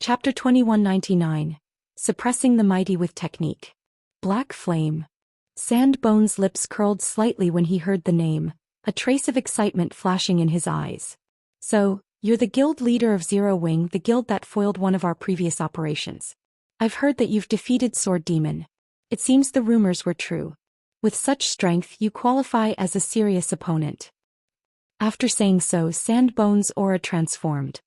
Chapter 2199. Suppressing the Mighty with Technique. Black Flame. Sandbone's lips curled slightly when he heard the name, a trace of excitement flashing in his eyes. So, you're the guild leader of Zero Wing, the guild that foiled one of our previous operations. I've heard that you've defeated Sword Demon. It seems the rumors were true. With such strength, you qualify as a serious opponent. After saying so, Sandbone's aura transformed.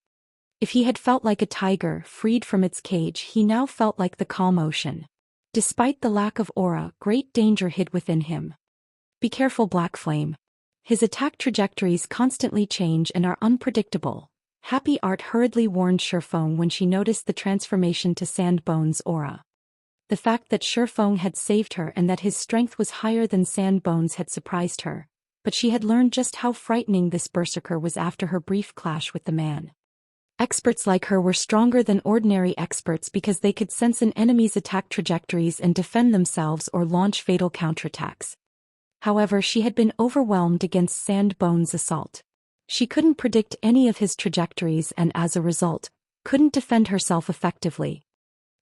If he had felt like a tiger freed from its cage, he now felt like the calm ocean. Despite the lack of aura, great danger hid within him. Be careful, Black Flame. His attack trajectories constantly change and are unpredictable. Happy Art hurriedly warned Shifeng when she noticed the transformation to Sandbone's aura. The fact that Shifeng had saved her and that his strength was higher than Sandbone's had surprised her, but she had learned just how frightening this berserker was after her brief clash with the man. Experts like her were stronger than ordinary experts because they could sense an enemy's attack trajectories and defend themselves or launch fatal counterattacks. However, she had been overwhelmed against Sandbone's assault. She couldn't predict any of his trajectories and as a result, couldn't defend herself effectively.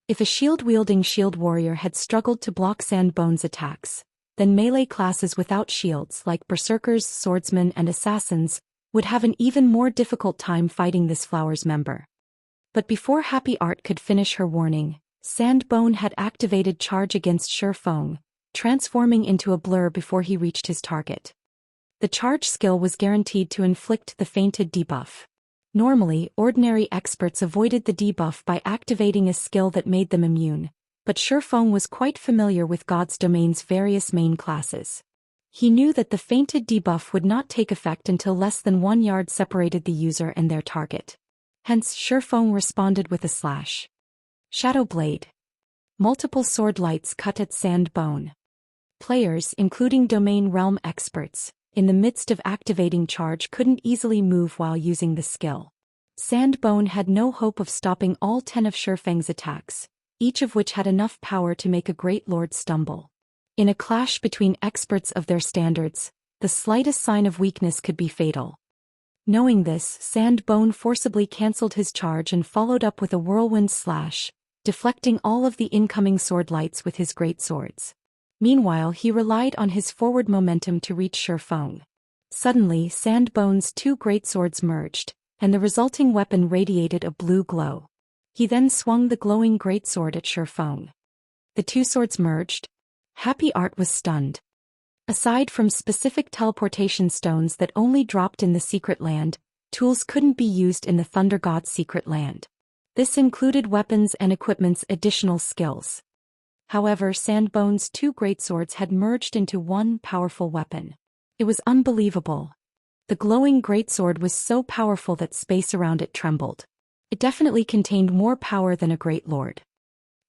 If a shield-wielding shield warrior had struggled to block Sandbone's attacks, then melee classes without shields like berserkers, swordsmen and assassins would have an even more difficult time fighting this Flowers member. But before Happy Art could finish her warning, Sandbone had activated Charge against Shifeng, transforming into a blur before he reached his target. The Charge skill was guaranteed to inflict the fainted debuff. Normally, ordinary experts avoided the debuff by activating a skill that made them immune, but Shifeng was quite familiar with God's Domain's various main classes. He knew that the fainted debuff would not take effect until less than 1 yard separated the user and their target. Hence, Shifeng responded with a slash. Shadow Blade. Multiple sword lights cut at Sandbone. Players, including Domain Realm experts, in the midst of activating Charge couldn't easily move while using the skill. Sandbone had no hope of stopping all 10 of Shifeng's attacks, each of which had enough power to make a great lord stumble. In a clash between experts of their standards, the slightest sign of weakness could be fatal. Knowing this, Sandbone forcibly cancelled his charge and followed up with a whirlwind slash, deflecting all of the incoming sword lights with his great swords. Meanwhile, he relied on his forward momentum to reach Shifeng. Suddenly, Sandbone's 2 great swords merged, and the resulting weapon radiated a blue glow. He then swung the glowing greatsword at Shifeng. The 2 swords merged. Happy Art was stunned. Aside from specific teleportation stones that only dropped in the secret land, tools couldn't be used in the Thunder God's secret land. This included weapons and equipment's additional skills. However, Sandbone's 2 greatswords had merged into one powerful weapon. It was unbelievable. The glowing greatsword was so powerful that space around it trembled. It definitely contained more power than a great lord.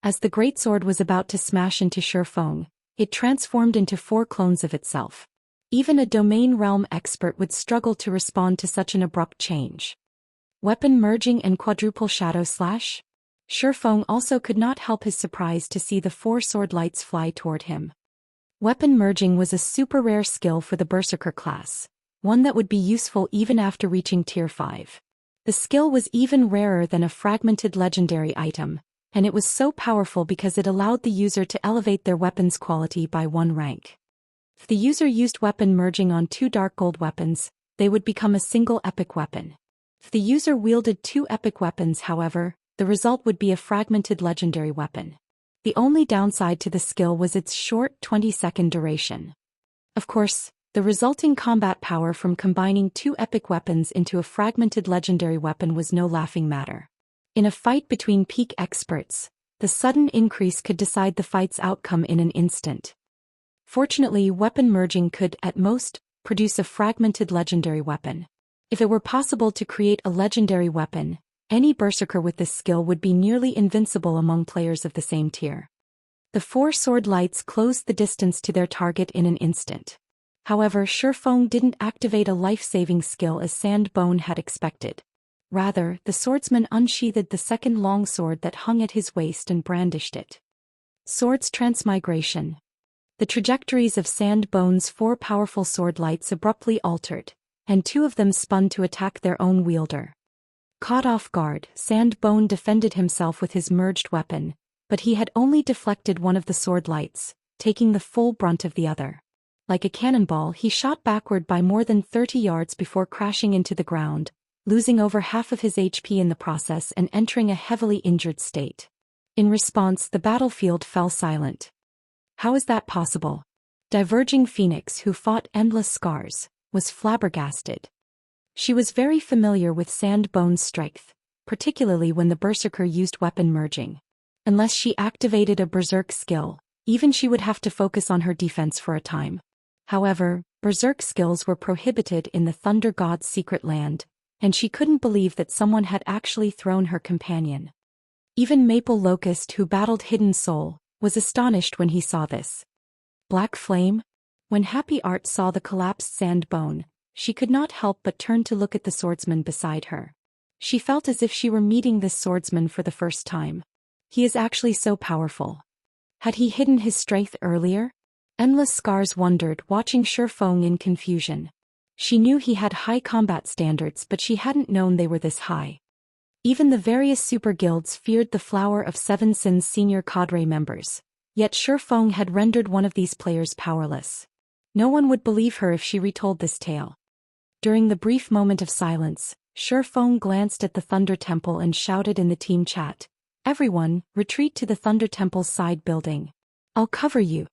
As the greatsword was about to smash into Shifeng, it transformed into 4 clones of itself. Even a Domain Realm expert would struggle to respond to such an abrupt change. Weapon merging and quadruple shadow slash? Shifeng also could not help his surprise to see the 4 sword lights fly toward him. Weapon merging was a super rare skill for the Berserker class, one that would be useful even after reaching Tier 5. The skill was even rarer than a fragmented legendary item, and it was so powerful because it allowed the user to elevate their weapon's quality by 1 rank. If the user used weapon merging on 2 dark gold weapons, they would become a single epic weapon. If the user wielded 2 epic weapons, however, the result would be a fragmented legendary weapon. The only downside to the skill was its short 20-second duration. Of course, the resulting combat power from combining 2 epic weapons into a fragmented legendary weapon was no laughing matter. In a fight between peak experts, the sudden increase could decide the fight's outcome in an instant. Fortunately, weapon merging could, at most, produce a fragmented legendary weapon. If it were possible to create a legendary weapon, any berserker with this skill would be nearly invincible among players of the same tier. The 4 sword lights closed the distance to their target in an instant. However, Shifeng didn't activate a life-saving skill as Sandbone had expected. Rather, the swordsman unsheathed the 2nd longsword that hung at his waist and brandished it. Swords Transmigration. The trajectories of Sandbone's 4 powerful sword lights abruptly altered, and 2 of them spun to attack their own wielder. Caught off guard, Sandbone defended himself with his merged weapon, but he had only deflected one of the sword lights, taking the full brunt of the other. Like a cannonball, he shot backward by more than 30 yards before crashing into the ground, losing over half of his HP in the process and entering a heavily injured state. In response, the battlefield fell silent. How is that possible? Diverging Phoenix, who fought Endless Scars, was flabbergasted. She was very familiar with Sandbone's strength, particularly when the Berserker used weapon merging. Unless she activated a Berserk skill, even she would have to focus on her defense for a time. However, Berserk skills were prohibited in the Thunder God's secret land, and she couldn't believe that someone had actually thrown her companion. Even Maple Locust, who battled Hidden Soul, was astonished when he saw this. Black Flame? When Happy Art saw the collapsed Sandbone, she could not help but turn to look at the swordsman beside her. She felt as if she were meeting this swordsman for the first time. He is actually so powerful. Had he hidden his strength earlier? Endless Scars wondered, watching Shifeng in confusion. She knew he had high combat standards, but she hadn't known they were this high. Even the various super guilds feared the Flower of Seven Sins senior cadre members, yet Shifeng had rendered one of these players powerless. No one would believe her if she retold this tale. During the brief moment of silence, Shifeng glanced at the Thunder Temple and shouted in the team chat, "Everyone, retreat to the Thunder Temple's side building. I'll cover you."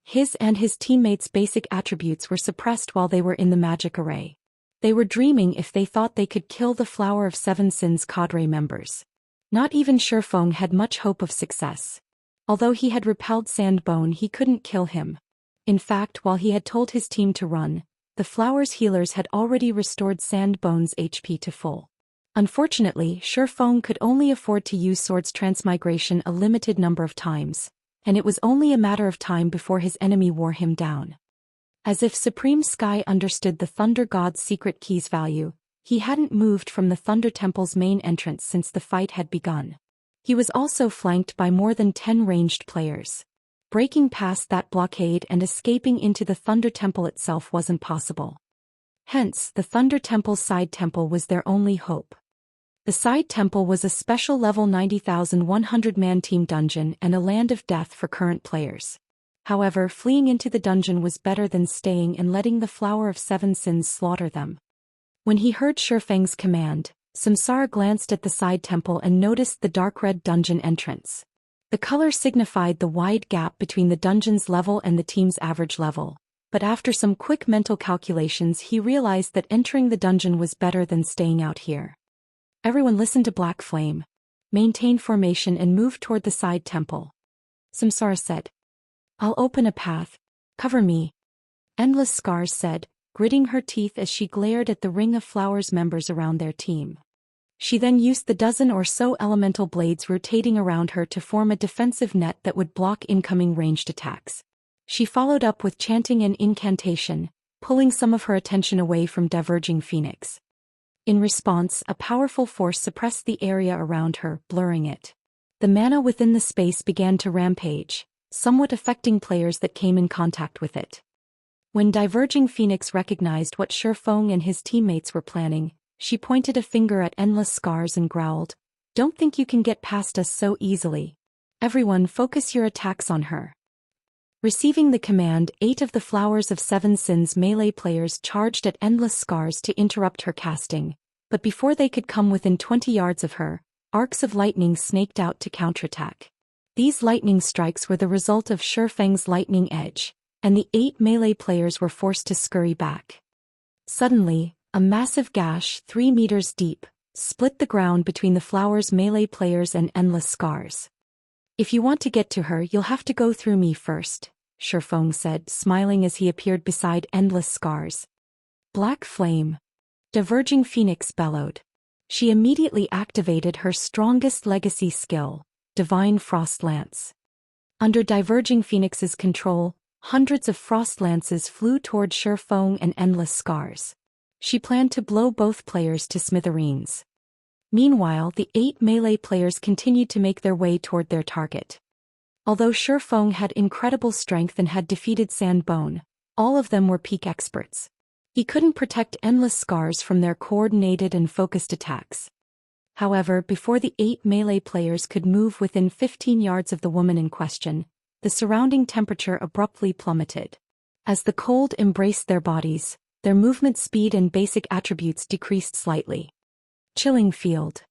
His and his teammates' basic attributes were suppressed while they were in the magic array. They were dreaming if they thought they could kill the Flower of Seven Sins cadre members. Not even Shifeng had much hope of success. Although he had repelled Sandbone, he couldn't kill him. In fact, while he had told his team to run, the Flower's healers had already restored Sandbone's HP to full. Unfortunately, Shifeng could only afford to use Sword's Transmigration a limited number of times, and it was only a matter of time before his enemy wore him down. As if Supreme Sky understood the Thunder God's secret key's value, he hadn't moved from the Thunder Temple's main entrance since the fight had begun. He was also flanked by more than 10 ranged players. Breaking past that blockade and escaping into the Thunder Temple itself wasn't possible. Hence, the Thunder Temple's side temple was their only hope. The side temple was a special level 90,100-man team dungeon and a land of death for current players. However, fleeing into the dungeon was better than staying and letting the Flower of Seven Sins slaughter them. When he heard Shifeng's command, Samsara glanced at the side temple and noticed the dark red dungeon entrance. The color signified the wide gap between the dungeon's level and the team's average level, but after some quick mental calculations he realized that entering the dungeon was better than staying out here. Everyone listen to Black Flame. Maintain formation and move toward the side temple. Samsara said. I'll open a path. Cover me. Endless Scars said, gritting her teeth as she glared at the ring of Flowers members around their team. She then used the dozen or so elemental blades rotating around her to form a defensive net that would block incoming ranged attacks. She followed up with chanting an incantation, pulling some of her attention away from Diverging Phoenix. In response, a powerful force suppressed the area around her, blurring it. The mana within the space began to rampage, somewhat affecting players that came in contact with it. When Diverging Phoenix recognized what Shifeng and his teammates were planning, she pointed a finger at Endless Scars and growled, "Don't think you can get past us so easily. Everyone focus your attacks on her." Receiving the command, 8 of the Flowers of Seven Sins melee players charged at Endless Scars to interrupt her casting, but before they could come within 20 yards of her, arcs of lightning snaked out to counterattack. These lightning strikes were the result of Shifeng's lightning edge, and the 8 melee players were forced to scurry back. Suddenly, a massive gash, 3 meters deep, split the ground between the Flowers' melee players and Endless Scars. "If you want to get to her, you'll have to go through me first," Shifeng said, smiling as he appeared beside Endless Scars. Black Flame. Diverging Phoenix bellowed. She immediately activated her strongest legacy skill, Divine Frost Lance. Under Diverging Phoenix's control, hundreds of frost lances flew toward Shifeng and Endless Scars. She planned to blow both players to smithereens. Meanwhile, the 8 melee players continued to make their way toward their target. Although Shifeng had incredible strength and had defeated Sandbone, all of them were peak experts. He couldn't protect Endless Scars from their coordinated and focused attacks. However, before the 8 melee players could move within 15 yards of the woman in question, the surrounding temperature abruptly plummeted. As the cold embraced their bodies, their movement speed and basic attributes decreased slightly. Chilling Field.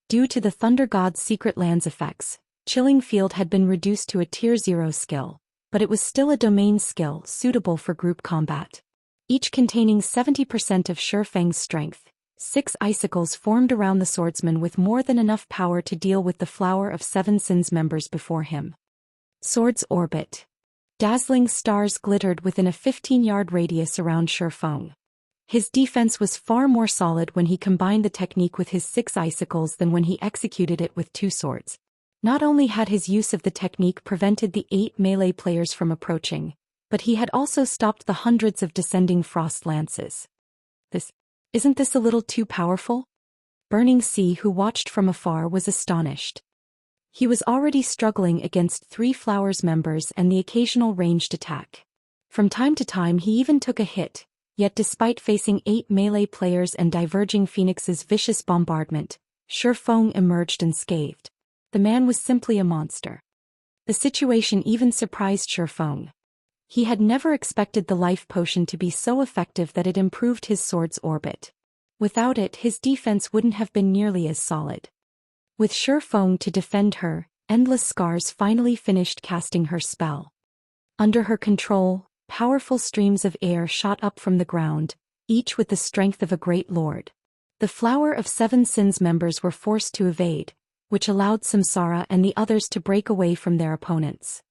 Due to the Thunder God's secret land's effects, Chilling Field had been reduced to a Tier 0 skill, but it was still a domain skill suitable for group combat. Each containing 70% of Shifeng's strength, 6 icicles formed around the swordsman with more than enough power to deal with the Flower of Seven Sins members before him. Sword's Orbit. Dazzling stars glittered within a 15-yard radius around Shifeng. His defense was far more solid when he combined the technique with his 6 icicles than when he executed it with 2 swords. Not only had his use of the technique prevented the 8 melee players from approaching, but he had also stopped the hundreds of descending frost lances. Isn't this a little too powerful? Burning Sea, who watched from afar, was astonished. He was already struggling against 3 Flowers members and the occasional ranged attack. From time to time he even took a hit, yet despite facing 8 melee players and Diverging Phoenix's vicious bombardment, Shifeng emerged unscathed. The man was simply a monster. The situation even surprised Shifeng. He had never expected the life potion to be so effective that it improved his sword's orbit. Without it, his defense wouldn't have been nearly as solid. With Shifeng to defend her, Endless Scars finally finished casting her spell. Under her control, powerful streams of air shot up from the ground, each with the strength of a great lord. The Flower of Seven Sins members were forced to evade, which allowed Samsara and the others to break away from their opponents.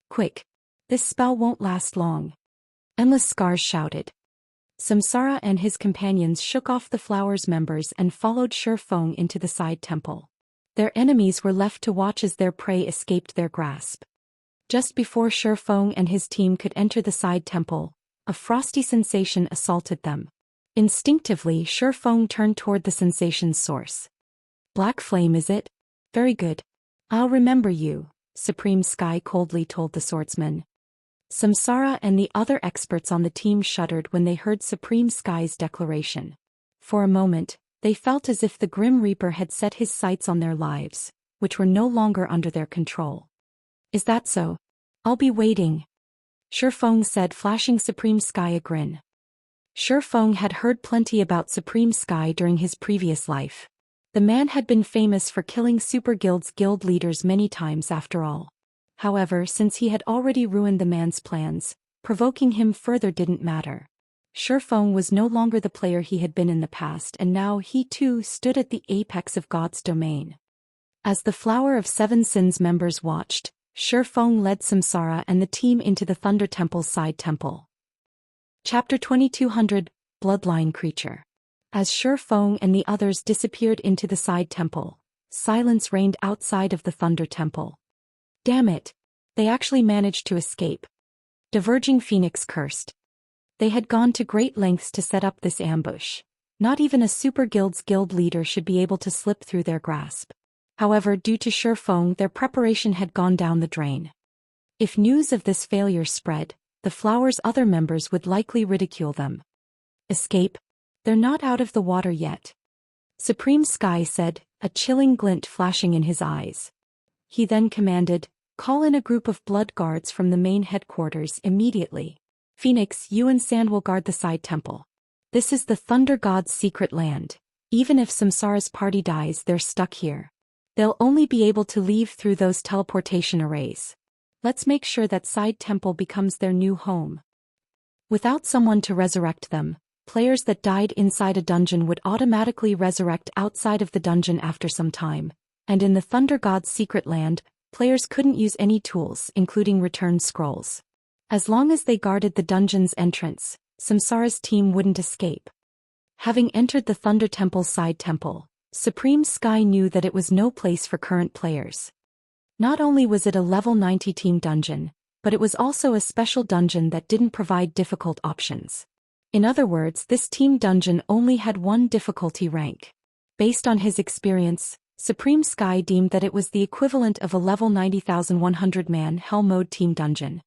Quick! This spell won't last long. Endless Scars shouted. Samsara and his companions shook off the Flower's members and followed Shifeng into the side temple. Their enemies were left to watch as their prey escaped their grasp. Just before Shifeng and his team could enter the side temple, a frosty sensation assaulted them. Instinctively, Shifeng turned toward the sensation's source. Black flame, is it? Very good. I'll remember you, Supreme Sky coldly told the swordsman. Samsara and the other experts on the team shuddered when they heard Supreme Sky's declaration. For a moment, they felt as if the Grim Reaper had set his sights on their lives, which were no longer under their control. Is that so? I'll be waiting, Shifeng said, flashing Supreme Sky a grin. Shifeng had heard plenty about Supreme Sky during his previous life. The man had been famous for killing Super Guild's guild leaders many times after all. However, since he had already ruined the man's plans, provoking him further didn't matter. Shifeng was no longer the player he had been in the past, and now he too stood at the apex of God's domain. As the Flower of Seven Sins members watched, Shifeng led Samsara and the team into the Thunder Temple's side temple. Chapter 2200, Bloodline Creature. As Shifeng and the others disappeared into the side temple, silence reigned outside of the Thunder Temple. Damn it! They actually managed to escape. Diverging Phoenix cursed. They had gone to great lengths to set up this ambush. Not even a Super Guild's guild leader should be able to slip through their grasp. However, due to Shifeng, their preparation had gone down the drain. If news of this failure spread, the Flower's other members would likely ridicule them. Escape? They're not out of the water yet. Supreme Sky said, a chilling glint flashing in his eyes. He then commanded, call in a group of blood guards from the main headquarters immediately. Phoenix, you and Sand will guard the side temple. This is the Thunder God's secret land. Even if Samsara's party dies, they're stuck here. They'll only be able to leave through those teleportation arrays. Let's make sure that side temple becomes their new home. Without someone to resurrect them, players that died inside a dungeon would automatically resurrect outside of the dungeon after some time, and in the Thunder God's secret land, players couldn't use any tools, including return scrolls. As long as they guarded the dungeon's entrance, Samsara's team wouldn't escape. Having entered the Thunder Temple's side temple, Supreme Sky knew that it was no place for current players. Not only was it a level 90 team dungeon, but it was also a special dungeon that didn't provide difficult options. In other words, this team dungeon only had one difficulty rank. Based on his experience, Supreme Sky deemed that it was the equivalent of a level 90,100-man Hell Mode team dungeon.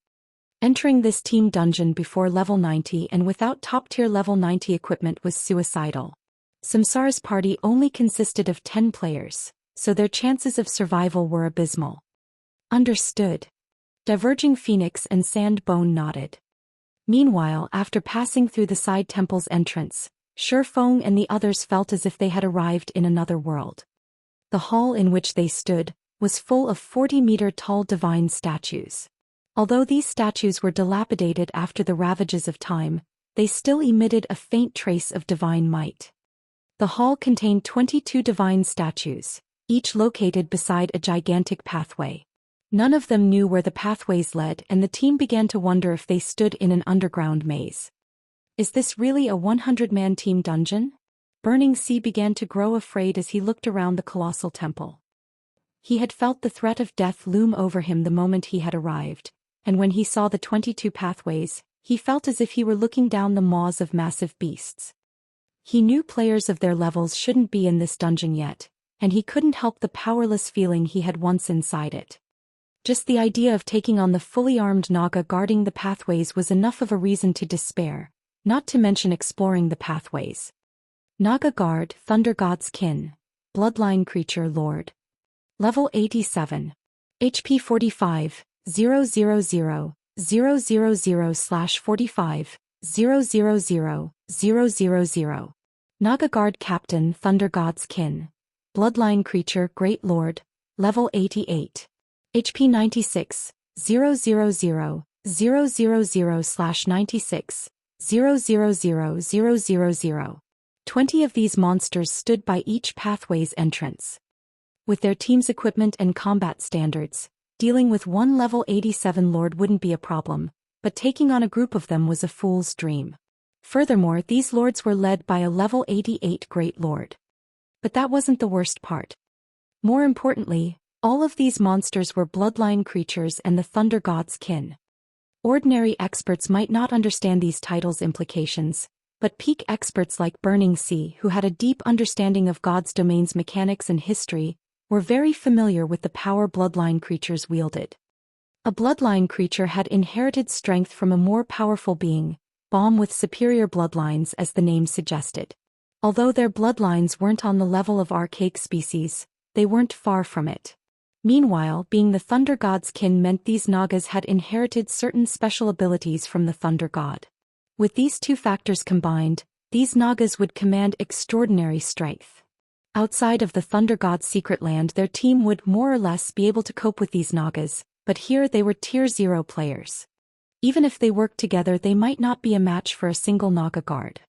Entering this team dungeon before level 90 and without top-tier level 90 equipment was suicidal. Samsara's party only consisted of 10 players, so their chances of survival were abysmal. Understood. Diverging Phoenix and Sand Bone nodded. Meanwhile, after passing through the side temple's entrance, Shifeng and the others felt as if they had arrived in another world. The hall in which they stood was full of 40-meter-tall divine statues. Although these statues were dilapidated after the ravages of time, they still emitted a faint trace of divine might. The hall contained 22 divine statues, each located beside a gigantic pathway. None of them knew where the pathways led, and the team began to wonder if they stood in an underground maze. Is this really a 100-man team dungeon? Burning Sea began to grow afraid as he looked around the colossal temple. He had felt the threat of death loom over him the moment he had arrived, and when he saw the 22 pathways, he felt as if he were looking down the maws of massive beasts. He knew players of their levels shouldn't be in this dungeon yet, and he couldn't help the powerless feeling he had once inside it. Just the idea of taking on the fully armed Naga guarding the pathways was enough of a reason to despair, not to mention exploring the pathways. Naga Guard, Thunder God's Kin. Bloodline Creature Lord. Level 87. HP 45, 000/45, 000/000. Naga Guard Captain, Thunder God's Kin. Bloodline Creature Great Lord. Level 88. HP 96, 000/000/96, 000/000. 20 of these monsters stood by each pathway's entrance. With their team's equipment and combat standards, dealing with one level 87 lord wouldn't be a problem, but taking on a group of them was a fool's dream. Furthermore, these lords were led by a level 88 Great Lord. But that wasn't the worst part. More importantly, all of these monsters were bloodline creatures and the Thunder God's kin. Ordinary experts might not understand these titles' implications, but peak experts like Burning Sea, who had a deep understanding of God's domain's mechanics and history, were very familiar with the power bloodline creatures wielded. A bloodline creature had inherited strength from a more powerful being, Balm with superior bloodlines as the name suggested. Although their bloodlines weren't on the level of archaic species, they weren't far from it. Meanwhile, being the Thunder God's kin meant these Nagas had inherited certain special abilities from the Thunder God. With these two factors combined, these Nagas would command extraordinary strength. Outside of the Thunder God's secret land, their team would more or less be able to cope with these Nagas, but here they were Tier 0 players. Even if they worked together, they might not be a match for a single Naga guard.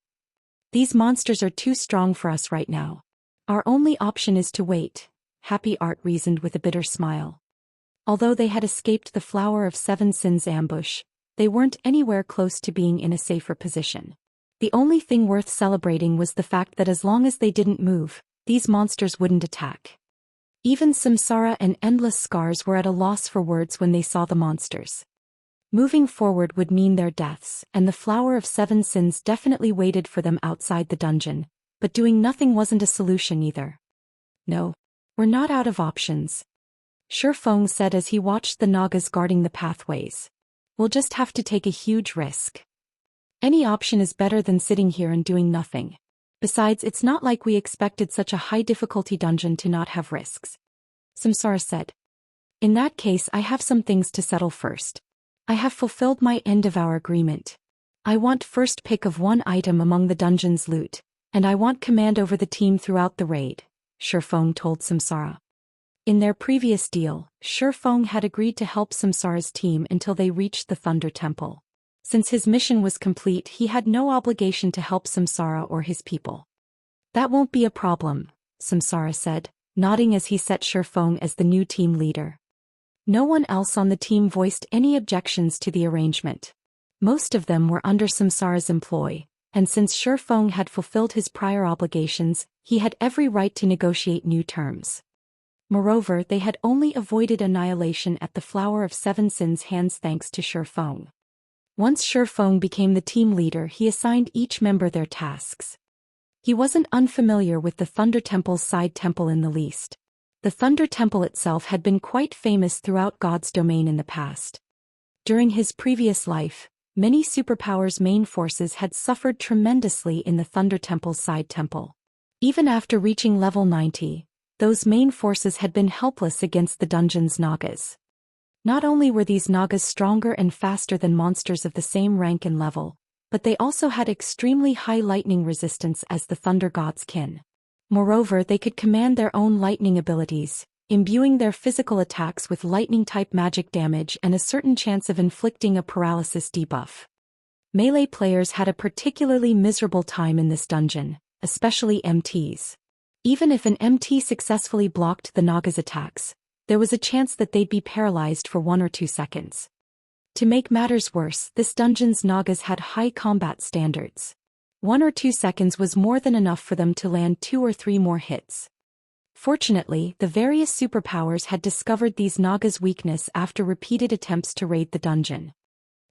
These monsters are too strong for us right now. Our only option is to wait, Happy Art reasoned with a bitter smile. Although they had escaped the Flower of Seven Sins ambush, they weren't anywhere close to being in a safer position. The only thing worth celebrating was the fact that as long as they didn't move, these monsters wouldn't attack. Even Samsara and Endless Scars were at a loss for words when they saw the monsters. Moving forward would mean their deaths, and the Flower of Seven Sins definitely waited for them outside the dungeon, but doing nothing wasn't a solution either. No, we're not out of options, Shifeng said as he watched the Nagas guarding the pathways. We'll just have to take a huge risk. Any option is better than sitting here and doing nothing. Besides, it's not like we expected such a high-difficulty dungeon to not have risks, Samsara said. In that case, I have some things to settle first. I have fulfilled my end of our agreement. I want first pick of one item among the dungeon's loot, and I want command over the team throughout the raid, Shifeng told Samsara. In their previous deal, Shifeng had agreed to help Samsara's team until they reached the Thunder Temple. Since his mission was complete, he had no obligation to help Samsara or his people. That won't be a problem, Samsara said, nodding as he set Shifeng as the new team leader. No one else on the team voiced any objections to the arrangement. Most of them were under Samsara's employ, and since Shifeng had fulfilled his prior obligations, he had every right to negotiate new terms. Moreover, they had only avoided annihilation at the Flower of Seven Sins hands thanks to Shifeng. Once Shifeng became the team leader, he assigned each member their tasks. He wasn't unfamiliar with the Thunder Temple's side temple in the least. The Thunder Temple itself had been quite famous throughout God's domain in the past. During his previous life, many superpowers' main forces had suffered tremendously in the Thunder Temple's side temple. Even after reaching level 90, those main forces had been helpless against the dungeon's Nagas. Not only were these Nagas stronger and faster than monsters of the same rank and level, but they also had extremely high lightning resistance as the Thunder God's kin. Moreover, they could command their own lightning abilities, imbuing their physical attacks with lightning-type magic damage and a certain chance of inflicting a paralysis debuff. Melee players had a particularly miserable time in this dungeon, especially MTs. Even if an MT successfully blocked the Naga's attacks, there was a chance that they'd be paralyzed for 1 or 2 seconds. To make matters worse, this dungeon's Nagas had high combat standards. 1 or 2 seconds was more than enough for them to land 2 or 3 more hits. Fortunately, the various superpowers had discovered these Nagas' weakness after repeated attempts to raid the dungeon.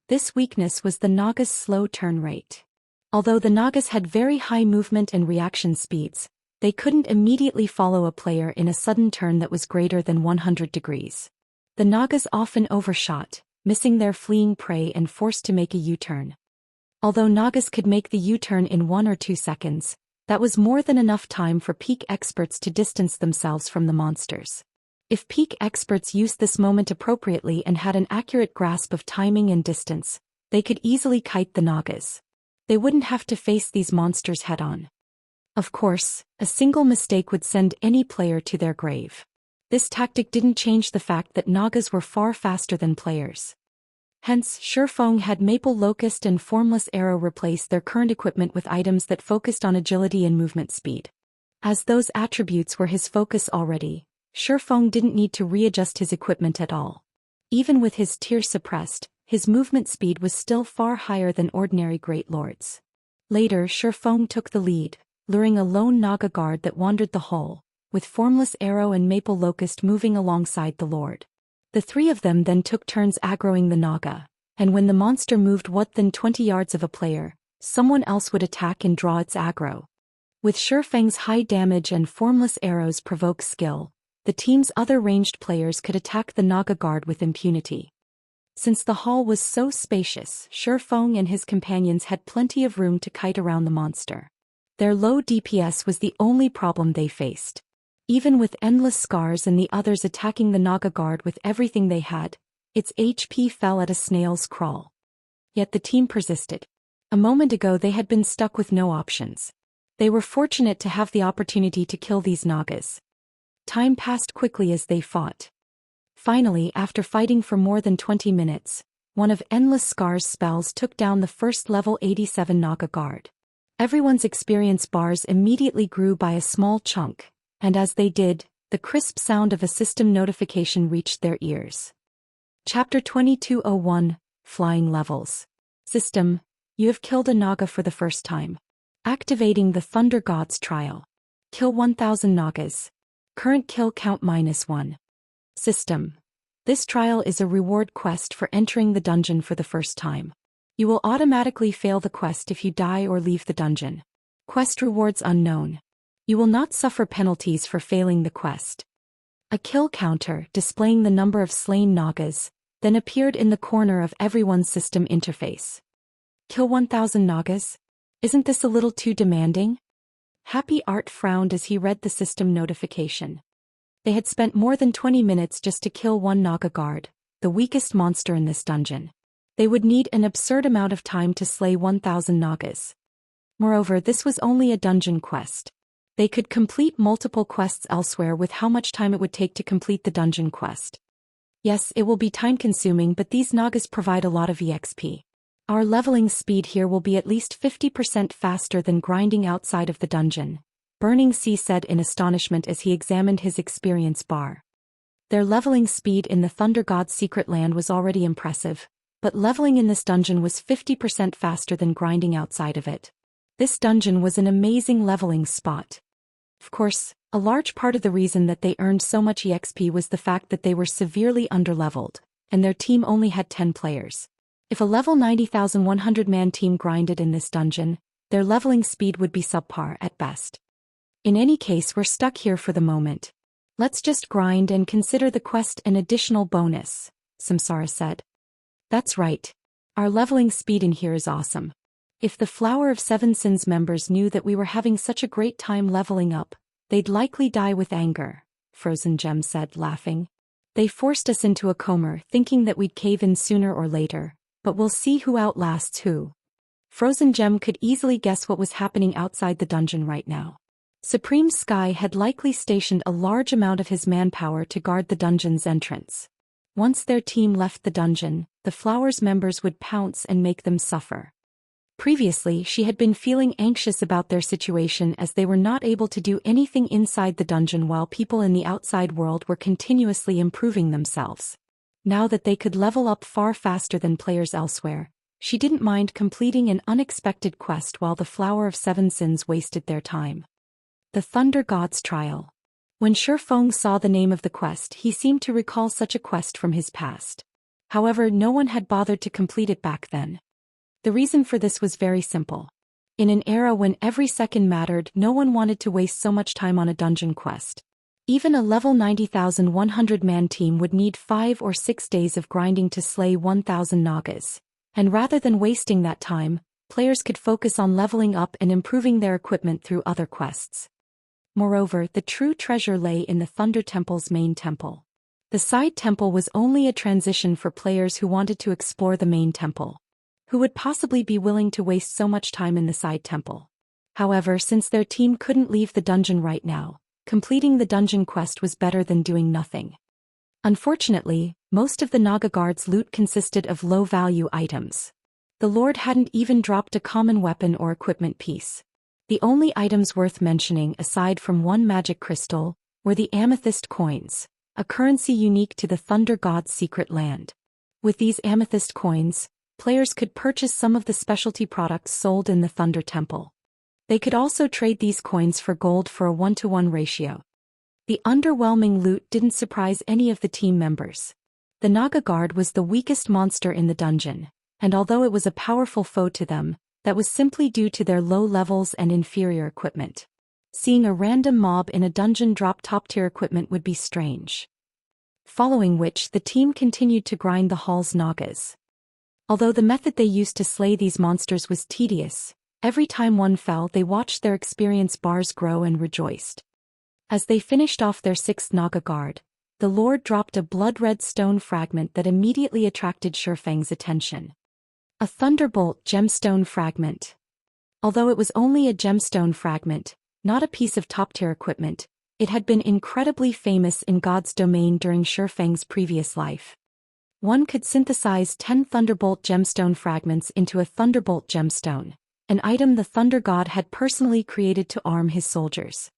This weakness was the Nagas' slow turn rate. Although the Nagas had very high movement and reaction speeds, they couldn't immediately follow a player in a sudden turn that was greater than 100 degrees. The Nagas often overshot, missing their fleeing prey and forced to make a U-turn. Although Nagas could make the U-turn in 1 or 2 seconds, that was more than enough time for peak experts to distance themselves from the monsters. If peak experts used this moment appropriately and had an accurate grasp of timing and distance, they could easily kite the Nagas. They wouldn't have to face these monsters head-on. Of course, a single mistake would send any player to their grave. This tactic didn't change the fact that Nagas were far faster than players. Hence, Shifeng had Maple Locust and Formless Arrow replace their current equipment with items that focused on agility and movement speed. As those attributes were his focus already, Shifeng didn't need to readjust his equipment at all. Even with his tier suppressed, his movement speed was still far higher than ordinary Great Lords. Later, Shifeng took the lead, luring a lone Naga guard that wandered the hall, with Formless Arrow and Maple Locust moving alongside the Lord. The 3 of them then took turns aggroing the Naga, and when the monster moved within 20 yards of a player, someone else would attack and draw its aggro. With Shifeng's high damage and Formless Arrow's provoke skill, the team's other ranged players could attack the Naga guard with impunity. Since the hall was so spacious, Shifeng and his companions had plenty of room to kite around the monster. Their low DPS was the only problem they faced. Even with endless scars and the others attacking the Naga guard with everything they had, its HP fell at a snail's crawl. Yet the team persisted. A moment ago they had been stuck with no options. They were fortunate to have the opportunity to kill these Nagas. Time passed quickly as they fought. Finally, after fighting for more than 20 minutes, one of Endless Scar's spells took down the first level 87 Naga guard. Everyone's experience bars immediately grew by a small chunk, and as they did, the crisp sound of a system notification reached their ears. Chapter 2201, Flying Levels. System, you have killed a Naga for the first time. Activating the Thunder God's Trial. Kill 1000 Nagas. Current kill count -1. System. This trial is a reward quest for entering the dungeon for the first time. You will automatically fail the quest if you die or leave the dungeon. Quest rewards unknown. You will not suffer penalties for failing the quest. A kill counter displaying the number of slain Nagas then appeared in the corner of everyone's system interface. Kill 1000 Nagas? Isn't this a little too demanding? Happy Art frowned as he read the system notification. They had spent more than 20 minutes just to kill one Naga guard, the weakest monster in this dungeon. They would need an absurd amount of time to slay 1000 Nagas. Moreover, this was only a dungeon quest. They could complete multiple quests elsewhere with how much time it would take to complete the dungeon quest. Yes, it will be time-consuming, but these Nagas provide a lot of EXP. Our leveling speed here will be at least 50% faster than grinding outside of the dungeon, Burning Sea said in astonishment as he examined his experience bar. Their leveling speed in the Thunder God's secret land was already impressive, but leveling in this dungeon was 50% faster than grinding outside of it. This dungeon was an amazing leveling spot. Of course, a large part of the reason that they earned so much EXP was the fact that they were severely underleveled, and their team only had 10 players. If a level 90,100-man team grinded in this dungeon, their leveling speed would be subpar at best. In any case, we're stuck here for the moment. Let's just grind and consider the quest an additional bonus, Samsara said. That's right. Our leveling speed in here is awesome. If the Flower of Seven Sins members knew that we were having such a great time leveling up, they'd likely die with anger, Frozen Gem said, laughing. They forced us into a coma thinking that we'd cave in sooner or later, but we'll see who outlasts who. Frozen Gem could easily guess what was happening outside the dungeon right now. Supreme Sky had likely stationed a large amount of his manpower to guard the dungeon's entrance. Once their team left the dungeon, the Flower's members would pounce and make them suffer. Previously, she had been feeling anxious about their situation as they were not able to do anything inside the dungeon while people in the outside world were continuously improving themselves. Now that they could level up far faster than players elsewhere, she didn't mind completing an unexpected quest while the Flower of Seven Sins wasted their time. The Thunder God's Trial. When Shifeng saw the name of the quest, he seemed to recall such a quest from his past. However, no one had bothered to complete it back then. The reason for this was very simple. In an era when every second mattered, no one wanted to waste so much time on a dungeon quest. Even a level 90,100-man team would need 5 or 6 days of grinding to slay 1,000 Nagas. And rather than wasting that time, players could focus on leveling up and improving their equipment through other quests. Moreover, the true treasure lay in the Thunder Temple's main temple. The side temple was only a transition for players who wanted to explore the main temple. Who would possibly be willing to waste so much time in the side temple? However, since their team couldn't leave the dungeon right now, completing the dungeon quest was better than doing nothing. Unfortunately, most of the Naga Guard's loot consisted of low-value items. The Lord hadn't even dropped a common weapon or equipment piece. The only items worth mentioning aside from one magic crystal were the amethyst coins, a currency unique to the Thunder God's secret land. With these amethyst coins, players could purchase some of the specialty products sold in the Thunder Temple. They could also trade these coins for gold for a 1-to-1 ratio. The underwhelming loot didn't surprise any of the team members. The Naga Guard was the weakest monster in the dungeon, and although it was a powerful foe to them, that was simply due to their low levels and inferior equipment. Seeing a random mob in a dungeon drop top-tier equipment would be strange. Following which, the team continued to grind the hall's Nagas. Although the method they used to slay these monsters was tedious, every time one fell they watched their experience bars grow and rejoiced. As they finished off their 6th Naga Guard, the Lord dropped a blood-red stone fragment that immediately attracted Shifeng's attention. A Thunderbolt gemstone fragment. Although it was only a gemstone fragment, not a piece of top-tier equipment, it had been incredibly famous in God's domain during Shifeng's previous life. One could synthesize 10 Thunderbolt gemstone fragments into a Thunderbolt gemstone, an item the Thunder God had personally created to arm his soldiers.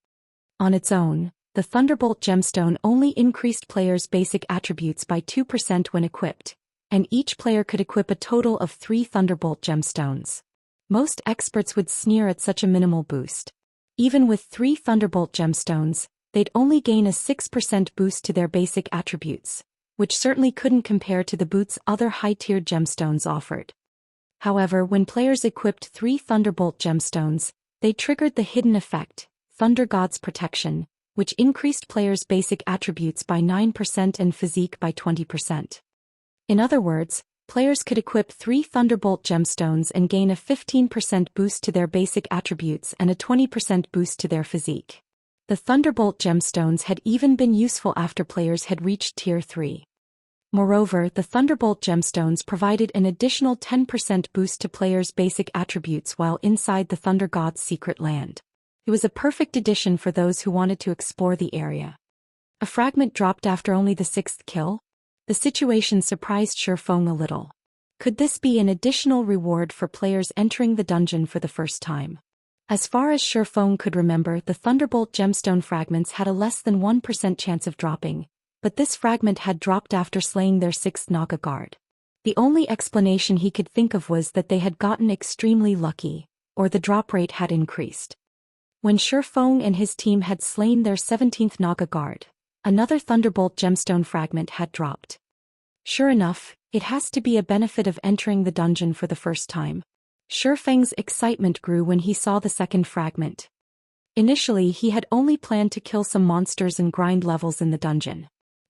On its own, the Thunderbolt gemstone only increased players' basic attributes by 2% when equipped, and each player could equip a total of 3 Thunderbolt gemstones. Most experts would sneer at such a minimal boost. Even with 3 Thunderbolt gemstones, they'd only gain a 6% boost to their basic attributes, which certainly couldn't compare to the boosts other high-tiered gemstones offered. However, when players equipped 3 Thunderbolt gemstones, they triggered the hidden effect, Thunder God's Protection, which increased players' basic attributes by 9% and physique by 20%. In other words, players could equip 3 Thunderbolt gemstones and gain a 15% boost to their basic attributes and a 20% boost to their physique. The Thunderbolt gemstones had even been useful after players had reached Tier 3. Moreover, the Thunderbolt gemstones provided an additional 10% boost to players' basic attributes while inside the Thunder God's secret land. It was a perfect addition for those who wanted to explore the area. A fragment dropped after only the 6th kill? The situation surprised Shifeng a little. Could this be an additional reward for players entering the dungeon for the first time? As far as Shifeng could remember, the Thunderbolt gemstone fragments had a less than 1% chance of dropping, but this fragment had dropped after slaying their 6th Naga Guard. The only explanation he could think of was that they had gotten extremely lucky, or the drop rate had increased. When Shifeng and his team had slain their 17th Naga Guard, another Thunderbolt gemstone fragment had dropped. Sure enough, it has to be a benefit of entering the dungeon for the first time. Shifeng's excitement grew when he saw the second fragment. Initially, he had only planned to kill some monsters and grind levels in the dungeon.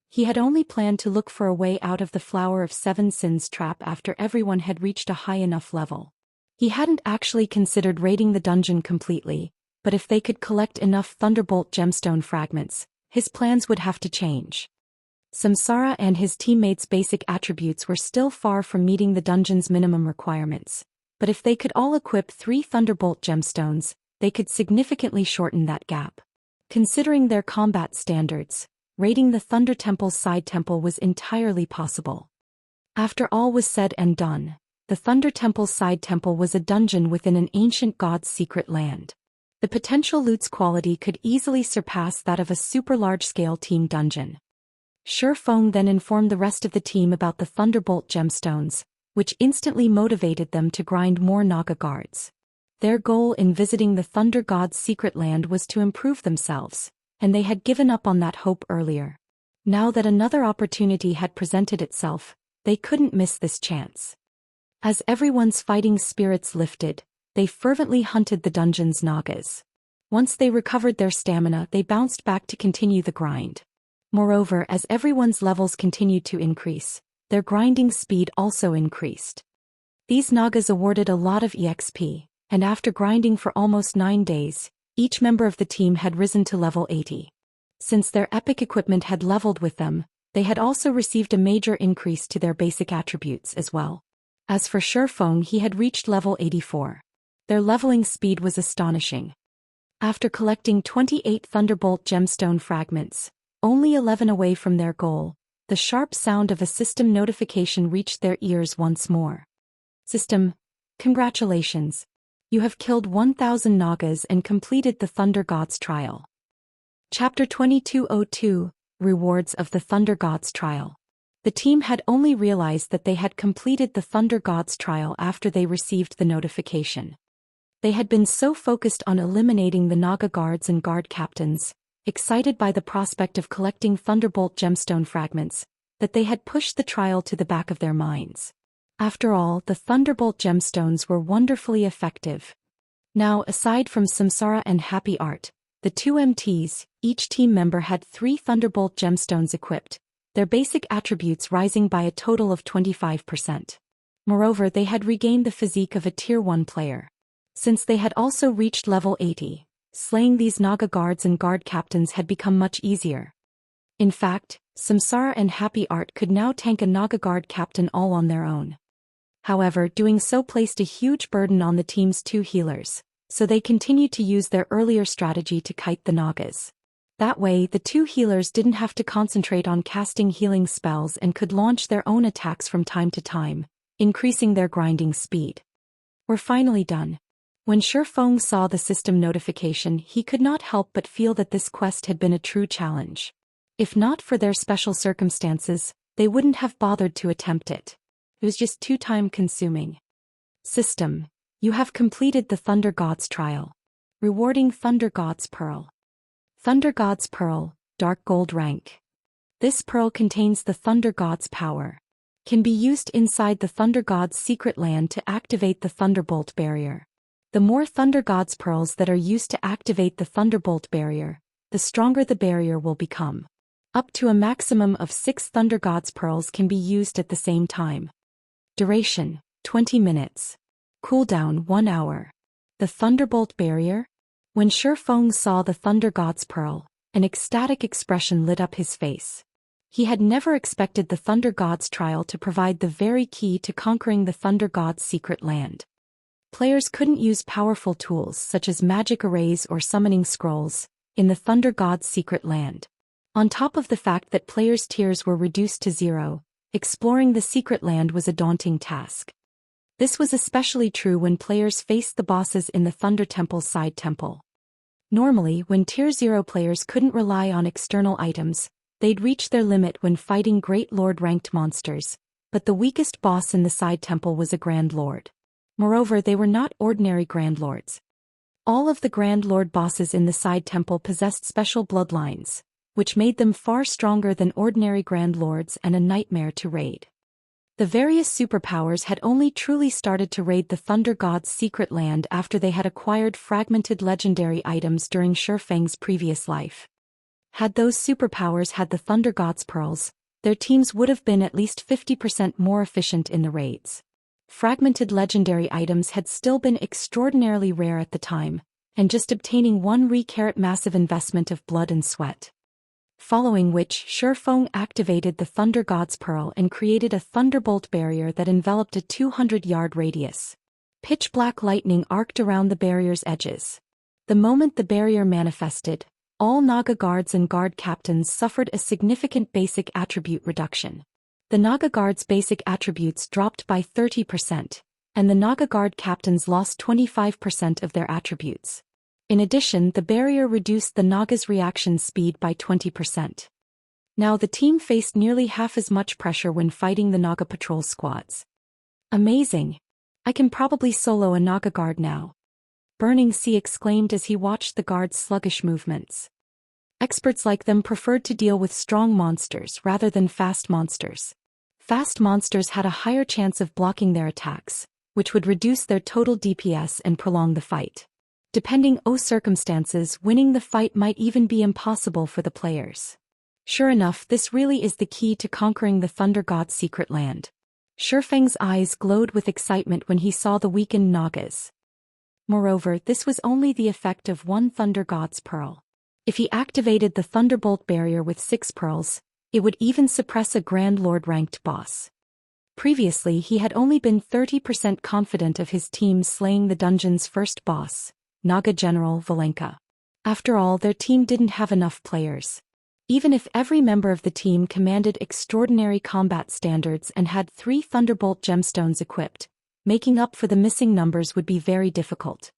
He had only planned to look for a way out of the Flower of Seven Sins trap after everyone had reached a high enough level. He hadn't actually considered raiding the dungeon completely, but if they could collect enough Thunderbolt gemstone fragments, his plans would have to change. Samsara and his teammates' basic attributes were still far from meeting the dungeon's minimum requirements, but if they could all equip 3 Thunderbolt gemstones, they could significantly shorten that gap. Considering their combat standards, raiding the Thunder Temple's side temple was entirely possible. After all was said and done, the Thunder Temple's side temple was a dungeon within an ancient god's secret land. The potential loot's quality could easily surpass that of a super large-scale team dungeon. Shifeng then informed the rest of the team about the Thunderbolt gemstones, which instantly motivated them to grind more Naga guards. Their goal in visiting the Thunder God's secret land was to improve themselves, and they had given up on that hope earlier. Now that another opportunity had presented itself, they couldn't miss this chance. As everyone's fighting spirits lifted, they fervently hunted the dungeon's Nagas. Once they recovered their stamina, they bounced back to continue the grind. Moreover, as everyone's levels continued to increase, their grinding speed also increased. These Nagas awarded a lot of EXP, and after grinding for almost 9 days, each member of the team had risen to level 80. Since their epic equipment had leveled with them, they had also received a major increase to their basic attributes as well. As for Shifeng, he had reached level 84. Their leveling speed was astonishing. After collecting 28 Thunderbolt gemstone fragments, only 11 away from their goal, the sharp sound of a system notification reached their ears once more. System, congratulations. You have killed 1,000 Nagas and completed the Thunder God's Trial. Chapter 2202, Rewards of the Thunder God's Trial. The team had only realized that they had completed the Thunder God's Trial after they received the notification. They had been so focused on eliminating the Naga guards and guard captains, excited by the prospect of collecting Thunderbolt gemstone fragments, that they had pushed the trial to the back of their minds. After all, the Thunderbolt gemstones were wonderfully effective. Now, aside from Samsara and Happy Art, the 2 MTs, each team member had 3 Thunderbolt gemstones equipped, their basic attributes rising by a total of 25%. Moreover, they had regained the physique of a Tier 1 player. Since they had also reached level 80, slaying these Naga guards and guard captains had become much easier. In fact, Samsara and Happy Art could now tank a Naga guard captain all on their own. However, doing so placed a huge burden on the team's 2 healers, so they continued to use their earlier strategy to kite the Nagas. That way, the 2 healers didn't have to concentrate on casting healing spells and could launch their own attacks from time to time, increasing their grinding speed. We're finally done. When Shifeng saw the system notification, he could not help but feel that this quest had been a true challenge. If not for their special circumstances, they wouldn't have bothered to attempt it. It was just too time-consuming. System, you have completed the Thunder God's Trial. Rewarding Thunder God's Pearl. Thunder God's Pearl, Dark Gold rank. This pearl contains the Thunder God's power. Can be used inside the Thunder God's secret land to activate the Thunderbolt barrier. The more Thunder God's pearls that are used to activate the Thunderbolt barrier, the stronger the barrier will become. Up to a maximum of 6 Thunder God's pearls can be used at the same time. Duration, 20 minutes. Cooldown, 1 hour. The Thunderbolt barrier? When Shifeng saw the Thunder God's pearl, an ecstatic expression lit up his face. He had never expected the Thunder God's Trial to provide the very key to conquering the Thunder God's secret land. Players couldn't use powerful tools such as magic arrays or summoning scrolls in the Thunder God's secret land. On top of the fact that players' tiers were reduced to 0, exploring the secret land was a daunting task. This was especially true when players faced the bosses in the Thunder Temple's side temple. Normally, when Tier 0 players couldn't rely on external items, they'd reach their limit when fighting Great Lord-ranked monsters, but the weakest boss in the side temple was a Grand Lord. Moreover, they were not ordinary Grand Lords. All of the Grand Lord bosses in the side temple possessed special bloodlines, which made them far stronger than ordinary Grand Lords and a nightmare to raid. The various superpowers had only truly started to raid the Thunder God's secret land after they had acquired fragmented legendary items during Shifeng's previous life. Had those superpowers had the Thunder God's pearls, their teams would have been at least 50% more efficient in the raids. Fragmented legendary items had still been extraordinarily rare at the time, and just obtaining one re-carat massive investment of blood and sweat. Following which, Shifeng activated the Thunder God's Pearl and created a thunderbolt barrier that enveloped a 200-yard radius. Pitch-black lightning arced around the barrier's edges. The moment the barrier manifested, all Naga guards and guard captains suffered a significant basic attribute reduction. The Naga guards' basic attributes dropped by 30%, and the Naga guard captains lost 25% of their attributes. In addition, the barrier reduced the Naga's reaction speed by 20%. Now the team faced nearly half as much pressure when fighting the Naga patrol squads. Amazing! I can probably solo a Naga guard now. Burning Sea exclaimed as he watched the guard's sluggish movements. Experts like them preferred to deal with strong monsters rather than fast monsters. Fast monsters had a higher chance of blocking their attacks, which would reduce their total DPS and prolong the fight. Depending on circumstances, winning the fight might even be impossible for the players. Sure enough, this really is the key to conquering the Thunder God's secret land. Shifeng's eyes glowed with excitement when he saw the weakened Nagas. Moreover, this was only the effect of one Thunder God's Pearl. If he activated the Thunderbolt barrier with 6 pearls, it would even suppress a Grand Lord-ranked boss. Previously, he had only been 30% confident of his team slaying the dungeon's first boss, Naga General Valenka. After all, their team didn't have enough players. Even if every member of the team commanded extraordinary combat standards and had 3 Thunderbolt gemstones equipped, making up for the missing numbers would be very difficult.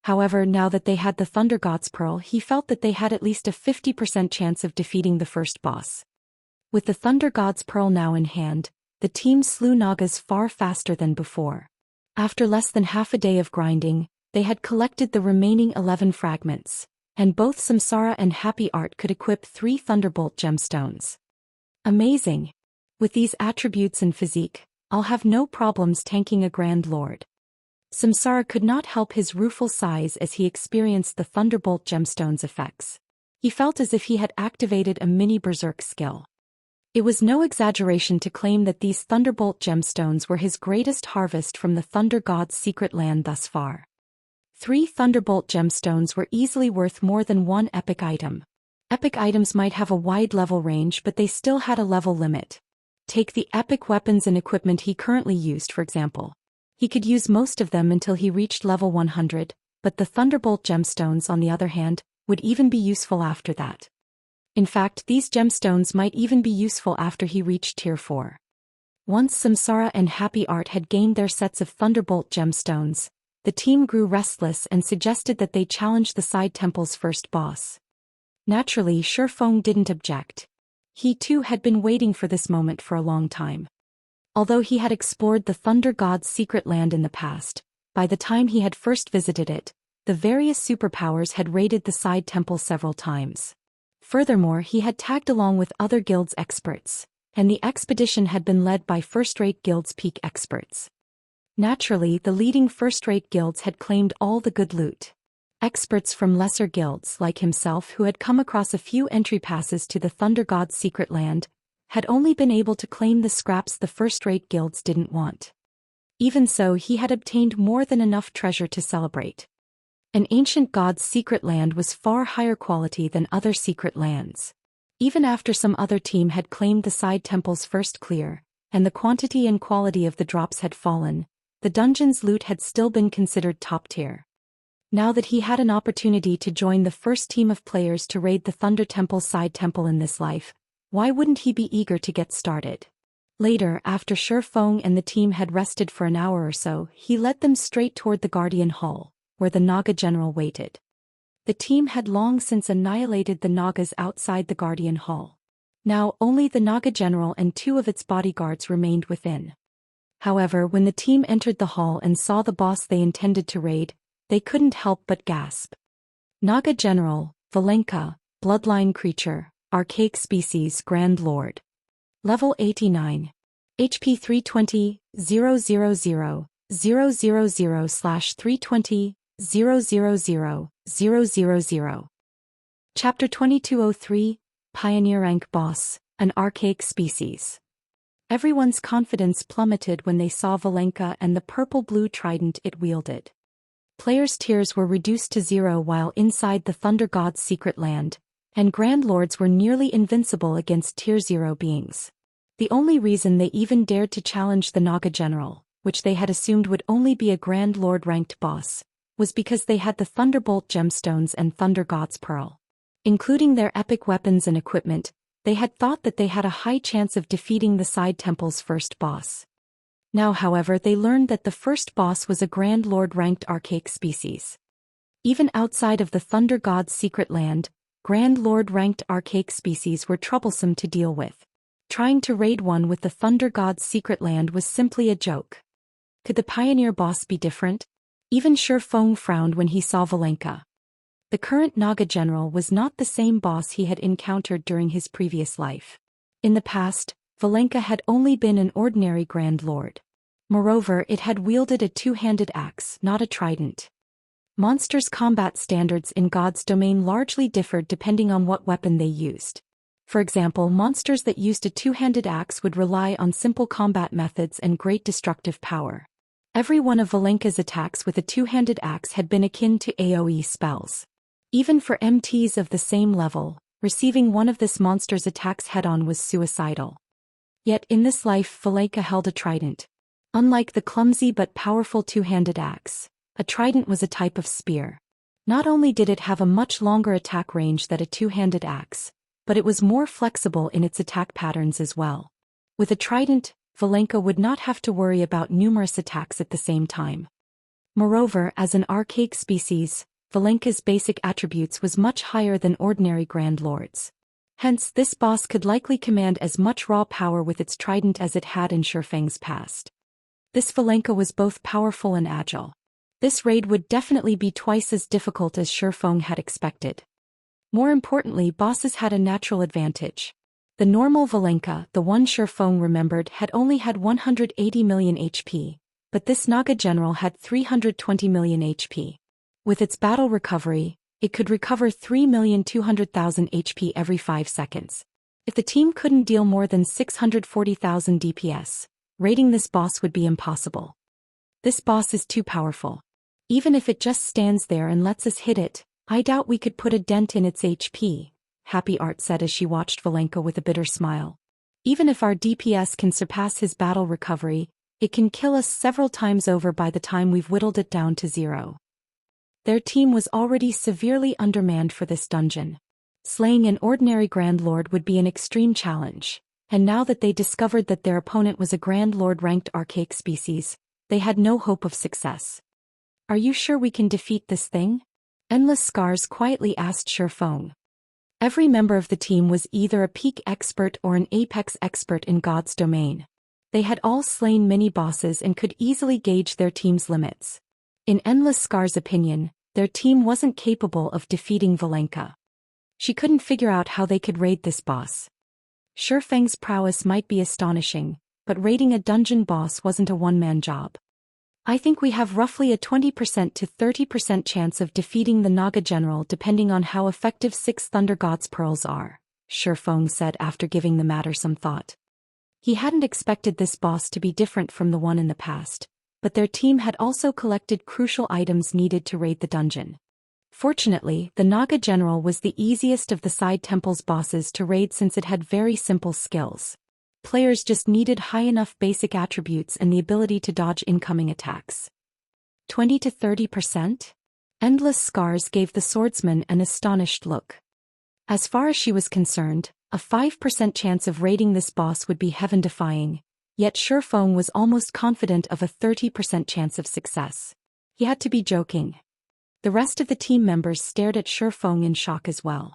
However, now that they had the Thunder God's Pearl, he felt that they had at least a 50% chance of defeating the first boss. With the Thunder God's Pearl now in hand, the team slew Nagas far faster than before. After less than half a day of grinding, they had collected the remaining 11 fragments, and both Samsara and Happy Art could equip 3 Thunderbolt gemstones. Amazing! With these attributes and physique, I'll have no problems tanking a Grand Lord. Samsara could not help his rueful sighs as he experienced the Thunderbolt gemstone's effects. He felt as if he had activated a mini berserk skill. It was no exaggeration to claim that these Thunderbolt gemstones were his greatest harvest from the Thunder God's secret land thus far. 3 Thunderbolt gemstones were easily worth more than 1 epic item. Epic items might have a wide level range, but they still had a level limit. Take the epic weapons and equipment he currently used, for example. He could use most of them until he reached level 100, but the Thunderbolt gemstones, on the other hand, would even be useful after that. In fact, these gemstones might even be useful after he reached tier 4. Once Samsara and Happy Art had gained their sets of Thunderbolt gemstones, the team grew restless and suggested that they challenge the side temple's first boss. Naturally, Shifeng didn't object. He too had been waiting for this moment for a long time. Although he had explored the Thunder God's secret land in the past, by the time he had first visited it, the various superpowers had raided the side temple several times. Furthermore, he had tagged along with other guilds' experts, and the expedition had been led by first-rate guilds' peak experts. Naturally, the leading first-rate guilds had claimed all the good loot. Experts from lesser guilds, like himself, who had come across a few entry passes to the Thunder God's secret land, had only been able to claim the scraps the first-rate guilds didn't want. Even so, he had obtained more than enough treasure to celebrate. An ancient god's secret land was far higher quality than other secret lands. Even after some other team had claimed the side temple's first clear, and the quantity and quality of the drops had fallen, the dungeon's loot had still been considered top tier. Now that he had an opportunity to join the first team of players to raid the Thunder Temple's side temple in this life, why wouldn't he be eager to get started? Later, after Shifeng and the team had rested for an hour or so, he led them straight toward the Guardian Hall, where the Naga general waited. The team had long since annihilated the Nagas outside the Guardian Hall. Now, only the Naga general and 2 of its bodyguards remained within. However, when the team entered the hall and saw the boss they intended to raid, they couldn't help but gasp. Naga General, Valenka, Bloodline creature, Archaic species, Grand Lord. Level 89. HP 320, 000, 000/320, 000, Chapter 2203, Pioneer Rank Boss, an Archaic species. Everyone's confidence plummeted when they saw Valenka and the purple-blue trident it wielded. Players' tiers were reduced to 0 while inside the Thunder God's secret land, and Grand Lords were nearly invincible against Tier 0 beings. The only reason they even dared to challenge the Naga General, which they had assumed would only be a Grand Lord-ranked boss, was because they had the Thunderbolt gemstones and Thunder God's Pearl. Including their epic weapons and equipment, they had thought that they had a high chance of defeating the Side Temple's first boss. Now, however, they learned that the first boss was a Grand Lord-ranked archaic species. Even outside of the Thunder God's secret land, Grand Lord-ranked archaic species were troublesome to deal with. Trying to raid one with the Thunder God's secret land was simply a joke. Could the Pioneer boss be different? Even Shi Feng frowned when he saw Valenka. The current Naga General was not the same boss he had encountered during his previous life. In the past, Valenka had only been an ordinary Grand Lord. Moreover, it had wielded a two-handed axe, not a trident. Monsters' combat standards in God's domain largely differed depending on what weapon they used. For example, monsters that used a two-handed axe would rely on simple combat methods and great destructive power. Every one of Valenka's attacks with a two-handed axe had been akin to AoE spells. Even for MTs of the same level, receiving one of this monster's attacks head-on was suicidal. Yet in this life Valenka held a trident. Unlike the clumsy but powerful two-handed axe, a trident was a type of spear. Not only did it have a much longer attack range than a two-handed axe, but it was more flexible in its attack patterns as well. With a trident, Valenka would not have to worry about numerous attacks at the same time. Moreover, as an archaic species, Valenka's basic attributes was much higher than ordinary Grand Lords. Hence, this boss could likely command as much raw power with its trident as it had in Shi Feng's past. This Valenka was both powerful and agile. This raid would definitely be twice as difficult as Shi Feng had expected. More importantly, bosses had a natural advantage. The normal Valenka, the one Shi Feng remembered, had only had 180 million HP, but this Naga General had 320 million HP. With its battle recovery, it could recover 3,200,000 HP every 5 seconds. If the team couldn't deal more than 640,000 DPS, raiding this boss would be impossible. This boss is too powerful. Even if it just stands there and lets us hit it, I doubt we could put a dent in its HP, Happy Art said as she watched Valenka with a bitter smile. Even if our DPS can surpass his battle recovery, it can kill us several times over by the time we've whittled it down to 0. Their team was already severely undermanned for this dungeon. Slaying an ordinary Grand Lord would be an extreme challenge, and now that they discovered that their opponent was a Grand Lord-ranked archaic species, they had no hope of success. Are you sure we can defeat this thing? Endless Scars quietly asked Shi Feng. Every member of the team was either a peak expert or an apex expert in God's domain. They had all slain many bosses and could easily gauge their team's limits. In Endless Scar's opinion, their team wasn't capable of defeating Valenka. She couldn't figure out how they could raid this boss. Shi Feng's prowess might be astonishing, but raiding a dungeon boss wasn't a one-man job. I think we have roughly a 20% to 30% chance of defeating the Naga General depending on how effective 6 Thunder God's Pearls are, Shi Feng said after giving the matter some thought. He hadn't expected this boss to be different from the one in the past, but their team had also collected crucial items needed to raid the dungeon. Fortunately, the Naga General was the easiest of the Side Temple's bosses to raid since it had very simple skills. Players just needed high enough basic attributes and the ability to dodge incoming attacks. 20 to 30%? Endless Scars gave the swordsman an astonished look. As far as she was concerned, a 5% chance of raiding this boss would be heaven-defying, yet Shi Feng was almost confident of a 30% chance of success. He had to be joking. The rest of the team members stared at Shi Feng in shock as well.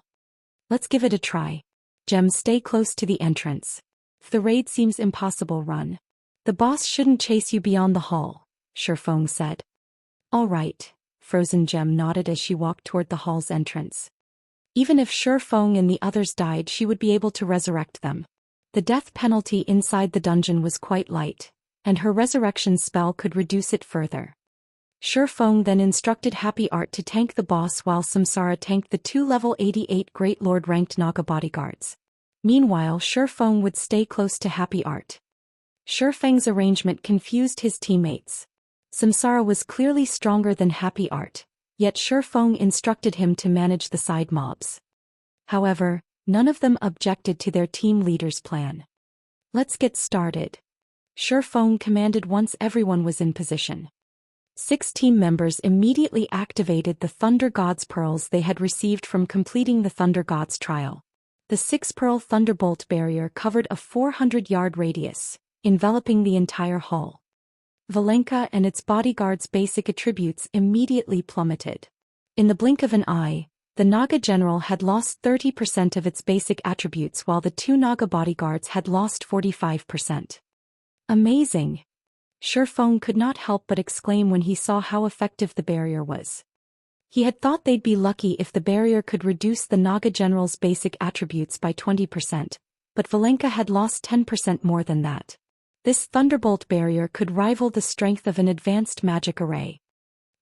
Let's give it a try. Gem, stay close to the entrance. If the raid seems impossible, run. The boss shouldn't chase you beyond the hall, Shi Feng said. All right, Frozen Gem nodded as she walked toward the hall's entrance. Even if Shi Feng and the others died, she would be able to resurrect them. The death penalty inside the dungeon was quite light, and her resurrection spell could reduce it further. Shi Feng then instructed Happy Art to tank the boss while Samsara tanked the 2 level 88 Great Lord ranked Naga bodyguards. Meanwhile, Shi Feng would stay close to Happy Art. Shifeng's arrangement confused his teammates. Samsara was clearly stronger than Happy Art, yet Shifeng instructed him to manage the side mobs. However, none of them objected to their team leader's plan. Let's get started. Shifeng commanded once everyone was in position. 6 team members immediately activated the Thunder God's pearls they had received from completing the Thunder God's trial. The 6-pearl Thunderbolt barrier covered a 400-yard radius, enveloping the entire hull. Valenka and its bodyguards' basic attributes immediately plummeted. In the blink of an eye, the Naga general had lost 30% of its basic attributes while the 2 Naga bodyguards had lost 45%. Amazing! Shifeng could not help but exclaim when he saw how effective the barrier was. He had thought they'd be lucky if the barrier could reduce the Naga general's basic attributes by 20%, but Valenka had lost 10% more than that. This Thunderbolt barrier could rival the strength of an advanced magic array.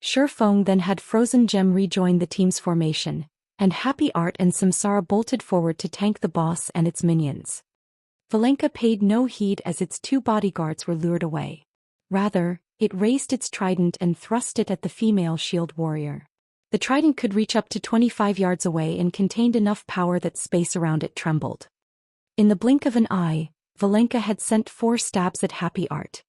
Shifeng then had Frozen Gem rejoin the team's formation, and Happy Art and Samsara bolted forward to tank the boss and its minions. Valenka paid no heed as its 2 bodyguards were lured away. Rather, it raised its trident and thrust it at the female shield warrior. The trident could reach up to 25 yards away and contained enough power that space around it trembled. In the blink of an eye, Valenka had sent 4 stabs at Happy Art.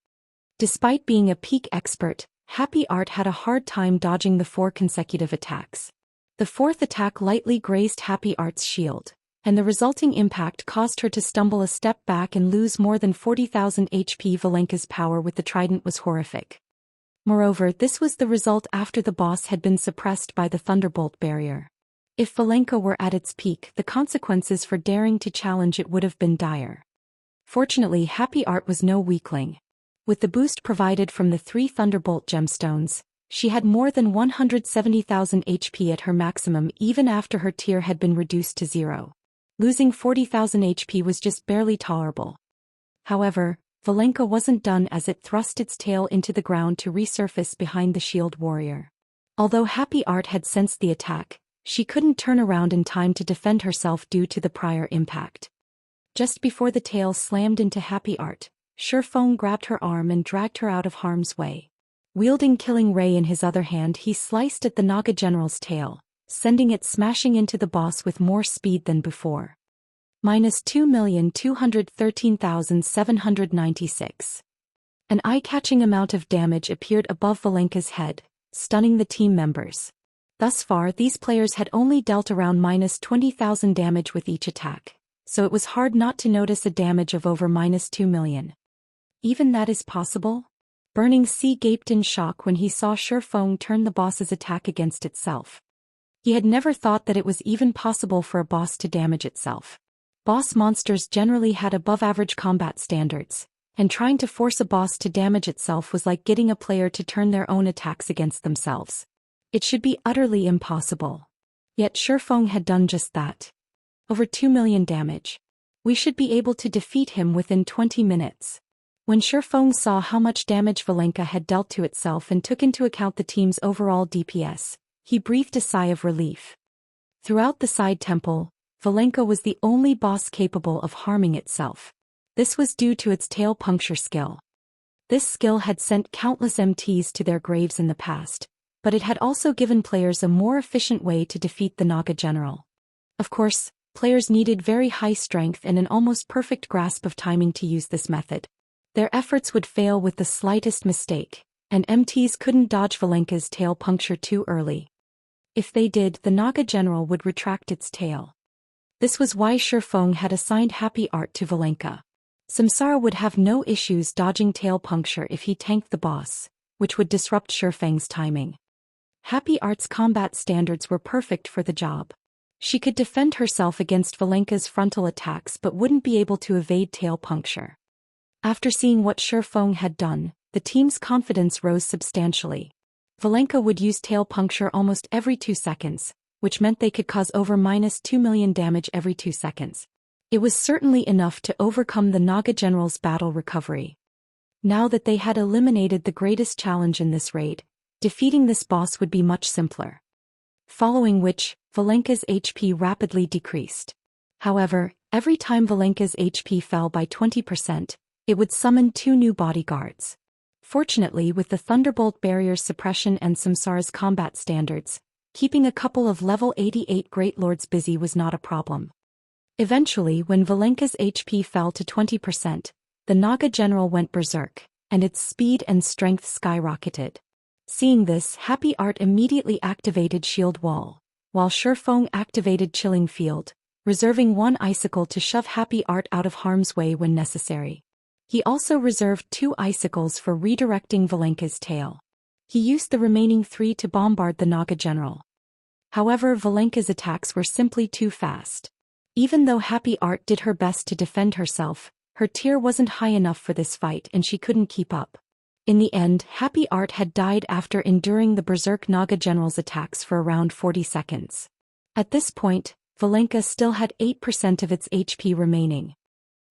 Despite being a peak expert, Happy Art had a hard time dodging the 4 consecutive attacks. The 4th attack lightly grazed Happy Art's shield, and the resulting impact caused her to stumble a step back and lose more than 40,000 HP. Valenka's power with the trident was horrific. Moreover, this was the result after the boss had been suppressed by the Thunderbolt barrier. If Valenka were at its peak, the consequences for daring to challenge it would have been dire. Fortunately, Happy Art was no weakling. With the boost provided from the 3 Thunderbolt gemstones, she had more than 170,000 HP at her maximum even after her tier had been reduced to 0. Losing 40,000 HP was just barely tolerable. However, Valenka wasn't done as it thrust its tail into the ground to resurface behind the shield warrior. Although Happy Art had sensed the attack, she couldn't turn around in time to defend herself due to the prior impact. Just before the tail slammed into Happy Art, Shifeng grabbed her arm and dragged her out of harm's way. Wielding Killing Ray in his other hand, he sliced at the Naga general's tail, sending it smashing into the boss with more speed than before. -2,213,796. An eye-catching amount of damage appeared above Valenka's head, stunning the team members. Thus far, these players had only dealt around -20,000 damage with each attack, so it was hard not to notice a damage of over -2 million. Even that is possible? Burning Sea gaped in shock when he saw Shifeng turn the boss's attack against itself. He had never thought that it was even possible for a boss to damage itself. Boss monsters generally had above-average combat standards, and trying to force a boss to damage itself was like getting a player to turn their own attacks against themselves. It should be utterly impossible. Yet Shifeng had done just that. Over 2 million damage. We should be able to defeat him within 20 minutes. When Shifeng saw how much damage Valenka had dealt to itself and took into account the team's overall DPS, he breathed a sigh of relief. Throughout the side temple, Valenka was the only boss capable of harming itself. This was due to its tail puncture skill. This skill had sent countless MTs to their graves in the past, but it had also given players a more efficient way to defeat the Naga general. Of course, players needed very high strength and an almost perfect grasp of timing to use this method. Their efforts would fail with the slightest mistake, and MTs couldn't dodge Valenka's tail puncture too early. If they did, the Naga general would retract its tail. This was why Shifeng had assigned Happy Art to Valenka. Samsara would have no issues dodging tail puncture if he tanked the boss, which would disrupt Shifeng's timing. Happy Art's combat standards were perfect for the job. She could defend herself against Valenka's frontal attacks but wouldn't be able to evade tail puncture. After seeing what Shifeng had done, the team's confidence rose substantially. Valenka would use tail puncture almost every 2 seconds, which meant they could cause over -2 million damage every 2 seconds. It was certainly enough to overcome the Naga general's battle recovery. Now that they had eliminated the greatest challenge in this raid, defeating this boss would be much simpler. Following which, Valenka's HP rapidly decreased. However, every time Valenka's HP fell by 20%, it would summon 2 new bodyguards. Fortunately, with the Thunderbolt barrier's suppression and Samsara's combat standards, keeping a couple of level 88 Great Lords busy was not a problem. Eventually, when Valenka's HP fell to 20%, the Naga general went berserk, and its speed and strength skyrocketed. Seeing this, Happy Art immediately activated Shield Wall, while Shifeng activated Chilling Field, reserving 1 icicle to shove Happy Art out of harm's way when necessary. He also reserved 2 icicles for redirecting Valenka's tail. He used the remaining 3 to bombard the Naga general. However, Valenka's attacks were simply too fast. Even though Happy Art did her best to defend herself, her tier wasn't high enough for this fight and she couldn't keep up. In the end, Happy Art had died after enduring the Berserk Naga general's attacks for around 40 seconds. At this point, Valenka still had 8% of its HP remaining.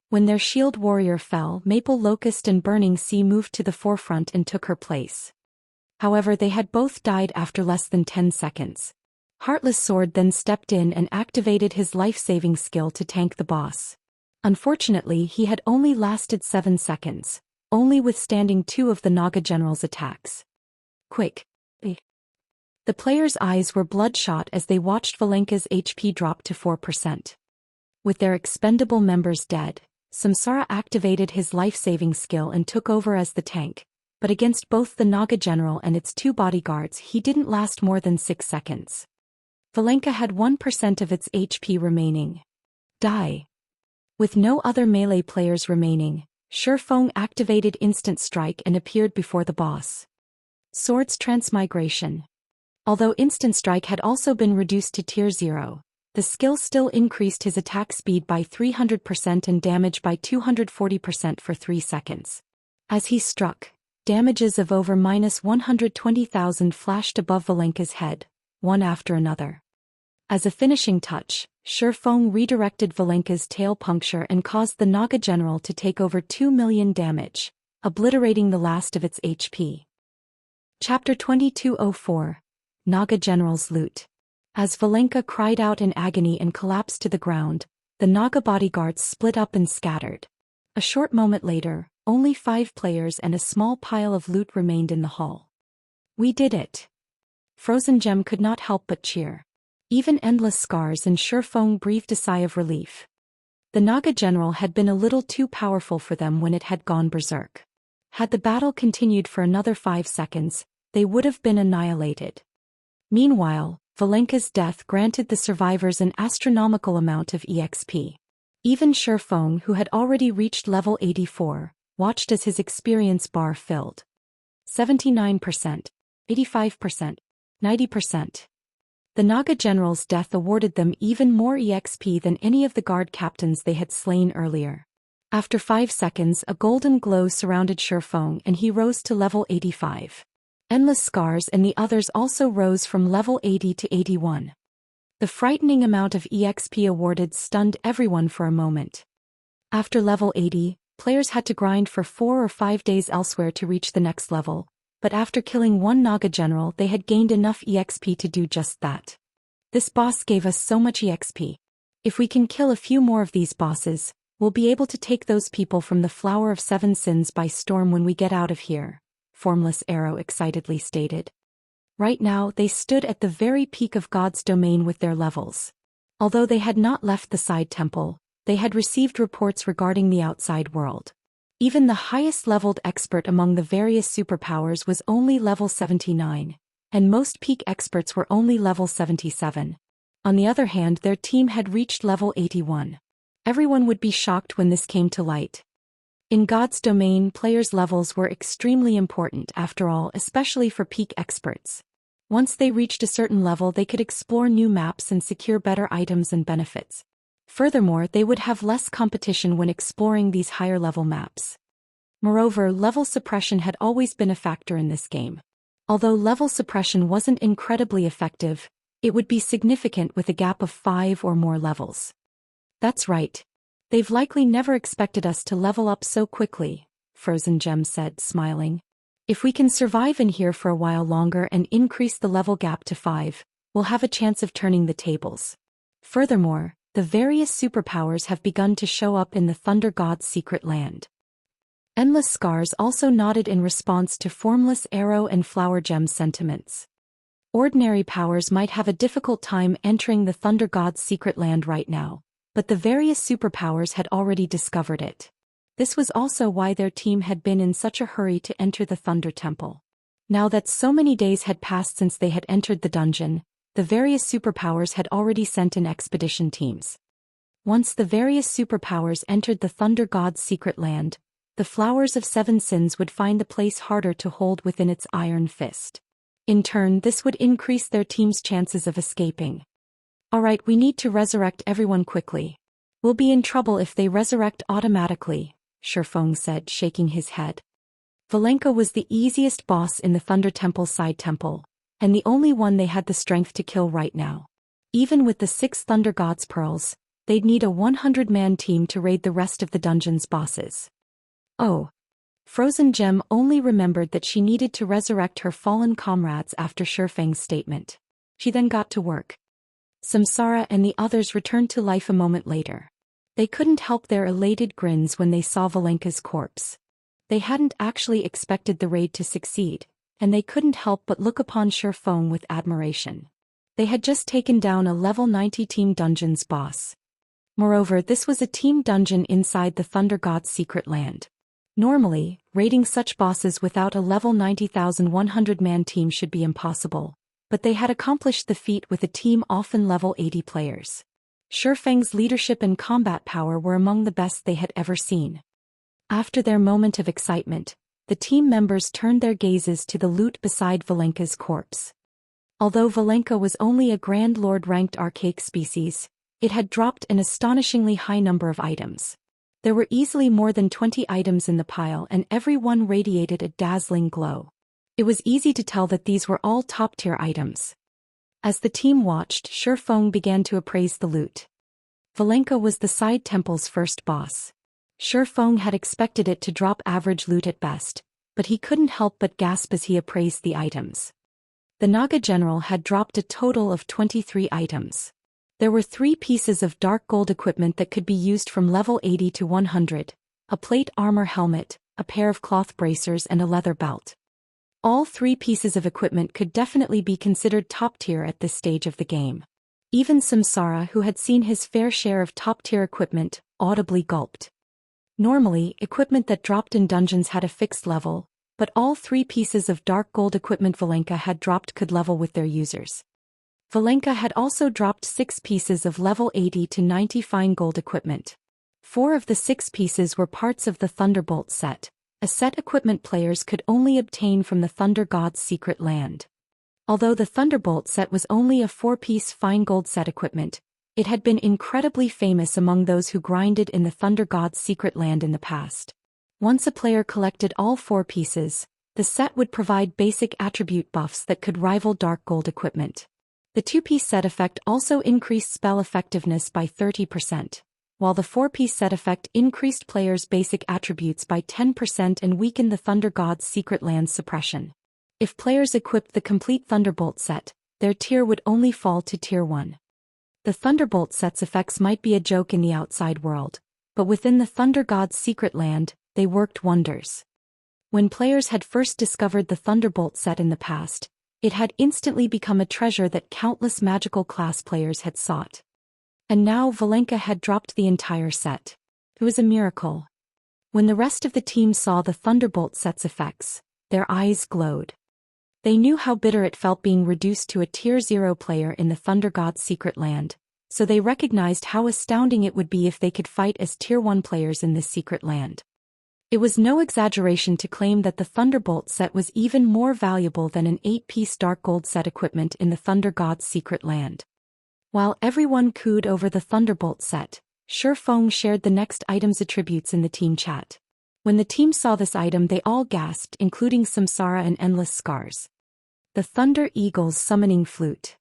When their shield warrior fell, Maple Locust and Burning Sea moved to the forefront and took her place. However, they had both died after less than 10 seconds. Heartless Sword then stepped in and activated his life-saving skill to tank the boss. Unfortunately, he had only lasted 7 seconds, only withstanding 2 of the Naga general's attacks. Quick! The players' eyes were bloodshot as they watched Valenka's HP drop to 4%. With their expendable members dead, Samsara activated his life-saving skill and took over as the tank, but against both the Naga general and its 2 bodyguards he didn't last more than 6 seconds. Valenka had 1% of its HP remaining. Die. With no other melee players remaining, Shifeng activated Instant Strike and appeared before the boss. Sword's Transmigration. Although Instant Strike had also been reduced to Tier 0, the skill still increased his attack speed by 300% and damage by 240% for 3 seconds. As he struck, damages of over -120,000 flashed above Valenka's head, one after another. As a finishing touch, Shifeng redirected Valenka's tail puncture and caused the Naga general to take over 2 million damage, obliterating the last of its HP. Chapter 2204 Naga General's Loot. As Valenka cried out in agony and collapsed to the ground, the Naga bodyguards split up and scattered. A short moment later, only 5 players and a small pile of loot remained in the hall. We did it! Frozen Gem could not help but cheer. Even Endless Scars and Shifeng breathed a sigh of relief. The Naga general had been a little too powerful for them when it had gone berserk. Had the battle continued for another 5 seconds, they would have been annihilated. Meanwhile, Valenka's death granted the survivors an astronomical amount of EXP. Even Shifeng, who had already reached level 84, watched as his experience bar filled. 79%, 85%, 90%. The Naga general's death awarded them even more EXP than any of the guard captains they had slain earlier. After 5 seconds, a golden glow surrounded Shifeng and he rose to level 85. Endless Scars and the others also rose from level 80 to 81. The frightening amount of EXP awarded stunned everyone for a moment. After level 80, players had to grind for 4 or 5 days elsewhere to reach the next level, but after killing 1 Naga general they had gained enough EXP to do just that. This boss gave us so much EXP. If we can kill a few more of these bosses, we'll be able to take those people from the Flower of 7 Sins by storm when we get out of here, Formless Arrow excitedly stated. Right now they stood at the very peak of God's domain with their levels. Although they had not left the side temple, they had received reports regarding the outside world. Even the highest-leveled expert among the various superpowers was only level 79, and most peak experts were only level 77. On the other hand, their team had reached level 81. Everyone would be shocked when this came to light. In God's domain, players' levels were extremely important after all, especially for peak experts. Once they reached a certain level they could explore new maps and secure better items and benefits. Furthermore, they would have less competition when exploring these higher-level maps. Moreover, level suppression had always been a factor in this game. Although level suppression wasn't incredibly effective, it would be significant with a gap of 5 or more levels. That's right. They've likely never expected us to level up so quickly, Frozen Gem said, smiling. If we can survive in here for a while longer and increase the level gap to 5, we'll have a chance of turning the tables. Furthermore, the various superpowers have begun to show up in the Thunder God's secret land. Endless Scars also nodded in response to Formless Arrow and Flower Gem's sentiments. Ordinary powers might have a difficult time entering the Thunder God's secret land right now, but the various superpowers had already discovered it. This was also why their team had been in such a hurry to enter the Thunder Temple. Now that so many days had passed since they had entered the dungeon, the various superpowers had already sent in expedition teams. Once the various superpowers entered the Thunder God's secret land, the Flowers of Seven Sins would find the place harder to hold within its iron fist. In turn, this would increase their team's chances of escaping. Alright, we need to resurrect everyone quickly. We'll be in trouble if they resurrect automatically, Shifeng said, shaking his head. Valenka was the easiest boss in the Thunder Temple's side temple, and the only one they had the strength to kill right now. Even with the 6 Thunder God's pearls, they'd need a 100-man team to raid the rest of the dungeon's bosses. Oh. Frozen Gem only remembered that she needed to resurrect her fallen comrades after Shifeng's statement. She then got to work. Samsara and the others returned to life a moment later. They couldn't help their elated grins when they saw Valenka's corpse. They hadn't actually expected the raid to succeed, and they couldn't help but look upon Shifeng with admiration. They had just taken down a level 90 Team Dungeon's boss. Moreover, this was a team dungeon inside the Thunder God's secret land. Normally, raiding such bosses without a level 90,100-man team should be impossible, but they had accomplished the feat with a team often level 80 players. Shifeng's leadership and combat power were among the best they had ever seen. After their moment of excitement, the team members turned their gazes to the loot beside Valenka's corpse. Although Valenka was only a Grand Lord-ranked archaic species, it had dropped an astonishingly high number of items. There were easily more than 20 items in the pile, and every one radiated a dazzling glow. It was easy to tell that these were all top-tier items. As the team watched, Shifeng began to appraise the loot. Valenka was the side temple's first boss. Shifeng had expected it to drop average loot at best, but he couldn't help but gasp as he appraised the items. The Naga general had dropped a total of 23 items. There were 3 pieces of dark gold equipment that could be used from level 80 to 100, a plate armor helmet, a pair of cloth bracers and a leather belt. All 3 pieces of equipment could definitely be considered top tier at this stage of the game. Even Samsara, who had seen his fair share of top-tier equipment, audibly gulped. Normally, equipment that dropped in dungeons had a fixed level, but all 3 pieces of dark gold equipment Valenka had dropped could level with their users. Valenka had also dropped 6 pieces of level 80 to 90 fine gold equipment. 4 of the 6 pieces were parts of the Thunderbolt set, a set equipment players could only obtain from the Thunder God's secret land. Although the Thunderbolt set was only a 4-piece fine gold set equipment, it had been incredibly famous among those who grinded in the Thunder God's secret land in the past. Once a player collected all 4 pieces, the set would provide basic attribute buffs that could rival dark gold equipment. The 2-piece set effect also increased spell effectiveness by 30%, while the 4-piece set effect increased players' basic attributes by 10% and weakened the Thunder God's secret land's suppression. If players equipped the complete Thunderbolt set, their tier would only fall to tier 1. The Thunderbolt set's effects might be a joke in the outside world, but within the Thunder God's secret land, they worked wonders. When players had first discovered the Thunderbolt set in the past, it had instantly become a treasure that countless magical class players had sought. And now Valenka had dropped the entire set. It was a miracle. When the rest of the team saw the Thunderbolt set's effects, their eyes glowed. They knew how bitter it felt being reduced to a tier 0 player in the Thunder God's secret land, so they recognized how astounding it would be if they could fight as tier 1 players in this secret land. It was no exaggeration to claim that the Thunderbolt set was even more valuable than an 8-piece dark gold set equipment in the Thunder God's secret land. While everyone cooed over the Thunderbolt set, Shifeng shared the next item's attributes in the team chat. When the team saw this item, they all gasped, including Samsara and Endless Scars. The Thunder Eagle's Summoning Flute.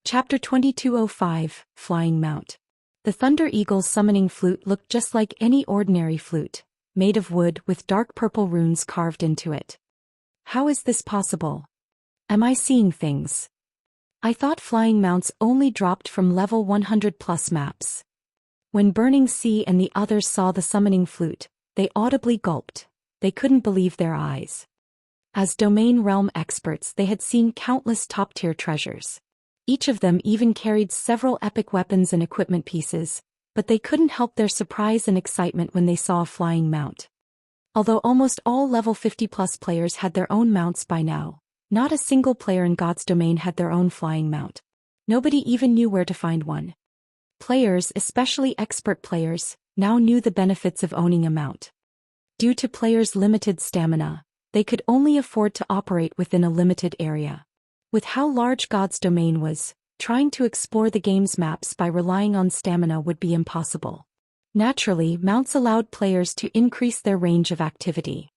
Chapter 2205, Flying Mount. The Thunder Eagle's Summoning Flute looked just like any ordinary flute, made of wood with dark purple runes carved into it. How is this possible? Am I seeing things? I thought flying mounts only dropped from level 100+ maps. When Burning Sea and the others saw the summoning flute, They audibly gulped. They couldn't believe their eyes. As domain realm experts, they had seen countless top-tier treasures. Each of them even carried several epic weapons and equipment pieces, but they couldn't help their surprise and excitement when they saw a flying mount. Although almost all level 50+ players had their own mounts by now, not a single player in God's domain had their own flying mount. Nobody even knew where to find one. Players, especially expert players, now knew the benefits of owning a mount. Due to players' limited stamina, they could only afford to operate within a limited area. With how large God's domain was, trying to explore the game's maps by relying on stamina would be impossible. Naturally, mounts allowed players to increase their range of activity.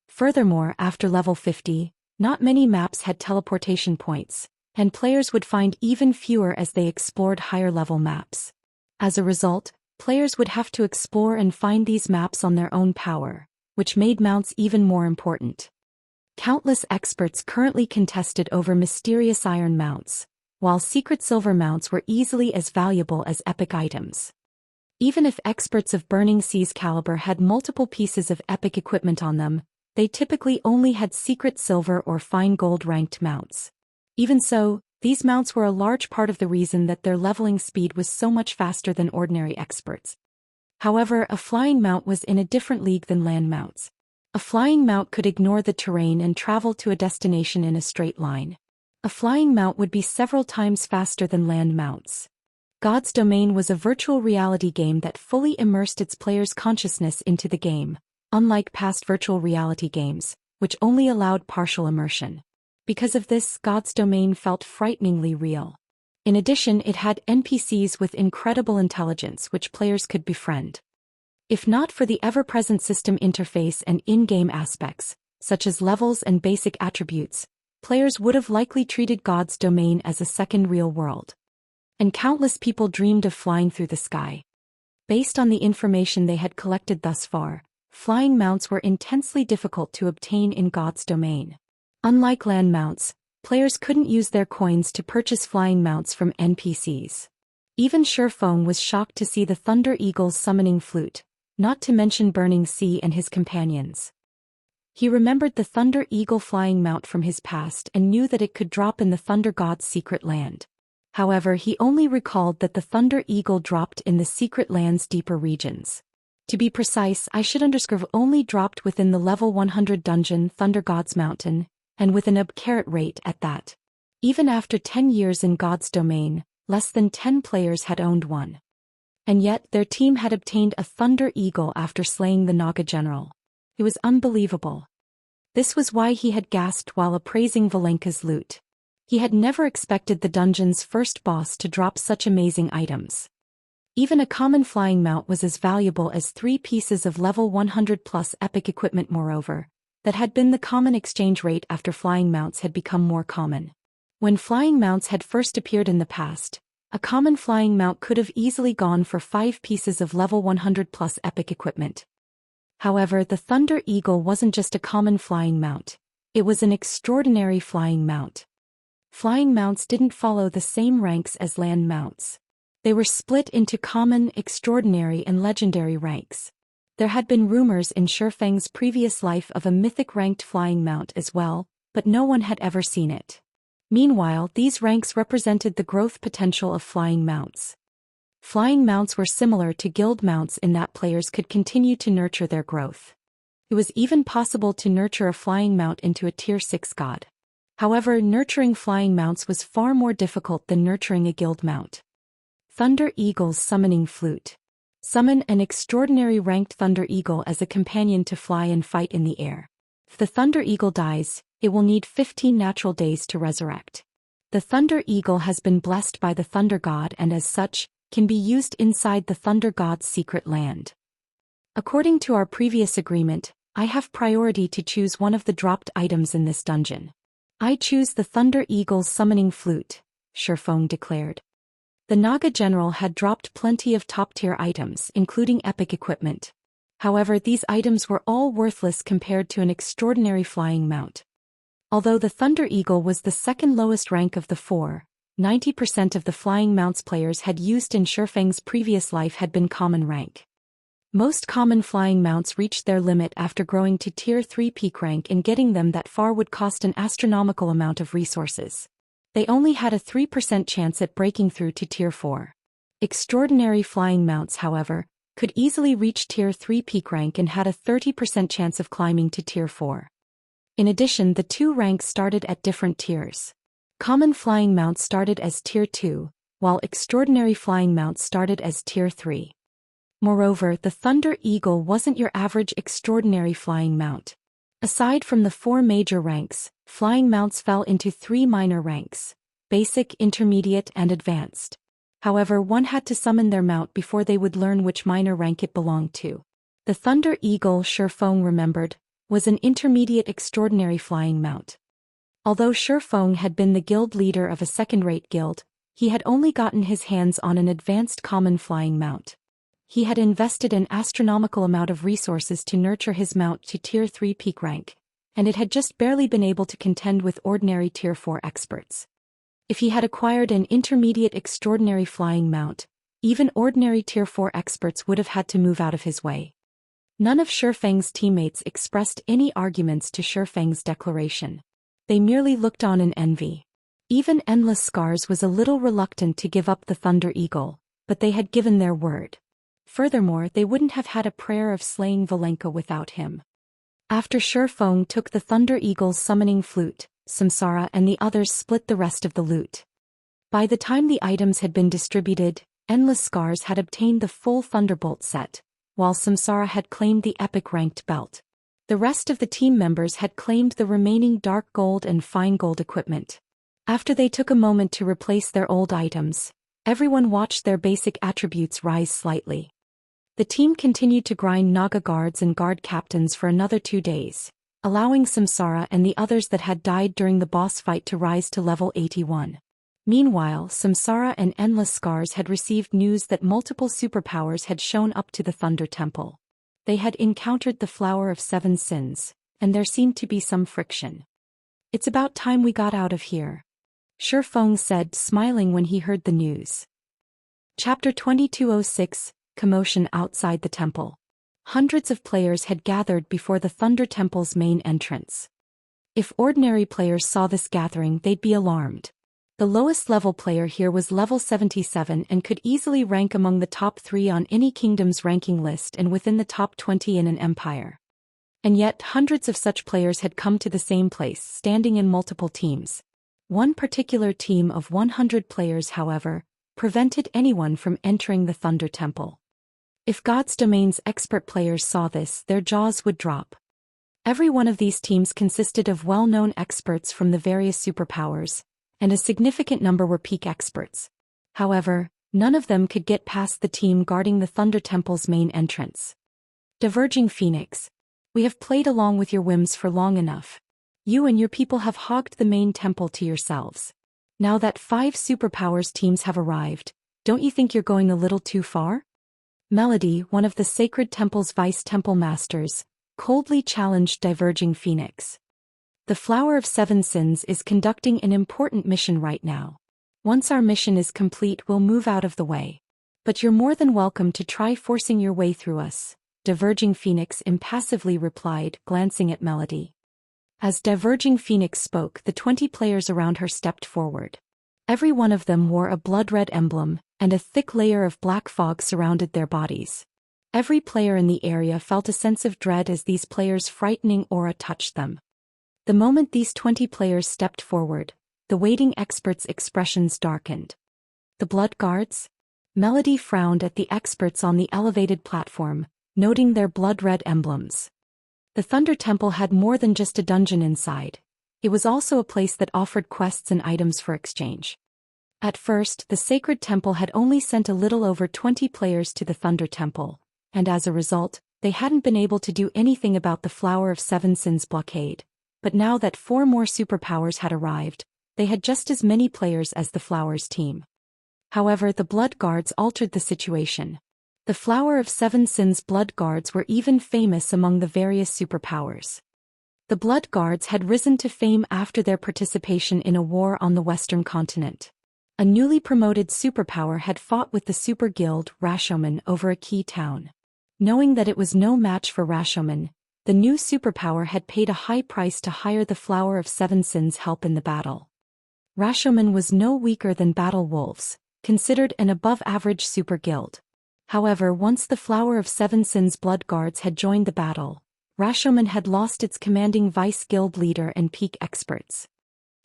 Furthermore, after level 50, not many maps had teleportation points, and players would find even fewer as they explored higher-level maps. As a result, players would have to explore and find these maps on their own power, which made mounts even more important. Countless experts currently contested over mysterious iron mounts, while secret silver mounts were easily as valuable as epic items. Even if experts of Burning Sea's caliber had multiple pieces of epic equipment on them, they typically only had secret silver or fine gold ranked mounts. Even so, these mounts were a large part of the reason that their leveling speed was so much faster than ordinary experts. However, a flying mount was in a different league than land mounts. A flying mount could ignore the terrain and travel to a destination in a straight line. A flying mount would be several times faster than land mounts. God's Domain was a virtual reality game that fully immersed its players' consciousness into the game, unlike past virtual reality games, which only allowed partial immersion. Because of this, God's Domain felt frighteningly real. In addition, it had NPCs with incredible intelligence which players could befriend. If not for the ever-present system interface and in-game aspects, such as levels and basic attributes, players would have likely treated God's Domain as a second real world. And countless people dreamed of flying through the sky. Based on the information they had collected thus far, flying mounts were intensely difficult to obtain in God's Domain. Unlike land mounts, players couldn't use their coins to purchase flying mounts from NPCs. Even Shurfeng was shocked to see the Thunder Eagle's summoning flute, not to mention Burning Sea and his companions. He remembered the Thunder Eagle flying mount from his past and knew that it could drop in the Thunder God's secret land. However, he only recalled that the Thunder Eagle dropped in the secret land's deeper regions. To be precise, I should underscore only dropped within the level 100 dungeon Thunder God's Mountain, and with an ab-carat rate at that. Even after 10 years in God's Domain, less than 10 players had owned one. And yet, their team had obtained a Thunder Eagle after slaying the Naga general. It was unbelievable. This was why he had gasped while appraising Valenka's loot. He had never expected the dungeon's first boss to drop such amazing items. Even a common flying mount was as valuable as 3 pieces of level 100+ epic equipment. Moreover, that had been the common exchange rate after flying mounts had become more common. When flying mounts had first appeared in the past, a common flying mount could have easily gone for 5 pieces of level 100+ epic equipment. However, the Thunder Eagle wasn't just a common flying mount, it was an extraordinary flying mount. Flying mounts didn't follow the same ranks as land mounts. They were split into common, extraordinary and legendary ranks. There had been rumors in Shurfeng's previous life of a mythic-ranked flying mount as well, but no one had ever seen it. Meanwhile, these ranks represented the growth potential of flying mounts. Flying mounts were similar to guild mounts in that players could continue to nurture their growth. It was even possible to nurture a flying mount into a tier 6 god. However, nurturing flying mounts was far more difficult than nurturing a guild mount. Thunder Eagle's summoning flute. Summon an extraordinary ranked Thunder Eagle as a companion to fly and fight in the air. If the Thunder Eagle dies, it will need 15 natural days to resurrect. The Thunder Eagle has been blessed by the Thunder God and as such, can be used inside the Thunder God's secret land. According to our previous agreement, I have priority to choose one of the dropped items in this dungeon. I choose the Thunder Eagle's summoning flute, Shurfeng declared. The Naga general had dropped plenty of top-tier items, including epic equipment. However, these items were all worthless compared to an extraordinary flying mount. Although the Thunder Eagle was the second lowest rank of the 4, 90% of the flying mounts players had used in Shurfeng's previous life had been common rank. Most common flying mounts reached their limit after growing to Tier 3 peak rank, and getting them that far would cost an astronomical amount of resources. They only had a 3% chance at breaking through to Tier 4. Extraordinary flying mounts, however, could easily reach Tier 3 peak rank and had a 30% chance of climbing to Tier 4. In addition, the two ranks started at different tiers. Common flying mounts started as Tier 2, while extraordinary flying mounts started as Tier 3. Moreover, the Thunder Eagle wasn't your average extraordinary flying mount. Aside from the 4 major ranks, flying mounts fell into 3 minor ranks: basic, intermediate, and advanced. However, one had to summon their mount before they would learn which minor rank it belonged to. The Thunder Eagle, Shifeng remembered, was an intermediate extraordinary flying mount. Although Shifeng had been the guild leader of a second-rate guild, he had only gotten his hands on an advanced common flying mount. He had invested an astronomical amount of resources to nurture his mount to Tier 3 peak rank, and it had just barely been able to contend with ordinary Tier 4 experts. If he had acquired an intermediate extraordinary flying mount, even ordinary Tier 4 experts would have had to move out of his way. None of Shifeng's teammates expressed any arguments to Shifeng's declaration. They merely looked on in envy. Even Endless Scars was a little reluctant to give up the Thunder Eagle, but they had given their word. Furthermore, they wouldn't have had a prayer of slaying Valenka without him. After Shifeng took the Thunder Eagle's summoning flute, Samsara and the others split the rest of the loot. By the time the items had been distributed, Endless Scars had obtained the full Thunderbolt set, while Samsara had claimed the epic ranked belt. The rest of the team members had claimed the remaining dark gold and fine gold equipment. After they took a moment to replace their old items, everyone watched their basic attributes rise slightly. The team continued to grind Naga guards and guard captains for another 2 days, allowing Samsara and the others that had died during the boss fight to rise to level 81. Meanwhile, Samsara and Endless Scars had received news that multiple superpowers had shown up to the Thunder Temple. They had encountered the Flower of 7 Sins, and there seemed to be some friction. "It's about time we got out of here," Shifeng said, smiling when he heard the news. Chapter 2206, Commotion outside the temple. Hundreds of players had gathered before the Thunder Temple's main entrance. If ordinary players saw this gathering, they'd be alarmed. The lowest level player here was level 77 and could easily rank among the top 3 on any kingdom's ranking list and within the top 20 in an empire. And yet, hundreds of such players had come to the same place, standing in multiple teams. One particular team of 100 players, however, prevented anyone from entering the Thunder Temple. If God's Domain's expert players saw this, their jaws would drop. Every one of these teams consisted of well-known experts from the various superpowers, and a significant number were peak experts. However, none of them could get past the team guarding the Thunder Temple's main entrance. Diverging Phoenix, we have played along with your whims for long enough. You and your people have hogged the main temple to yourselves. Now that 5 superpowers teams have arrived, don't you think you're going a little too far? Melody, one of the Sacred Temple's vice-temple masters, coldly challenged Diverging Phoenix. The Flower of 7 Sins is conducting an important mission right now. Once our mission is complete, we'll move out of the way. But you're more than welcome to try forcing your way through us, Diverging Phoenix impassively replied, glancing at Melody. As Diverging Phoenix spoke, the 20 players around her stepped forward. Every one of them wore a blood-red emblem, and a thick layer of black fog surrounded their bodies. Every player in the area felt a sense of dread as these players' frightening aura touched them. The moment these 20 players stepped forward, the waiting experts' expressions darkened. The Blood Guards? Melody frowned at the experts on the elevated platform, noting their blood-red emblems. The Thunder Temple had more than just a dungeon inside. It was also a place that offered quests and items for exchange. At first, the Sacred Temple had only sent a little over 20 players to the Thunder Temple, and as a result, they hadn't been able to do anything about the Flower of 7 Sins blockade. But now that 4 more superpowers had arrived, they had just as many players as the Flower's team. However, the Blood Guards altered the situation. The Flower of 7 Sins Blood Guards were even famous among the various superpowers. The Blood Guards had risen to fame after their participation in a war on the Western continent. A newly promoted superpower had fought with the Super Guild, Rashomon, over a key town. Knowing that it was no match for Rashomon, the new superpower had paid a high price to hire the Flower of Seven Sins' help in the battle. Rashomon was no weaker than Battle Wolves, considered an above-average super guild. However, once the Flower of Seven Sins' blood guards had joined the battle, Rashomon had lost its commanding vice guild leader and peak experts.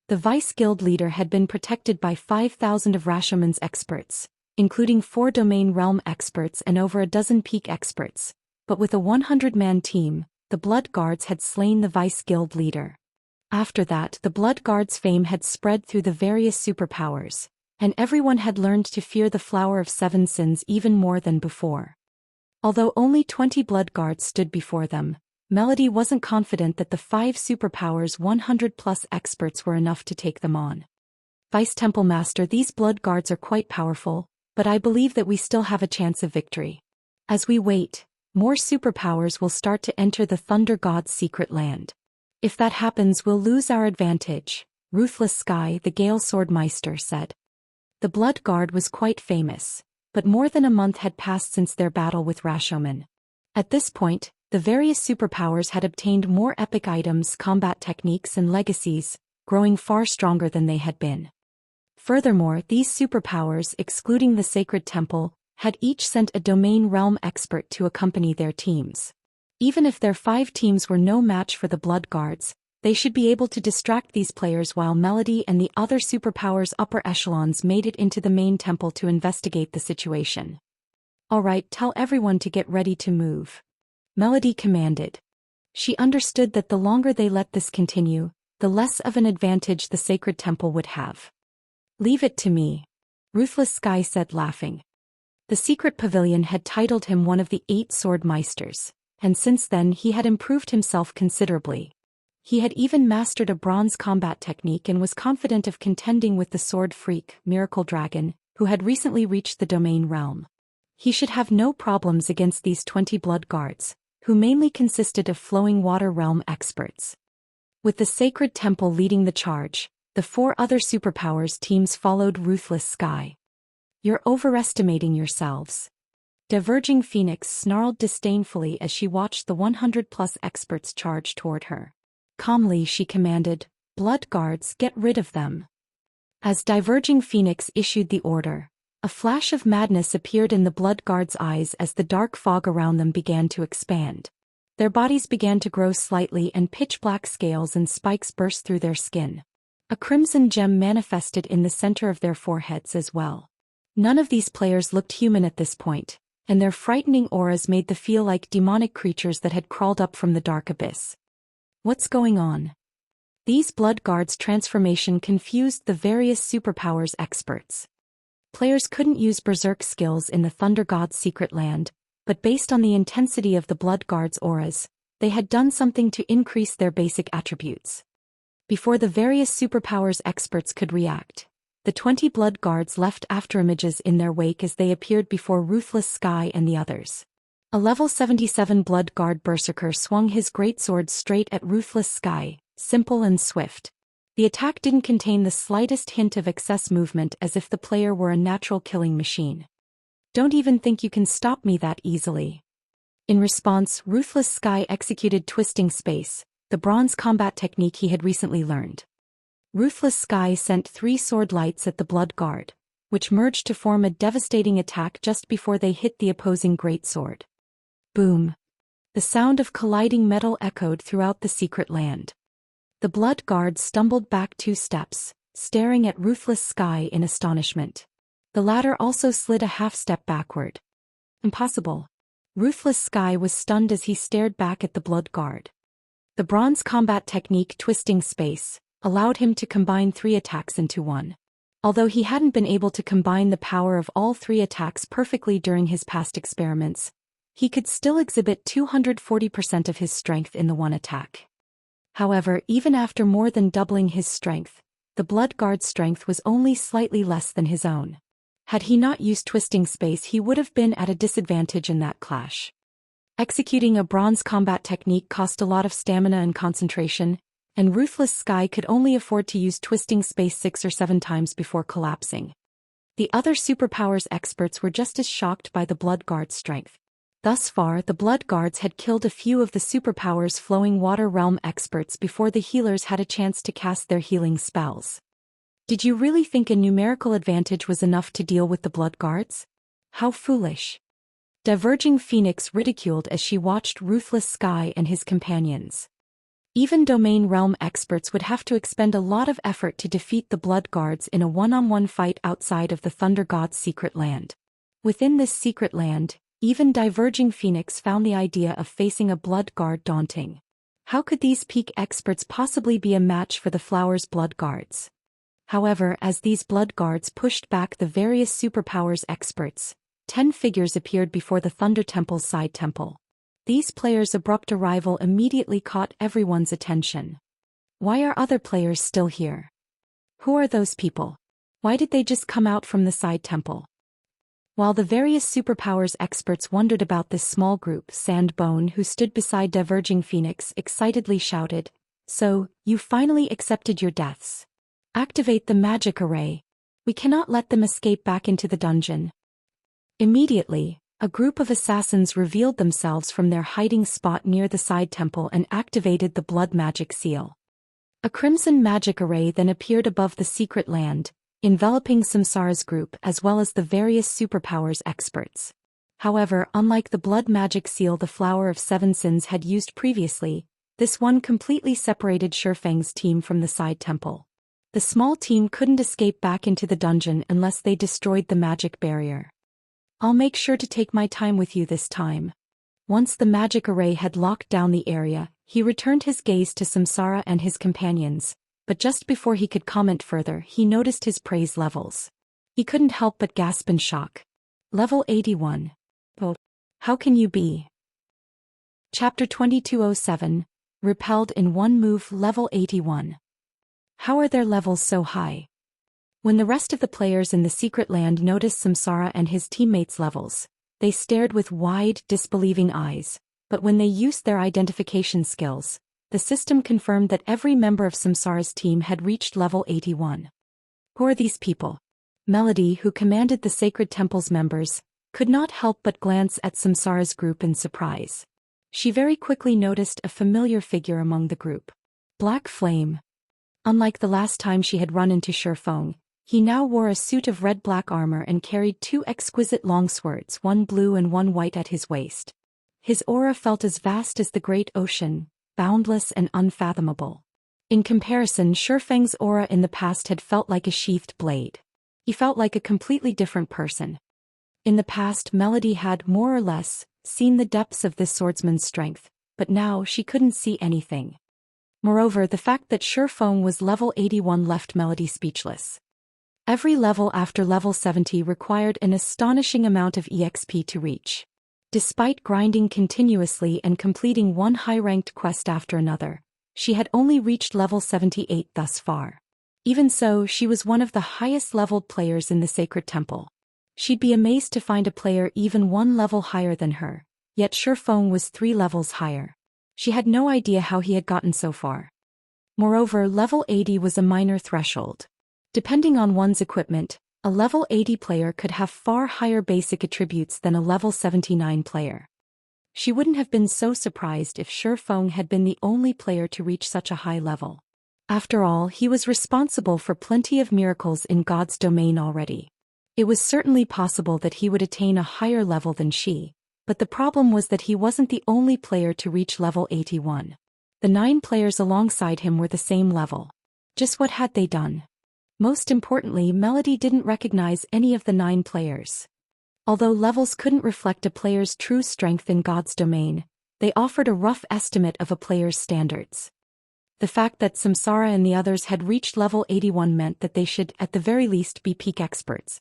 The vice guild leader had been protected by 5,000 of Rashomon's experts, including 4 domain realm experts and over a dozen peak experts, but with a 100-man team, the blood guards had slain the vice guild leader. After that, the blood guards' fame had spread through the various superpowers, and everyone had learned to fear the Flower of Seven Sins even more than before. Although only 20 blood guards stood before them, Melody wasn't confident that the 5 superpowers' 100+ experts were enough to take them on. Vice Temple Master, these blood guards are quite powerful, but I believe that we still have a chance of victory. As we wait, more superpowers will start to enter the Thunder God's secret land. If that happens, we'll lose our advantage, Ruthless Sky, the Gale Sword Meister, said. The Blood Guard was quite famous, but more than a month had passed since their battle with Rashomon. At this point, the various superpowers had obtained more epic items, combat techniques and legacies, growing far stronger than they had been. Furthermore, these superpowers, excluding the Sacred Temple, had each sent a domain realm expert to accompany their teams. Even if their 5 teams were no match for the Blood Guards, they should be able to distract these players while Melody and the other superpowers' upper echelons made it into the main temple to investigate the situation. Alright, tell everyone to get ready to move, Melody commanded. She understood that the longer they let this continue, the less of an advantage the Sacred Temple would have. Leave it to me, Ruthless Sky said, laughing. The secret pavilion had titled him one of the 8 sword meisters, and since then he had improved himself considerably. He had even mastered a bronze combat technique and was confident of contending with the sword freak, Miracle Dragon, who had recently reached the domain realm. He should have no problems against these 20 blood guards, who mainly consisted of flowing water realm experts. With the Sacred Temple leading the charge, the 4 other superpowers teams followed Ruthless Sky. You're overestimating yourselves, Diverging Phoenix snarled disdainfully as she watched the 100+ experts charge toward her. Calmly she commanded, Blood Guards, get rid of them. As Diverging Phoenix issued the order, a flash of madness appeared in the Blood Guards' eyes as the dark fog around them began to expand. Their bodies began to grow slightly and pitch-black scales and spikes burst through their skin. A crimson gem manifested in the center of their foreheads as well. None of these players looked human at this point, and their frightening auras made them feel like demonic creatures that had crawled up from the dark abyss. What's going on? These Blood Guards' transformation confused the various superpowers experts. Players couldn't use berserk skills in the Thunder God's secret land, but based on the intensity of the Blood Guards' auras, they had done something to increase their basic attributes. Before the various superpowers experts could react, the 20 Blood Guards left afterimages in their wake as they appeared before Ruthless Sky and the others. A level 77 Blood Guard berserker swung his greatsword straight at Ruthless Sky, simple and swift. The attack didn't contain the slightest hint of excess movement, as if the player were a natural killing machine. Don't even think you can stop me that easily. In response, Ruthless Sky executed Twisting Space, the bronze combat technique he had recently learned. Ruthless Sky sent 3 sword lights at the Blood Guard, which merged to form a devastating attack just before they hit the opposing greatsword. Boom! The sound of colliding metal echoed throughout the secret land. The Blood Guard stumbled back 2 steps, staring at Ruthless Sky in astonishment. The latter also slid a half-step backward. Impossible. Ruthless Sky was stunned as he stared back at the Blood Guard. The bronze combat technique Twisting Space allowed him to combine 3 attacks into one. Although he hadn't been able to combine the power of all 3 attacks perfectly during his past experiments, he could still exhibit 240% of his strength in the one attack. However, even after more than doubling his strength, the Blood Guard's strength was only slightly less than his own. Had he not used Twisting Space, he would have been at a disadvantage in that clash. Executing a bronze combat technique cost a lot of stamina and concentration, and Ruthless Sky could only afford to use Twisting Space 6 or 7 times before collapsing. The other superpowers experts were just as shocked by the Blood Guard's strength. Thus far, the Blood Guards had killed a few of the superpowers flowing Water Realm experts before the healers had a chance to cast their healing spells. Did you really think a numerical advantage was enough to deal with the Blood Guards? How foolish. Diverging Phoenix ridiculed as she watched Ruthless Sky and his companions. Even Domain Realm experts would have to expend a lot of effort to defeat the Blood Guards in a one-on-one fight outside of the Thunder God's secret land. Within this secret land, even Diverging Phoenix found the idea of facing a Blood Guard daunting. How could these peak experts possibly be a match for the Flower's Blood Guards? However, as these Blood Guards pushed back the various superpowers experts, 10 figures appeared before the Thunder Temple's side temple. These players' abrupt arrival immediately caught everyone's attention. Why are other players still here? Who are those people? Why did they just come out from the side temple? While the various superpowers experts wondered about this small group, Sandbone, who stood beside Diverging Phoenix, excitedly shouted, "So, you finally accepted your deaths. Activate the magic array. We cannot let them escape back into the dungeon." Immediately, a group of assassins revealed themselves from their hiding spot near the side temple and activated the blood magic seal. A crimson magic array then appeared above the secret land, enveloping Samsara's group as well as the various superpowers experts. However, unlike the blood magic seal the Flower of Seven Sins had used previously, this one completely separated Shifeng's team from the side temple. The small team couldn't escape back into the dungeon unless they destroyed the magic barrier. "I'll make sure to take my time with you this time." Once the magic array had locked down the area, he returned his gaze to Samsara and his companions, but just before he could comment further he noticed his praise levels. He couldn't help but gasp in shock. Level 81. Oh, how can you be? Chapter 2207, Repelled in one move. Level 81. How are their levels so high? When the rest of the players in the secret land noticed Samsara and his teammates' levels, they stared with wide, disbelieving eyes, but when they used their identification skills, the system confirmed that every member of Samsara's team had reached level 81. Who are these people? Melody, who commanded the Sacred Temple's members, could not help but glance at Samsara's group in surprise. She very quickly noticed a familiar figure among the group. Black Flame. Unlike the last time she had run into Shifeng, he now wore a suit of red-black armor and carried two exquisite longswords, one blue and one white at his waist. His aura felt as vast as the great ocean, boundless and unfathomable. In comparison, Shifeng's aura in the past had felt like a sheathed blade. He felt like a completely different person. In the past, Melody had, more or less, seen the depths of this swordsman's strength, but now she couldn't see anything. Moreover, the fact that Shifeng was level 81 left Melody speechless. Every level after level 70 required an astonishing amount of EXP to reach. Despite grinding continuously and completing one high-ranked quest after another, she had only reached level 78 thus far. Even so, she was one of the highest-leveled players in the Sacred Temple. She'd be amazed to find a player even one level higher than her, yet Shifeng was 3 levels higher. She had no idea how he had gotten so far. Moreover, level 80 was a minor threshold. Depending on one's equipment, a level 80 player could have far higher basic attributes than a level 79 player. She wouldn't have been so surprised if Shifeng had been the only player to reach such a high level. After all, he was responsible for plenty of miracles in God's domain already. It was certainly possible that he would attain a higher level than she, but the problem was that he wasn't the only player to reach level 81. The 9 players alongside him were the same level. Just what had they done? Most importantly, Melody didn't recognize any of the 9 players. Although levels couldn't reflect a player's true strength in God's domain, they offered a rough estimate of a player's standards. The fact that Samsara and the others had reached level 81 meant that they should, at the very least, be peak experts.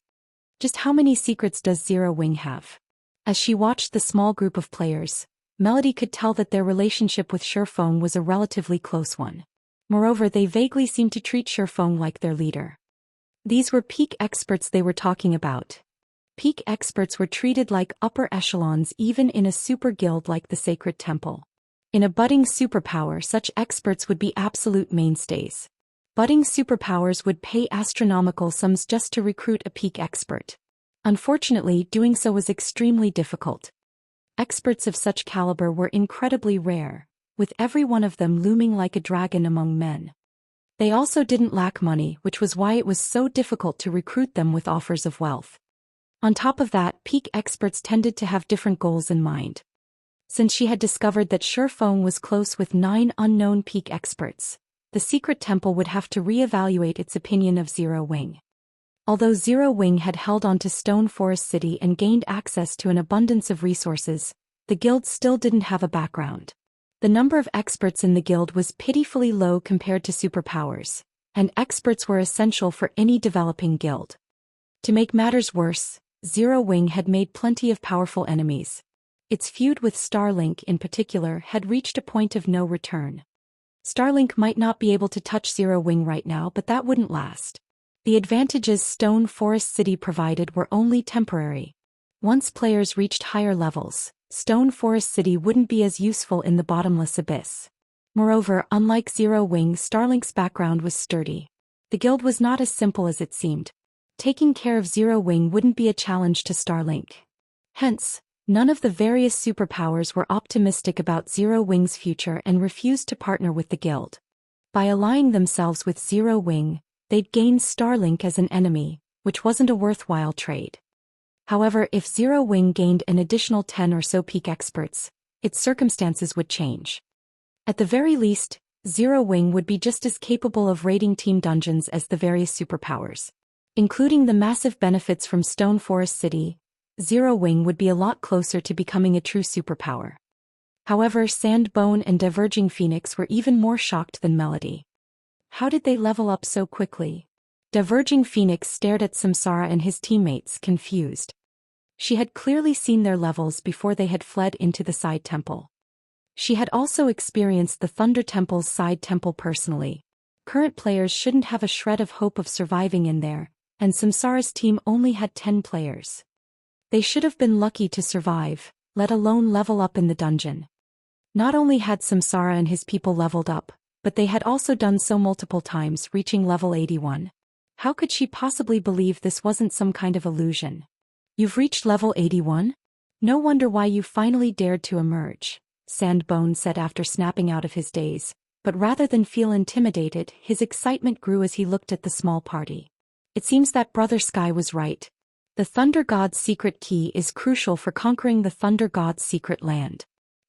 Just how many secrets does Zero Wing have? As she watched the small group of players, Melody could tell that their relationship with Shifeng was a relatively close one. Moreover, they vaguely seemed to treat Shifeng like their leader. These were peak experts they were talking about. Peak experts were treated like upper echelons even in a super guild like the Sacred Temple. In a budding superpower, such experts would be absolute mainstays. Budding superpowers would pay astronomical sums just to recruit a peak expert. Unfortunately, doing so was extremely difficult. Experts of such caliber were incredibly rare, with every one of them looming like a dragon among men. They also didn't lack money, which was why it was so difficult to recruit them with offers of wealth. On top of that, peak experts tended to have different goals in mind. Since she had discovered that Shifeng was close with 9 unknown peak experts, the secret temple would have to re-evaluate its opinion of Zero Wing. Although Zero Wing had held on to Stone Forest City and gained access to an abundance of resources, the guild still didn't have a background. The number of experts in the guild was pitifully low compared to superpowers, and experts were essential for any developing guild. To make matters worse, Zero Wing had made plenty of powerful enemies. Its feud with Starlink in particular had reached a point of no return. Starlink might not be able to touch Zero Wing right now, but that wouldn't last. The advantages Stone Forest City provided were only temporary. Once players reached higher levels, Stone Forest City wouldn't be as useful in the bottomless abyss. Moreover, unlike Zero Wing, Starlink's background was sturdy. The guild was not as simple as it seemed. Taking care of Zero Wing wouldn't be a challenge to Starlink. Hence, none of the various superpowers were optimistic about Zero Wing's future and refused to partner with the guild. By allying themselves with Zero Wing, they'd gain Starlink as an enemy, which wasn't a worthwhile trade. However, if Zero Wing gained an additional 10 or so peak experts, its circumstances would change. At the very least, Zero Wing would be just as capable of raiding team dungeons as the various superpowers. Including the massive benefits from Stone Forest City, Zero Wing would be a lot closer to becoming a true superpower. However, Sandbone and Diverging Phoenix were even more shocked than Melody. How did they level up so quickly? Diverging Phoenix stared at Samsara and his teammates, confused. She had clearly seen their levels before they had fled into the side temple. She had also experienced the Thunder Temple's side temple personally. Current players shouldn't have a shred of hope of surviving in there, and Samsara's team only had 10 players. They should have been lucky to survive, let alone level up in the dungeon. Not only had Samsara and his people leveled up, but they had also done so multiple times, reaching level 81. How could she possibly believe this wasn't some kind of illusion? You've reached level 81? No wonder why you finally dared to emerge, Sandbone said after snapping out of his daze, but rather than feel intimidated, his excitement grew as he looked at the small party. It seems that Brother Sky was right. The Thunder God's secret key is crucial for conquering the Thunder God's secret land.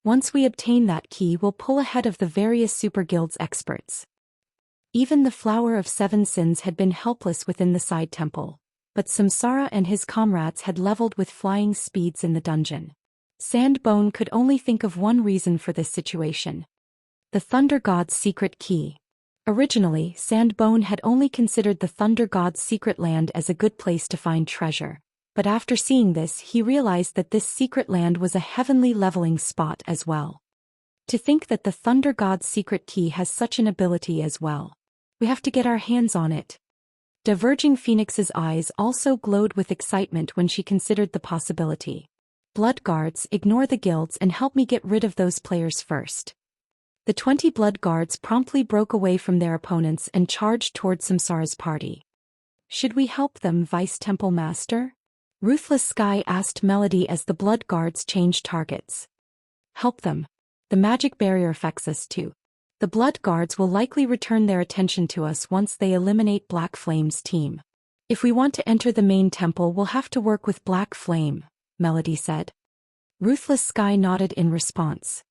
Once we obtain that key, we'll pull ahead of the various super guilds experts. Even the Flower of Seven Sins had been helpless within the side temple, but Samsara and his comrades had leveled with flying speeds in the dungeon. Sandbone could only think of one reason for this situation. The Thunder God's secret key. Originally, Sandbone had only considered the Thunder God's secret land as a good place to find treasure, but after seeing this he realized that this secret land was a heavenly leveling spot as well. To think that the Thunder God's secret key has such an ability as well. We have to get our hands on it. Diverging Phoenix's eyes also glowed with excitement when she considered the possibility. Blood guards, ignore the guilds and help me get rid of those players first. The 20 blood guards promptly broke away from their opponents and charged toward Samsara's party. Should we help them, Vice Temple Master? Ruthless Sky asked Melody as the blood guards changed targets. Help them. The magic barrier affects us too. The blood guards will likely return their attention to us once they eliminate Black Flame's team. If we want to enter the main temple, we'll have to work with Black Flame, Melody said. Ruthless Sky nodded in response.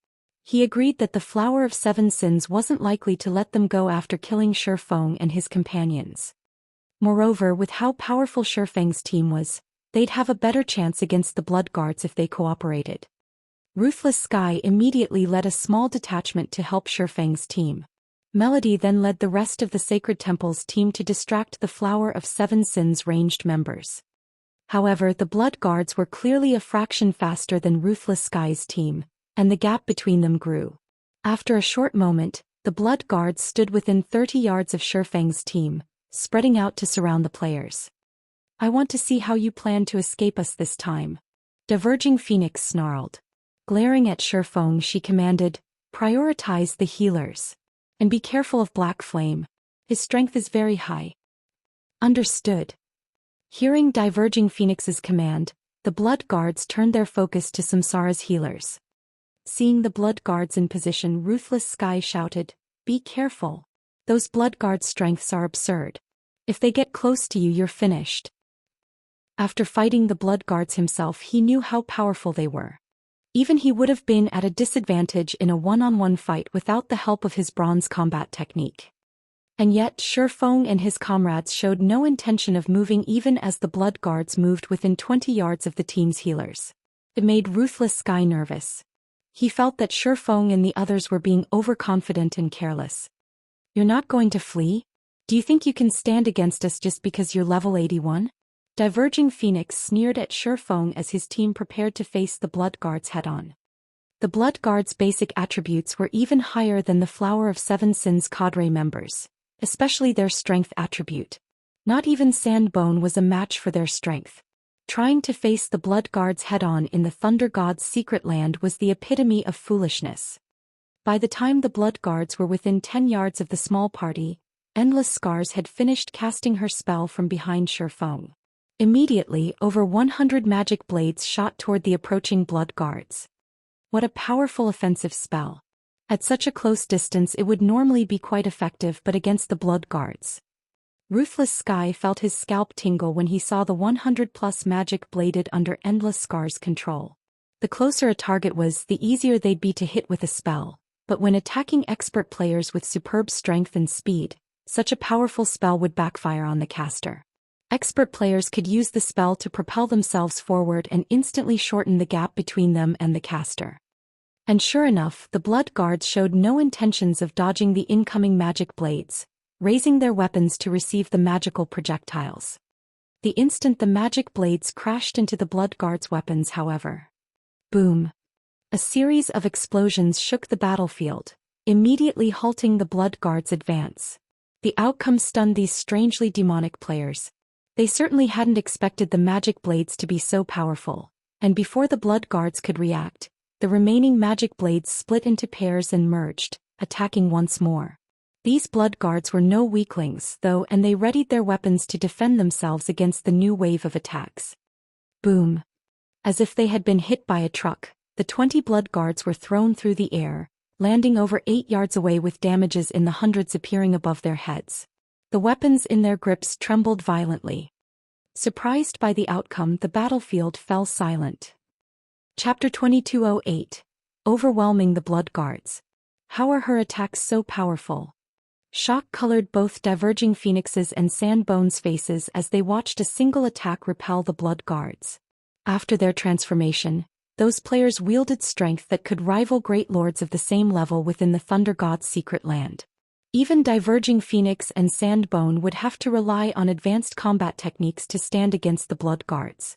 He agreed that the Flower of Seven Sins wasn't likely to let them go after killing Shifeng and his companions. Moreover, with how powerful Shifeng's team was, they'd have a better chance against the blood guards if they cooperated. Ruthless Sky immediately led a small detachment to help Shifeng's team. Melody then led the rest of the Sacred Temple's team to distract the Flower of Seven Sins ranged members. However, the blood guards were clearly a fraction faster than Ruthless Sky's team, and the gap between them grew. After a short moment, the blood guards stood within 30 yards of Shifeng's team, spreading out to surround the players. I want to see how you plan to escape us this time. Diverging Phoenix snarled. Glaring at Shifeng, she commanded, prioritize the healers. And be careful of Black Flame. His strength is very high. Understood. Hearing Diverging Phoenix's command, the Blood Guards turned their focus to Samsara's healers. Seeing the Blood Guards in position, Ruthless Sky shouted, "Be careful. Those Blood Guards' strengths are absurd. If they get close to you, you're finished." After fighting the Blood Guards himself, he knew how powerful they were. Even he would have been at a disadvantage in a one-on-one fight without the help of his bronze combat technique. And yet Shifeng and his comrades showed no intention of moving even as the Blood Guards moved within 20 yards of the team's healers. It made Ruthless Sky nervous. He felt that Shifeng and the others were being overconfident and careless. "You're not going to flee? Do you think you can stand against us just because you're level 81? Diverging Phoenix sneered at Shifeng as his team prepared to face the Blood Guards head-on. The Blood Guards' basic attributes were even higher than the Flower of Seven Sins cadre members, especially their strength attribute. Not even Sandbone was a match for their strength. Trying to face the Blood Guards head-on in the Thunder God's secret land was the epitome of foolishness. By the time the Blood Guards were within 10 yards of the small party, Endless Scars had finished casting her spell from behind Shifeng. Immediately, over 100 magic blades shot toward the approaching Blood Guards. What a powerful offensive spell. At such a close distance it would normally be quite effective, but against the Blood Guards. Ruthless Sky felt his scalp tingle when he saw the 100+ magic bladed under Endless Scars' control. The closer a target was, the easier they'd be to hit with a spell, but when attacking expert players with superb strength and speed, such a powerful spell would backfire on the caster. Expert players could use the spell to propel themselves forward and instantly shorten the gap between them and the caster. And sure enough, the Blood Guards showed no intentions of dodging the incoming magic blades, raising their weapons to receive the magical projectiles. The instant the magic blades crashed into the Blood Guards' weapons, however. Boom! A series of explosions shook the battlefield, immediately halting the Blood Guards' advance. The outcome stunned these strangely demonic players. They certainly hadn't expected the magic blades to be so powerful, and before the Blood Guards could react, the remaining magic blades split into pairs and merged, attacking once more. These Blood Guards were no weaklings, though, and they readied their weapons to defend themselves against the new wave of attacks. Boom! As if they had been hit by a truck, the 20 Blood Guards were thrown through the air, landing over 8 yards away with damages in the hundreds appearing above their heads. The weapons in their grips trembled violently. Surprised by the outcome, the battlefield fell silent. Chapter 2208. Overwhelming the Blood Guards. How are her attacks so powerful? Shock colored both Diverging Phoenix's and Sandbone's faces as they watched a single attack repel the Blood Guards. After their transformation, those players wielded strength that could rival great lords of the same level within the Thunder God's secret land. Even Diverging Phoenix and Sandbone would have to rely on advanced combat techniques to stand against the Blood Guards.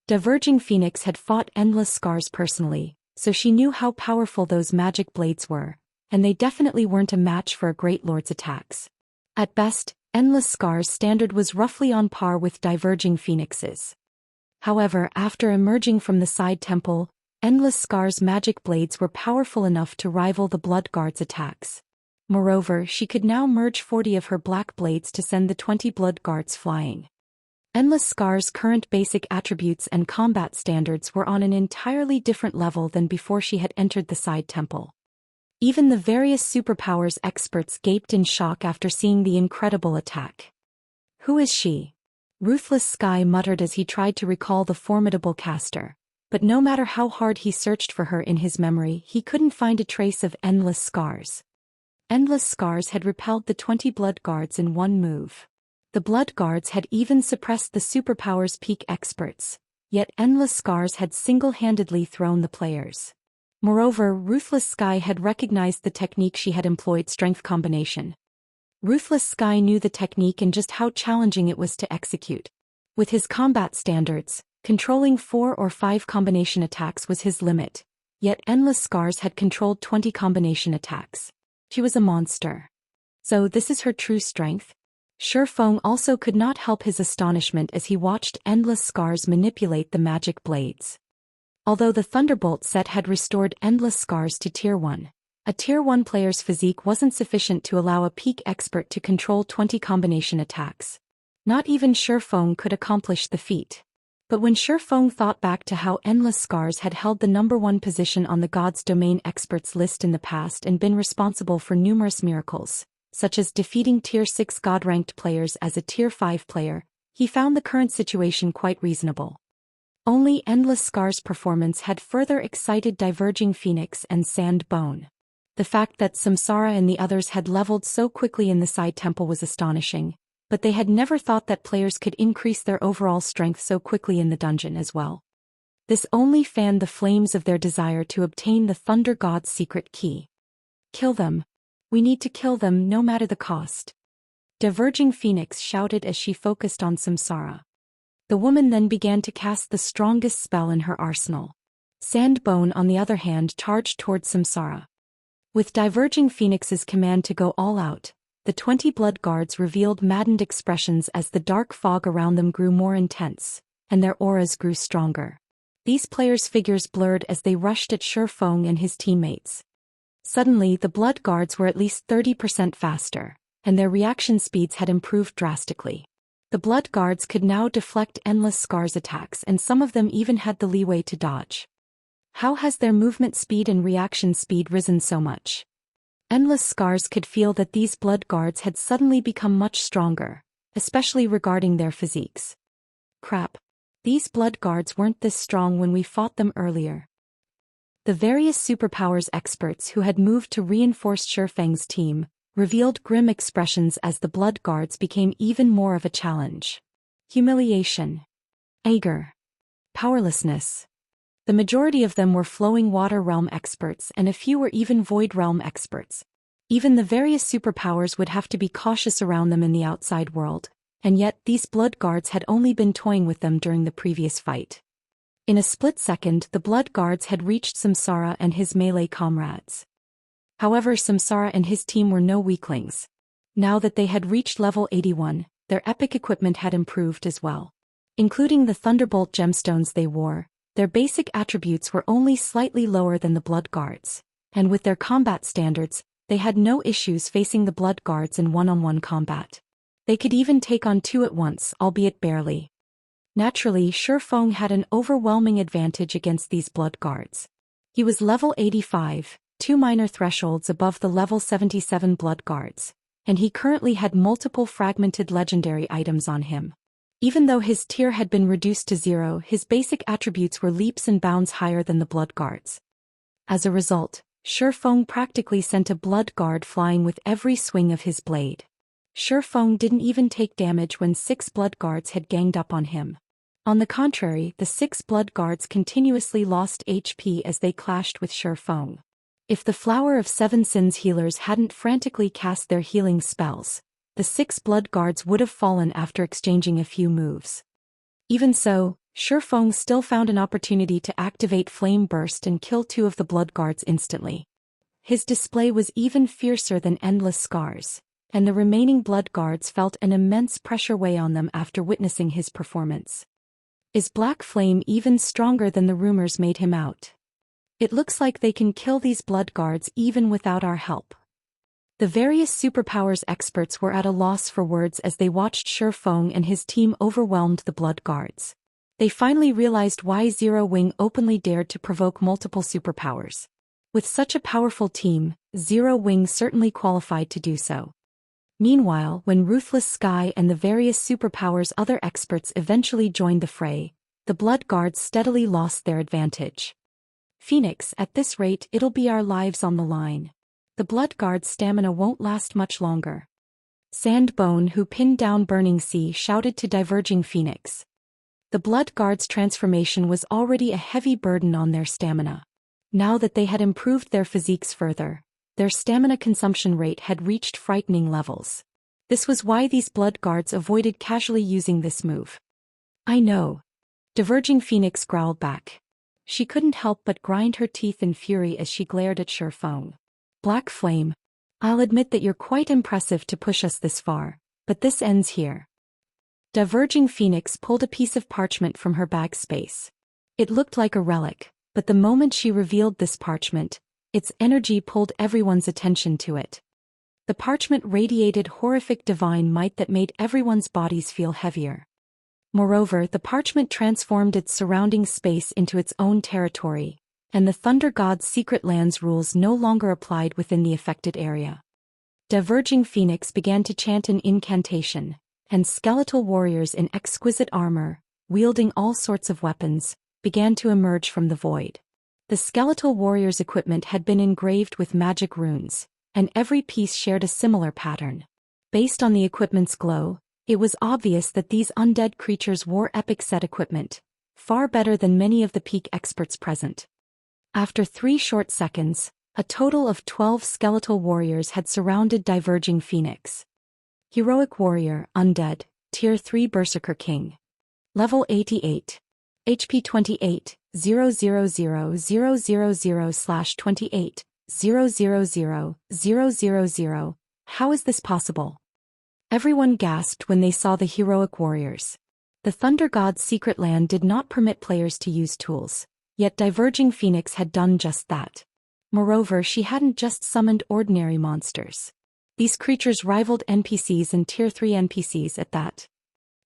Diverging Phoenix had fought Endless Scars personally, so she knew how powerful those magic blades were, and they definitely weren't a match for a Great Lord's attacks. At best, Endless Scars' standard was roughly on par with Diverging Phoenix's. However, after emerging from the side temple, Endless Scars' magic blades were powerful enough to rival the Blood Guards' attacks. Moreover, she could now merge 40 of her black blades to send the 20 Blood Guards flying. Endless Scars' current basic attributes and combat standards were on an entirely different level than before she had entered the side temple. Even the various superpowers experts gaped in shock after seeing the incredible attack. "Who is she?" Ruthless Sky muttered as he tried to recall the formidable caster, but no matter how hard he searched for her in his memory, he couldn't find a trace of Endless Scars. Endless Scars had repelled the 20 Blood Guards in one move. The Blood Guards had even suppressed the superpowers peak experts, yet Endless Scars had single-handedly thrown the players. Moreover, Ruthless Sky had recognized the technique she had employed, strength combination. Ruthless Sky knew the technique and just how challenging it was to execute. With his combat standards, controlling 4 or 5 combination attacks was his limit, yet Endless Scars had controlled 20 combination attacks. She was a monster. So this is her true strength? Shifeng also could not help his astonishment as he watched Endless Scars manipulate the magic blades. Although the Thunderbolt set had restored Endless Scars to Tier 1, a Tier 1 player's physique wasn't sufficient to allow a peak expert to control 20 combination attacks. Not even Shifeng could accomplish the feat. But when Shifeng thought back to how Endless Scars had held the #1 position on the God's Domain experts list in the past and been responsible for numerous miracles, such as defeating Tier 6 God-ranked players as a Tier 5 player, he found the current situation quite reasonable. Only Endless Scars' performance had further excited Diverging Phoenix and Sand Bone. The fact that Samsara and the others had leveled so quickly in the side temple was astonishing, but they had never thought that players could increase their overall strength so quickly in the dungeon as well. This only fanned the flames of their desire to obtain the Thunder God's secret key. Kill them. We need to kill them no matter the cost. Diverging Phoenix shouted as she focused on Samsara. The woman then began to cast the strongest spell in her arsenal. Sandbone, on the other hand, charged towards Samsara. With Diverging Phoenix's command to go all out, the 20 blood guards revealed maddened expressions as the dark fog around them grew more intense, and their auras grew stronger. These players' figures blurred as they rushed at Shifeng and his teammates. Suddenly, the blood guards were at least 30% faster, and their reaction speeds had improved drastically. The blood guards could now deflect Endless Scars attacks, and some of them even had the leeway to dodge. How has their movement speed and reaction speed risen so much? Endless Scars could feel that these blood guards had suddenly become much stronger, especially regarding their physiques. Crap. These blood guards weren't this strong when we fought them earlier. The various superpowers experts who had moved to reinforce Shifeng's team revealed grim expressions as the blood guards became even more of a challenge. Humiliation. Anger. Powerlessness. The majority of them were Flowing Water Realm experts, and a few were even Void Realm experts. Even the various superpowers would have to be cautious around them in the outside world, and yet these blood guards had only been toying with them during the previous fight. In a split second, the blood guards had reached Samsara and his melee comrades. However, Samsara and his team were no weaklings. Now that they had reached level 81, their epic equipment had improved as well. Including the Thunderbolt gemstones they wore, their basic attributes were only slightly lower than the blood guards, and with their combat standards, they had no issues facing the blood guards in one-on-one combat. They could even take on two at once, albeit barely. Naturally, Shifeng had an overwhelming advantage against these blood guards. He was level 85, 2 minor thresholds above the level 77 blood guards, and he currently had multiple fragmented legendary items on him. Even though his tier had been reduced to 0, his basic attributes were leaps and bounds higher than the blood guards. As a result, Shifeng practically sent a blood guard flying with every swing of his blade. Shifeng didn't even take damage when 6 blood guards had ganged up on him. On the contrary, the 6 blood guards continuously lost HP as they clashed with Shifeng. If the Flower of 7 Sins healers hadn't frantically cast their healing spells, the 6 blood guards would have fallen after exchanging a few moves. Even so, Shifeng still found an opportunity to activate Flame Burst and kill 2 of the blood guards instantly. His display was even fiercer than Endless Scars, and the remaining blood guards felt an immense pressure weigh on them after witnessing his performance. Is Black Flame even stronger than the rumors made him out? It looks like they can kill these blood guards even without our help. The various superpowers experts were at a loss for words as they watched Shifeng and his team overwhelmed the blood guards. They finally realized why Zero Wing openly dared to provoke multiple superpowers. With such a powerful team, Zero Wing certainly qualified to do so. Meanwhile, when Ruthless Sky and the various superpowers other experts eventually joined the fray, the blood guards steadily lost their advantage. Phoenix, at this rate it'll be our lives on the line. The blood guard's stamina won't last much longer. Sandbone, who pinned down Burning Sea, shouted to Diverging Phoenix. The blood guard's transformation was already a heavy burden on their stamina. Now that they had improved their physiques further, their stamina consumption rate had reached frightening levels. This was why these blood guards avoided casually using this move. I know. Diverging Phoenix growled back. She couldn't help but grind her teeth in fury as she glared at Shifeng. Black Flame, I'll admit that you're quite impressive to push us this far, but this ends here. Diverging Phoenix pulled a piece of parchment from her bag space. It looked like a relic, but the moment she revealed this parchment, its energy pulled everyone's attention to it. The parchment radiated horrific divine might that made everyone's bodies feel heavier. Moreover, the parchment transformed its surrounding space into its own territory, and the Thunder God's secret lands rules no longer applied within the affected area. Diverging Phoenix began to chant an incantation, and skeletal warriors in exquisite armor, wielding all sorts of weapons, began to emerge from the void. The skeletal warriors' equipment had been engraved with magic runes, and every piece shared a similar pattern. Based on the equipment's glow, it was obvious that these undead creatures wore epic set equipment, far better than many of the peak experts present. After 3 short seconds, a total of 12 skeletal warriors had surrounded Diverging Phoenix. Heroic Warrior, Undead, Tier 3 Berserker King. Level 88. HP 28, 00000/28, 000. How is this possible? Everyone gasped when they saw the heroic warriors. The Thunder God's secret land did not permit players to use tools, yet Diverging Phoenix had done just that. Moreover, she hadn't just summoned ordinary monsters. These creatures rivaled NPCs and Tier 3 NPCs at that.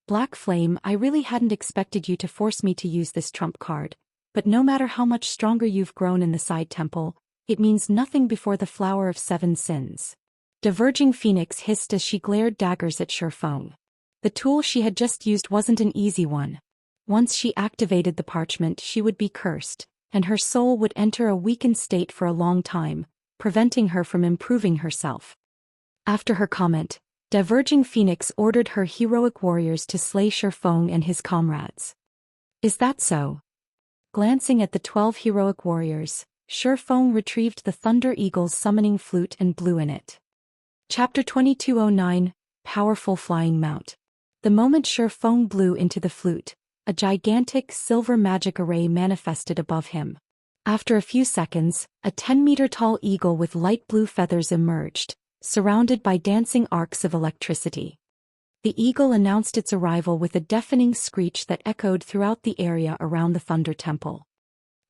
Black Flame, I really hadn't expected you to force me to use this trump card, but no matter how much stronger you've grown in the side temple, it means nothing before the Flower of 7 Sins. Diverging Phoenix hissed as she glared daggers at Shifeng. The tool she had just used wasn't an easy one. Once she activated the parchment, she would be cursed, and her soul would enter a weakened state for a long time, preventing her from improving herself. After her comment, Diverging Phoenix ordered her heroic warriors to slay Shifeng and his comrades. Is that so? Glancing at the 12 heroic warriors, Shifeng retrieved the Thunder Eagle's summoning flute and blew in it. Chapter 2209, Powerful Flying Mount. The moment Shifeng blew into the flute, a gigantic silver magic array manifested above him. After a few seconds, a 10-meter-tall eagle with light blue feathers emerged, surrounded by dancing arcs of electricity. The eagle announced its arrival with a deafening screech that echoed throughout the area around the Thunder Temple.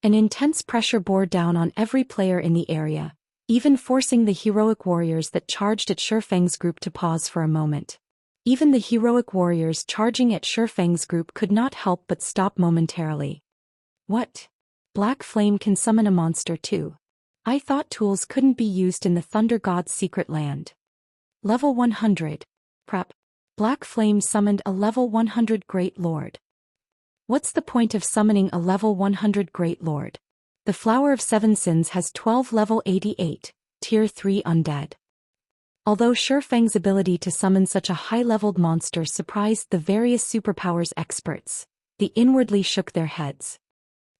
An intense pressure bore down on every player in the area, even forcing the heroic warriors that charged at Shifeng's group to pause for a moment. Even the heroic warriors charging at Shifeng's group could not help but stop momentarily. What? Black Flame can summon a monster too. I thought tools couldn't be used in the Thunder God's secret land. Level 100. Prep. Black Flame summoned a level 100 Great Lord. What's the point of summoning a level 100 Great Lord? The Flower of 7 Sins has 12 level 88, Tier 3 undead. Although Shifeng's ability to summon such a high-leveled monster surprised the various superpowers experts, they inwardly shook their heads.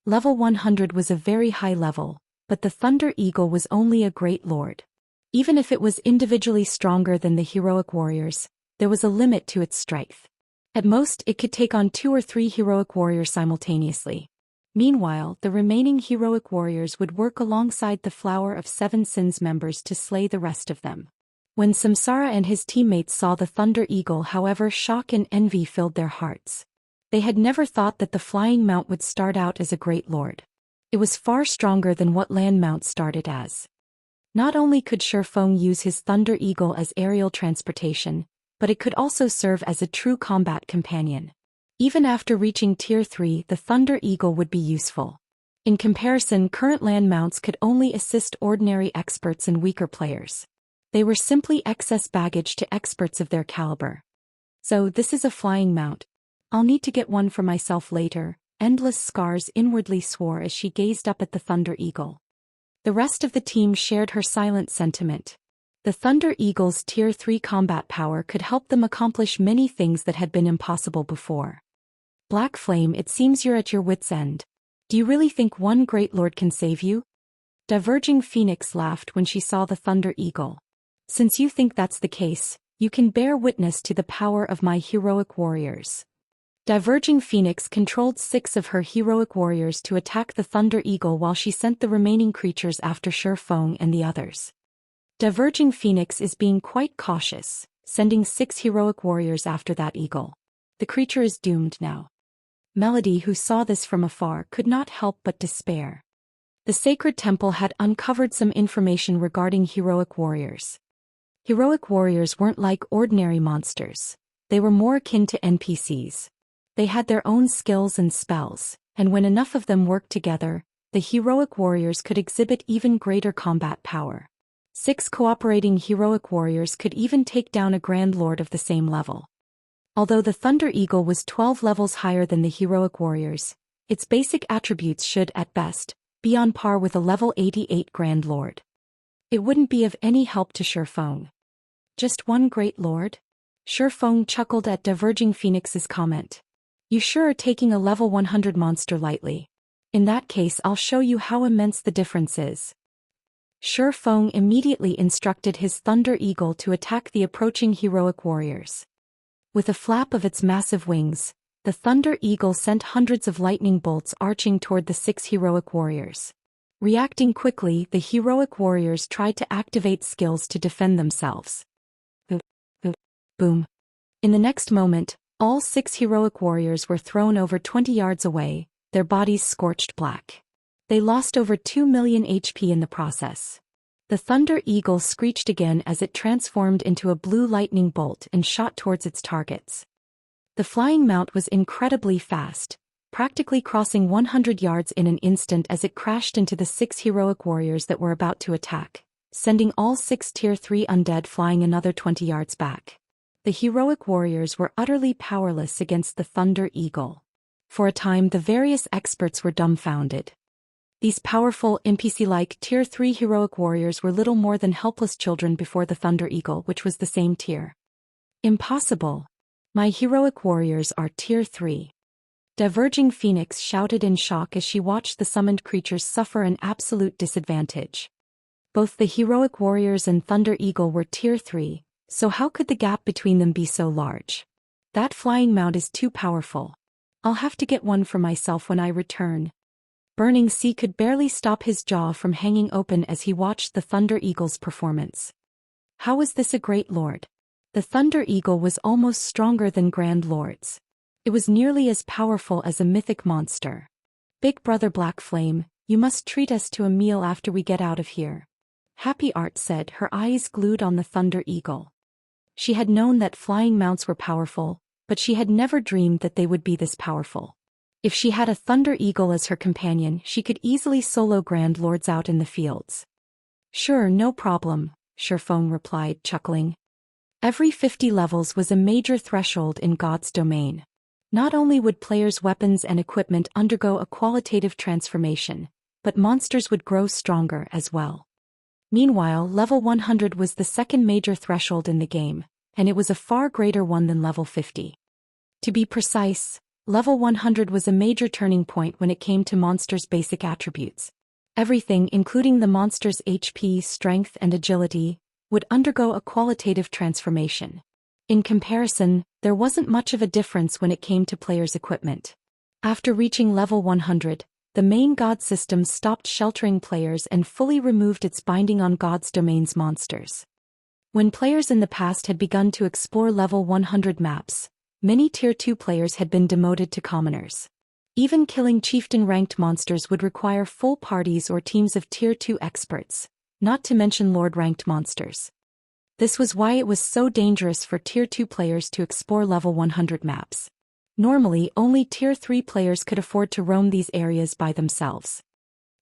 Level 100 was a very high level, but the Thunder Eagle was only a Great Lord. Even if it was individually stronger than the heroic warriors, there was a limit to its strength. At most, it could take on 2 or 3 heroic warriors simultaneously. Meanwhile, the remaining heroic warriors would work alongside the Flower of 7 Sins members to slay the rest of them. When Samsara and his teammates saw the Thunder Eagle, however, shock and envy filled their hearts. They had never thought that the Flying Mount would start out as a Great Lord. It was far stronger than what Land Mount started as. Not only could Shifeng use his Thunder Eagle as aerial transportation, but it could also serve as a true combat companion. Even after reaching Tier 3, the Thunder Eagle would be useful. In comparison, current land mounts could only assist ordinary experts and weaker players. They were simply excess baggage to experts of their caliber. So this is a flying mount. I'll need to get one for myself later, Endless Scars inwardly swore as she gazed up at the Thunder Eagle. The rest of the team shared her silent sentiment. The Thunder Eagle's Tier 3 combat power could help them accomplish many things that had been impossible before. Black Flame, it seems you're at your wit's end. Do you really think one Great Lord can save you? Diverging Phoenix laughed when she saw the Thunder Eagle. Since you think that's the case, you can bear witness to the power of my heroic warriors. Diverging Phoenix controlled 6 of her heroic warriors to attack the Thunder Eagle while she sent the remaining creatures after Shifeng and the others. Diverging Phoenix is being quite cautious, sending 6 heroic warriors after that eagle. The creature is doomed now. Melody, who saw this from afar, could not help but despair. The sacred temple had uncovered some information regarding heroic warriors. Heroic warriors weren't like ordinary monsters. They were more akin to NPCs. They had their own skills and spells, and when enough of them worked together, the heroic warriors could exhibit even greater combat power. 6 cooperating heroic warriors could even take down a Grand Lord of the same level. Although the Thunder Eagle was 12 levels higher than the heroic warriors, its basic attributes should, at best, be on par with a level 88 Grand Lord. It wouldn't be of any help to Shifeng. Just one Great Lord? Shifeng chuckled at Diverging Phoenix's comment. You sure are taking a level 100 monster lightly. In that case, I'll show you how immense the difference is. Shifeng immediately instructed his Thunder Eagle to attack the approaching heroic warriors. With a flap of its massive wings, the Thunder Eagle sent hundreds of lightning bolts arching toward the 6 heroic warriors. Reacting quickly, the heroic warriors tried to activate skills to defend themselves. Boom. In the next moment, all 6 heroic warriors were thrown over 20 yards away, their bodies scorched black. They lost over 2 million HP in the process. The Thunder Eagle screeched again as it transformed into a blue lightning bolt and shot towards its targets. The flying mount was incredibly fast, practically crossing 100 yards in an instant as it crashed into the 6 heroic warriors that were about to attack, sending all 6 Tier 3 undead flying another 20 yards back. The heroic warriors were utterly powerless against the Thunder Eagle. For a time, the various experts were dumbfounded. These powerful, NPC-like Tier 3 heroic warriors were little more than helpless children before the Thunder Eagle, which was the same tier. Impossible. My heroic warriors are Tier 3. Diverging Phoenix shouted in shock as she watched the summoned creatures suffer an absolute disadvantage. Both the heroic warriors and Thunder Eagle were Tier 3, so how could the gap between them be so large? That flying mount is too powerful. I'll have to get one for myself when I return. Burning Sea could barely stop his jaw from hanging open as he watched the Thunder Eagle's performance. How was this a Great Lord? The Thunder Eagle was almost stronger than Grand Lords. It was nearly as powerful as a mythic monster. Big Brother Black Flame, you must treat us to a meal after we get out of here. Happy Art said, her eyes glued on the Thunder Eagle. She had known that flying mounts were powerful, but she had never dreamed that they would be this powerful. If she had a Thunder Eagle as her companion, she could easily solo Grand Lords out in the fields. Sure, no problem, Shifeng replied, chuckling. Every 50 levels was a major threshold in God's domain. Not only would players' weapons and equipment undergo a qualitative transformation, but monsters would grow stronger as well. Meanwhile, level 100 was the second major threshold in the game, and it was a far greater one than level 50. To be precise, level 100 was a major turning point when it came to monsters' basic attributes. Everything, including the monster's HP, strength, and agility, would undergo a qualitative transformation. In comparison, there wasn't much of a difference when it came to players' equipment. After reaching level 100, the main God system stopped sheltering players and fully removed its binding on God's domain's monsters. When players in the past had begun to explore level 100 maps, many Tier 2 players had been demoted to commoners. Even killing chieftain-ranked monsters would require full parties or teams of Tier 2 experts, not to mention Lord-ranked monsters. This was why it was so dangerous for Tier 2 players to explore level 100 maps. Normally, only Tier 3 players could afford to roam these areas by themselves.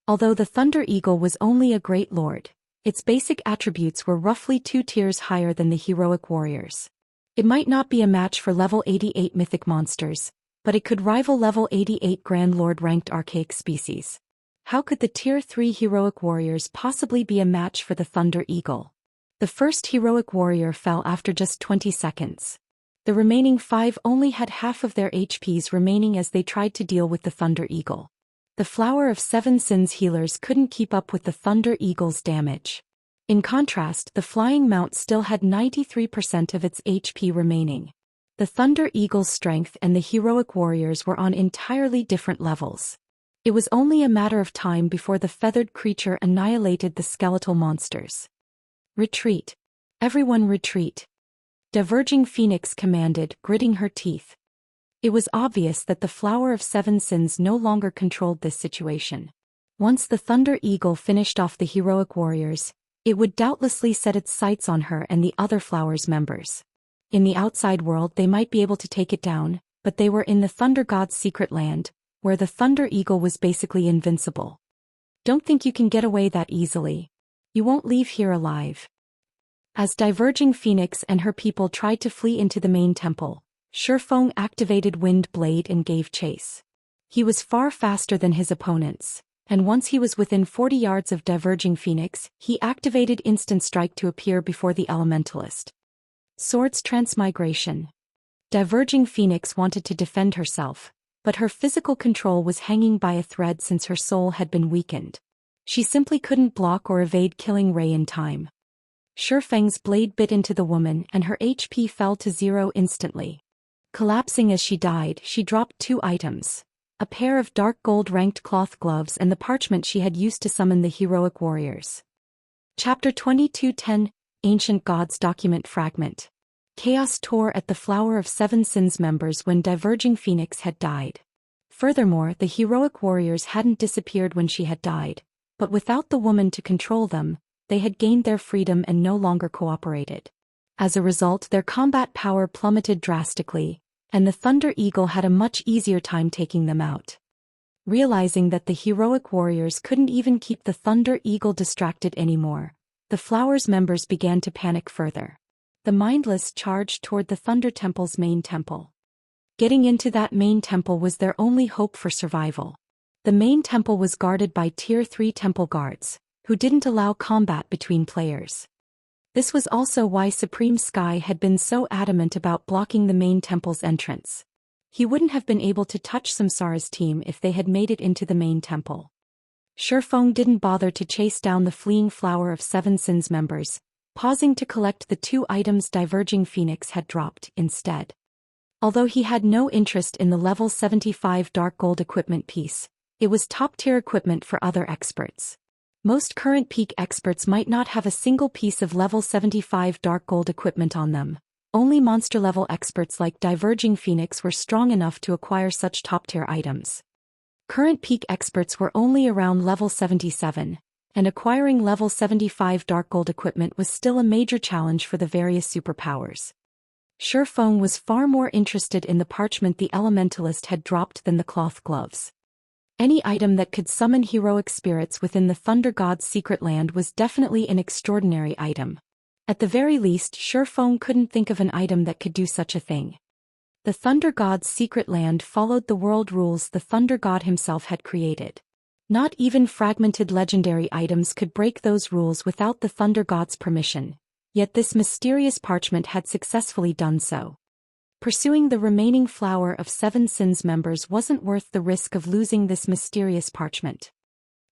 Although the Thunder Eagle was only a Great Lord, its basic attributes were roughly 2 tiers higher than the heroic warriors. It might not be a match for level 88 mythic monsters, but it could rival level 88 Grand Lord ranked archaic species. How could the Tier 3 heroic warriors possibly be a match for the Thunder Eagle? The first heroic warrior fell after just 20 seconds. The remaining 5 only had half of their HPs remaining as they tried to deal with the Thunder Eagle. The Flower of Seven Sins healers couldn't keep up with the Thunder Eagle's damage. In contrast, the Flying Mount still had 93% of its HP remaining. The Thunder Eagle's strength and the heroic warriors were on entirely different levels. It was only a matter of time before the feathered creature annihilated the skeletal monsters. Retreat. Everyone retreat. Diverging Phoenix commanded, gritting her teeth. It was obvious that the Flower of Seven Sins no longer controlled this situation. Once the Thunder Eagle finished off the heroic warriors, it would doubtlessly set its sights on her and the other Flower's members. In the outside world they might be able to take it down, but they were in the Thunder God's secret land, where the Thunder Eagle was basically invincible. Don't think you can get away that easily. You won't leave here alive. As Diverging Phoenix and her people tried to flee into the main temple, Shifeng activated Wind Blade and gave chase. He was far faster than his opponents, and once he was within 40 yards of Diverging Phoenix, he activated Instant Strike to appear before the Elementalist. Swords Transmigration. Diverging Phoenix wanted to defend herself, but her physical control was hanging by a thread since her soul had been weakened. She simply couldn't block or evade Killing Ray in time. Shifeng's blade bit into the woman and her HP fell to 0 instantly. Collapsing as she died, she dropped 2 items: a pair of dark gold ranked cloth gloves and the parchment she had used to summon the heroic warriors. Chapter 2210, Ancient Gods Document Fragment. Chaos tore at the Flower of Seven Sins members when Diverging Phoenix had died. Furthermore, the heroic warriors hadn't disappeared when she had died, but without the woman to control them, they had gained their freedom and no longer cooperated. As a result, their combat power plummeted drastically, and the Thunder Eagle had a much easier time taking them out. Realizing that the heroic warriors couldn't even keep the Thunder Eagle distracted anymore, the Flower's members began to panic further. The mindless charged toward the Thunder Temple's main temple. Getting into that main temple was their only hope for survival. The main temple was guarded by Tier 3 temple guards, who didn't allow combat between players. This was also why Supreme Sky had been so adamant about blocking the main temple's entrance. He wouldn't have been able to touch Samsara's team if they had made it into the main temple. Shifeng didn't bother to chase down the fleeing Flower of Seven Sins members, pausing to collect the 2 items Diverging Phoenix had dropped instead. Although he had no interest in the level 75 dark gold equipment piece, it was top-tier equipment for other experts. Most current peak experts might not have a single piece of level 75 dark gold equipment on them. Only monster-level experts like Diverging Phoenix were strong enough to acquire such top-tier items. Current peak experts were only around level 77, and acquiring level 75 dark gold equipment was still a major challenge for the various superpowers. Shifeng was far more interested in the parchment the Elementalist had dropped than the cloth gloves. Any item that could summon heroic spirits within the Thunder God's secret land was definitely an extraordinary item. At the very least, Shifeng couldn't think of an item that could do such a thing. The Thunder God's secret land followed the world rules the Thunder God himself had created. Not even fragmented legendary items could break those rules without the Thunder God's permission, yet this mysterious parchment had successfully done so. Pursuing the remaining Flower of Seven Sins members wasn't worth the risk of losing this mysterious parchment.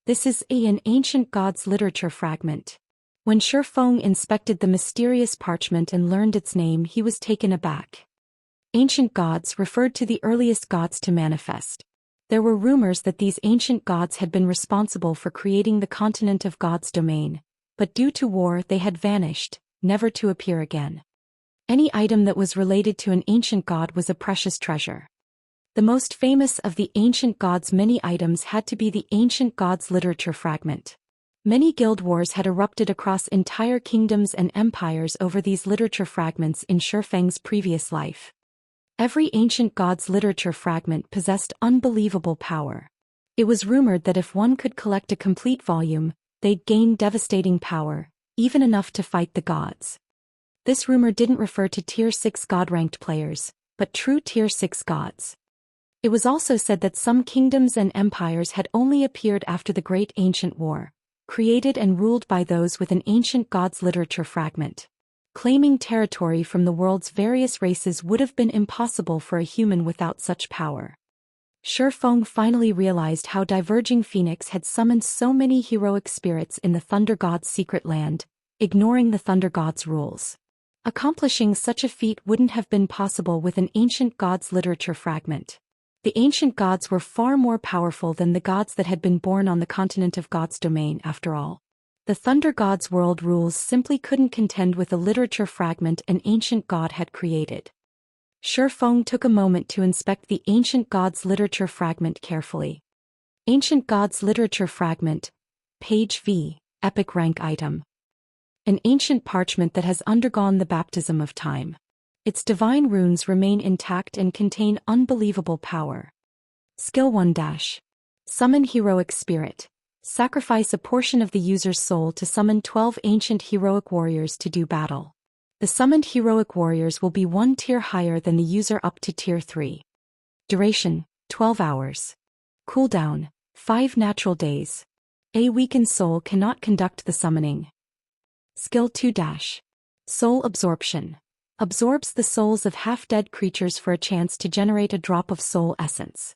This is an Ancient Gods literature fragment. When Shifeng inspected the mysterious parchment and learned its name, he was taken aback. Ancient Gods referred to the earliest gods to manifest. There were rumors that these ancient gods had been responsible for creating the continent of God's domain, but due to war they had vanished, never to appear again. Any item that was related to an ancient god was a precious treasure. The most famous of the ancient gods' many items had to be the Ancient Gods literature fragment. Many guild wars had erupted across entire kingdoms and empires over these literature fragments in Shifeng's previous life. Every Ancient Gods literature fragment possessed unbelievable power. It was rumored that if one could collect a complete volume, they'd gain devastating power, even enough to fight the gods. This rumor didn't refer to Tier 6 god-ranked players, but true Tier 6 gods. It was also said that some kingdoms and empires had only appeared after the Great Ancient War, created and ruled by those with an Ancient Gods literature fragment. Claiming territory from the world's various races would have been impossible for a human without such power. Shifeng finally realized how Diverging Phoenix had summoned so many heroic spirits in the Thunder God's secret land, ignoring the Thunder God's rules. Accomplishing such a feat wouldn't have been possible with an Ancient Gods literature fragment. The ancient gods were far more powerful than the gods that had been born on the continent of God's domain after all. The Thunder God's world rules simply couldn't contend with the literature fragment an ancient god had created. Shifeng took a moment to inspect the Ancient Gods literature fragment carefully. Ancient Gods literature fragment, page V, epic rank item. An ancient parchment that has undergone the baptism of time. Its divine runes remain intact and contain unbelievable power. Skill 1 dash. Summon Heroic Spirit. Sacrifice a portion of the user's soul to summon 12 ancient heroic warriors to do battle. The summoned heroic warriors will be one tier higher than the user up to tier 3. Duration, 12 hours. Cooldown, 5 natural days. A weakened soul cannot conduct the summoning. Skill 2 dash. Soul Absorption. Absorbs the souls of half-dead creatures for a chance to generate a drop of soul essence.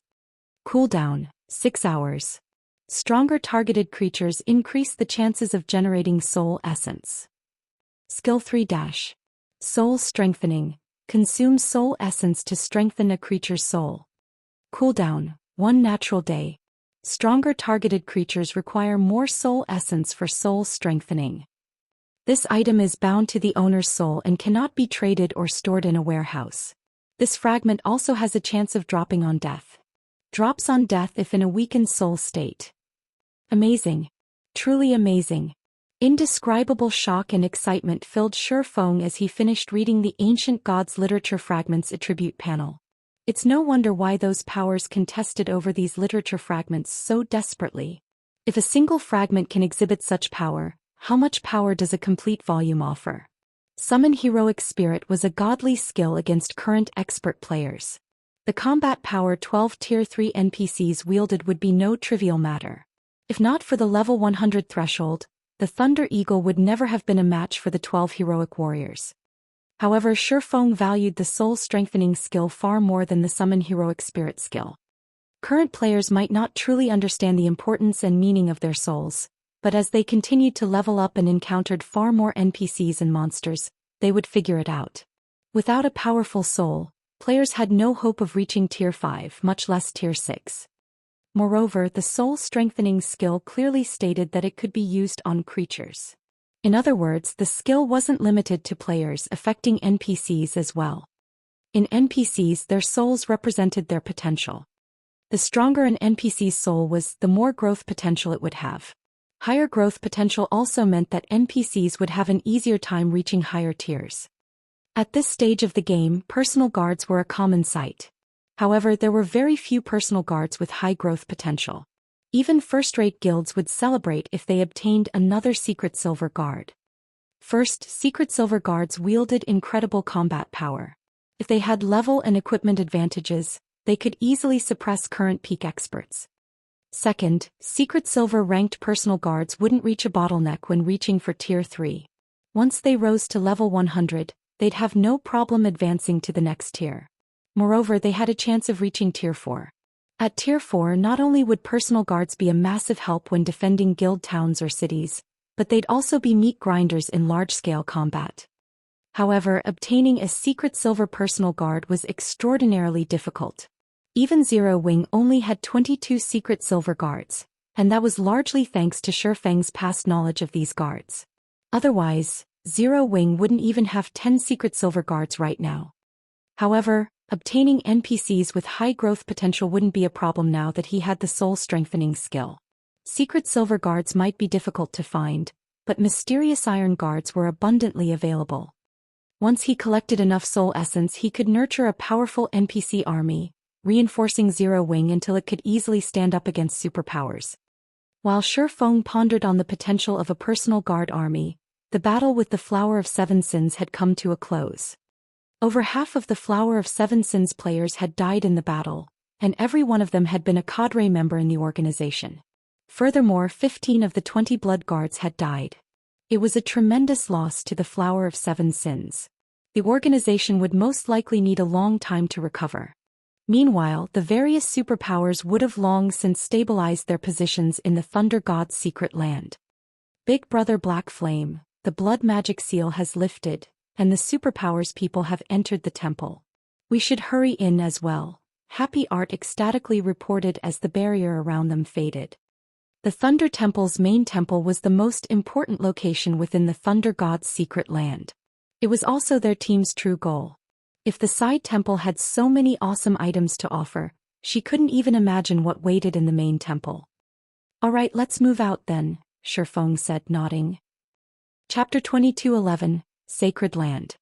Cooldown, 6 hours. Stronger targeted creatures increase the chances of generating soul essence. Skill 3 dash. Soul Strengthening. Consumes soul essence to strengthen a creature's soul. Cooldown, 1 natural day. Stronger targeted creatures require more soul essence for soul strengthening. This item is bound to the owner's soul and cannot be traded or stored in a warehouse. This fragment also has a chance of dropping on death. Drops on death if in a weakened soul state. Amazing. Truly amazing. Indescribable shock and excitement filled Shifeng as he finished reading the Ancient Gods Literature Fragments attribute panel. It's no wonder why those powers contested over these literature fragments so desperately. If a single fragment can exhibit such power, how much power does a complete volume offer? Summon Heroic Spirit was a godly skill against current expert players. The combat power 12 tier 3 NPCs wielded would be no trivial matter. If not for the level 100 threshold, the Thunder Eagle would never have been a match for the 12 heroic warriors. However, Shifeng valued the soul strengthening skill far more than the summon heroic spirit skill. Current players might not truly understand the importance and meaning of their souls, but as they continued to level up and encountered far more NPCs and monsters, they would figure it out. Without a powerful soul, players had no hope of reaching tier 5, much less tier 6. Moreover, the soul-strengthening skill clearly stated that it could be used on creatures. In other words, the skill wasn't limited to players, affecting NPCs as well. In NPCs, their souls represented their potential. The stronger an NPC's soul was, the more growth potential it would have. Higher growth potential also meant that NPCs would have an easier time reaching higher tiers. At this stage of the game, personal guards were a common sight. However, there were very few personal guards with high growth potential. Even first-rate guilds would celebrate if they obtained another Secret Silver Guard. First, Secret Silver Guards wielded incredible combat power. If they had level and equipment advantages, they could easily suppress current peak experts. Second, Secret Silver ranked personal guards wouldn't reach a bottleneck when reaching for Tier 3. Once they rose to level 100, they'd have no problem advancing to the next tier. Moreover, they had a chance of reaching Tier 4. At Tier 4, not only would personal guards be a massive help when defending guild towns or cities, but they'd also be meat grinders in large-scale combat. However, obtaining a Secret Silver personal guard was extraordinarily difficult. Even Zero Wing only had 22 Secret Silver guards, and that was largely thanks to Shifeng's past knowledge of these guards. Otherwise, Zero Wing wouldn't even have 10 Secret Silver guards right now. However, obtaining NPCs with high growth potential wouldn't be a problem now that he had the soul-strengthening skill. Secret Silver guards might be difficult to find, but mysterious iron guards were abundantly available. Once he collected enough soul essence, he could nurture a powerful NPC army, reinforcing Zero Wing until it could easily stand up against superpowers. While Shifeng pondered on the potential of a personal guard army, the battle with the Flower of Seven Sins had come to a close. Over half of the Flower of Seven Sins players had died in the battle, and every one of them had been a cadre member in the organization. Furthermore, 15 of the 20 blood guards had died. It was a tremendous loss to the Flower of Seven Sins. The organization would most likely need a long time to recover. Meanwhile, the various superpowers would have long since stabilized their positions in the Thunder God's secret land. Big Brother Black Flame, the blood magic seal has lifted, and the superpowers people have entered the temple. We should hurry in as well, Happy Art ecstatically reported as the barrier around them faded. The Thunder Temple's main temple was the most important location within the Thunder God's secret land. It was also their team's true goal. If the side temple had so many awesome items to offer, she couldn't even imagine what waited in the main temple. Alright, let's move out then, Shifeng said, nodding. Chapter 22:11, Sacred Land.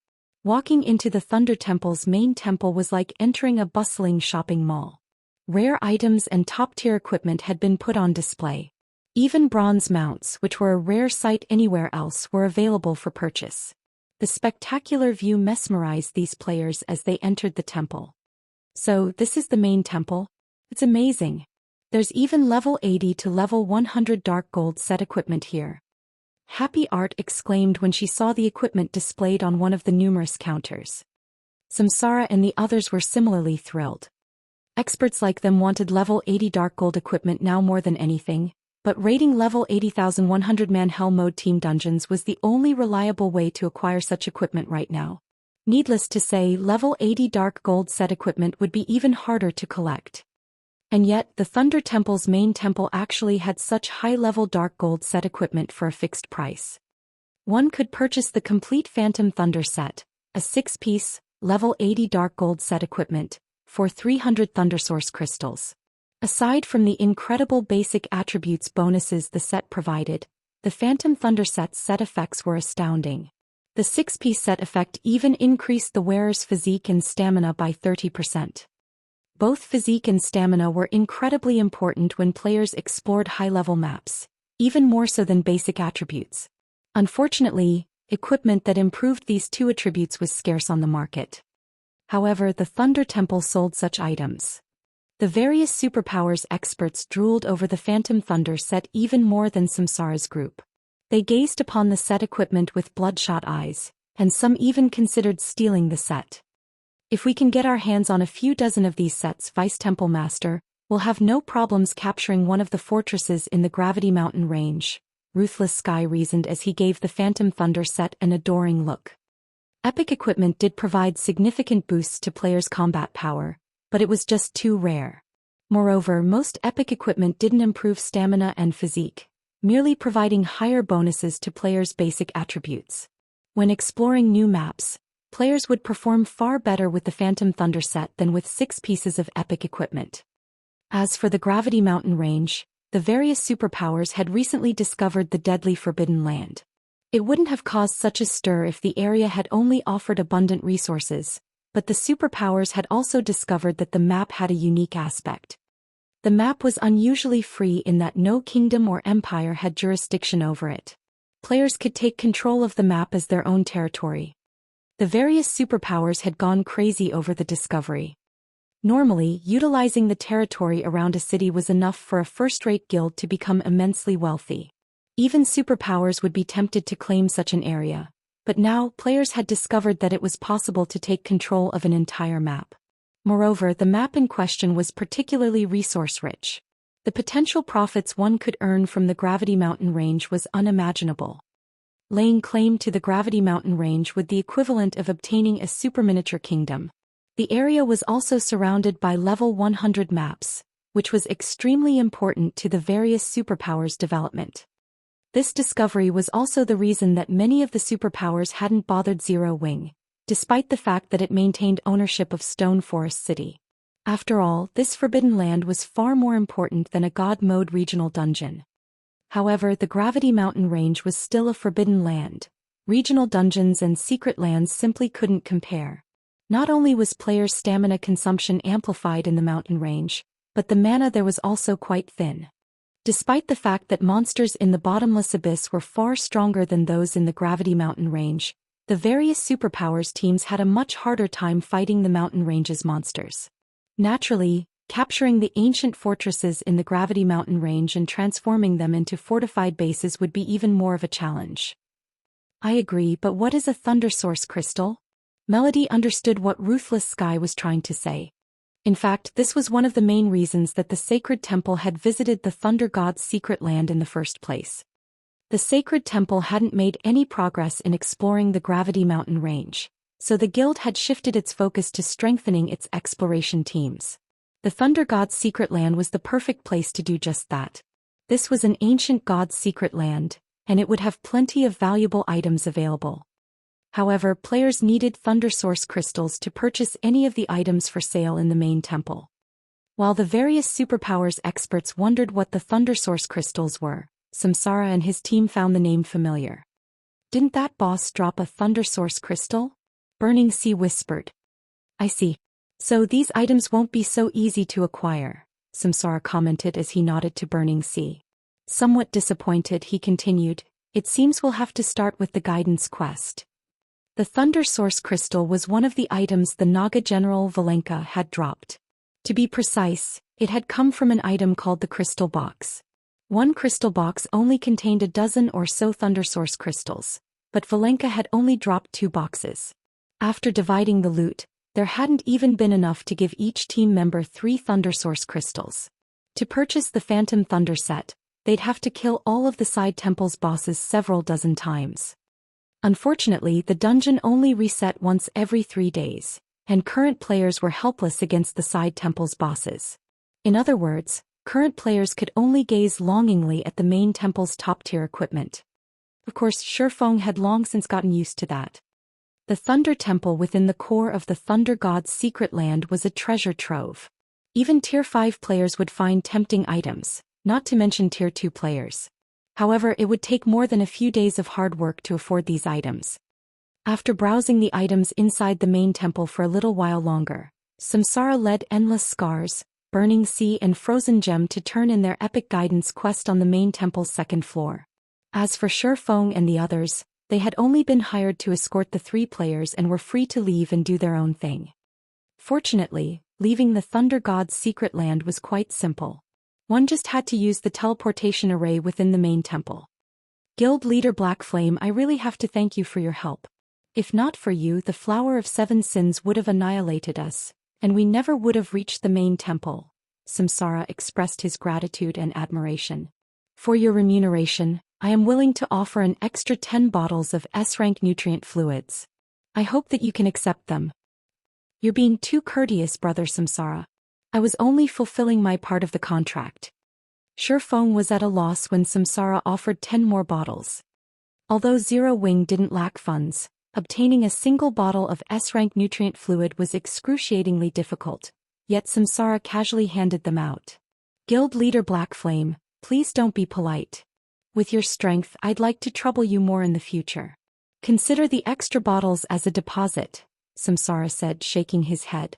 Walking into the Thunder Temple's main temple was like entering a bustling shopping mall. Rare items and top-tier equipment had been put on display. Even bronze mounts, which were a rare sight anywhere else, were available for purchase. The spectacular view mesmerized these players as they entered the temple. So, this is the main temple? It's amazing. There's even level 80 to level 100 dark gold set equipment here. Happy Art exclaimed when she saw the equipment displayed on one of the numerous counters. Samsara and the others were similarly thrilled. Experts like them wanted level 80 dark gold equipment now more than anything, but raiding level 80,100-man Hell Mode team dungeons was the only reliable way to acquire such equipment right now. Needless to say, level 80 dark gold set equipment would be even harder to collect. And yet, the Thunder Temple's main temple actually had such high-level dark gold set equipment for a fixed price. One could purchase the complete Phantom Thunder set, a 6-piece, level 80 dark gold set equipment, for 300 Thunder Source crystals. Aside from the incredible basic attributes bonuses the set provided, the Phantom Thunder set's set effects were astounding. The 6-piece set effect even increased the wearer's physique and stamina by 30%. Both physique and stamina were incredibly important when players explored high-level maps, even more so than basic attributes. Unfortunately, equipment that improved these two attributes was scarce on the market. However, the Thunder Temple sold such items. The various superpowers experts drooled over the Phantom Thunder set even more than Samsara's group. They gazed upon the set equipment with bloodshot eyes, and some even considered stealing the set. If we can get our hands on a few dozen of these sets, Vice Temple Master, we'll have no problems capturing one of the fortresses in the Gravity Mountain range, Ruthless Sky reasoned as he gave the Phantom Thunder set an adoring look. Epic equipment did provide significant boosts to players' combat power, but it was just too rare. Moreover, most epic equipment didn't improve stamina and physique, merely providing higher bonuses to players' basic attributes. When exploring new maps, players would perform far better with the Phantom Thunder set than with 6 pieces of epic equipment. As for the Gravity Mountain range, the various superpowers had recently discovered the deadly Forbidden Land. It wouldn't have caused such a stir if the area had only offered abundant resources, but the superpowers had also discovered that the map had a unique aspect. The map was unusually free in that no kingdom or empire had jurisdiction over it. Players could take control of the map as their own territory. The various superpowers had gone crazy over the discovery. Normally, utilizing the territory around a city was enough for a first-rate guild to become immensely wealthy. Even superpowers would be tempted to claim such an area, but now players had discovered that it was possible to take control of an entire map. Moreover, the map in question was particularly resource-rich. The potential profits one could earn from the Gravity Mountain range was unimaginable. Laying claim to the Gravity Mountain range would the equivalent of obtaining a superminiature kingdom. The area was also surrounded by level 100 maps, which was extremely important to the various superpowers' development. This discovery was also the reason that many of the superpowers hadn't bothered Zero Wing, despite the fact that it maintained ownership of Stone Forest City. After all, this Forbidden Land was far more important than a God Mode regional dungeon. However, the Gravity Mountain range was still a forbidden land. Regional dungeons and secret lands simply couldn't compare. Not only was players' stamina consumption amplified in the mountain range, but the mana there was also quite thin. Despite the fact that monsters in the Bottomless Abyss were far stronger than those in the Gravity Mountain range, the various superpowers teams had a much harder time fighting the mountain range's monsters. Naturally, capturing the ancient fortresses in the Gravity Mountain range and transforming them into fortified bases would be even more of a challenge. I agree, but what is a Thunder Source crystal? Melody understood what Ruthless Sky was trying to say. In fact, this was one of the main reasons that the Sacred Temple had visited the Thunder God's secret land in the first place. The Sacred Temple hadn't made any progress in exploring the Gravity Mountain range, so the guild had shifted its focus to strengthening its exploration teams. The Thunder God's secret land was the perfect place to do just that. This was an ancient god's secret land, and it would have plenty of valuable items available. However, players needed Thunder Source crystals to purchase any of the items for sale in the main temple. While the various superpowers experts wondered what the Thunder Source crystals were, Samsara and his team found the name familiar. Didn't that boss drop a Thunder Source crystal? Burning Sea whispered. I see. So these items won't be so easy to acquire, Samsara commented as he nodded to Burning Sea. Somewhat disappointed, he continued, it seems we'll have to start with the guidance quest. The Thunder Source Crystal was one of the items the Naga General Valenka had dropped. To be precise, it had come from an item called the Crystal Box. One crystal box only contained a dozen or so Thunder Source crystals, but Valenka had only dropped 2 boxes. After dividing the loot, there hadn't even been enough to give each team member 3 Thunder Source crystals. To purchase the Phantom Thunder set, they'd have to kill all of the side temple's bosses several dozen times. Unfortunately, the dungeon only reset once every 3 days, and current players were helpless against the side temple's bosses. In other words, current players could only gaze longingly at the main temple's top-tier equipment. Of course, Shifeng had long since gotten used to that. The Thunder Temple within the core of the Thunder God's secret land was a treasure trove. Even Tier 5 players would find tempting items, not to mention Tier 2 players. However, it would take more than a few days of hard work to afford these items. After browsing the items inside the main temple for a little while longer, Samsara led Endless Scars, Burning Sea and Frozen Gem to turn in their epic guidance quest on the main temple's 2nd floor. As for Shifeng and the others, they had only been hired to escort the 3 players and were free to leave and do their own thing. Fortunately, leaving the Thunder God's secret land was quite simple. One just had to use the teleportation array within the main temple. Guild leader Black Flame, I really have to thank you for your help. If not for you, the Flower of 7 Sins would have annihilated us, and we never would have reached the main temple. Samsara expressed his gratitude and admiration. For your remuneration, I am willing to offer an extra 10 bottles of S-rank nutrient fluids. I hope that you can accept them. You're being too courteous, brother Samsara. I was only fulfilling my part of the contract. Shifeng was at a loss when Samsara offered 10 more bottles. Although Zero Wing didn't lack funds, obtaining a single bottle of S-rank nutrient fluid was excruciatingly difficult, yet Samsara casually handed them out. Guild leader Black Flame, please don't be polite. With your strength, I'd like to trouble you more in the future. Consider the extra bottles as a deposit, Samsara said, shaking his head.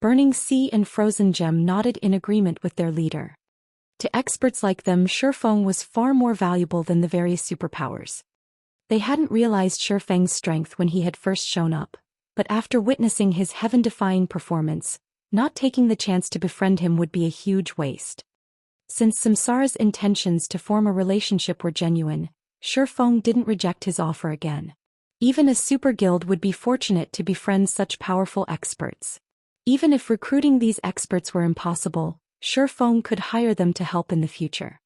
Burning Sea and Frozen Gem nodded in agreement with their leader. To experts like them, Shifeng was far more valuable than the various superpowers. They hadn't realized Shifeng's strength when he had first shown up, but after witnessing his heaven-defying performance, not taking the chance to befriend him would be a huge waste. Since Samsara's intentions to form a relationship were genuine, Shifeng didn't reject his offer again. Even a super guild would be fortunate to befriend such powerful experts. Even if recruiting these experts were impossible, Shifeng could hire them to help in the future.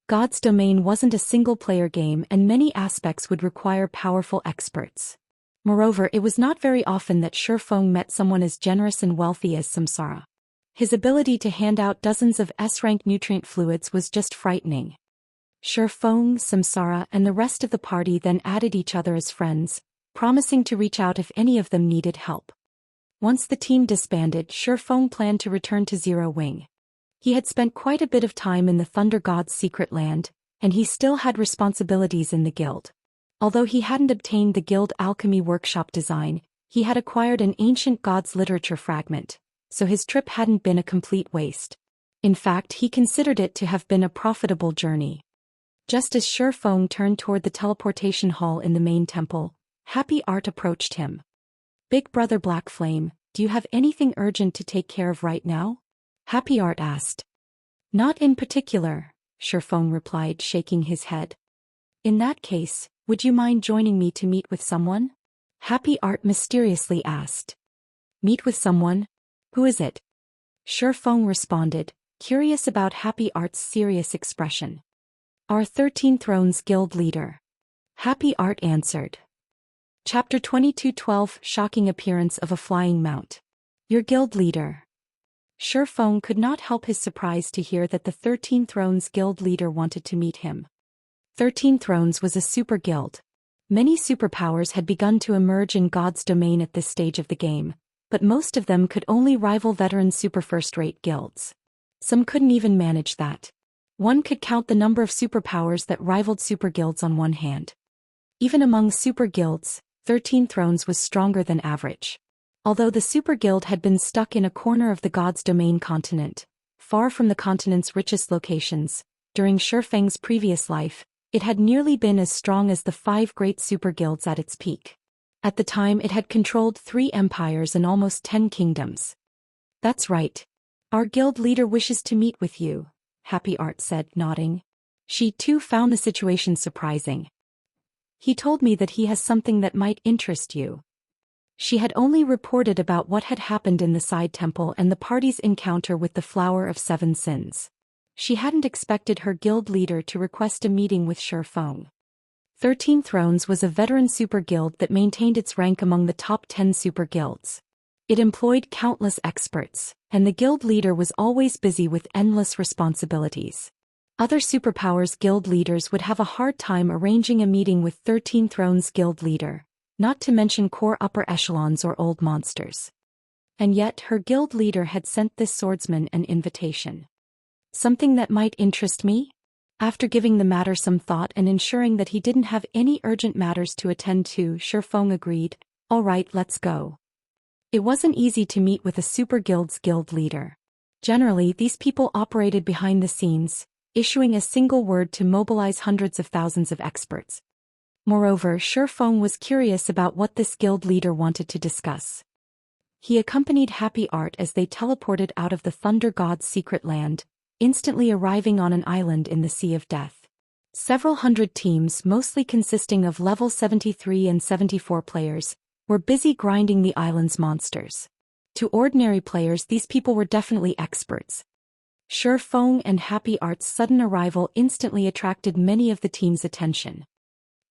God's Domain wasn't a single-player game and many aspects would require powerful experts. Moreover, it was not very often that Shifeng met someone as generous and wealthy as Samsara. His ability to hand out dozens of S-rank nutrient fluids was just frightening. Shifeng, Samsara, and the rest of the party then added each other as friends, promising to reach out if any of them needed help. Once the team disbanded, Shifeng planned to return to Zero Wing. He had spent quite a bit of time in the Thunder God's secret land, and he still had responsibilities in the guild. Although he hadn't obtained the guild alchemy workshop design, he had acquired an ancient god's literature fragment, so his trip hadn't been a complete waste. In fact, he considered it to have been a profitable journey. Just as Shifeng turned toward the teleportation hall in the main temple, Happy Art approached him. Big brother Black Flame, do you have anything urgent to take care of right now? Happy Art asked. Not in particular, Shifeng replied, shaking his head. In that case, would you mind joining me to meet with someone? Happy Art mysteriously asked. Meet with someone? Who is it? Shifeng responded, curious about Happy Art's serious expression. Our 13 Thrones Guild leader. Happy Art answered. Chapter 22:12 Shocking Appearance of a Flying Mount. Your guild leader. Shifeng could not help his surprise to hear that the 13 Thrones Guild leader wanted to meet him. 13 Thrones was a super guild. Many superpowers had begun to emerge in God's Domain at this stage of the game, but most of them could only rival veteran super first-rate guilds. Some couldn't even manage that. One could count the number of superpowers that rivaled super guilds on one hand. Even among super guilds, 13 Thrones was stronger than average. Although the Super Guild had been stuck in a corner of the God's Domain continent, far from the continent's richest locations, during Shifeng's previous life, it had nearly been as strong as the 5 great super guilds at its peak. At the time it had controlled 3 empires and almost 10 kingdoms. That's right. Our guild leader wishes to meet with you, Happy Art said, nodding. She too found the situation surprising. He told me that he has something that might interest you. She had only reported about what had happened in the side temple and the party's encounter with the Flower of Seven Sins. She hadn't expected her guild leader to request a meeting with Shifeng. 13 Thrones was a veteran super guild that maintained its rank among the top 10 super guilds. It employed countless experts, and the guild leader was always busy with endless responsibilities. Other superpowers guild leaders would have a hard time arranging a meeting with 13 Thrones guild leader, not to mention core upper echelons or old monsters. And yet her guild leader had sent this swordsman an invitation. Something that might interest me? After giving the matter some thought and ensuring that he didn't have any urgent matters to attend to, Shifeng agreed, "All right, let's go." It wasn't easy to meet with a super guild's guild leader. Generally, these people operated behind the scenes, issuing a single word to mobilize hundreds of thousands of experts. Moreover, Shifeng was curious about what this guild leader wanted to discuss. He accompanied Happy Art as they teleported out of the Thunder God's secret land, instantly arriving on an island in the Sea of Death. Several hundred teams, mostly consisting of level 73 and 74 players, were busy grinding the island's monsters. To ordinary players, these people were definitely experts. Shifeng and Happy Art's sudden arrival instantly attracted many of the team's attention.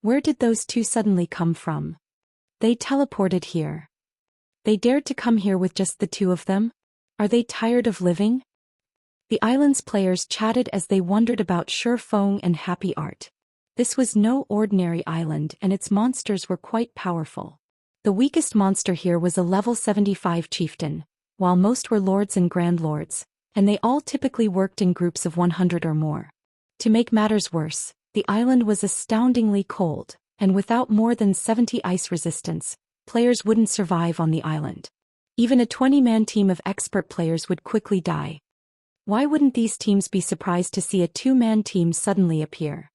Where did those two suddenly come from? They teleported here. They dared to come here with just the two of them? Are they tired of living? The island's players chatted as they wondered about Shifeng and Happy Art. This was no ordinary island and its monsters were quite powerful. The weakest monster here was a level 75 chieftain, while most were lords and grand lords, and they all typically worked in groups of 100 or more. To make matters worse, the island was astoundingly cold, and without more than 70 ice resistance, players wouldn't survive on the island. Even a 20-man team of expert players would quickly die. Why wouldn't these teams be surprised to see a 2-man team suddenly appear?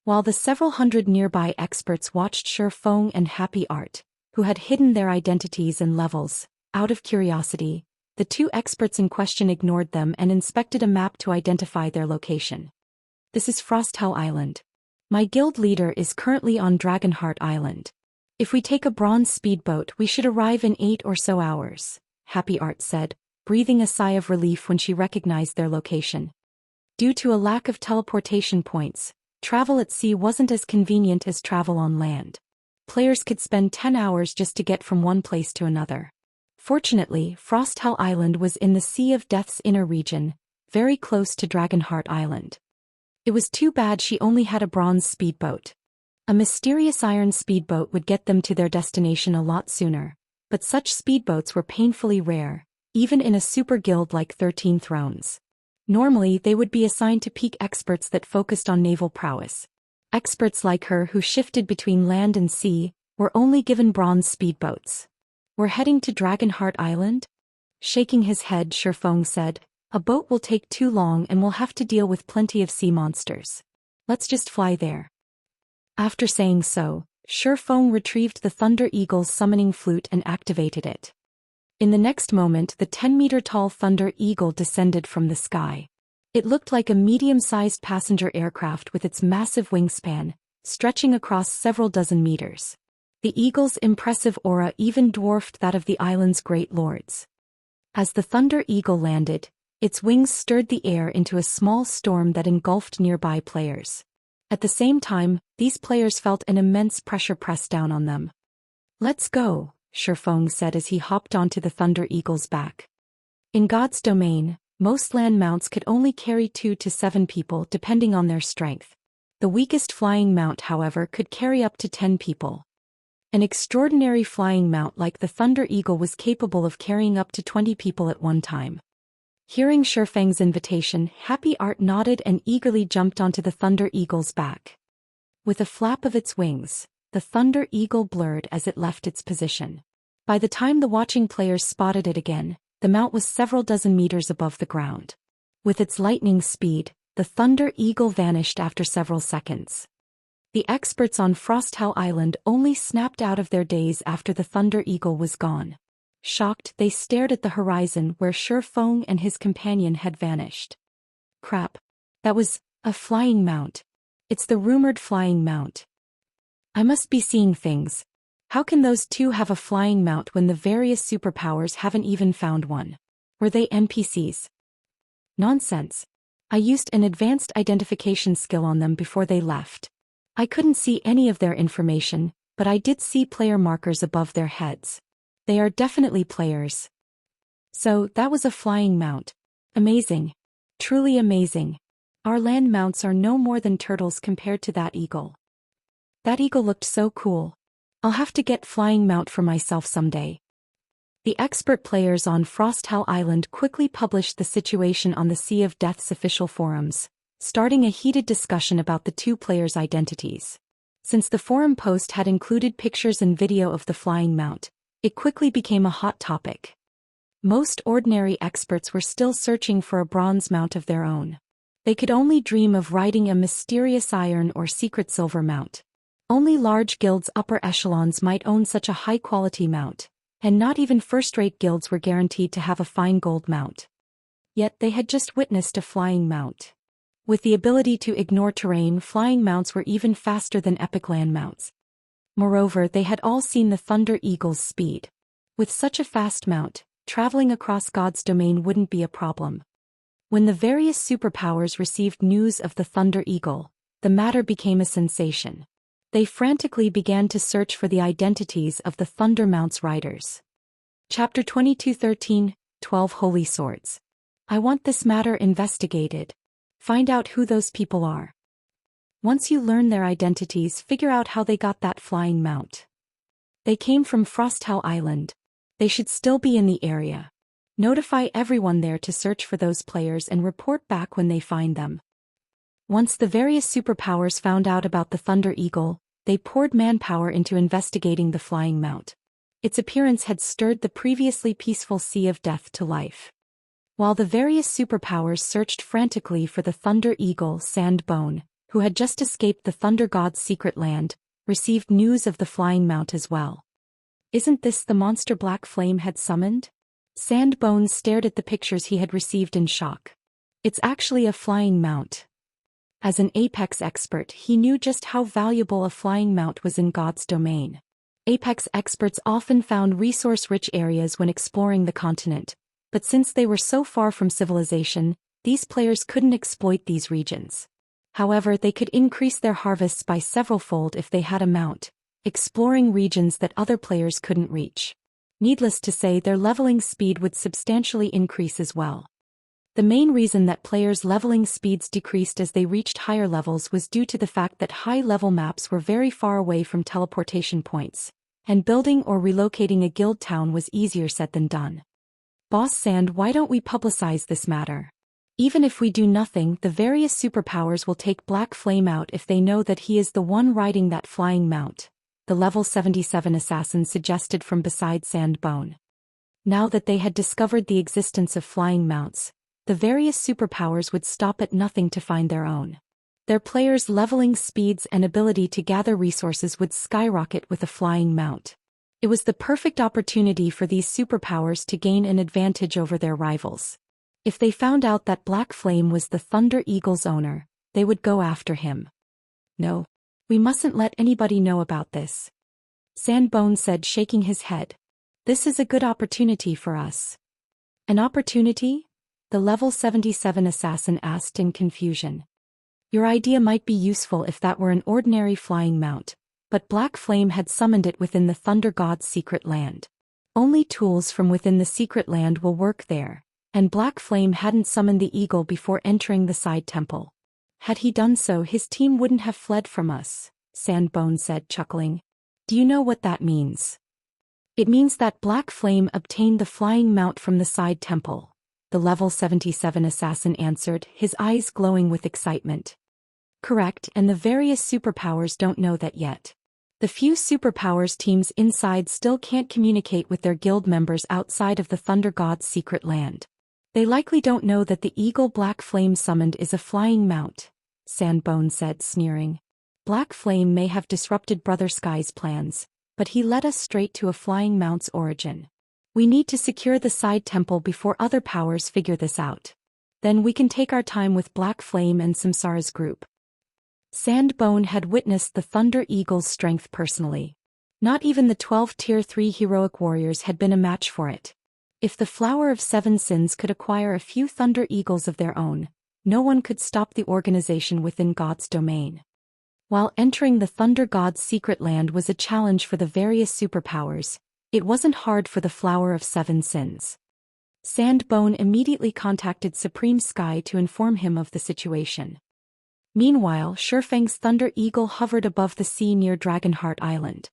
While the several hundred nearby experts watched Shifeng and Happy Art, who had hidden their identities and levels, out of curiosity, the 2 experts in question ignored them and inspected a map to identify their location. This is Frosthell Island. My guild leader is currently on Dragonheart Island. If we take a bronze speedboat, we should arrive in 8 or so hours, Happy Art said, breathing a sigh of relief when she recognized their location. Due to a lack of teleportation points, travel at sea wasn't as convenient as travel on land. Players could spend 10 hours just to get from one place to another. Fortunately, Frosthell Island was in the Sea of Death's inner region, very close to Dragonheart Island. It was too bad she only had a bronze speedboat. A mysterious iron speedboat would get them to their destination a lot sooner, but such speedboats were painfully rare, even in a super guild like 13 Thrones. Normally they would be assigned to peak experts that focused on naval prowess. Experts like her who shifted between land and sea were only given bronze speedboats. We're heading to Dragonheart Island? Shaking his head, Shifeng said, a boat will take too long and we'll have to deal with plenty of sea monsters. Let's just fly there. After saying so, Shifeng retrieved the Thunder Eagle's summoning flute and activated it. In the next moment, the 10-meter-tall Thunder Eagle descended from the sky. It looked like a medium-sized passenger aircraft with its massive wingspan, stretching across several dozen meters. The Eagle's impressive aura even dwarfed that of the island's great lords. As the Thunder Eagle landed, its wings stirred the air into a small storm that engulfed nearby players. At the same time, these players felt an immense pressure press down on them. "Let's go," Shifeng said as he hopped onto the Thunder Eagle's back. In God's domain, most land mounts could only carry 2 to 7 people depending on their strength. The weakest flying mount, however, could carry up to 10 people. An extraordinary flying mount like the Thunder Eagle was capable of carrying up to 20 people at one time. Hearing Shifeng's invitation, Happy Art nodded and eagerly jumped onto the Thunder Eagle's back. With a flap of its wings, the Thunder Eagle blurred as it left its position. By the time the watching players spotted it again, the mount was several dozen meters above the ground. With its lightning speed, the Thunder Eagle vanished after several seconds. The experts on Frosthell Island only snapped out of their daze after the Thunder Eagle was gone. Shocked, they stared at the horizon where Shifeng and his companion had vanished. Crap. That was a flying mount. It's the rumored flying mount. I must be seeing things. How can those two have a flying mount when the various superpowers haven't even found one? Were they NPCs? Nonsense. I used an advanced identification skill on them before they left. I couldn't see any of their information, but I did see player markers above their heads. They are definitely players. So, that was a flying mount. Amazing. Truly amazing. Our land mounts are no more than turtles compared to that eagle. That eagle looked so cool. I'll have to get flying mount for myself someday. The expert players on Frosthell Island quickly published the situation on the Sea of Death's official forums, starting a heated discussion about the two players' identities. Since the forum post had included pictures and video of the flying mount, it quickly became a hot topic. Most ordinary experts were still searching for a bronze mount of their own. They could only dream of riding a mysterious iron or secret silver mount. Only large guilds' upper echelons might own such a high-quality mount, and not even first-rate guilds were guaranteed to have a fine gold mount. Yet they had just witnessed a flying mount. With the ability to ignore terrain, flying mounts were even faster than epic land mounts. Moreover, they had all seen the Thunder Eagle's speed. With such a fast mount, traveling across God's domain wouldn't be a problem. When the various superpowers received news of the Thunder Eagle, the matter became a sensation. They frantically began to search for the identities of the Thunder Mount's riders. Chapter 22:13, 12 Holy Swords. I want this matter investigated. Find out who those people are. Once you learn their identities, figure out how they got that flying mount. They came from Frosthell Island. They should still be in the area. Notify everyone there to search for those players and report back when they find them. Once the various superpowers found out about the Thunder Eagle, they poured manpower into investigating the flying mount. Its appearance had stirred the previously peaceful Sea of Death to life. While the various superpowers searched frantically for the Thunder Eagle, Sandbone, who had just escaped the Thunder God's secret land, received news of the flying mount as well. Isn't this the monster Black Flame had summoned? Sandbone stared at the pictures he had received in shock. It's actually a flying mount. As an Apex expert, he knew just how valuable a flying mount was in God's domain. Apex experts often found resource-rich areas when exploring the continent, but since they were so far from civilization, these players couldn't exploit these regions. However, they could increase their harvests by several-fold if they had a mount, exploring regions that other players couldn't reach. Needless to say, their leveling speed would substantially increase as well. The main reason that players' leveling speeds decreased as they reached higher levels was due to the fact that high-level maps were very far away from teleportation points, and building or relocating a guild town was easier said than done. Boss Sand, why don't we publicize this matter? Even if we do nothing, the various superpowers will take Black Flame out if they know that he is the one riding that flying mount, the level 77 assassin suggested from beside Sandbone. Now that they had discovered the existence of flying mounts, the various superpowers would stop at nothing to find their own. Their players' leveling speeds and ability to gather resources would skyrocket with a flying mount. It was the perfect opportunity for these superpowers to gain an advantage over their rivals. If they found out that Black Flame was the Thunder Eagle's owner, they would go after him. No, we mustn't let anybody know about this. Sandbone said, shaking his head. This is a good opportunity for us. An opportunity? The level 77 assassin asked in confusion. Your idea might be useful if that were an ordinary flying mount, but Black Flame had summoned it within the Thunder God's secret land. Only tools from within the secret land will work there, and Black Flame hadn't summoned the eagle before entering the side temple. Had he done so, his team wouldn't have fled from us, Sandbone said, chuckling. Do you know what that means? It means that Black Flame obtained the flying mount from the side temple, the level 77 assassin answered, his eyes glowing with excitement. Correct, and the various superpowers don't know that yet. The few superpowers teams inside still can't communicate with their guild members outside of the Thunder God's secret land. They likely don't know that the eagle Black Flame summoned is a flying mount, Sandbone said, sneering. Black Flame may have disrupted Brother Sky's plans, but he led us straight to a flying mount's origin. We need to secure the side temple before other powers figure this out. Then we can take our time with Black Flame and Samsara's group. Sandbone had witnessed the Thunder Eagle's strength personally. Not even the 12 Tier 3 heroic warriors had been a match for it. If the Flower of Seven Sins could acquire a few Thunder Eagles of their own, no one could stop the organization within God's domain. While entering the Thunder God's secret land was a challenge for the various superpowers, it wasn't hard for the Flower of Seven Sins. Sandbone immediately contacted Supreme Sky to inform him of the situation. Meanwhile, Shifeng's Thunder Eagle hovered above the sea near Dragonheart Island.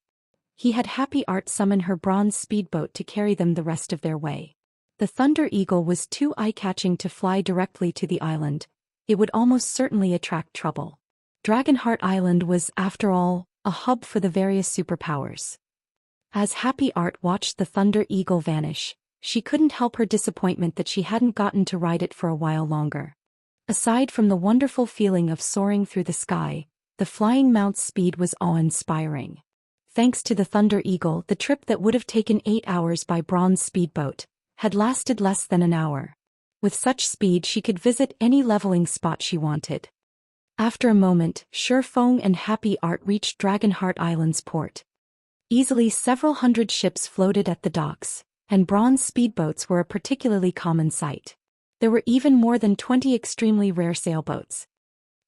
He had Happy Art summon her bronze speedboat to carry them the rest of their way. The Thunder Eagle was too eye-catching to fly directly to the island. It would almost certainly attract trouble. Dragonheart Island was, after all, a hub for the various superpowers. As Happy Art watched the Thunder Eagle vanish, she couldn't help her disappointment that she hadn't gotten to ride it for a while longer. Aside from the wonderful feeling of soaring through the sky, the flying mount's speed was awe-inspiring. Thanks to the Thunder Eagle, the trip that would have taken 8 hours by bronze speedboat had lasted less than an hour. With such speed, she could visit any leveling spot she wanted. After a moment, Shifeng and Happy Art reached Dragonheart Island's port. Easily several hundred ships floated at the docks, and bronze speedboats were a particularly common sight. There were even more than 20 extremely rare sailboats.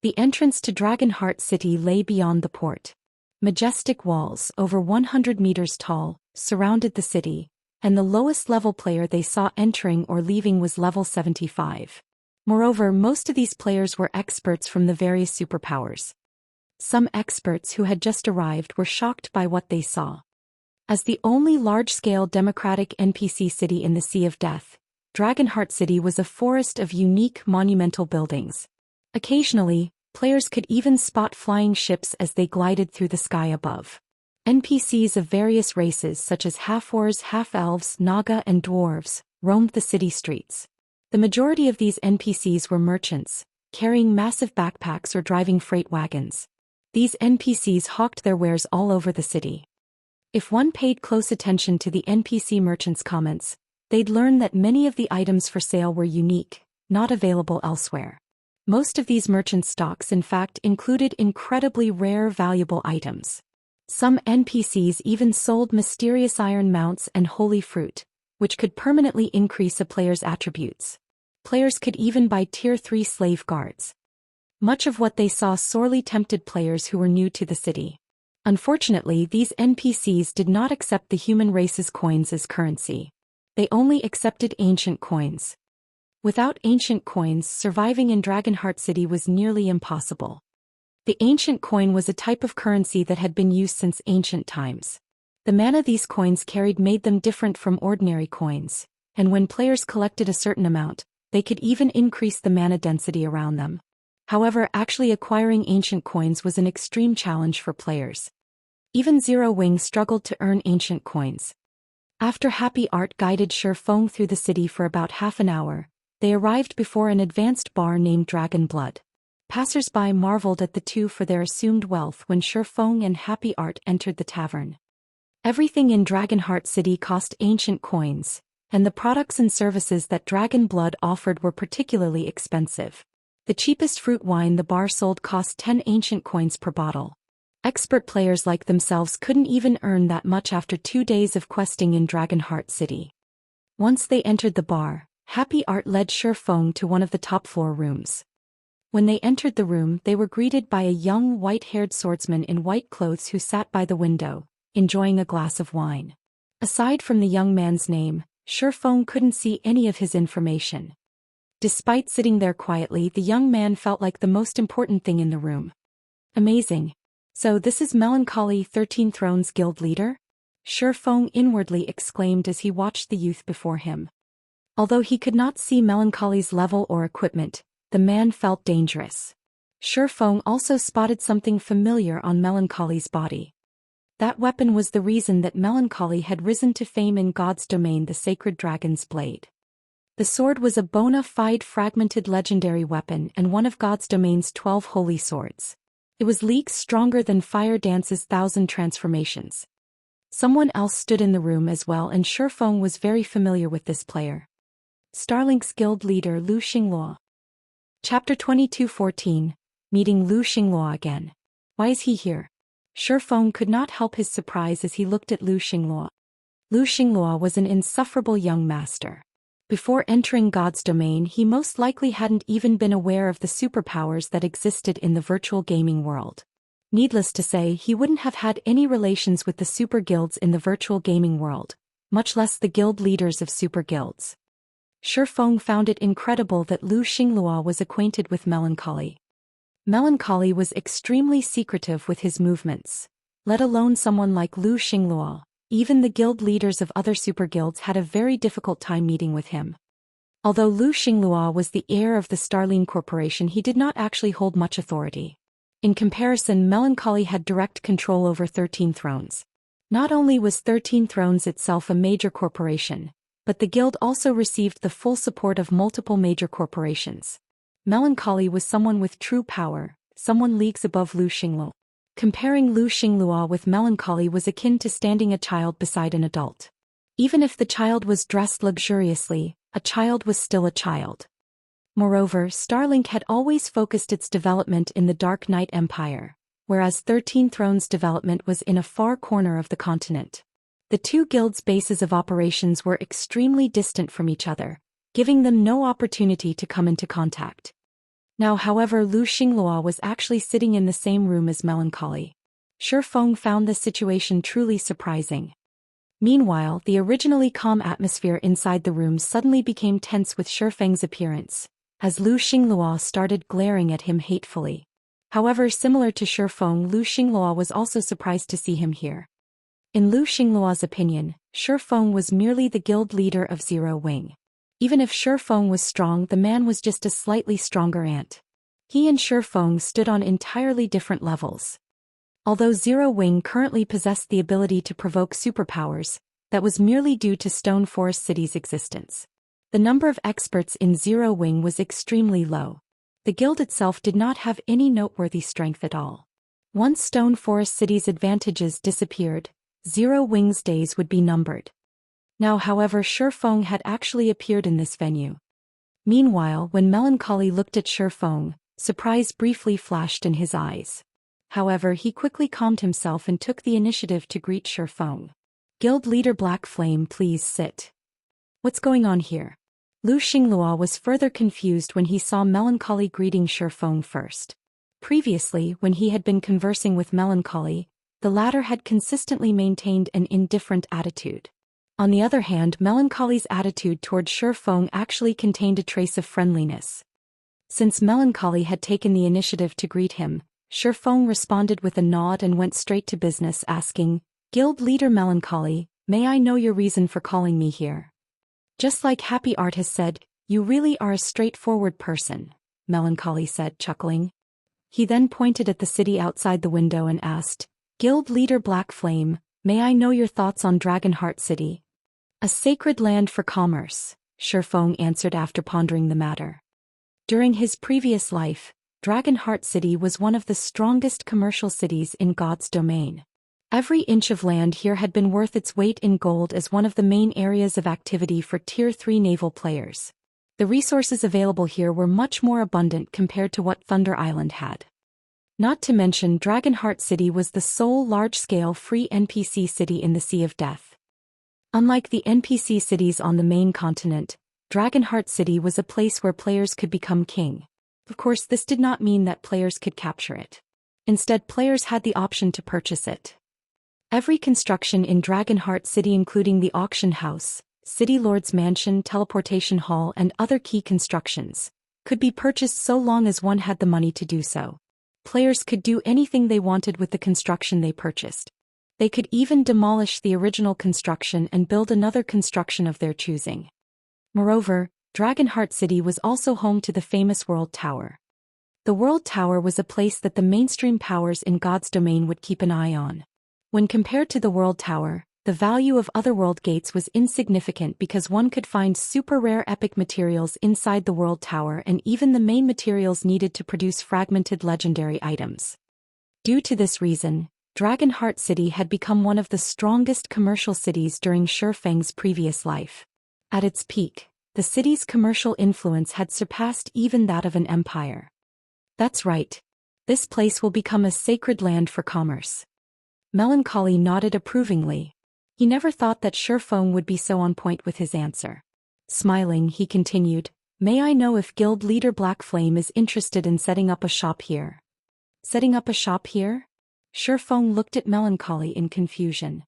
The entrance to Dragonheart City lay beyond the port. Majestic walls, over 100 meters tall, surrounded the city, and the lowest level player they saw entering or leaving was level 75. Moreover, most of these players were experts from the various superpowers. Some experts who had just arrived were shocked by what they saw. As the only large-scale democratic NPC city in the Sea of Death, Dragonheart City was a forest of unique monumental buildings. Occasionally, players could even spot flying ships as they glided through the sky above. NPCs of various races such as half-orcs, half-elves, Naga and dwarves roamed the city streets. The majority of these NPCs were merchants, carrying massive backpacks or driving freight wagons. These NPCs hawked their wares all over the city. If one paid close attention to the NPC merchants' comments, they'd learn that many of the items for sale were unique, not available elsewhere. Most of these merchant stocks in fact included incredibly rare valuable items. Some NPCs even sold mysterious iron mounts and holy fruit, which could permanently increase a player's attributes. Players could even buy Tier 3 slave guards. Much of what they saw sorely tempted players who were new to the city. Unfortunately, these NPCs did not accept the human race's coins as currency. They only accepted ancient coins. Without ancient coins, surviving in Dragonheart City was nearly impossible. The ancient coin was a type of currency that had been used since ancient times. The mana these coins carried made them different from ordinary coins, and when players collected a certain amount, they could even increase the mana density around them. However, actually acquiring ancient coins was an extreme challenge for players. Even Zero Wing struggled to earn ancient coins. After Happy Art guided Shifeng through the city for about half an hour, they arrived before an advanced bar named Dragon Blood. Passers-by marveled at the two for their assumed wealth when Shifeng and Happy Art entered the tavern. Everything in Dragonheart City cost ancient coins, and the products and services that Dragon Blood offered were particularly expensive. The cheapest fruit wine the bar sold cost 10 ancient coins per bottle. Expert players like themselves couldn't even earn that much after 2 days of questing in Dragonheart City. Once they entered the bar, Happy Art led Shifeng to one of the top-floor rooms. When they entered the room, they were greeted by a young white-haired swordsman in white clothes who sat by the window, enjoying a glass of wine. Aside from the young man's name, Shifeng couldn't see any of his information. Despite sitting there quietly, the young man felt like the most important thing in the room. Amazing. So this is Melancholy 13 Thrones Guild leader? Shifeng inwardly exclaimed as he watched the youth before him. Although he could not see Melancholy's level or equipment, the man felt dangerous. Shifeng also spotted something familiar on Melancholy's body. That weapon was the reason that Melancholy had risen to fame in God's domain, the Sacred Dragon's Blade. The sword was a bona fide fragmented legendary weapon and one of God's domain's 12 holy swords. It was leagues stronger than Fire Dance's 1,000 transformations. Someone else stood in the room as well, and Shifeng was very familiar with this player. Starlink's guild leader Lu Xingluo. Chapter 22:14, Meeting Lu Xingluo again. Why is he here? Shifeng could not help his surprise as he looked at Lu Xingluo. Lu Xingluo was an insufferable young master. Before entering God's domain, he most likely hadn't even been aware of the superpowers that existed in the virtual gaming world. Needless to say, he wouldn't have had any relations with the super guilds in the virtual gaming world, much less the guild leaders of super guilds. Shifeng found it incredible that Lu Xingluo was acquainted with Melancholy. Melancholy was extremely secretive with his movements. Let alone someone like Lu Xingluo, even the guild leaders of other super guilds had a very difficult time meeting with him. Although Lu Xingluo was the heir of the Starline Corporation, he did not actually hold much authority. In comparison, Melancholy had direct control over 13 thrones. Not only was 13 Thrones itself a major corporation, but the guild also received the full support of multiple major corporations. Melancholy was someone with true power, someone leagues above Lu Xingluo. Comparing Lu Xingluo with Melancholy was akin to standing a child beside an adult. Even if the child was dressed luxuriously, a child was still a child. Moreover, Starlink had always focused its development in the Dark Knight Empire, whereas 13 Thrones' development was in a far corner of the continent. The two guilds' bases of operations were extremely distant from each other, giving them no opportunity to come into contact. Now, however, Lu Xingluo was actually sitting in the same room as Melancholy. Shifeng found this situation truly surprising. Meanwhile, the originally calm atmosphere inside the room suddenly became tense with Shifeng's appearance, as Lu Xingluo started glaring at him hatefully. However, similar to Shifeng, Lu Xingluo was also surprised to see him here. In Lu Xingluo's opinion, Shifeng was merely the guild leader of Zero Wing. Even if Shifeng was strong, the man was just a slightly stronger ant. He and Shifeng stood on entirely different levels. Although Zero Wing currently possessed the ability to provoke superpowers, that was merely due to Stone Forest City's existence. The number of experts in Zero Wing was extremely low. The guild itself did not have any noteworthy strength at all. Once Stone Forest City's advantages disappeared, Zero Wing's days would be numbered. Now, however, Shifeng had actually appeared in this venue. Meanwhile, when Melancholy looked at Shifeng, surprise briefly flashed in his eyes. However, he quickly calmed himself and took the initiative to greet Shifeng. Guild leader Black Flame, please sit. What's going on here? Lu Xingluo was further confused when he saw Melancholy greeting Shifeng first. Previously, when he had been conversing with Melancholy, the latter had consistently maintained an indifferent attitude. On the other hand, Melancholy's attitude toward Shifeng actually contained a trace of friendliness. Since Melancholy had taken the initiative to greet him, Shifeng responded with a nod and went straight to business, asking, "Guild leader Melancholy, may I know your reason for calling me here?" "Just like Happy Art has said, you really are a straightforward person," Melancholy said, chuckling. He then pointed at the city outside the window and asked, "Guild leader Black Flame, may I know your thoughts on Dragonheart City?" "A sacred land for commerce," Shifeng answered after pondering the matter. During his previous life, Dragonheart City was one of the strongest commercial cities in God's domain. Every inch of land here had been worth its weight in gold as one of the main areas of activity for Tier 3 naval players. The resources available here were much more abundant compared to what Thunder Island had. Not to mention, Dragonheart City was the sole large-scale free NPC city in the Sea of Death. Unlike the NPC cities on the main continent, Dragonheart City was a place where players could become king. Of course, this did not mean that players could capture it. Instead, players had the option to purchase it. Every construction in Dragonheart City, including the auction house, City Lord's Mansion, Teleportation Hall, and other key constructions, could be purchased so long as one had the money to do so. Players could do anything they wanted with the construction they purchased. They could even demolish the original construction and build another construction of their choosing. Moreover, Dragonheart City was also home to the famous World Tower. The World Tower was a place that the mainstream powers in God's domain would keep an eye on. When compared to the World Tower, the value of Otherworld gates was insignificant because one could find super rare epic materials inside the World Tower and even the main materials needed to produce fragmented legendary items. Due to this reason, Dragonheart City had become one of the strongest commercial cities during Shi Feng's previous life. At its peak, the city's commercial influence had surpassed even that of an empire. That's right. This place will become a sacred land for commerce. Melancholy nodded approvingly. He never thought that Shi Feng would be so on point with his answer. Smiling, he continued, "May I know if Guild Leader Black Flame is interested in setting up a shop here?" Setting up a shop here? Shi Feng looked at Melancholy in confusion.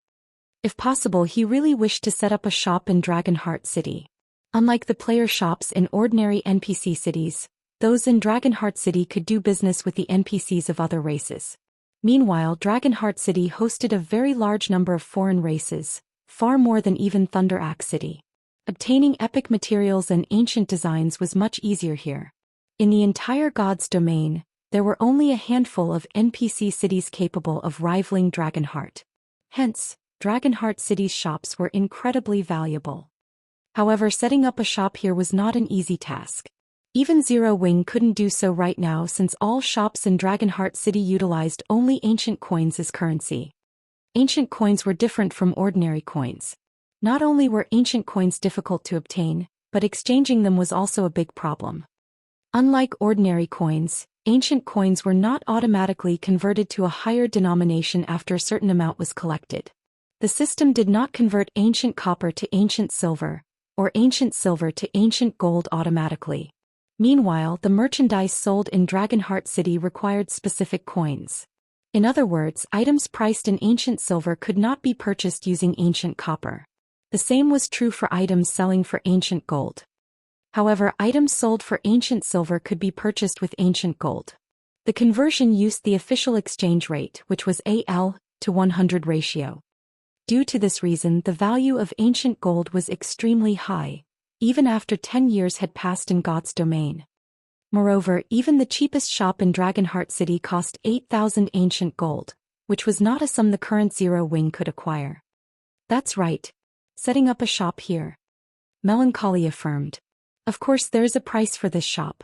If possible, he really wished to set up a shop in Dragonheart City. Unlike the player shops in ordinary NPC cities, those in Dragonheart City could do business with the NPCs of other races. Meanwhile, Dragonheart City hosted a very large number of foreign races, far more than even Thunder Axe City. Obtaining epic materials and ancient designs was much easier here. In the entire God's domain, there were only a handful of NPC cities capable of rivaling Dragonheart. Hence, Dragonheart City's shops were incredibly valuable. However, setting up a shop here was not an easy task. Even Zero Wing couldn't do so right now since all shops in Dragonheart City utilized only ancient coins as currency. Ancient coins were different from ordinary coins. Not only were ancient coins difficult to obtain, but exchanging them was also a big problem. Unlike ordinary coins, ancient coins were not automatically converted to a higher denomination after a certain amount was collected. The system did not convert ancient copper to ancient silver, or ancient silver to ancient gold automatically. Meanwhile, the merchandise sold in Dragonheart City required specific coins. In other words, items priced in ancient silver could not be purchased using ancient copper. The same was true for items selling for ancient gold. However, items sold for ancient silver could be purchased with ancient gold. The conversion used the official exchange rate, which was AL to 100 ratio. Due to this reason, the value of ancient gold was extremely high, even after 10 years had passed in God's domain. Moreover, even the cheapest shop in Dragonheart City cost 8,000 ancient gold, which was not a sum the current Zero Wing could acquire. That's right. Setting up a shop here. Melancholy affirmed. Of course there is a price for this shop.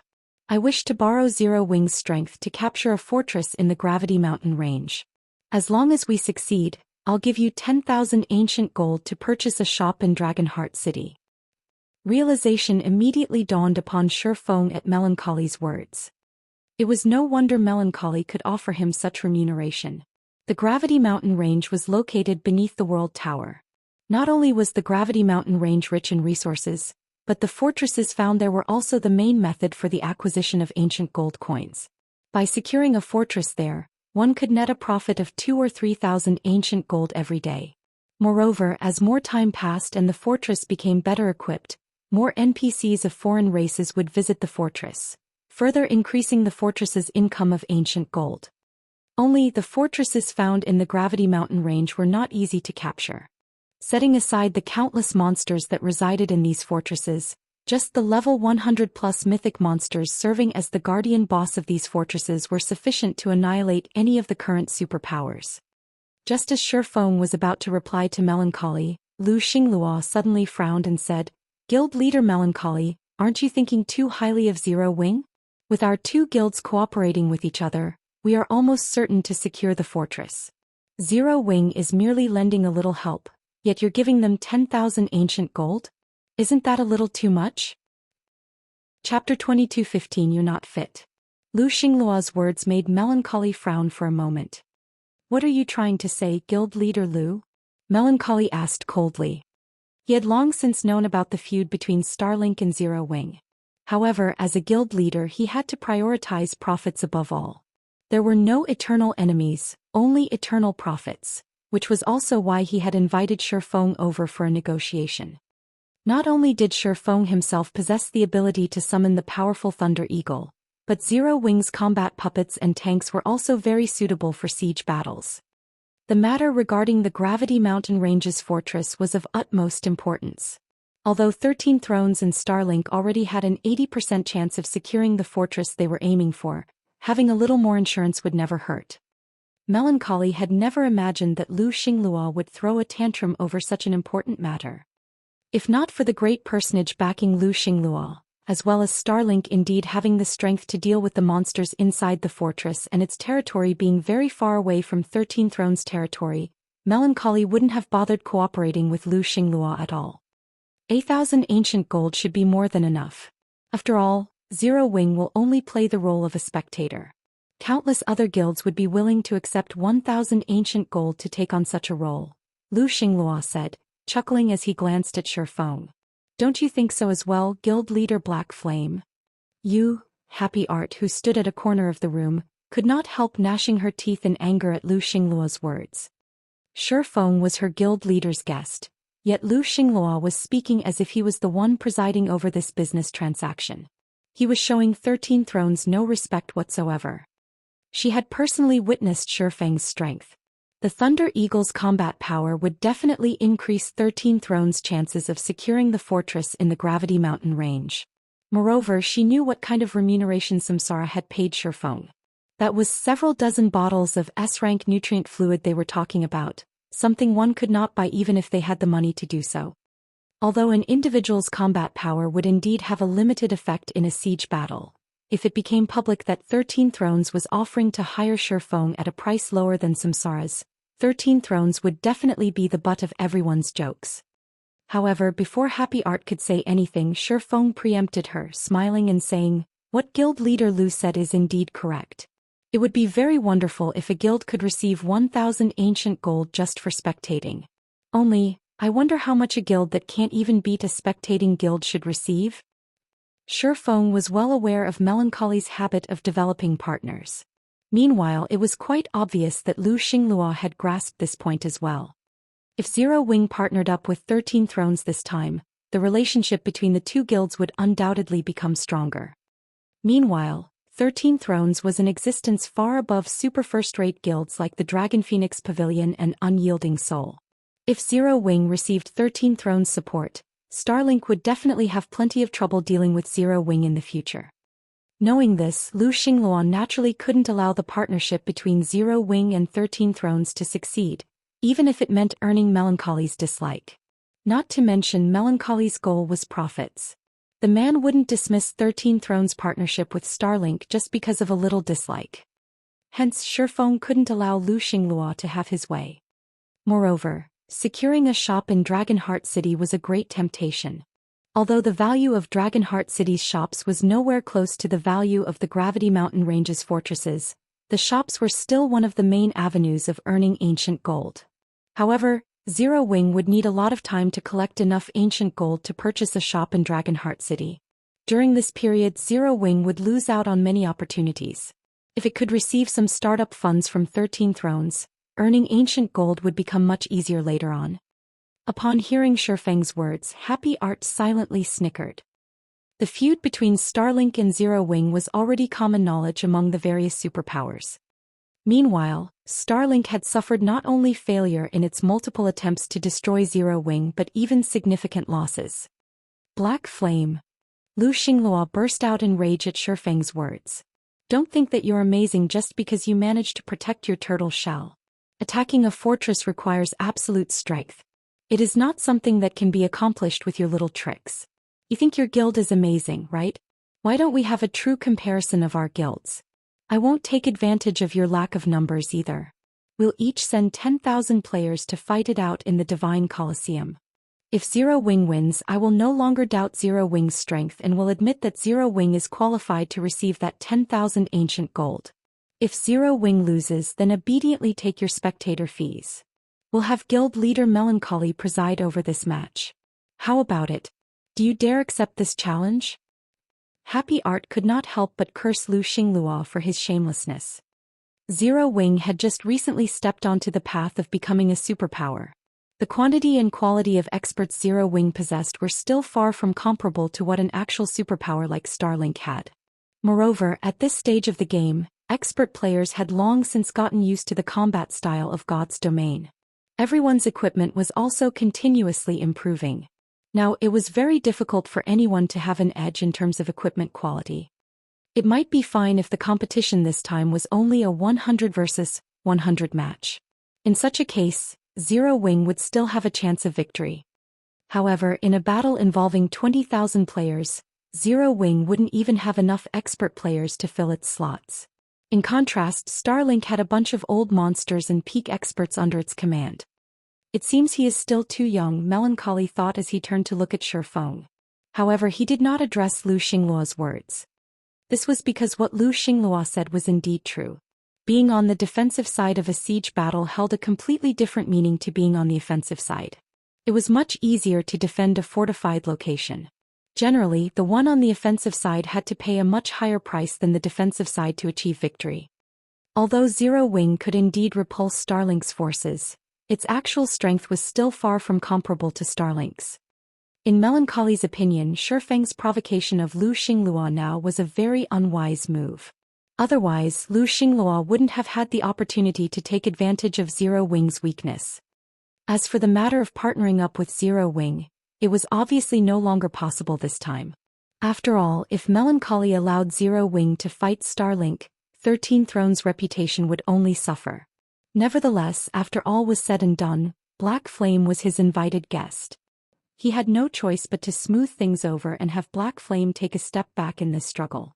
I wish to borrow Zero Wing's strength to capture a fortress in the Gravity Mountain range. As long as we succeed, I'll give you 10,000 ancient gold to purchase a shop in Dragonheart City. Realization immediately dawned upon Shi Feng at Melancholy's words. It was no wonder Melancholy could offer him such remuneration. The Gravity Mountain range was located beneath the World Tower. Not only was the Gravity Mountain range rich in resources, but the fortresses found there were also the main method for the acquisition of ancient gold coins. By securing a fortress there, one could net a profit of 2,000 or 3,000 ancient gold every day. Moreover, as more time passed and the fortress became better equipped, more NPCs of foreign races would visit the fortress, further increasing the fortress's income of ancient gold. Only the fortresses found in the Gravity Mountain range were not easy to capture. Setting aside the countless monsters that resided in these fortresses, just the level 100+ mythic monsters serving as the guardian boss of these fortresses were sufficient to annihilate any of the current superpowers. Just as Shi Feng was about to reply to Melancholy, Xingluo suddenly frowned and said, "Guild Leader Melancholy, aren't you thinking too highly of Zero Wing? With our two guilds cooperating with each other, we are almost certain to secure the fortress. Zero Wing is merely lending a little help, yet you're giving them 10,000 ancient gold? Isn't that a little too much?" Chapter 22:15 You're not fit. Xingluo's words made Melancholy frown for a moment. "What are you trying to say, Guild Leader Lu?" Melancholy asked coldly. He had long since known about the feud between Starlink and Zero Wing. However, as a guild leader he had to prioritize profits above all. There were no eternal enemies, only eternal profits, which was also why he had invited Shi Feng over for a negotiation. Not only did Shi Feng himself possess the ability to summon the powerful Thunder Eagle, but Zero Wing's combat puppets and tanks were also very suitable for siege battles. The matter regarding the Gravity Mountain Range's fortress was of utmost importance. Although 13 Thrones and Starlink already had an 80% chance of securing the fortress they were aiming for, having a little more insurance would never hurt. Melancholy had never imagined that Xingluo would throw a tantrum over such an important matter. If not for the great personage backing Xingluo, as well as Starlink indeed having the strength to deal with the monsters inside the fortress and its territory being very far away from 13 Thrones territory, Melancholy wouldn't have bothered cooperating with Xingluo at all. 8,000 ancient gold should be more than enough. After all, Zero Wing will only play the role of a spectator. Countless other guilds would be willing to accept 1,000 ancient gold to take on such a role, Xingluo said, chuckling as he glanced at Shifeng. Don't you think so as well, guild leader Black Flame? You, Happy Art, who stood at a corner of the room, could not help gnashing her teeth in anger at Xingluo's words. Shifeng was her guild leader's guest, yet Xingluo was speaking as if he was the one presiding over this business transaction. He was showing 13 Thrones no respect whatsoever. She had personally witnessed Shifeng's strength. The Thunder Eagle's combat power would definitely increase 13 Thrones' chances of securing the fortress in the Gravity Mountain range. Moreover, she knew what kind of remuneration Samsara had paid Shifeng. That was several dozen bottles of S-rank nutrient fluid they were talking about, something one could not buy even if they had the money to do so. Although an individual's combat power would indeed have a limited effect in a siege battle, if it became public that 13 Thrones was offering to hire Shifeng at a price lower than Samsara's, 13 Thrones would definitely be the butt of everyone's jokes. However, before Happy Art could say anything, Shifeng preempted her, smiling and saying, "What guild leader Lu said is indeed correct. It would be very wonderful if a guild could receive 1,000 ancient gold just for spectating. Only, I wonder how much a guild that can't even beat a spectating guild should receive?" Shifeng was well aware of Melancholy's habit of developing partners. Meanwhile, it was quite obvious that Xingluo had grasped this point as well. If Zero Wing partnered up with 13 Thrones this time, the relationship between the two guilds would undoubtedly become stronger. Meanwhile, 13 Thrones was in existence far above super first-rate guilds like the Dragon Phoenix Pavilion and Unyielding Soul. If Zero Wing received 13 Thrones support, Starlink would definitely have plenty of trouble dealing with Zero Wing in the future. Knowing this, Xingluo naturally couldn't allow the partnership between Zero Wing and 13 Thrones to succeed, even if it meant earning Melancholy's dislike. Not to mention Melancholy's goal was profits. The man wouldn't dismiss 13 Thrones' partnership with Starlink just because of a little dislike. Hence, Shifeng couldn't allow Xingluo to have his way. Moreover, securing a shop in Dragonheart City was a great temptation. Although the value of Dragonheart City's shops was nowhere close to the value of the Gravity Mountain Range's fortresses, the shops were still one of the main avenues of earning ancient gold. However, Zero Wing would need a lot of time to collect enough ancient gold to purchase a shop in Dragonheart City. During this period, Zero Wing would lose out on many opportunities. If it could receive some startup funds from 13 Thrones, earning ancient gold would become much easier later on. Upon hearing Shifeng's words, Happy Art silently snickered. The feud between Starlink and Zero Wing was already common knowledge among the various superpowers. Meanwhile, Starlink had suffered not only failure in its multiple attempts to destroy Zero Wing but even significant losses. Black Flame. Xingluo burst out in rage at Shifeng's words. Don't think that you're amazing just because you managed to protect your turtle shell. Attacking a fortress requires absolute strength. It is not something that can be accomplished with your little tricks. You think your guild is amazing, right? Why don't we have a true comparison of our guilds? I won't take advantage of your lack of numbers either. We'll each send 10,000 players to fight it out in the Divine Colosseum. If Zero Wing wins, I will no longer doubt Zero Wing's strength and will admit that Zero Wing is qualified to receive that 10,000 ancient gold. If Zero Wing loses, then obediently take your spectator fees. We'll have guild leader Melancholy preside over this match. How about it? Do you dare accept this challenge? Happy Art could not help but curse Xingluo for his shamelessness. Zero Wing had just recently stepped onto the path of becoming a superpower. The quantity and quality of experts Zero Wing possessed were still far from comparable to what an actual superpower like Starlink had. Moreover, at this stage of the game, expert players had long since gotten used to the combat style of God's domain. Everyone's equipment was also continuously improving. Now, it was very difficult for anyone to have an edge in terms of equipment quality. It might be fine if the competition this time was only a 100 versus 100 match. In such a case, Zero Wing would still have a chance of victory. However, in a battle involving 20,000 players, Zero Wing wouldn't even have enough expert players to fill its slots. In contrast, Starlink had a bunch of old monsters and peak experts under its command. It seems he is still too young, Melancholy thought as he turned to look at Shifeng. However, he did not address Lu Xingluo's words. This was because what Lu Xingluo said was indeed true. Being on the defensive side of a siege battle held a completely different meaning to being on the offensive side. It was much easier to defend a fortified location. Generally, the one on the offensive side had to pay a much higher price than the defensive side to achieve victory. Although Zero Wing could indeed repulse Starlink's forces, its actual strength was still far from comparable to Starlink's. In Melancholy's opinion, Shifeng's provocation of Lu Xingluo now was a very unwise move. Otherwise, Lu Xingluo wouldn't have had the opportunity to take advantage of Zero Wing's weakness. As for the matter of partnering up with Zero Wing, it was obviously no longer possible this time. After all, if Melancholy allowed Zero Wing to fight Starlink, 13 Thrones' reputation would only suffer. Nevertheless, after all was said and done, Black Flame was his invited guest. He had no choice but to smooth things over and have Black Flame take a step back in this struggle.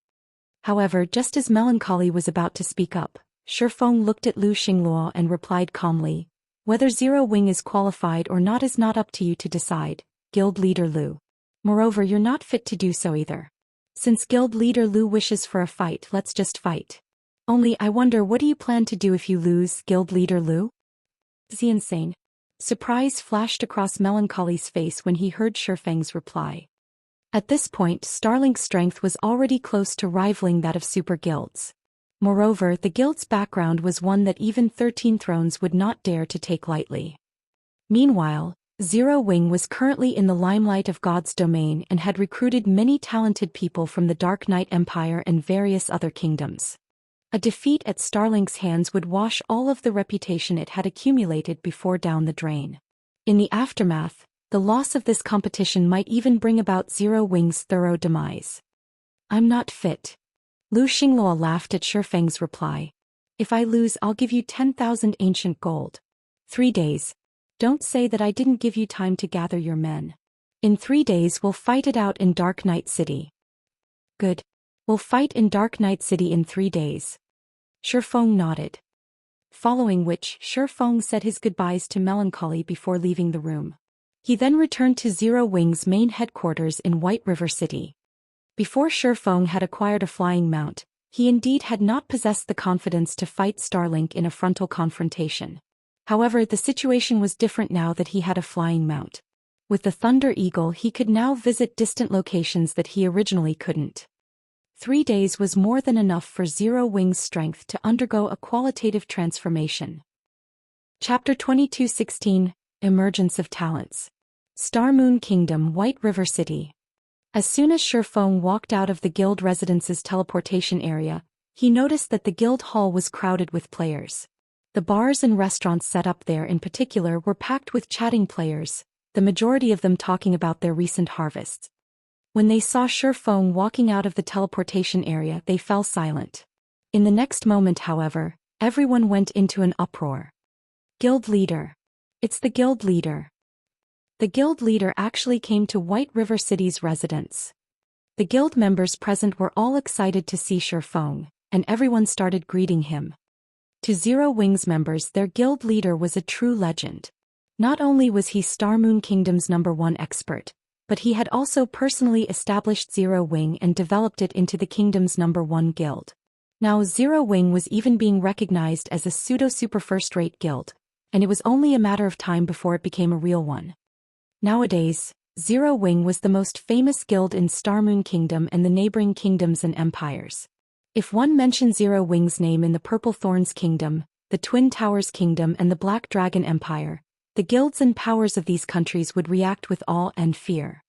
However, just as Melancholy was about to speak up, Shifeng looked at Lu Xingluo and replied calmly, "Whether Zero Wing is qualified or not is not up to you to decide, Guild Leader Lu. Moreover, you're not fit to do so either. Since Guild Leader Lu wishes for a fight, let's just fight. Only I wonder, what do you plan to do if you lose, Guild Leader Lu?" Is he insane? Surprise flashed across Melancholy's face when he heard Shifeng's reply. At this point, Starlink's strength was already close to rivaling that of super guilds. Moreover, the guild's background was one that even 13 Thrones would not dare to take lightly. Meanwhile, Zero Wing was currently in the limelight of God's domain and had recruited many talented people from the Dark Knight Empire and various other kingdoms. A defeat at Starlink's hands would wash all of the reputation it had accumulated before down the drain. In the aftermath, the loss of this competition might even bring about Zero Wing's thorough demise. "I'm not fit." Lu Xingluo laughed at Shifeng's reply. "If I lose, I'll give you 10,000 ancient gold. 3 days. Don't say that I didn't give you time to gather your men. In 3 days we'll fight it out in Dark Knight City." "Good. We'll fight in Dark Knight City in 3 days. Shifeng nodded. Following which, Shifeng said his goodbyes to Melancholy before leaving the room. He then returned to Zero Wing's main headquarters in White River City. Before Shifeng had acquired a flying mount, he indeed had not possessed the confidence to fight Starlink in a frontal confrontation. However, the situation was different now that he had a flying mount. With the Thunder Eagle, he could now visit distant locations that he originally couldn't. 3 days was more than enough for Zero Wing's strength to undergo a qualitative transformation. Chapter 22:16, Emergence of Talents. Star Moon Kingdom, White River City. As soon as Shifeng walked out of the guild residence's teleportation area, he noticed that the guild hall was crowded with players. The bars and restaurants set up there in particular were packed with chatting players, the majority of them talking about their recent harvests. When they saw Shifeng walking out of the teleportation area, they fell silent. In the next moment, however, everyone went into an uproar. "Guild leader. It's the guild leader." The guild leader actually came to White River City's residence. The guild members present were all excited to see Shifeng, and everyone started greeting him. To Zero Wing's members, their guild leader was a true legend. Not only was he Star Moon Kingdom's #1 expert, but he had also personally established Zero Wing and developed it into the kingdom's #1 guild. Now Zero Wing was even being recognized as a pseudo-super first-rate guild, and it was only a matter of time before it became a real one. Nowadays, Zero Wing was the most famous guild in Star Moon Kingdom and the neighboring kingdoms and empires. If one mentioned Zero Wing's name in the Purple Thorns Kingdom, the Twin Towers Kingdom and the Black Dragon Empire, the guilds and powers of these countries would react with awe and fear.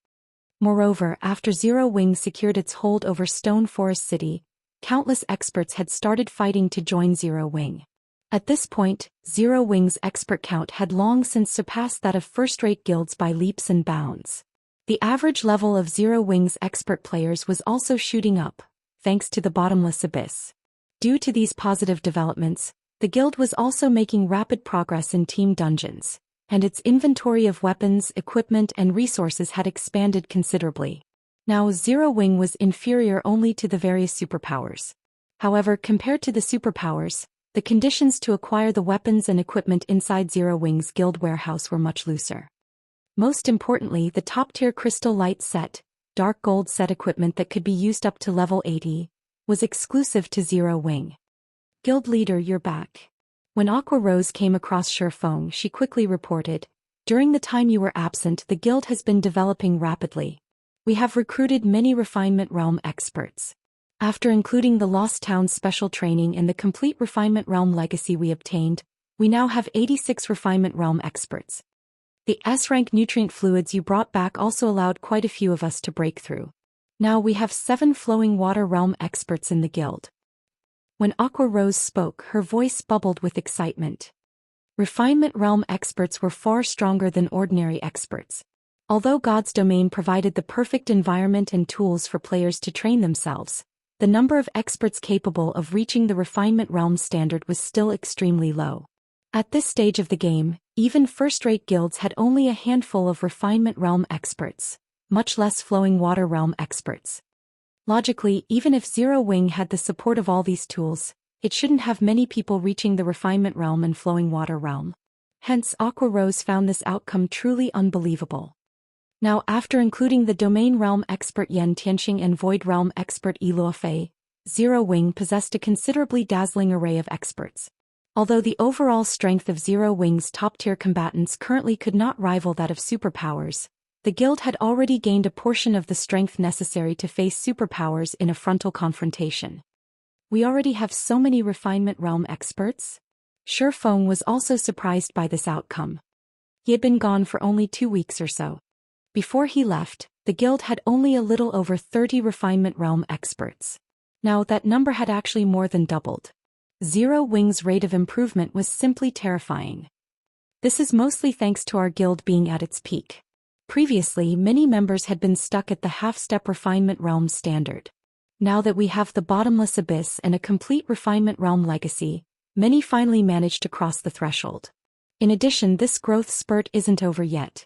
Moreover, after Zero Wing secured its hold over Stone Forest City, countless experts had started fighting to join Zero Wing. At this point, Zero Wing's expert count had long since surpassed that of first-rate guilds by leaps and bounds. The average level of Zero Wing's expert players was also shooting up, thanks to the bottomless abyss. Due to these positive developments, The guild was also making rapid progress in team dungeons, and its inventory of weapons, equipment, and resources had expanded considerably. Now, Zero Wing was inferior only to the various superpowers. However, compared to the superpowers, the conditions to acquire the weapons and equipment inside Zero Wing's guild warehouse were much looser. Most importantly, the top-tier Crystal Light set, Dark Gold set equipment that could be used up to level 80, was exclusive to Zero Wing. Guild leader, you're back. When Aqua Rose came across Shifeng, she quickly reported, during the time you were absent, the guild has been developing rapidly. We have recruited many Refinement Realm experts. After including the Lost Town special training and the complete Refinement Realm legacy we obtained, we now have 86 Refinement Realm experts. The S-rank nutrient fluids you brought back also allowed quite a few of us to break through. Now we have 7 Flowing Water Realm experts in the guild. When Aqua Rose spoke, her voice bubbled with excitement. Refinement Realm experts were far stronger than ordinary experts. Although God's domain provided the perfect environment and tools for players to train themselves, the number of experts capable of reaching the Refinement Realm standard was still extremely low. At this stage of the game, even first-rate guilds had only a handful of Refinement Realm experts, much less Flowing Water Realm experts. Logically, even if Zero Wing had the support of all these tools, it shouldn't have many people reaching the Refinement Realm and Flowing Water Realm. Hence, Aqua Rose found this outcome truly unbelievable. Now, after including the Domain Realm expert Yen Tianxing and Void Realm expert Eluo Fei, Zero Wing possessed a considerably dazzling array of experts. Although the overall strength of Zero Wing's top-tier combatants currently could not rival that of superpowers, the guild had already gained a portion of the strength necessary to face superpowers in a frontal confrontation. We already have so many Refinement Realm experts? Shifeng was also surprised by this outcome. He had been gone for only 2 weeks or so. Before he left, the guild had only a little over 30 Refinement Realm experts. Now that number had actually more than doubled. Zero Wing's rate of improvement was simply terrifying. This is mostly thanks to our guild being at its peak. Previously, many members had been stuck at the half-step Refinement Realm standard. Now that we have the Bottomless Abyss and a complete Refinement Realm legacy, many finally managed to cross the threshold. In addition, this growth spurt isn't over yet.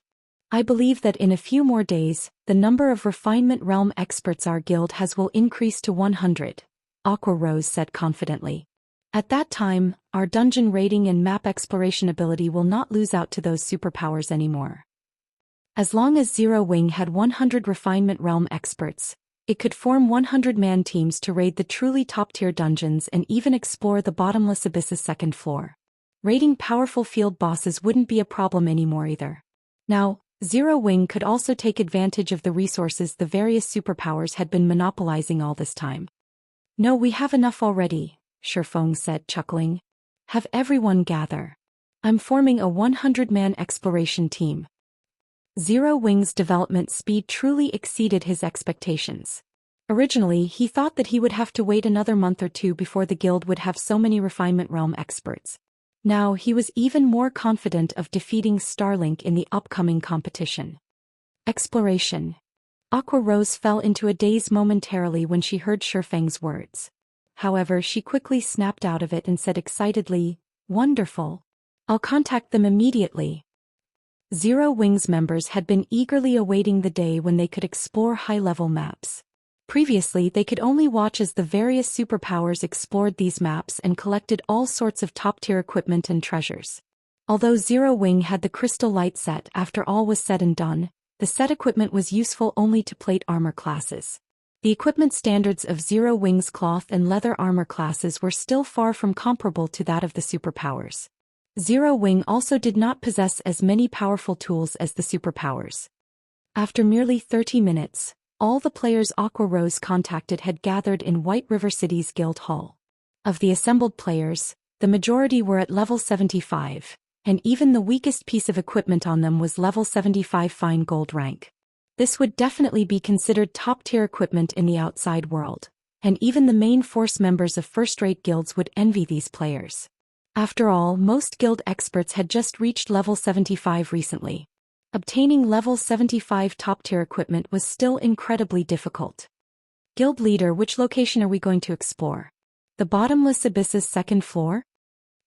I believe that in a few more days, the number of Refinement Realm experts our guild has will increase to 100, Aqua Rose said confidently. At that time, our dungeon raiding and map exploration ability will not lose out to those superpowers anymore. As long as Zero Wing had 100 Refinement Realm experts, it could form 100-man teams to raid the truly top-tier dungeons and even explore the Bottomless Abyss's second floor. Raiding powerful field bosses wouldn't be a problem anymore either. Now, Zero Wing could also take advantage of the resources the various superpowers had been monopolizing all this time. No, we have enough already, Shifeng said, chuckling. Have everyone gather. I'm forming a 100-man exploration team. Zero Wing's development speed truly exceeded his expectations. Originally, he thought that he would have to wait another month or 2 before the guild would have so many Refinement Realm experts. Now he was even more confident of defeating Starlink in the upcoming competition. Exploration. Aqua Rose fell into a daze momentarily when she heard Shifeng's words. However, she quickly snapped out of it and said excitedly, "Wonderful. I'll contact them immediately." Zero Wing's members had been eagerly awaiting the day when they could explore high-level maps. Previously, they could only watch as the various superpowers explored these maps and collected all sorts of top-tier equipment and treasures. Although Zero Wing had the Crystal Light set, after all was said and done, the set equipment was useful only to plate armor classes. The equipment standards of Zero Wing's cloth and leather armor classes were still far from comparable to that of the superpowers. Zero Wing also did not possess as many powerful tools as the superpowers. After merely 30 minutes, all the players Aqua Rose contacted had gathered in White River City's guild hall. Of the assembled players, the majority were at level 75, and even the weakest piece of equipment on them was level 75 fine gold rank. This would definitely be considered top-tier equipment in the outside world, and even the main force members of first-rate guilds would envy these players. After all, most guild experts had just reached level 75 recently. Obtaining level 75 top-tier equipment was still incredibly difficult. Guild leader, which location are we going to explore? The Bottomless Abyss's second floor?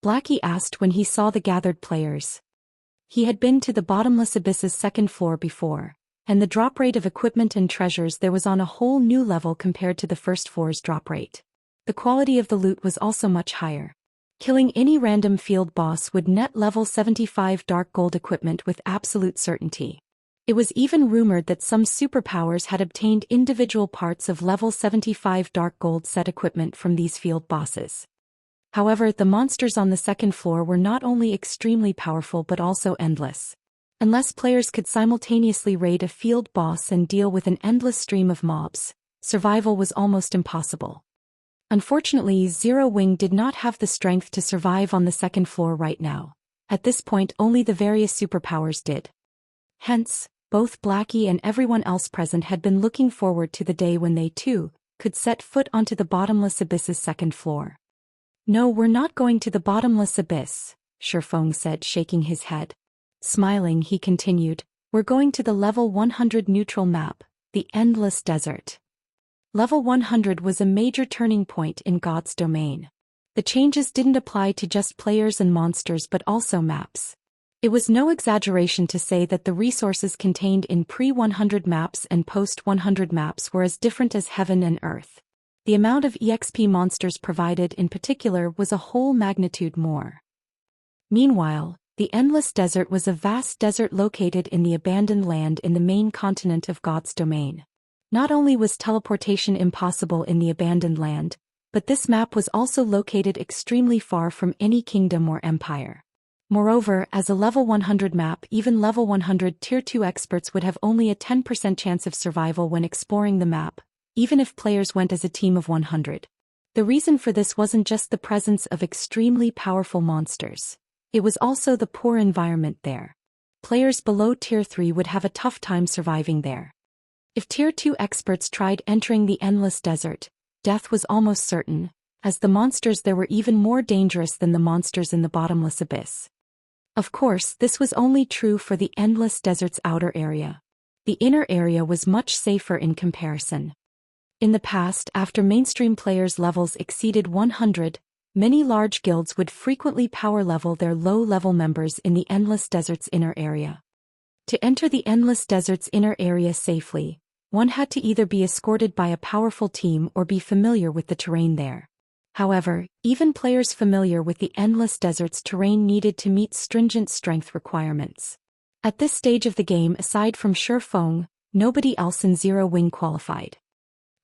Blackie asked when he saw the gathered players. He had been to the bottomless abyss's second floor before, and the drop rate of equipment and treasures there was on a whole new level compared to the first floor's drop rate. The quality of the loot was also much higher. Killing any random field boss would net level 75 dark gold equipment with absolute certainty. It was even rumored that some superpowers had obtained individual parts of level 75 dark gold set equipment from these field bosses. However, the monsters on the second floor were not only extremely powerful but also endless. Unless players could simultaneously raid a field boss and deal with an endless stream of mobs, survival was almost impossible. Unfortunately, Zero Wing did not have the strength to survive on the second floor right now. At this point, only the various superpowers did. Hence, both Blackie and everyone else present had been looking forward to the day when they, too, could set foot onto the bottomless abyss's second floor. "No, we're not going to the bottomless abyss," Shifeng said, shaking his head. Smiling, he continued, "We're going to the level 100 neutral map, the Endless Desert." Level 100 was a major turning point in God's domain. The changes didn't apply to just players and monsters but also maps. It was no exaggeration to say that the resources contained in pre-100 maps and post-100 maps were as different as heaven and earth. The amount of EXP monsters provided in particular was a whole magnitude more. Meanwhile, the Endless Desert was a vast desert located in the abandoned land in the main continent of God's domain. Not only was teleportation impossible in the abandoned land, but this map was also located extremely far from any kingdom or empire. Moreover, as a level 100 map, even level 100 Tier 2 experts would have only a 10% chance of survival when exploring the map, even if players went as a team of 100. The reason for this wasn't just the presence of extremely powerful monsters. It was also the poor environment there. Players below Tier 3 would have a tough time surviving there. If Tier 2 experts tried entering the Endless Desert, death was almost certain, as the monsters there were even more dangerous than the monsters in the bottomless abyss. Of course, this was only true for the Endless Desert's outer area. The inner area was much safer in comparison. In the past, after mainstream players' levels exceeded 100, many large guilds would frequently power level their low-level members in the Endless Desert's inner area. To enter the Endless Desert's inner area safely, one had to either be escorted by a powerful team or be familiar with the terrain there. However, even players familiar with the Endless Desert's terrain needed to meet stringent strength requirements. At this stage of the game, aside from Shifeng, nobody else in Zero Wing qualified.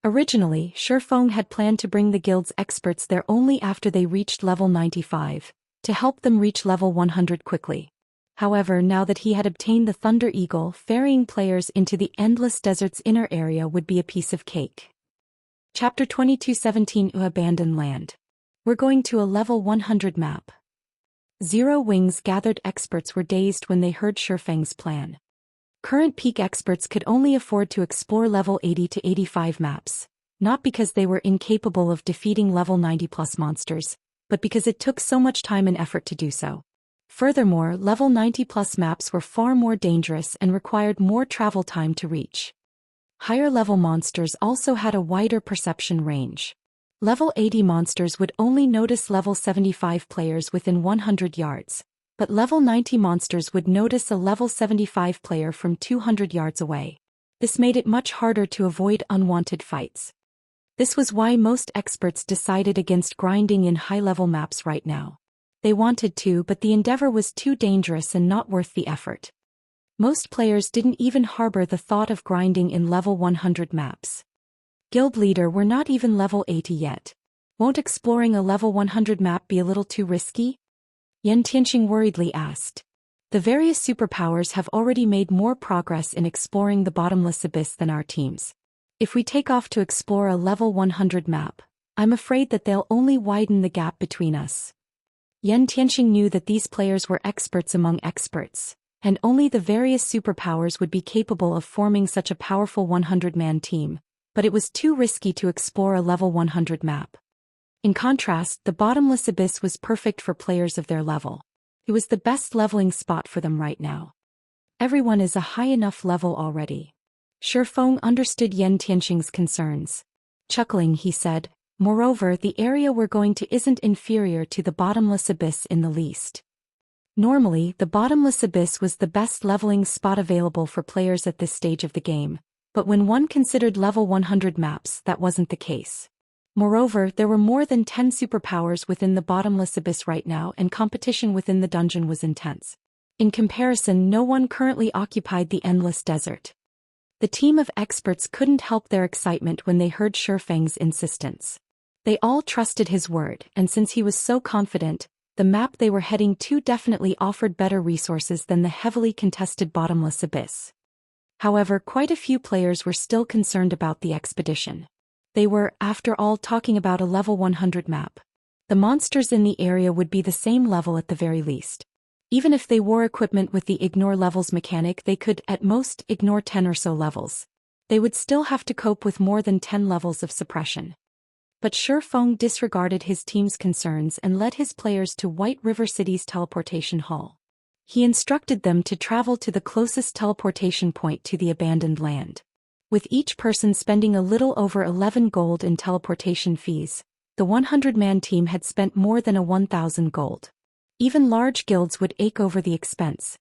Originally, Shifeng had planned to bring the guild's experts there only after they reached level 95, to help them reach level 100 quickly. However, now that he had obtained the Thunder Eagle, ferrying players into the Endless Desert's inner area would be a piece of cake. Chapter 22:17 Abandoned Land. We're going to a level 100 map. Zero Wing's gathered experts were dazed when they heard Shifeng's plan. Current peak experts could only afford to explore level 80 to 85 maps, not because they were incapable of defeating level 90+ monsters, but because it took so much time and effort to do so. Furthermore, level 90+ maps were far more dangerous and required more travel time to reach. Higher-level monsters also had a wider perception range. Level 80 monsters would only notice level 75 players within 100 yards, but level 90 monsters would notice a level 75 player from 200 yards away. This made it much harder to avoid unwanted fights. This was why most experts decided against grinding in high-level maps right now. They wanted to, but the endeavor was too dangerous and not worth the effort. Most players didn't even harbor the thought of grinding in level 100 maps. Guild leader, we're not even level 80 yet. Won't exploring a level 100 map be a little too risky? Yan Tianxing worriedly asked. The various superpowers have already made more progress in exploring the bottomless abyss than our teams. If we take off to explore a level 100 map, I'm afraid that they'll only widen the gap between us. Yan Tianxing knew that these players were experts among experts, and only the various superpowers would be capable of forming such a powerful 100-man team, but it was too risky to explore a level 100 map. In contrast, the bottomless abyss was perfect for players of their level. It was the best leveling spot for them right now. Everyone is a high enough level already. Shifeng understood Yan Tianxing's concerns. Chuckling, he said, Moreover, the area we're going to isn't inferior to the Bottomless Abyss in the least. Normally, the Bottomless Abyss was the best leveling spot available for players at this stage of the game, but when one considered level 100 maps, that wasn't the case. Moreover, there were more than 10 superpowers within the Bottomless Abyss right now, and competition within the dungeon was intense. In comparison, no one currently occupied the Endless Desert. The team of experts couldn't help their excitement when they heard Shifeng's insistence. They all trusted his word, and since he was so confident, the map they were heading to definitely offered better resources than the heavily contested Bottomless Abyss. However, quite a few players were still concerned about the expedition. They were, after all, talking about a level 100 map. The monsters in the area would be the same level at the very least. Even if they wore equipment with the ignore levels mechanic, they could, at most, ignore 10 or so levels. They would still have to cope with more than 10 levels of suppression. But Shifeng disregarded his team's concerns and led his players to White River City's teleportation hall. He instructed them to travel to the closest teleportation point to the abandoned land. With each person spending a little over 11 gold in teleportation fees, the 100-man team had spent more than 1,000 gold. Even large guilds would ache over the expense.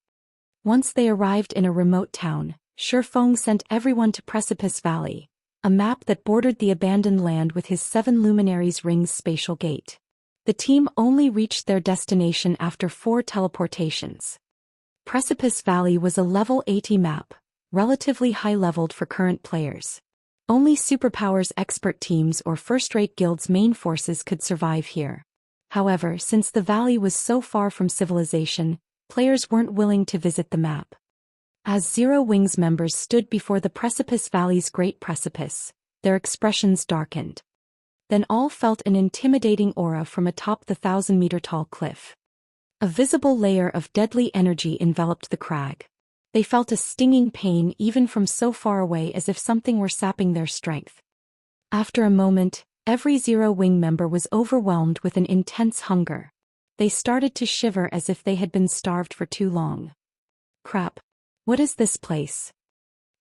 Once they arrived in a remote town, Shifeng sent everyone to Precipice Valley, a map that bordered the abandoned land with his 7 luminaries rings spatial gate. The team only reached their destination after 4 teleportations. Precipice Valley was a level 80 map, relatively high-leveled for current players. Only superpowers expert teams or first-rate guilds' main forces could survive here. However, since the valley was so far from civilization, players weren't willing to visit the map. As Zero Wings members stood before the Precipice Valley's great precipice, their expressions darkened. Then all felt an intimidating aura from atop the 1,000-meter-tall cliff. A visible layer of deadly energy enveloped the crag. They felt a stinging pain even from so far away, as if something were sapping their strength. After a moment, every Zero Wing member was overwhelmed with an intense hunger. They started to shiver as if they had been starved for too long. Crap. What is this place?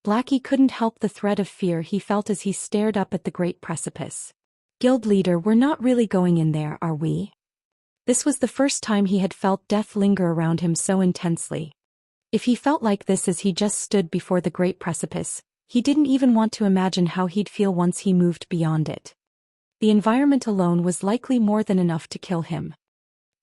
Blackie couldn't help the threat of fear he felt as he stared up at the great precipice. Guild leader, we're not really going in there, are we? This was the first time he had felt death linger around him so intensely. If he felt like this as he just stood before the great precipice, he didn't even want to imagine how he'd feel once he moved beyond it. The environment alone was likely more than enough to kill him.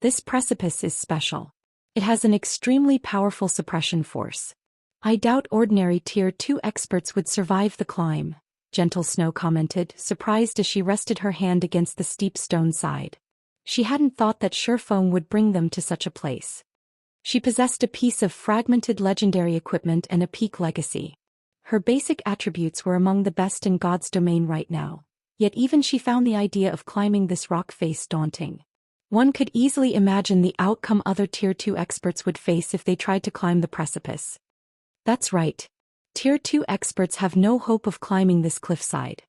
This precipice is special. It has an extremely powerful suppression force. I doubt ordinary Tier 2 experts would survive the climb, Gentle Snow commented, surprised as she rested her hand against the steep stone side. She hadn't thought that Shifeng would bring them to such a place. She possessed a piece of fragmented legendary equipment and a peak legacy. Her basic attributes were among the best in God's domain right now, yet even she found the idea of climbing this rock face daunting. One could easily imagine the outcome other Tier 2 experts would face if they tried to climb the precipice. That's right. Tier 2 experts have no hope of climbing this cliffside.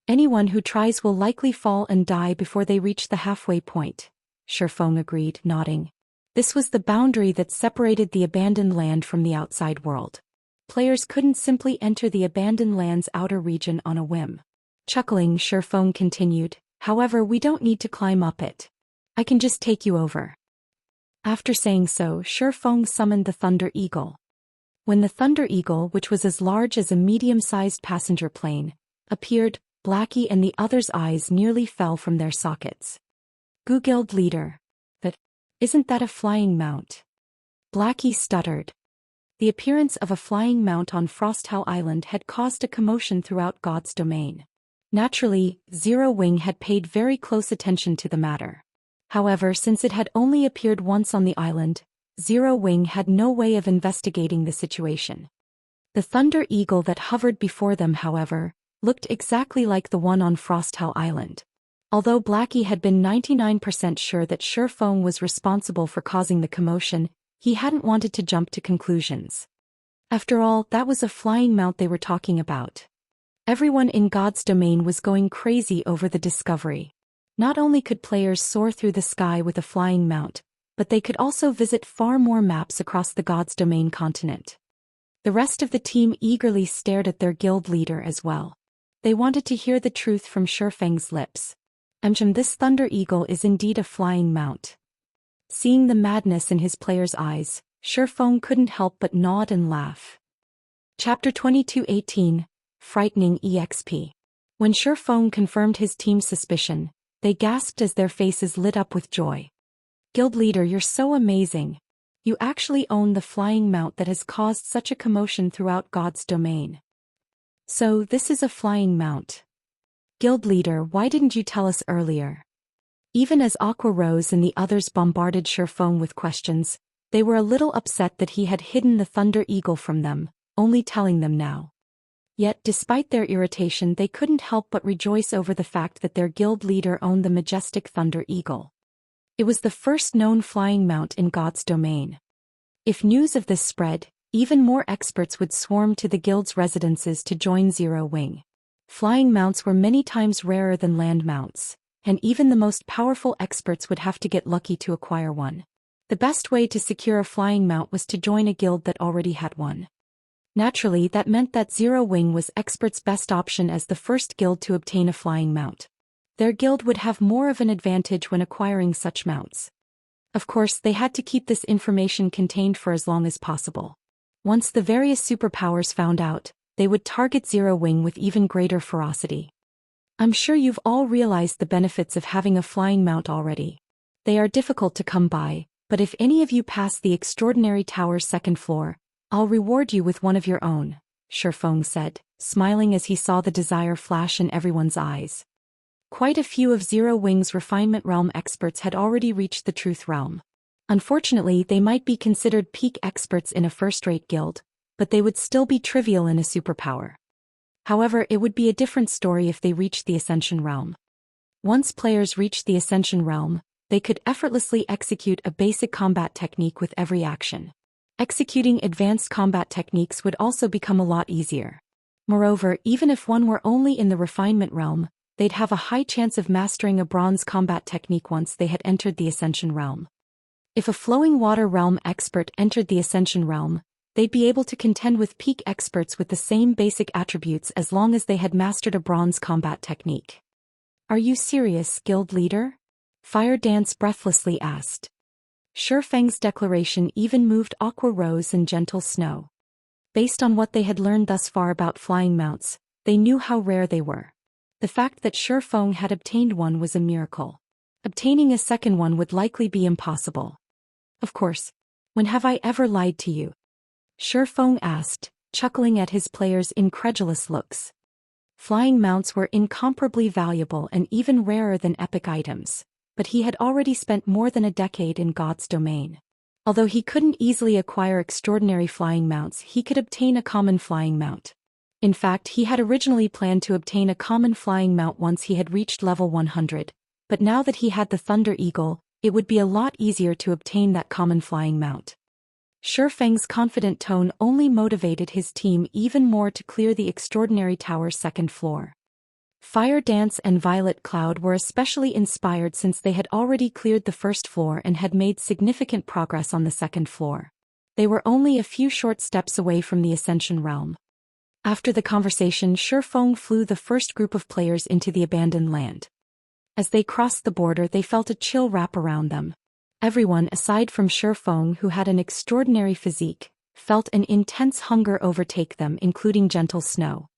Anyone who tries will likely fall and die before they reach the halfway point, Shifeng agreed, nodding. This was the boundary that separated the abandoned land from the outside world. Players couldn't simply enter the abandoned land's outer region on a whim. Chuckling, Shifeng continued, however, we don't need to climb up it. I can just take you over. After saying so, Shifeng summoned the Thunder Eagle. When the Thunder Eagle, which was as large as a medium-sized passenger plane, appeared, Blackie and the others' eyes nearly fell from their sockets. Guild leader. But isn't that a flying mount? Blackie stuttered. The appearance of a flying mount on Frosthow Island had caused a commotion throughout God's domain. Naturally, Zero Wing had paid very close attention to the matter. However, since it had only appeared once on the island, Zero Wing had no way of investigating the situation. The Thunder Eagle that hovered before them, however, looked exactly like the one on Frosthow Island. Although Blackie had been 99% sure that Shifeng was responsible for causing the commotion, he hadn't wanted to jump to conclusions. After all, that was a flying mount they were talking about. Everyone in God's domain was going crazy over the discovery. Not only could players soar through the sky with a flying mount, but they could also visit far more maps across the God's domain continent. The rest of the team eagerly stared at their guild leader as well. They wanted to hear the truth from Shifeng's lips. This Thunder Eagle is indeed a flying mount. Seeing the madness in his player's eyes, Shifeng couldn't help but nod and laugh. Chapter 22:18, Frightening EXP. When Shifeng confirmed his team's suspicion, they gasped as their faces lit up with joy. Guild leader, you're so amazing. You actually own the flying mount that has caused such a commotion throughout God's domain. So, this is a flying mount. Guild leader, why didn't you tell us earlier? Even as Aqua Rose and the others bombarded Shifeng with questions, they were a little upset that he had hidden the Thunder Eagle from them, only telling them now. Yet despite their irritation, they couldn't help but rejoice over the fact that their guild leader owned the majestic Thunder Eagle. It was the first known flying mount in God's domain. If news of this spread, even more experts would swarm to the guild's residences to join Zero Wing. Flying mounts were many times rarer than land mounts, and even the most powerful experts would have to get lucky to acquire one. The best way to secure a flying mount was to join a guild that already had one. Naturally, that meant that Zero Wing was experts' best option as the first guild to obtain a flying mount. Their guild would have more of an advantage when acquiring such mounts. Of course, they had to keep this information contained for as long as possible. Once the various superpowers found out, they would target Zero Wing with even greater ferocity. I'm sure you've all realized the benefits of having a flying mount already. They are difficult to come by, but if any of you pass the Extraordinary Tower's second floor, I'll reward you with one of your own, Shifeng said, smiling as he saw the desire flash in everyone's eyes. Quite a few of Zero Wing's Refinement Realm experts had already reached the Truth Realm. Unfortunately, they might be considered peak experts in a first-rate guild, but they would still be trivial in a superpower. However, it would be a different story if they reached the Ascension Realm. Once players reached the Ascension Realm, they could effortlessly execute a basic combat technique with every action. Executing advanced combat techniques would also become a lot easier. Moreover, even if one were only in the Refinement Realm, they'd have a high chance of mastering a bronze combat technique once they had entered the Ascension Realm. If a Flowing Water Realm expert entered the Ascension Realm, they'd be able to contend with peak experts with the same basic attributes as long as they had mastered a bronze combat technique. Are you serious, guild leader? Fire Dance breathlessly asked. Shifeng's declaration even moved Aqua Rose and Gentle Snow. Based on what they had learned thus far about flying mounts, they knew how rare they were. The fact that Shifeng had obtained one was a miracle. Obtaining a second one would likely be impossible. Of course. When have I ever lied to you? Shifeng asked, chuckling at his players' incredulous looks. Flying mounts were incomparably valuable and even rarer than epic items, but he had already spent more than a decade in God's domain. Although he couldn't easily acquire extraordinary flying mounts, he could obtain a common flying mount. In fact, he had originally planned to obtain a common flying mount once he had reached level 100, but now that he had the Thunder Eagle, it would be a lot easier to obtain that common flying mount. Shifeng's confident tone only motivated his team even more to clear the Extraordinary Tower's second floor. Fire Dance and Violet Cloud were especially inspired since they had already cleared the first floor and had made significant progress on the second floor. They were only a few short steps away from the Ascension Realm. After the conversation, Shifeng flew the first group of players into the abandoned land. As they crossed the border, they felt a chill wrap around them. Everyone, aside from Shifeng, who had an extraordinary physique, felt an intense hunger overtake them, including Gentle Snow.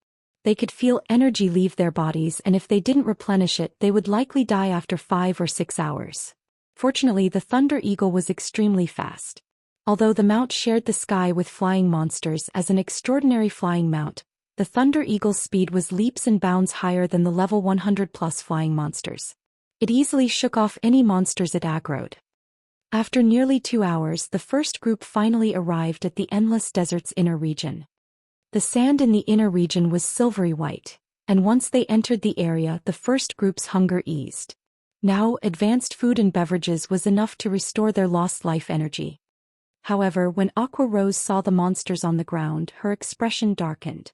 They could feel energy leave their bodies, and if they didn't replenish it, they would likely die after 5 or 6 hours. Fortunately, the Thunder Eagle was extremely fast. Although the mount shared the sky with flying monsters as an extraordinary flying mount, the Thunder Eagle's speed was leaps and bounds higher than the level 100+ flying monsters. It easily shook off any monsters it aggroed. After nearly 2 hours, the first group finally arrived at the Endless Desert's inner region. The sand in the inner region was silvery white, and once they entered the area, the first group's hunger eased. Now, advanced food and beverages was enough to restore their lost life energy. However, when Aqua Rose saw the monsters on the ground, her expression darkened.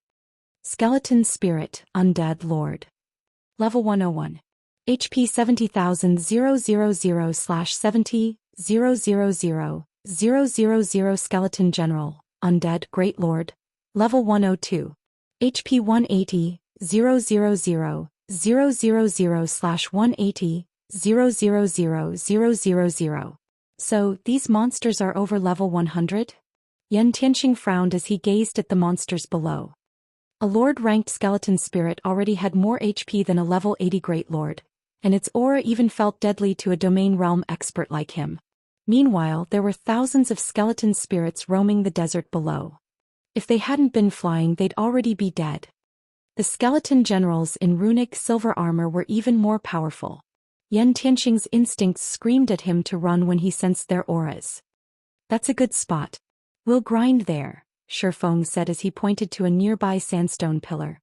Skeleton Spirit, Undead Lord. Level 101. HP 70,000/70,000,000 Skeleton General, Undead Great Lord. Level 102. HP 180,000,000,000 000/180, 000,000. So, these monsters are over level 100? Yan Tianxing frowned as he gazed at the monsters below. A Lord-ranked skeleton spirit already had more HP than a level 80 Great Lord, and its aura even felt deadly to a domain realm expert like him. Meanwhile, there were thousands of skeleton spirits roaming the desert below. If they hadn't been flying, they'd already be dead. The skeleton generals in runic silver armor were even more powerful. Yan Tianxing's instincts screamed at him to run when he sensed their auras. That's a good spot. We'll grind there, Shifeng said as he pointed to a nearby sandstone pillar.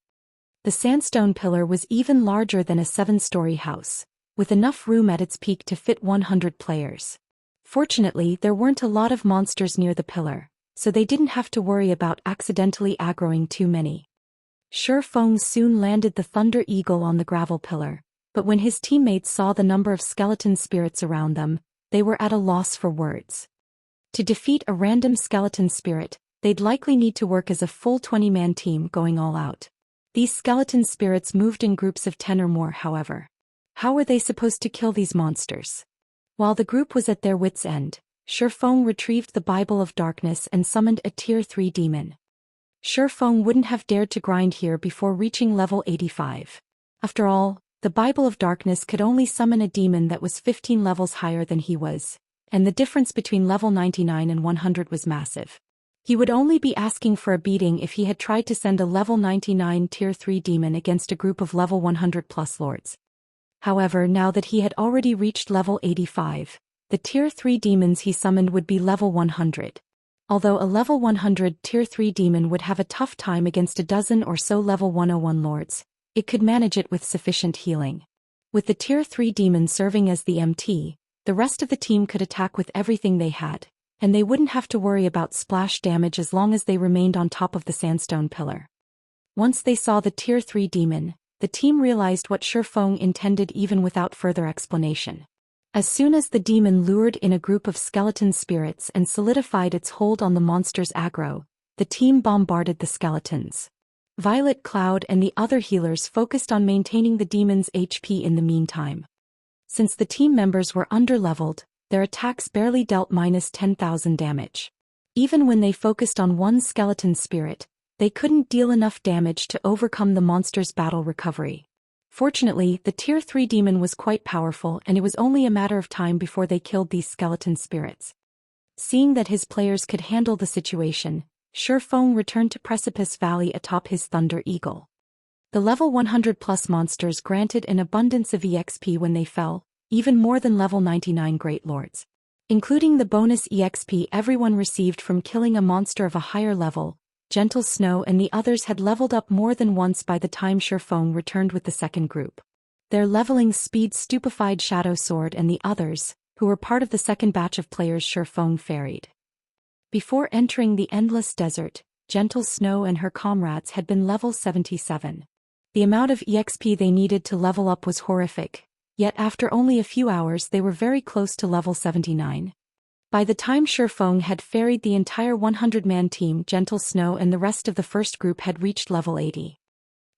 The sandstone pillar was even larger than a 7-story house, with enough room at its peak to fit 100 players. Fortunately, there weren't a lot of monsters near the pillar, so they didn't have to worry about accidentally aggroing too many. Shifeng soon landed the Thunder Eagle on the gravel pillar, but when his teammates saw the number of skeleton spirits around them, they were at a loss for words. To defeat a random skeleton spirit, they'd likely need to work as a full 20-man team going all out. These skeleton spirits moved in groups of 10 or more, however. How were they supposed to kill these monsters? While the group was at their wits' end, Shifeng retrieved the Bible of Darkness and summoned a Tier 3 demon. Shifeng wouldn't have dared to grind here before reaching level 85. After all, the Bible of Darkness could only summon a demon that was 15 levels higher than he was, and the difference between level 99 and 100 was massive. He would only be asking for a beating if he had tried to send a level 99 Tier 3 demon against a group of level 100+ lords. However, now that he had already reached level 85, the Tier 3 demons he summoned would be level 100. Although a level 100 Tier 3 demon would have a tough time against a dozen or so level 101 lords, it could manage it with sufficient healing. With the Tier 3 demon serving as the MT, the rest of the team could attack with everything they had, and they wouldn't have to worry about splash damage as long as they remained on top of the sandstone pillar. Once they saw the Tier 3 demon, the team realized what Shifeng intended even without further explanation. As soon as the demon lured in a group of skeleton spirits and solidified its hold on the monster's aggro, the team bombarded the skeletons. Violet Cloud and the other healers focused on maintaining the demon's HP in the meantime. Since the team members were underleveled, their attacks barely dealt -10,000 damage. Even when they focused on one skeleton spirit, they couldn't deal enough damage to overcome the monster's battle recovery. Fortunately, the Tier 3 demon was quite powerful and it was only a matter of time before they killed these skeleton spirits. Seeing that his players could handle the situation, Shifeng returned to Precipice Valley atop his Thunder Eagle. The level 100+ monsters granted an abundance of EXP when they fell, even more than level 99 Great Lords. Including the bonus EXP everyone received from killing a monster of a higher level, Gentle Snow and the others had leveled up more than once by the time Shifeng returned with the second group. Their leveling speed stupefied Shadow Sword and the others, who were part of the second batch of players Shifeng ferried. Before entering the endless desert, Gentle Snow and her comrades had been level 77. The amount of EXP they needed to level up was horrific, yet after only a few hours they were very close to level 79. By the time Shifeng had ferried the entire 100-man team, Gentle Snow and the rest of the first group had reached level 80.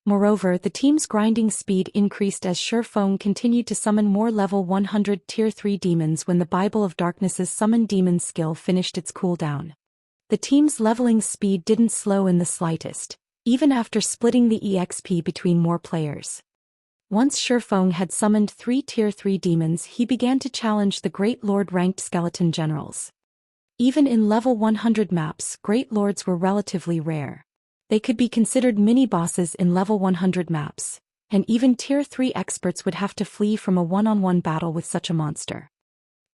Moreover, the team's grinding speed increased as Shifeng continued to summon more level 100 Tier 3 demons when the Bible of Darkness's Summon Demon skill finished its cooldown. The team's leveling speed didn't slow in the slightest, even after splitting the EXP between more players. Once Shifeng had summoned 3 Tier 3 demons, he began to challenge the Great Lord-ranked skeleton generals. Even in level 100 maps, Great Lords were relatively rare. They could be considered mini-bosses in level 100 maps, and even Tier 3 experts would have to flee from a one-on-one battle with such a monster.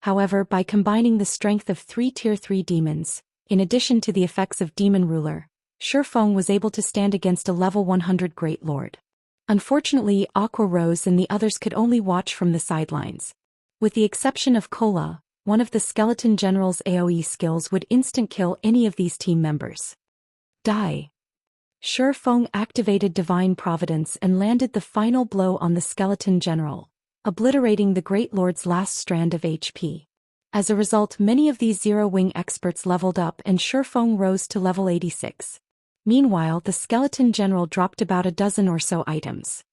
However, by combining the strength of 3 Tier 3 demons, in addition to the effects of Demon Ruler, Shifeng was able to stand against a level 100 Great Lord. Unfortunately, Aqua Rose and the others could only watch from the sidelines. With the exception of Cola, one of the skeleton general's AoE skills would instant kill any of these team members. Die. Shifeng activated Divine Providence and landed the final blow on the skeleton general, obliterating the Great Lord's last strand of HP. As a result, many of these Zero-Wing experts leveled up and Shifeng rose to level 86. Meanwhile, the skeleton general dropped about a dozen or so items.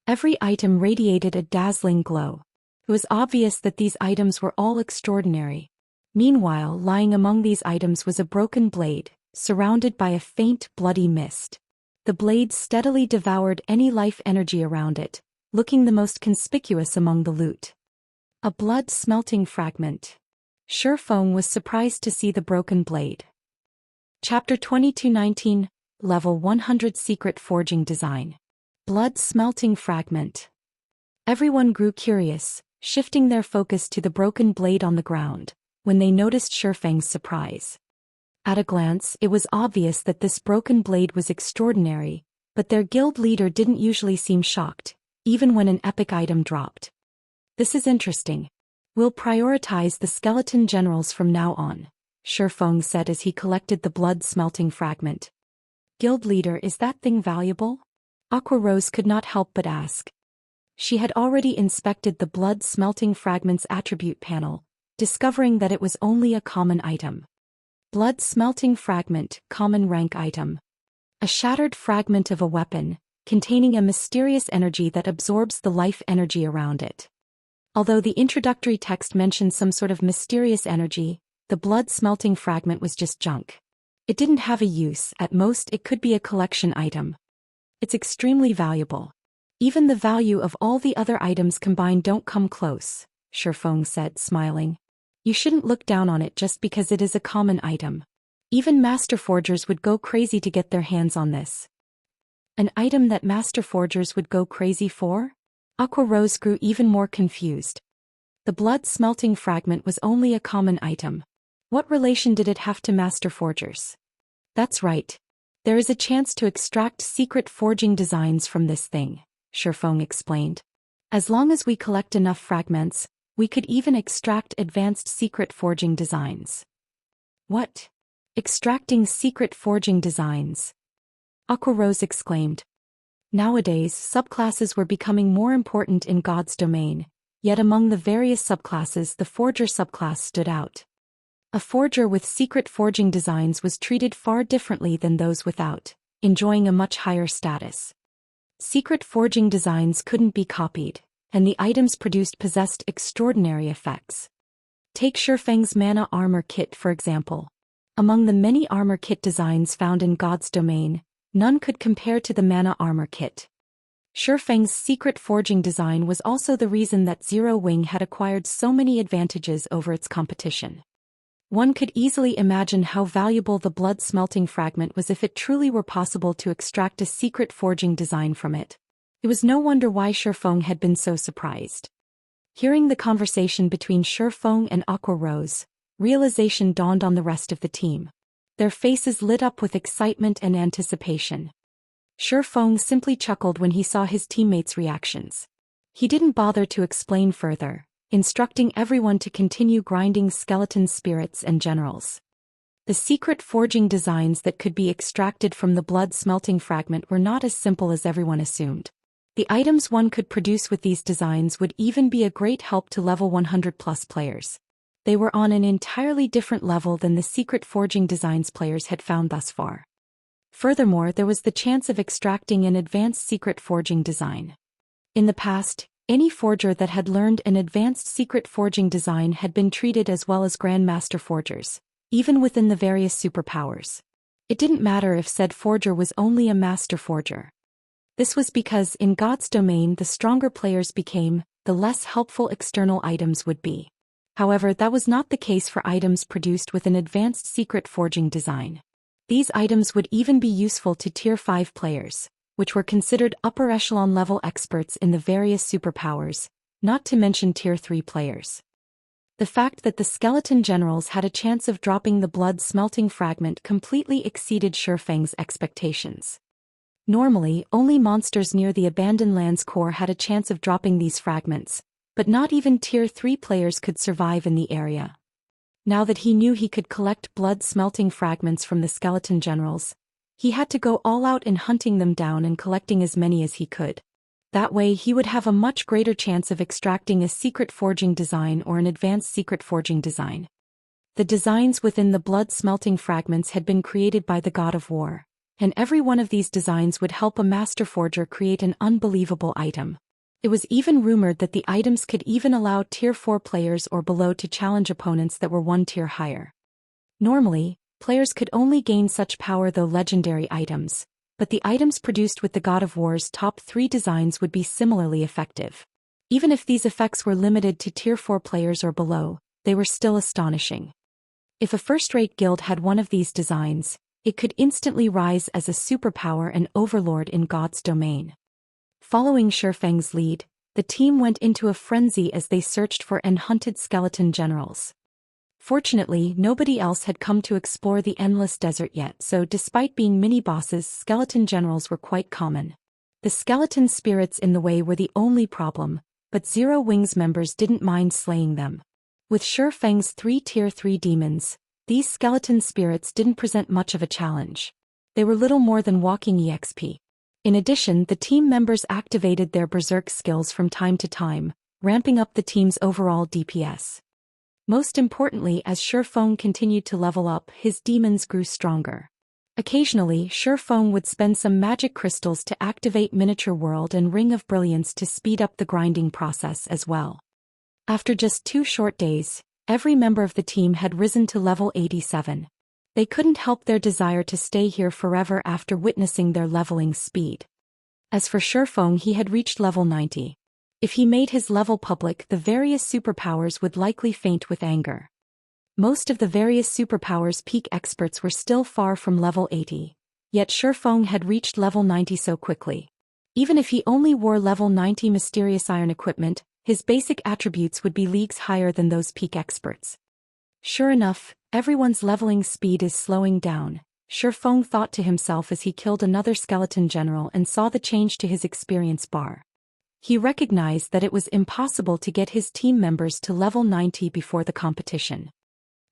Every item radiated a dazzling glow. It was obvious that these items were all extraordinary. Meanwhile, lying among these items was a broken blade, surrounded by a faint, bloody mist. The blade steadily devoured any life energy around it, looking the most conspicuous among the loot. A blood-smelting fragment. Shifeng was surprised to see the broken blade. Chapter 2219, Level 100 Secret Forging Design. Blood-smelting fragment. Everyone grew curious, shifting their focus to the broken blade on the ground, when they noticed Shifeng's surprise. At a glance, it was obvious that this broken blade was extraordinary, but their guild leader didn't usually seem shocked, even when an epic item dropped. This is interesting. We'll prioritize the skeleton generals from now on, Shifeng said as he collected the blood-smelting fragment. Guild leader, is that thing valuable? Aqua Rose could not help but ask. She had already inspected the blood-smelting fragment's attribute panel, discovering that it was only a common item. Blood-smelting fragment, common rank item. A shattered fragment of a weapon, containing a mysterious energy that absorbs the life energy around it. Although the introductory text mentioned some sort of mysterious energy, the blood-smelting fragment was just junk. It didn't have a use. At most it could be a collection item. It's extremely valuable. Even the value of all the other items combined don't come close, Shifeng said, smiling. You shouldn't look down on it just because it is a common item. Even master forgers would go crazy to get their hands on this. An item that master forgers would go crazy for? Aqua Rose grew even more confused. The blood-smelting fragment was only a common item. What relation did it have to master forgers? That's right. There is a chance to extract secret forging designs from this thing, Shifeng explained. As long as we collect enough fragments, we could even extract advanced secret forging designs. What? Extracting secret forging designs? Aqua Rose exclaimed. Nowadays, subclasses were becoming more important in God's domain, yet among the various subclasses the forger subclass stood out. A forger with secret forging designs was treated far differently than those without, enjoying a much higher status. Secret forging designs couldn't be copied, and the items produced possessed extraordinary effects. Take Shifeng's mana armor kit for example. Among the many armor kit designs found in God's domain, none could compare to the mana armor kit. Shifeng's secret forging design was also the reason that Zero Wing had acquired so many advantages over its competition. One could easily imagine how valuable the blood-smelting fragment was if it truly were possible to extract a secret forging design from it. It was no wonder why Shifeng had been so surprised. Hearing the conversation between Shifeng and Aqua Rose, realization dawned on the rest of the team. Their faces lit up with excitement and anticipation. Shifeng simply chuckled when he saw his teammates' reactions. He didn't bother to explain further, instructing everyone to continue grinding skeleton spirits and generals. The secret forging designs that could be extracted from the blood-smelting fragment were not as simple as everyone assumed. The items one could produce with these designs would even be a great help to level 100+ players. They were on an entirely different level than the secret forging designs players had found thus far. Furthermore, there was the chance of extracting an advanced secret forging design. In the past, any forger that had learned an advanced secret forging design had been treated as well as Grandmaster forgers, even within the various superpowers. It didn't matter if said forger was only a master forger. This was because in God's domain the stronger players became, the less helpful external items would be. However, that was not the case for items produced with an advanced secret forging design. These items would even be useful to Tier 5 players, which were considered upper echelon level experts in the various superpowers, not to mention Tier 3 players. The fact that the skeleton generals had a chance of dropping the blood-smelting fragment completely exceeded Shifeng's expectations. Normally, only monsters near the Abandoned Lands core had a chance of dropping these fragments, but not even Tier 3 players could survive in the area. Now that he knew he could collect blood-smelting fragments from the skeleton generals, he had to go all out in hunting them down and collecting as many as he could. That way he would have a much greater chance of extracting a secret forging design or an advanced secret forging design. The designs within the blood-smelting fragments had been created by the God of War, and every one of these designs would help a master forger create an unbelievable item. It was even rumored that the items could even allow Tier 4 players or below to challenge opponents that were one tier higher. Normally, players could only gain such power through legendary items, but the items produced with the God of War's top 3 designs would be similarly effective. Even if these effects were limited to Tier 4 players or below, they were still astonishing. If a first-rate guild had one of these designs, it could instantly rise as a superpower and overlord in God's domain. Following Shifeng's lead, the team went into a frenzy as they searched for and hunted skeleton generals. Fortunately, nobody else had come to explore the endless desert yet, so despite being mini-bosses, skeleton generals were quite common. The skeleton spirits in the way were the only problem, but Zero Wings members didn't mind slaying them. With Shifeng's 3 Tier 3 demons, these skeleton spirits didn't present much of a challenge. They were little more than walking EXP. In addition, the team members activated their berserk skills from time to time, ramping up the team's overall DPS. Most importantly, as Shifeng continued to level up, his demons grew stronger. Occasionally, Shifeng would spend some magic crystals to activate Miniature World and Ring of Brilliance to speed up the grinding process as well. After just 2 short days, every member of the team had risen to level 87. They couldn't help their desire to stay here forever after witnessing their leveling speed. As for Shifeng, he had reached level 90. If he made his level public, the various superpowers would likely faint with anger. Most of the various superpowers peak experts were still far from level 80, yet Shifeng had reached level 90 so quickly. Even if he only wore level 90 mysterious iron equipment, his basic attributes would be leagues higher than those peak experts. Sure enough, everyone's leveling speed is slowing down, Shifeng thought to himself as he killed another skeleton general and saw the change to his experience bar. He recognized that it was impossible to get his team members to level 90 before the competition.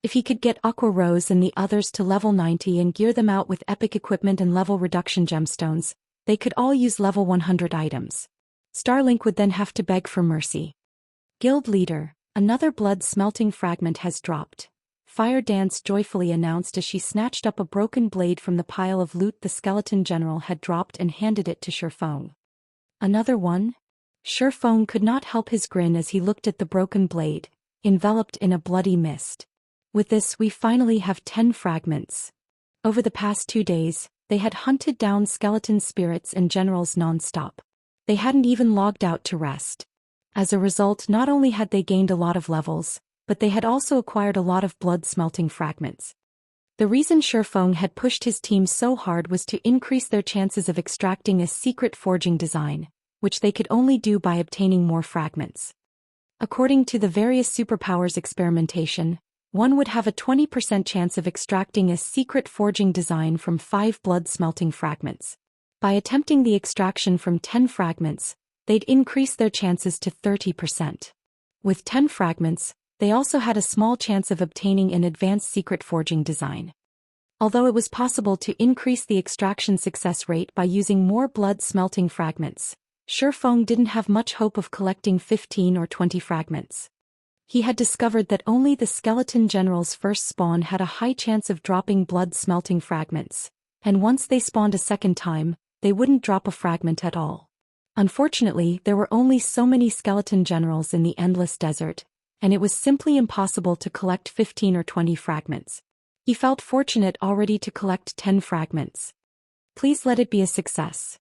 If he could get Aqua Rose and the others to level 90 and gear them out with epic equipment and level reduction gemstones, they could all use level 100 items. Starlink would then have to beg for mercy. Guild leader, another blood-smelting fragment has dropped. Fire Dance joyfully announced as she snatched up a broken blade from the pile of loot the skeleton general had dropped and handed it to Shifeng. Another one? Shifeng could not help his grin as he looked at the broken blade, enveloped in a bloody mist. With this, we finally have 10 fragments. Over the past 2 days, they had hunted down skeleton spirits and generals non-stop. They hadn't even logged out to rest. As a result, not only had they gained a lot of levels, but they had also acquired a lot of blood-smelting fragments. The reason Shifeng had pushed his team so hard was to increase their chances of extracting a secret forging design, which they could only do by obtaining more fragments. According to the various superpowers experimentation, one would have a 20% chance of extracting a secret forging design from 5 blood-smelting fragments. By attempting the extraction from 10 fragments, they'd increase their chances to 30%. With 10 fragments, they also had a small chance of obtaining an advanced secret forging design. Although it was possible to increase the extraction success rate by using more blood-smelting fragments, Shifeng didn't have much hope of collecting 15 or 20 fragments. He had discovered that only the skeleton general's first spawn had a high chance of dropping blood-smelting fragments, and once they spawned a second time, they wouldn't drop a fragment at all. Unfortunately, there were only so many skeleton generals in the endless desert, and it was simply impossible to collect 15 or 20 fragments. He felt fortunate already to collect 10 fragments. Please let it be a success.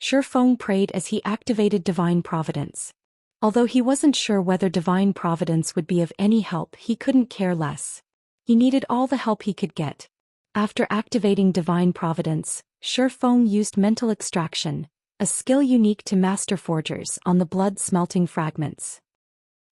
Shifeng prayed as he activated Divine Providence. Although he wasn't sure whether Divine Providence would be of any help, he couldn't care less. He needed all the help he could get. After activating Divine Providence, Shifeng used Mental Extraction, a skill unique to Master Forgers, on the blood-smelting fragments.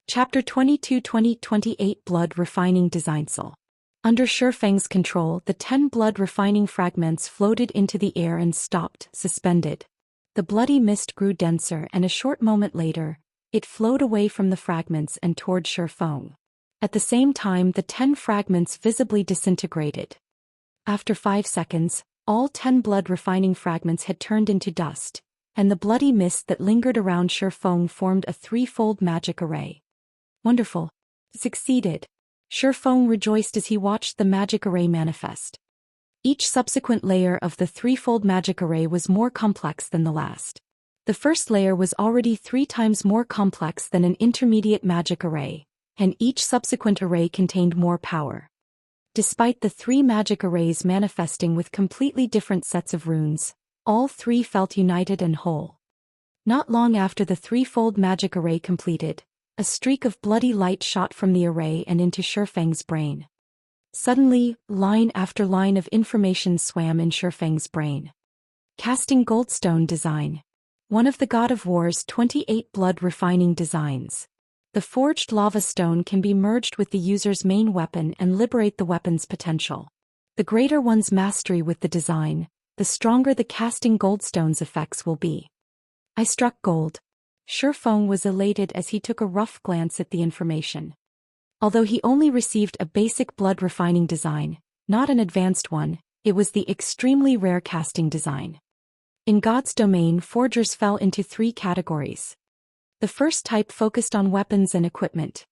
Chapter 22-2028 Blood Refining Designsl. Under Shifeng's control, the 10 blood-refining fragments floated into the air and stopped, suspended. The bloody mist grew denser and a short moment later, it flowed away from the fragments and toward Shifeng. At the same time, the 10 fragments visibly disintegrated. After 5 seconds, all 10 blood-refining fragments had turned into dust, and the bloody mist that lingered around Shifeng formed a 3-fold magic array. Wonderful. Succeeded. Shifeng rejoiced as he watched the magic array manifest. Each subsequent layer of the threefold magic array was more complex than the last. The first layer was already 3 times more complex than an intermediate magic array, and each subsequent array contained more power. Despite the 3 magic arrays manifesting with completely different sets of runes, all 3 felt united and whole. Not long after the threefold magic array completed, a streak of bloody light shot from the array and into Shifeng's brain. Suddenly, line after line of information swam in Shifeng's brain. Casting Goldstone Design. One of the God of War's 28 blood refining designs. The forged lava stone can be merged with the user's main weapon and liberate the weapon's potential. The greater one's mastery with the design, the stronger the casting goldstone's effects will be. I struck gold. Shifeng was elated as he took a rough glance at the information. Although he only received a basic blood refining design, not an advanced one, it was the extremely rare casting design. In God's domain, forgers fell into 3 categories. The first type focused on weapons and equipment.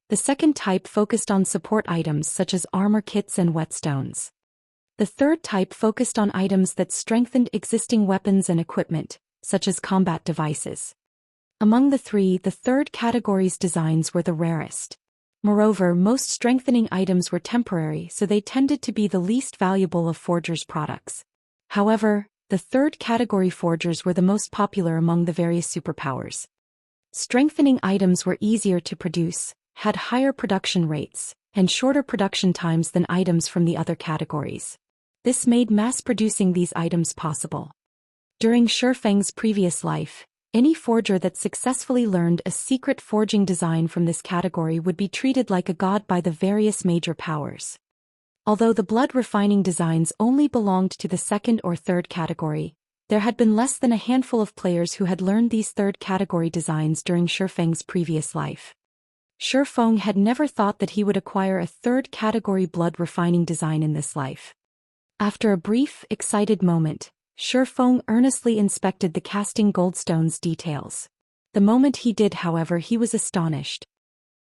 The second type focused on support items such as armor kits and whetstones. The third type focused on items that strengthened existing weapons and equipment, such as combat devices. Among the 3, the third category's designs were the rarest. Moreover, most strengthening items were temporary, so they tended to be the least valuable of forgers' products. However, the third category forgers were the most popular among the various superpowers. Strengthening items were easier to produce, had higher production rates, and shorter production times than items from the other categories. This made mass-producing these items possible. During Shifeng's previous life, any forger that successfully learned a secret forging design from this category would be treated like a god by the various major powers. Although the blood refining designs only belonged to the second or third category, there had been less than a handful of players who had learned these third category designs during Shifeng's previous life. Shifeng had never thought that he would acquire a third category blood refining design in this life. After a brief, excited moment, Shifeng earnestly inspected the casting goldstone's details. The moment he did, however, he was astonished.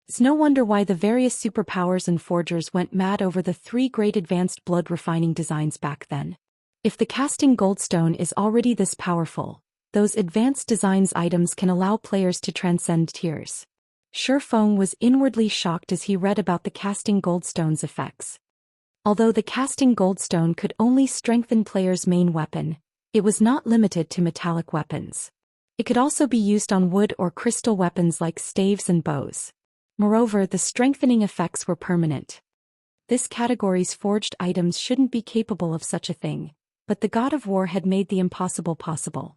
It's no wonder why the various superpowers and forgers went mad over the 3 great advanced blood refining designs back then. If the casting goldstone is already this powerful, those advanced designs items can allow players to transcend tiers. Shifeng was inwardly shocked as he read about the casting goldstone's effects. Although the casting goldstone could only strengthen players' main weapon, it was not limited to metallic weapons. It could also be used on wood or crystal weapons like staves and bows. Moreover, the strengthening effects were permanent. This category's forged items shouldn't be capable of such a thing, but the God of War had made the impossible possible.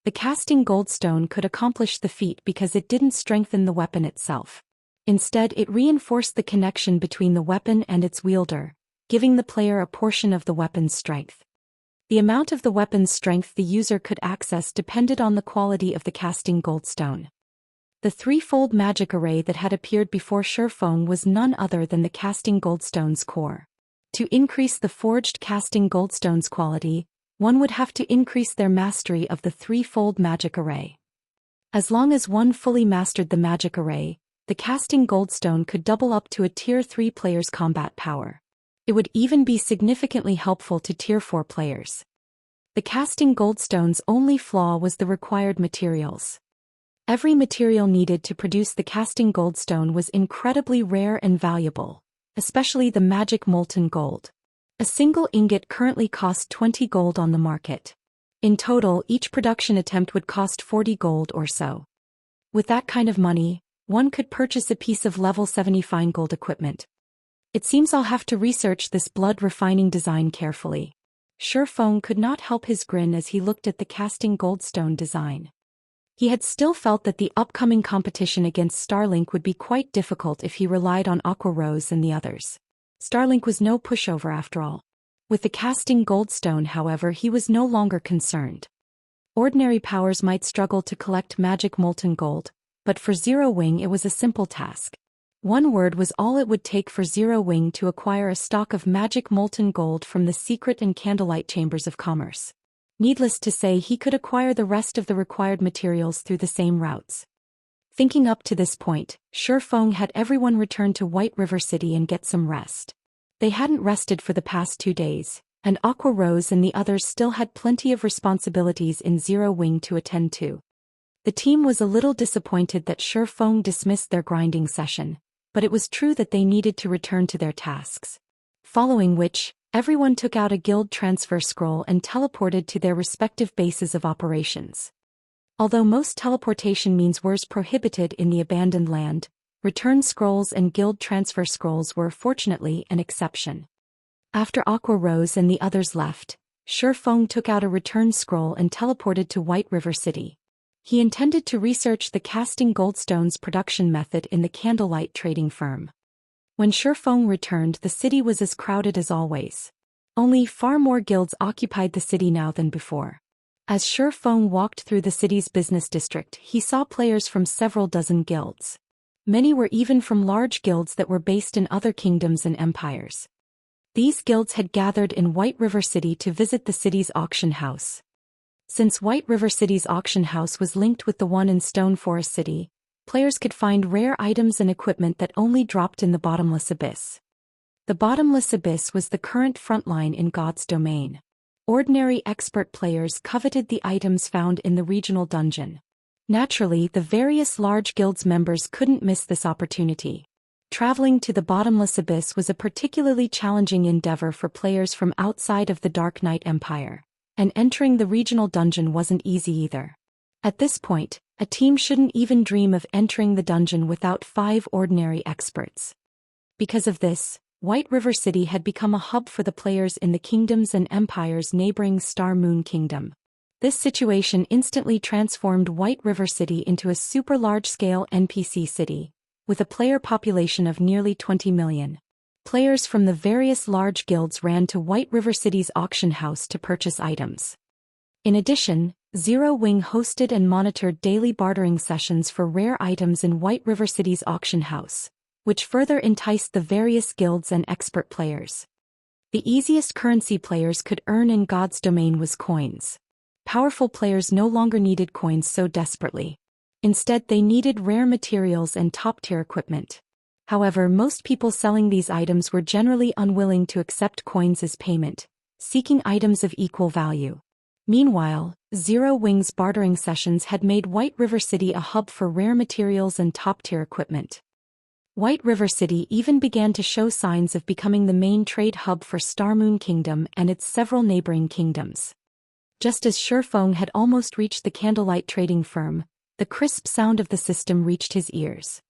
The casting goldstone could accomplish the feat because it didn't strengthen the weapon itself. Instead, it reinforced the connection between the weapon and its wielder, giving the player a portion of the weapon's strength. The amount of the weapon's strength the user could access depended on the quality of the casting goldstone. The threefold magic array that had appeared before Shifeng was none other than the casting goldstone's core. To increase the forged casting goldstone's quality, one would have to increase their mastery of the threefold magic array. As long as one fully mastered the magic array, the casting goldstone could double up to a Tier 3 player's combat power. It would even be significantly helpful to Tier 4 players. The casting goldstone's only flaw was the required materials. Every material needed to produce the casting goldstone was incredibly rare and valuable, especially the magic molten gold. A single ingot currently costs 20 gold on the market. In total, each production attempt would cost 40 gold or so. With that kind of money, one could purchase a piece of level 70 fine gold equipment. It seems I'll have to research this blood refining design carefully. Shifeng could not help his grin as he looked at the casting goldstone design. He had still felt that the upcoming competition against Starlink would be quite difficult if he relied on Aqua Rose and the others. Starlink was no pushover after all. With the casting goldstone, however, he was no longer concerned. Ordinary powers might struggle to collect magic molten gold, but for Zero Wing it was a simple task. One word was all it would take for Zero Wing to acquire a stock of magic molten gold from the secret and candlelight chambers of commerce. Needless to say, he could acquire the rest of the required materials through the same routes. Thinking up to this point, Shifeng had everyone return to White River City and get some rest. They hadn't rested for the past 2 days, and Aqua Rose and the others still had plenty of responsibilities in Zero Wing to attend to. The team was a little disappointed that Shi Feng dismissed their grinding session, but it was true that they needed to return to their tasks. Following which, everyone took out a guild transfer scroll and teleported to their respective bases of operations. Although most teleportation means were prohibited in the abandoned land, return scrolls and guild transfer scrolls were fortunately an exception. After Aqua Rose and the others left, Shi Feng took out a return scroll and teleported to White River City. He intended to research the casting goldstones production method in the candlelight trading firm. When Shi Feng returned, the city was as crowded as always. Only far more guilds occupied the city now than before. As Shi Feng walked through the city's business district, he saw players from several dozen guilds. Many were even from large guilds that were based in other kingdoms and empires. These guilds had gathered in White River City to visit the city's auction house. Since White River City's auction house was linked with the one in Stone Forest City, players could find rare items and equipment that only dropped in the Bottomless Abyss. The Bottomless Abyss was the current frontline in God's domain. Ordinary expert players coveted the items found in the regional dungeon. Naturally, the various large guilds members couldn't miss this opportunity. Traveling to the Bottomless Abyss was a particularly challenging endeavor for players from outside of the Dark Knight Empire, and entering the regional dungeon wasn't easy either. At this point, a team shouldn't even dream of entering the dungeon without 5 ordinary experts. Because of this, White River City had become a hub for the players in the kingdoms and empires neighboring Star Moon Kingdom. This situation instantly transformed White River City into a super large-scale NPC city, with a player population of nearly 20 million. Players from the various large guilds ran to White River City's auction house to purchase items. In addition, Zero Wing hosted and monitored daily bartering sessions for rare items in White River City's auction house, which further enticed the various guilds and expert players. The easiest currency players could earn in God's domain was coins. Powerful players no longer needed coins so desperately. Instead, they needed rare materials and top-tier equipment. However, most people selling these items were generally unwilling to accept coins as payment, seeking items of equal value. Meanwhile, Zero Wing's bartering sessions had made White River City a hub for rare materials and top-tier equipment. White River City even began to show signs of becoming the main trade hub for Star Moon Kingdom and its several neighboring kingdoms. Just as Shi Feng had almost reached the candlelight trading firm, the crisp sound of the system reached his ears.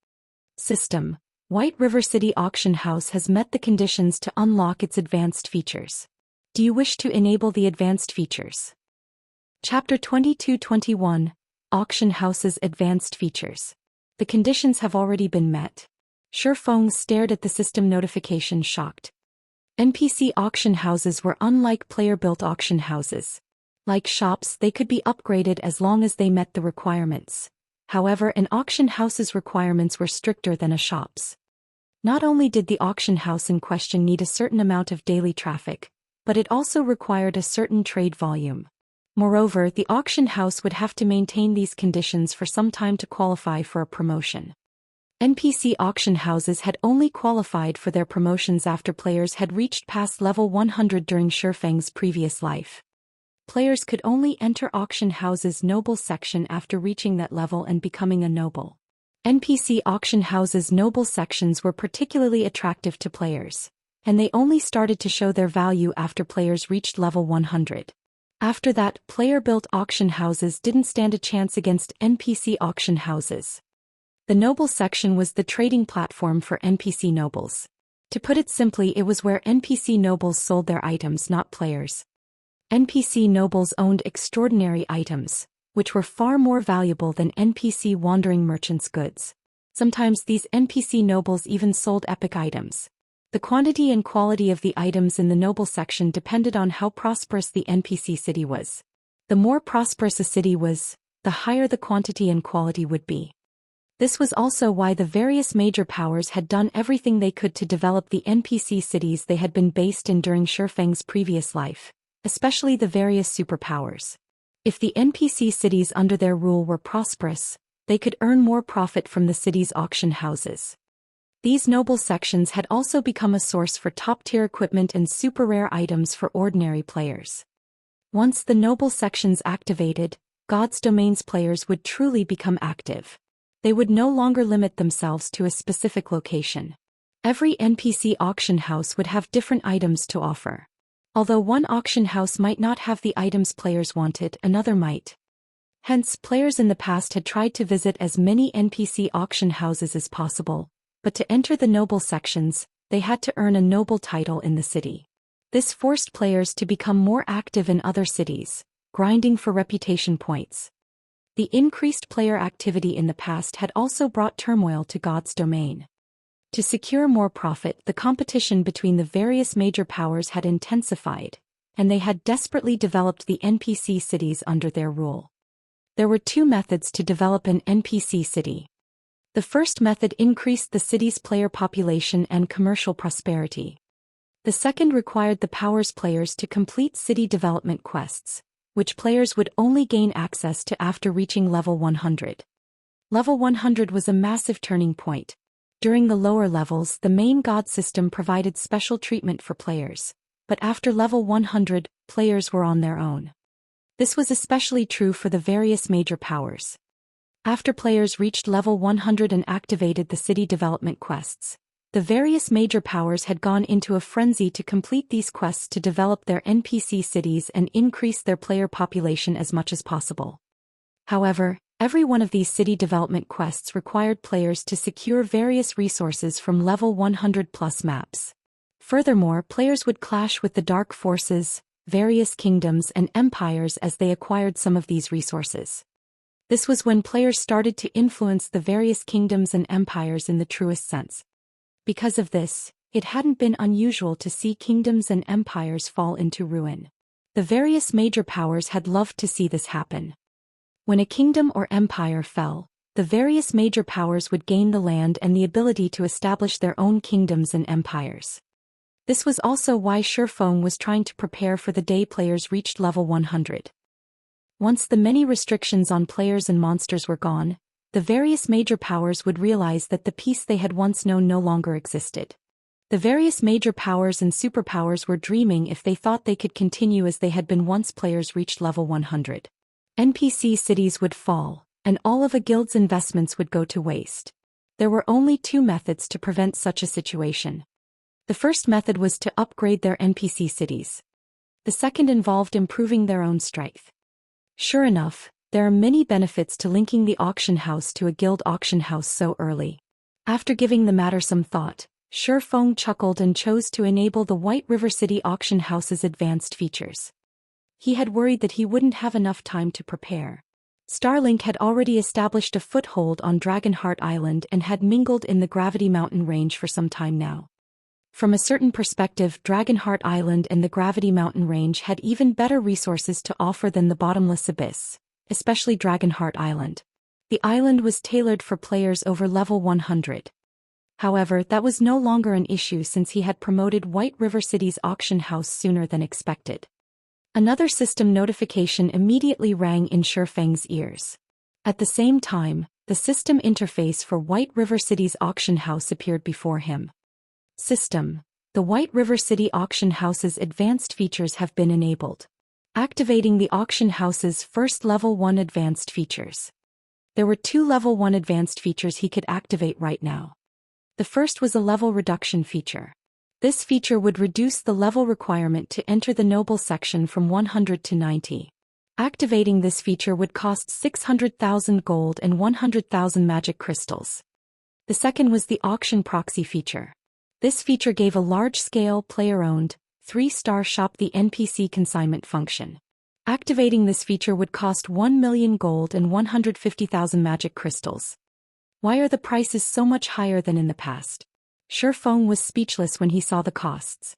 System: White River City Auction House has met the conditions to unlock its advanced features. Do you wish to enable the advanced features? Chapter 22-21, Auction House's Advanced Features. The conditions have already been met. Shi Feng stared at the system notification shocked. NPC auction houses were unlike player-built auction houses. Like shops, they could be upgraded as long as they met the requirements. However, an auction house's requirements were stricter than a shop's. Not only did the auction house in question need a certain amount of daily traffic, but it also required a certain trade volume. Moreover, the auction house would have to maintain these conditions for some time to qualify for a promotion. NPC auction houses had only qualified for their promotions after players had reached past level 100 during Shi Feng's previous life. Players could only enter auction houses' noble section after reaching that level and becoming a noble. NPC auction houses' noble sections were particularly attractive to players, and they only started to show their value after players reached level 100. After that, player-built auction houses didn't stand a chance against NPC auction houses. The noble section was the trading platform for NPC nobles. To put it simply, it was where NPC nobles sold their items, not players. NPC nobles owned extraordinary items, which were far more valuable than NPC wandering merchants' goods. Sometimes these NPC nobles even sold epic items. The quantity and quality of the items in the noble section depended on how prosperous the NPC city was. The more prosperous a city was, the higher the quantity and quality would be. This was also why the various major powers had done everything they could to develop the NPC cities they had been based in during Shi Feng's previous life, especially the various superpowers. If the NPC cities under their rule were prosperous, they could earn more profit from the city's auction houses. These noble sections had also become a source for top-tier equipment and super-rare items for ordinary players. Once the noble sections activated, God's Domains players would truly become active. They would no longer limit themselves to a specific location. Every NPC auction house would have different items to offer. Although one auction house might not have the items players wanted, another might. Hence, players in the past had tried to visit as many NPC auction houses as possible, but to enter the noble sections, they had to earn a noble title in the city. This forced players to become more active in other cities, grinding for reputation points. The increased player activity in the past had also brought turmoil to God's domain. To secure more profit, the competition between the various major powers had intensified, and they had desperately developed the NPC cities under their rule. There were two methods to develop an NPC city. The first method increased the city's player population and commercial prosperity. The second required the powers players to complete city development quests, which players would only gain access to after reaching level 100. Level 100 was a massive turning point. During the lower levels, the main god system provided special treatment for players, but after level 100, players were on their own. This was especially true for the various major powers. After players reached level 100 and activated the city development quests, the various major powers had gone into a frenzy to complete these quests to develop their NPC cities and increase their player population as much as possible. However, every one of these city development quests required players to secure various resources from level 100 plus maps. Furthermore, players would clash with the dark forces, various kingdoms and empires as they acquired some of these resources. This was when players started to influence the various kingdoms and empires in the truest sense. Because of this, it hadn't been unusual to see kingdoms and empires fall into ruin. The various major powers had loved to see this happen. When a kingdom or empire fell, the various major powers would gain the land and the ability to establish their own kingdoms and empires. This was also why Shifeng was trying to prepare for the day players reached level 100. Once the many restrictions on players and monsters were gone, the various major powers would realize that the peace they had once known no longer existed. The various major powers and superpowers were dreaming if they thought they could continue as they had been once players reached level 100. NPC cities would fall, and all of a guild's investments would go to waste. There were only two methods to prevent such a situation. The first method was to upgrade their NPC cities. The second involved improving their own strength. Sure enough, there are many benefits to linking the auction house to a guild auction house so early. After giving the matter some thought, Shifeng chuckled and chose to enable the White River City auction house's advanced features. He had worried that he wouldn't have enough time to prepare. Starlink had already established a foothold on Dragonheart Island and had mingled in the Gravity Mountain range for some time now. From a certain perspective, Dragonheart Island and the Gravity Mountain range had even better resources to offer than the Bottomless Abyss, especially Dragonheart Island. The island was tailored for players over level 100. However, that was no longer an issue since he had promoted White River City's auction house sooner than expected. Another system notification immediately rang in Shifeng's ears. At the same time, the system interface for White River City's auction house appeared before him. System: the White River City auction house's advanced features have been enabled. Activating the auction house's first level 1 advanced features. There were two level 1 advanced features he could activate right now. The first was a level reduction feature. This feature would reduce the level requirement to enter the noble section from 100 to 90. Activating this feature would cost 600,000 gold and 100,000 magic crystals. The second was the auction proxy feature. This feature gave a large-scale, player-owned, 3-star shop the NPC consignment function. Activating this feature would cost 1 million gold and 150,000 magic crystals. Why are the prices so much higher than in the past? Shifeng was speechless when he saw the costs.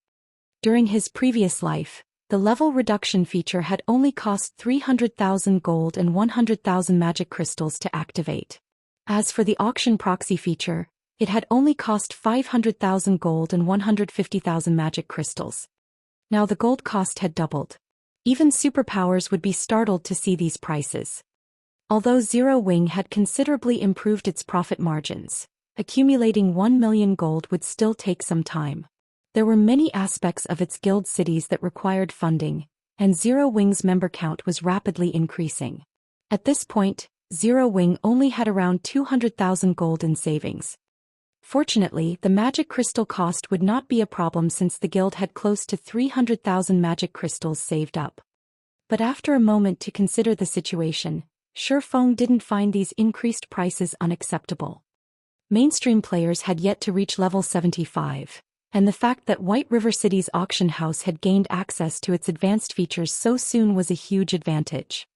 During his previous life, the level reduction feature had only cost 300,000 gold and 100,000 magic crystals to activate. As for the auction proxy feature, it had only cost 500,000 gold and 150,000 magic crystals. Now the gold cost had doubled. Even superpowers would be startled to see these prices. Although Zero Wing had considerably improved its profit margins, accumulating 1 million gold would still take some time. There were many aspects of its guild cities that required funding, and Zero Wing's member count was rapidly increasing. At this point, Zero Wing only had around 200,000 gold in savings. Fortunately, the magic crystal cost would not be a problem since the guild had close to 300,000 magic crystals saved up. But after a moment to consider the situation, Shifeng didn't find these increased prices unacceptable. Mainstream players had yet to reach level 75, and the fact that White River City's auction house had gained access to its advanced features so soon was a huge advantage.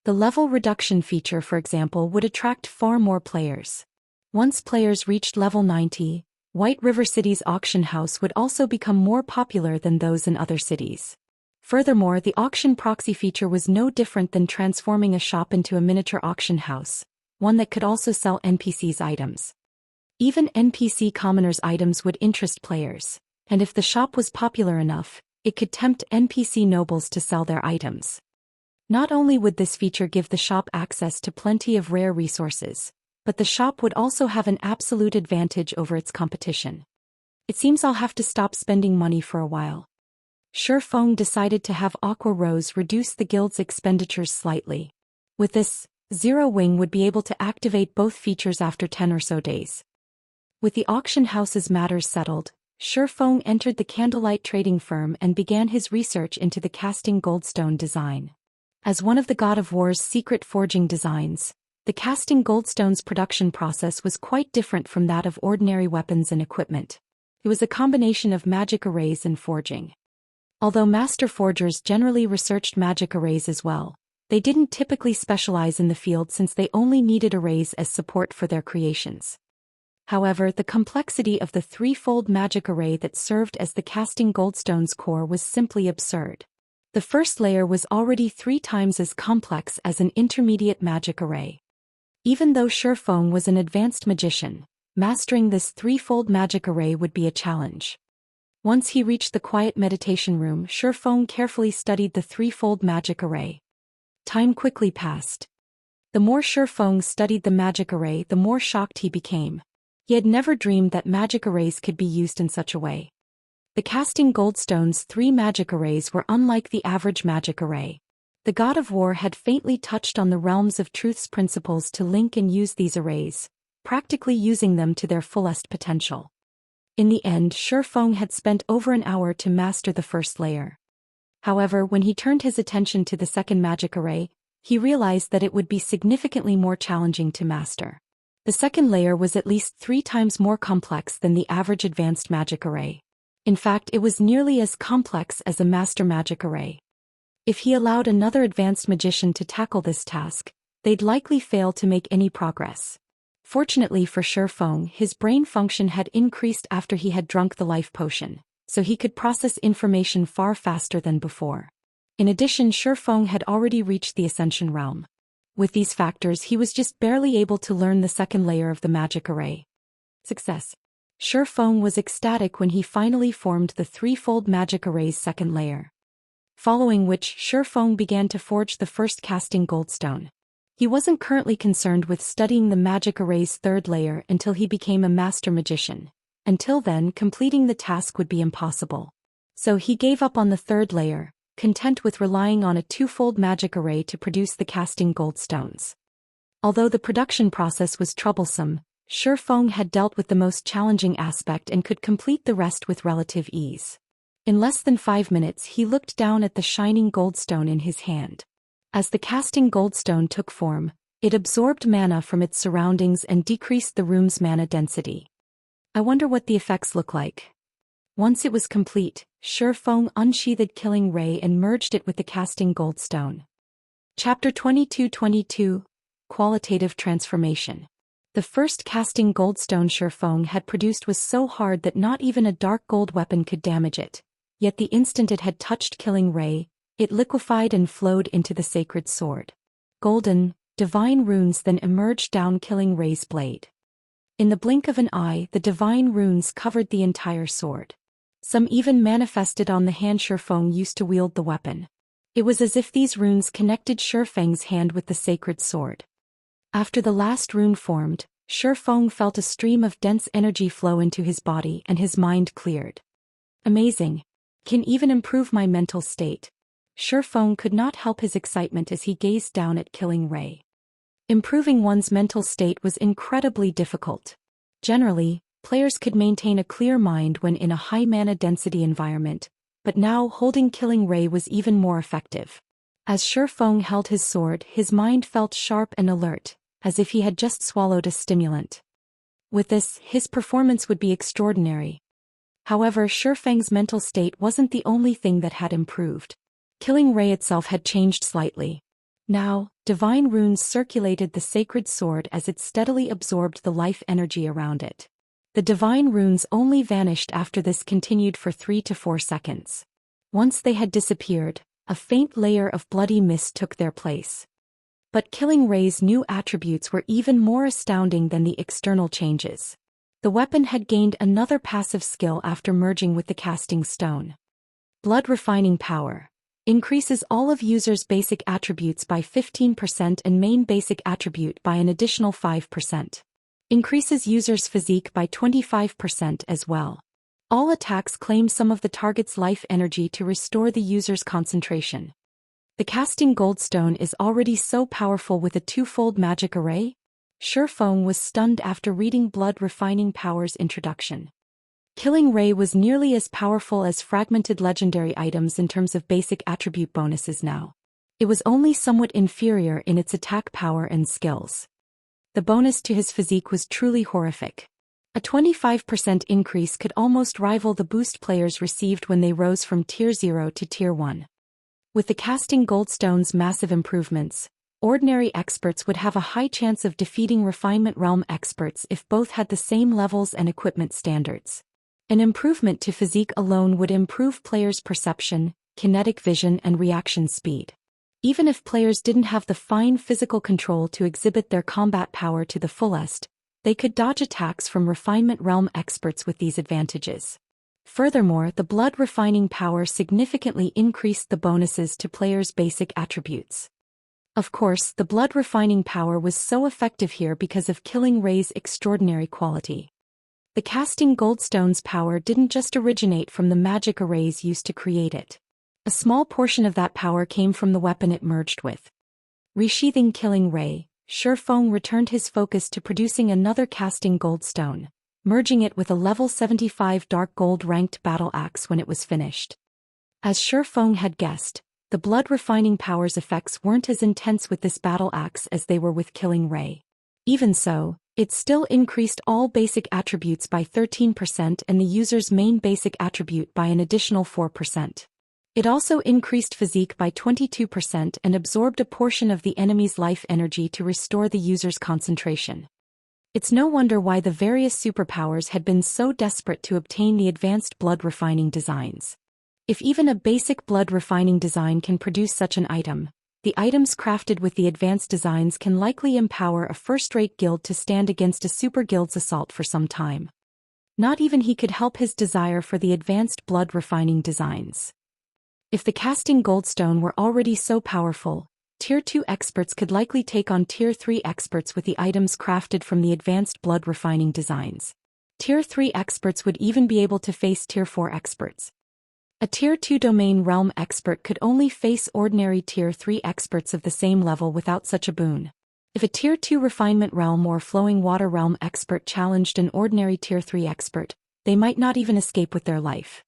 The level reduction feature, for example, would attract far more players. Once players reached level 90, White River City's auction house would also become more popular than those in other cities. Furthermore, the auction proxy feature was no different than transforming a shop into a miniature auction house, one that could also sell NPCs' items. Even NPC commoners' items would interest players, and if the shop was popular enough, it could tempt NPC nobles to sell their items. Not only would this feature give the shop access to plenty of rare resources, but the shop would also have an absolute advantage over its competition. It seems I'll have to stop spending money for a while. Shifeng decided to have Aqua Rose reduce the guild's expenditures slightly. With this, Zero Wing would be able to activate both features after 10 or so days. With the auction house's matters settled, Shifeng entered the candlelight trading firm and began his research into the casting goldstone design. As one of the God of War's secret forging designs, the casting goldstone's production process was quite different from that of ordinary weapons and equipment. It was a combination of magic arrays and forging. Although master forgers generally researched magic arrays as well, they didn't typically specialize in the field since they only needed arrays as support for their creations. However, the complexity of the threefold magic array that served as the casting goldstone's core was simply absurd. The first layer was already 3 times as complex as an intermediate magic array. Even though Shifeng was an advanced magician, mastering this threefold magic array would be a challenge. Once he reached the quiet meditation room, Shifeng carefully studied the threefold magic array. Time quickly passed. The more Shifeng studied the magic array, the more shocked he became. He had never dreamed that magic arrays could be used in such a way. The casting goldstone's 3 magic arrays were unlike the average magic array. The God of War had faintly touched on the realms of truth's principles to link and use these arrays, practically using them to their fullest potential. In the end, Shifeng had spent over an hour to master the first layer. However, when he turned his attention to the second magic array, he realized that it would be significantly more challenging to master. The second layer was at least 3 times more complex than the average advanced magic array. In fact, it was nearly as complex as a master magic array. If he allowed another advanced magician to tackle this task, they'd likely fail to make any progress. Fortunately for Shifeng, his brain function had increased after he had drunk the life potion, so he could process information far faster than before. In addition, Shifeng had already reached the Ascension realm. With these factors, he was just barely able to learn the second layer of the magic array. Success. Shifeng was ecstatic when he finally formed the threefold magic array's second layer. Following which, Shifeng began to forge the first casting goldstone. He wasn't currently concerned with studying the magic array's third layer until he became a master magician. Until then, completing the task would be impossible. So he gave up on the third layer, content with relying on a 2-fold magic array to produce the casting goldstones. Although the production process was troublesome, Shifeng had dealt with the most challenging aspect and could complete the rest with relative ease. In less than 5 minutes, he looked down at the shining goldstone in his hand. As the casting goldstone took form, it absorbed mana from its surroundings and decreased the room's mana density. I wonder what the effects look like. Once it was complete, Shifeng unsheathed Killing Ray and merged it with the casting goldstone. Chapter 22-22 Qualitative Transformation. The first casting goldstone Shifeng had produced was so hard that not even a dark gold weapon could damage it, yet the instant it had touched Killing Ray, it liquefied and flowed into the sacred sword. Golden, divine runes then emerged down Killing Ray's blade. In the blink of an eye, the divine runes covered the entire sword. Some even manifested on the hand Shifeng used to wield the weapon. It was as if these runes connected Shifeng's hand with the sacred sword. After the last rune formed, Feng felt a stream of dense energy flow into his body and his mind cleared. Amazing. Can even improve my mental state. Feng could not help his excitement as he gazed down at Killing Ray. Improving one's mental state was incredibly difficult. Generally, players could maintain a clear mind when in a high mana density environment, but now holding Killing Ray was even more effective. As Feng held his sword, his mind felt sharp and alert, as if he had just swallowed a stimulant. With this, his performance would be extraordinary. However, Feng's mental state wasn't the only thing that had improved. Killing Ray itself had changed slightly. Now, divine runes circulated the sacred sword as it steadily absorbed the life energy around it. The divine runes only vanished after this continued for 3 to 4 seconds. Once they had disappeared, a faint layer of bloody mist took their place. But Killing Ray's new attributes were even more astounding than the external changes. The weapon had gained another passive skill after merging with the casting stone. Blood Refining Power. Increases all of user's basic attributes by 15% and main basic attribute by an additional 5%. Increases user's physique by 25% as well. All attacks claim some of the target's life energy to restore the user's concentration. The casting goldstone is already so powerful with a twofold magic array? Feng was stunned after reading Blood Refining Power's introduction. Killing Ray was nearly as powerful as fragmented legendary items in terms of basic attribute bonuses now. It was only somewhat inferior in its attack power and skills. The bonus to his physique was truly horrific. A 25% increase could almost rival the boost players received when they rose from Tier 0 to Tier 1. With the casting goldstone's massive improvements, ordinary experts would have a high chance of defeating Refinement Realm experts if both had the same levels and equipment standards. An improvement to physique alone would improve players' perception, kinetic vision and reaction speed. Even if players didn't have the fine physical control to exhibit their combat power to the fullest, they could dodge attacks from Refinement Realm experts with these advantages. Furthermore, the Blood Refining Power significantly increased the bonuses to players' basic attributes. Of course, the Blood Refining Power was so effective here because of Killing Ray's extraordinary quality. The casting goldstone's power didn't just originate from the magic arrays used to create it. A small portion of that power came from the weapon it merged with. Resheathing Killing Ray, Feng returned his focus to producing another casting goldstone, merging it with a level 75 dark gold ranked battle axe when it was finished. As Feng had guessed, the Blood Refining Power's effects weren't as intense with this battle axe as they were with Killing Ray. Even so, it still increased all basic attributes by 13% and the user's main basic attribute by an additional 4%. It also increased physique by 22% and absorbed a portion of the enemy's life energy to restore the user's concentration. It's no wonder why the various superpowers had been so desperate to obtain the advanced blood refining designs. If even a basic blood refining design can produce such an item, the items crafted with the advanced designs can likely empower a first-rate guild to stand against a super guild's assault for some time. Not even he could help his desire for the advanced blood refining designs. If the casting goldstone were already so powerful, Tier 2 experts could likely take on Tier 3 experts with the items crafted from the advanced blood refining designs. Tier 3 experts would even be able to face Tier 4 experts. A Tier 2 domain realm expert could only face ordinary Tier 3 experts of the same level without such a boon. If a Tier 2 refinement realm or flowing water realm expert challenged an ordinary Tier 3 expert, they might not even escape with their life.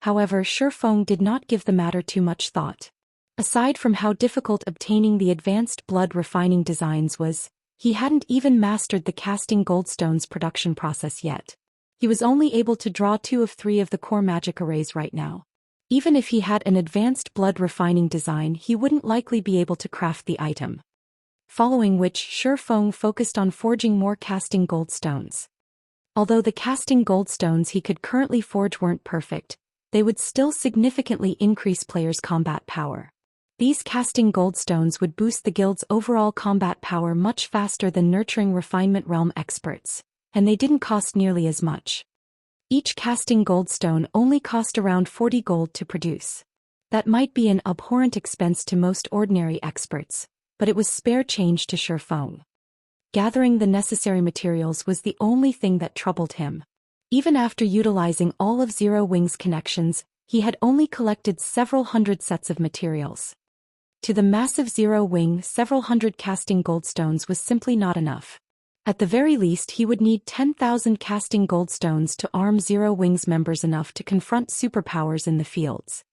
However, Feng did not give the matter too much thought. Aside from how difficult obtaining the advanced blood refining designs was, he hadn't even mastered the casting goldstone's production process yet. He was only able to draw 2 of 3 of the core magic arrays right now. Even if he had an advanced blood refining design, he wouldn't likely be able to craft the item. Following which, Feng focused on forging more casting goldstones. Although the casting goldstones he could currently forge weren't perfect, they would still significantly increase players' combat power. These casting goldstones would boost the guild's overall combat power much faster than nurturing refinement realm experts, and they didn't cost nearly as much. Each casting goldstone only cost around 40 gold to produce. That might be an abhorrent expense to most ordinary experts, but it was spare change to Feng. Gathering the necessary materials was the only thing that troubled him. Even after utilizing all of Zero Wing's connections, he had only collected several hundred sets of materials. To the massive Zero Wing, several hundred casting goldstones was simply not enough. At the very least, he would need 10,000 casting goldstones to arm Zero Wing's members enough to confront superpowers in the fields.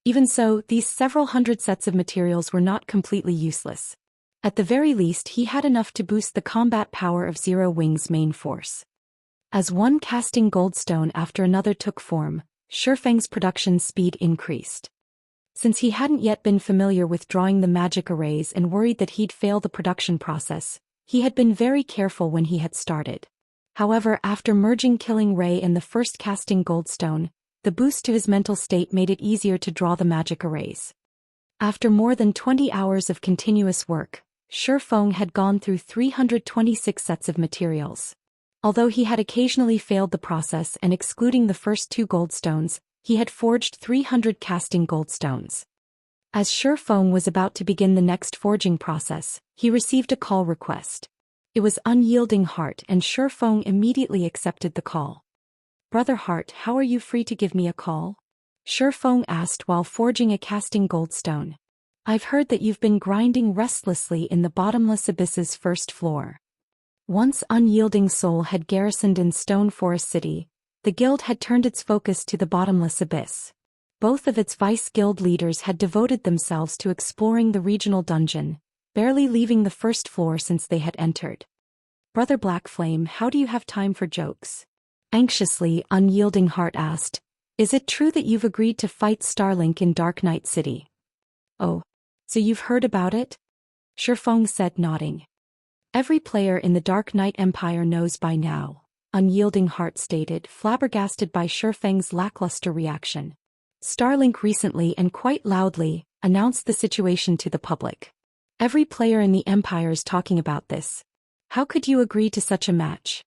Even so, these several hundred sets of materials were not completely useless. At the very least, he had enough to boost the combat power of Zero Wing's main force. As one casting goldstone after another took form, Shifeng's production speed increased. Since he hadn't yet been familiar with drawing the magic arrays and worried that he'd fail the production process, he had been very careful when he had started. However, after merging Killing Ray and the first casting goldstone, the boost to his mental state made it easier to draw the magic arrays. After more than 20 hours of continuous work, Shifeng had gone through 326 sets of materials. Although he had occasionally failed the process and excluding the first 2 goldstones, he had forged 300 casting goldstones. As Shifeng was about to begin the next forging process, he received a call request. It was Unyielding Heart, and Shifeng immediately accepted the call. "Brother Heart, how are you free to give me a call?" Shifeng asked while forging a casting goldstone. "I've heard that you've been grinding restlessly in the bottomless abyss's first floor." Once Unyielding Soul had garrisoned in Stone Forest City, the guild had turned its focus to the bottomless abyss. Both of its vice guild leaders had devoted themselves to exploring the regional dungeon, barely leaving the first floor since they had entered. "Brother Blackflame, how do you have time for jokes?" Anxiously, Unyielding Heart asked. "Is it true that you've agreed to fight Starlink in Dark Knight City?" "Oh, so you've heard about it?" Shifeng said, nodding. "Every player in the Dark Knight Empire knows by now," Unyielding Heart stated, flabbergasted by Shifeng's lackluster reaction. "Starlink recently and quite loudly announced the situation to the public. Every player in the Empire is talking about this. How could you agree to such a match?"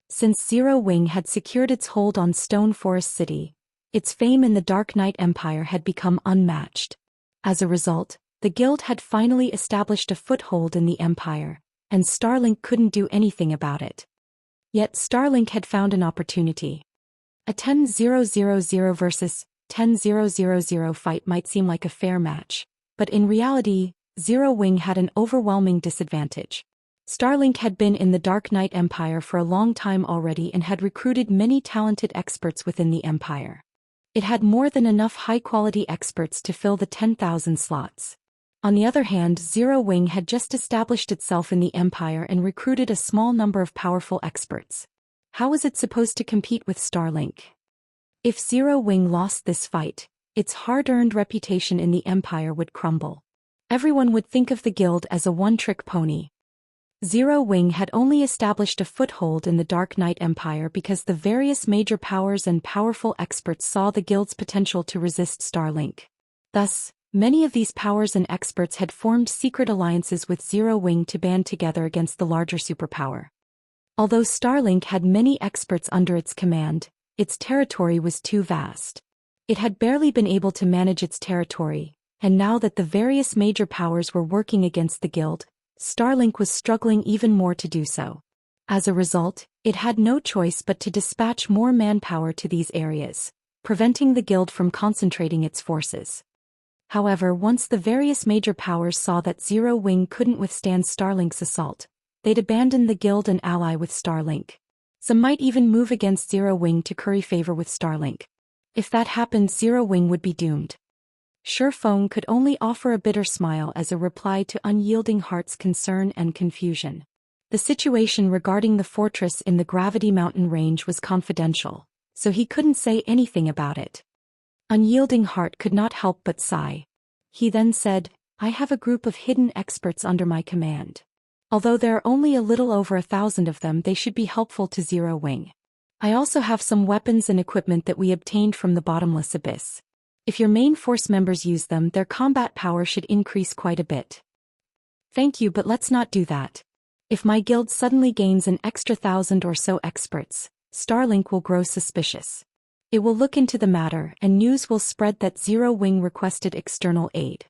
Since Zero Wing had secured its hold on Stone Forest City, its fame in the Dark Knight Empire had become unmatched. As a result, the guild had finally established a foothold in the Empire, and Starlink couldn't do anything about it. Yet Starlink had found an opportunity. A 10-0-0-0 versus 10-0-0-0 fight might seem like a fair match, but in reality, Zero Wing had an overwhelming disadvantage. Starlink had been in the Dark Knight Empire for a long time already and had recruited many talented experts within the Empire. It had more than enough high-quality experts to fill the 10,000 slots. On the other hand, Zero Wing had just established itself in the Empire and recruited a small number of powerful experts. How was it supposed to compete with Starlink? If Zero Wing lost this fight, its hard-earned reputation in the Empire would crumble. Everyone would think of the guild as a one-trick pony. Zero Wing had only established a foothold in the Dark Knight Empire because the various major powers and powerful experts saw the guild's potential to resist Starlink. Thus, many of these powers and experts had formed secret alliances with Zero Wing to band together against the larger superpower. Although Starlink had many experts under its command, its territory was too vast. It had barely been able to manage its territory, and now that the various major powers were working against the guild, Starlink was struggling even more to do so. As a result, it had no choice but to dispatch more manpower to these areas, preventing the guild from concentrating its forces. However, once the various major powers saw that Zero Wing couldn't withstand Starlink's assault, they'd abandon the guild and ally with Starlink. Some might even move against Zero Wing to curry favor with Starlink. If that happened, Zero Wing would be doomed. Shifeng could only offer a bitter smile as a reply to Unyielding Heart's concern and confusion. The situation regarding the fortress in the Gravity Mountain range was confidential, so he couldn't say anything about it. Unyielding Heart could not help but sigh. He then said, "I have a group of hidden experts under my command. Although there are only a little over 1,000 of them, they should be helpful to Zero Wing. I also have some weapons and equipment that we obtained from the bottomless abyss. If your main force members use them, their combat power should increase quite a bit." "Thank you, but let's not do that. If my guild suddenly gains an extra 1,000 or so experts, Starlink will grow suspicious. It will look into the matter and news will spread that Zero Wing requested external aid.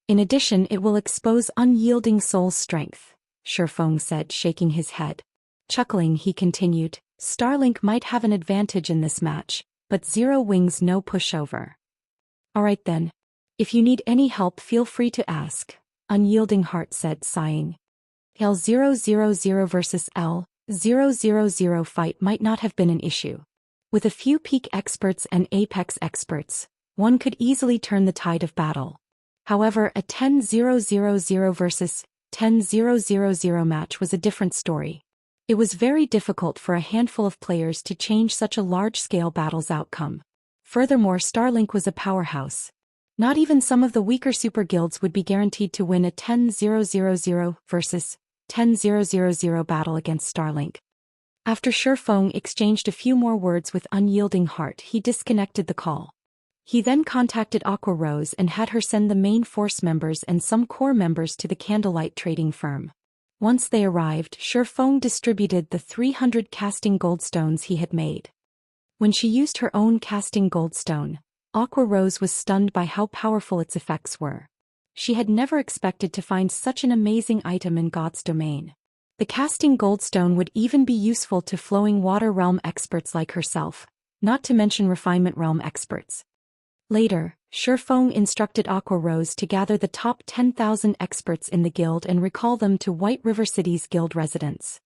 In addition, it will expose Unyielding Soul's strength," Shifeng said, shaking his head. Chuckling, he continued, Starlink might have an advantage in this match, but Zero Wings no pushover. Alright then. If you need any help, feel free to ask, Unyielding Heart said, sighing. L000 versus L000 fight might not have been an issue. With a few peak experts and apex experts, one could easily turn the tide of battle. However, a 10-0-0-0 versus 10-0-0-0 match was a different story. It was very difficult for a handful of players to change such a large-scale battle's outcome. Furthermore, Starlink was a powerhouse. Not even some of the weaker super guilds would be guaranteed to win a 10-0-0-0 versus 10-0-0-0 battle against Starlink. After Shifeng exchanged a few more words with Unyielding Heart, he disconnected the call. He then contacted Aqua Rose and had her send the main force members and some core members to the Candlelight trading firm. Once they arrived, Shifeng distributed the 300 casting goldstones he had made. When she used her own casting goldstone, Aqua Rose was stunned by how powerful its effects were. She had never expected to find such an amazing item in God's domain. The casting goldstone would even be useful to flowing water realm experts like herself, not to mention refinement realm experts. Later, Shifeng instructed Aqua Rose to gather the top 10,000 experts in the guild and recall them to White River City's guild residence.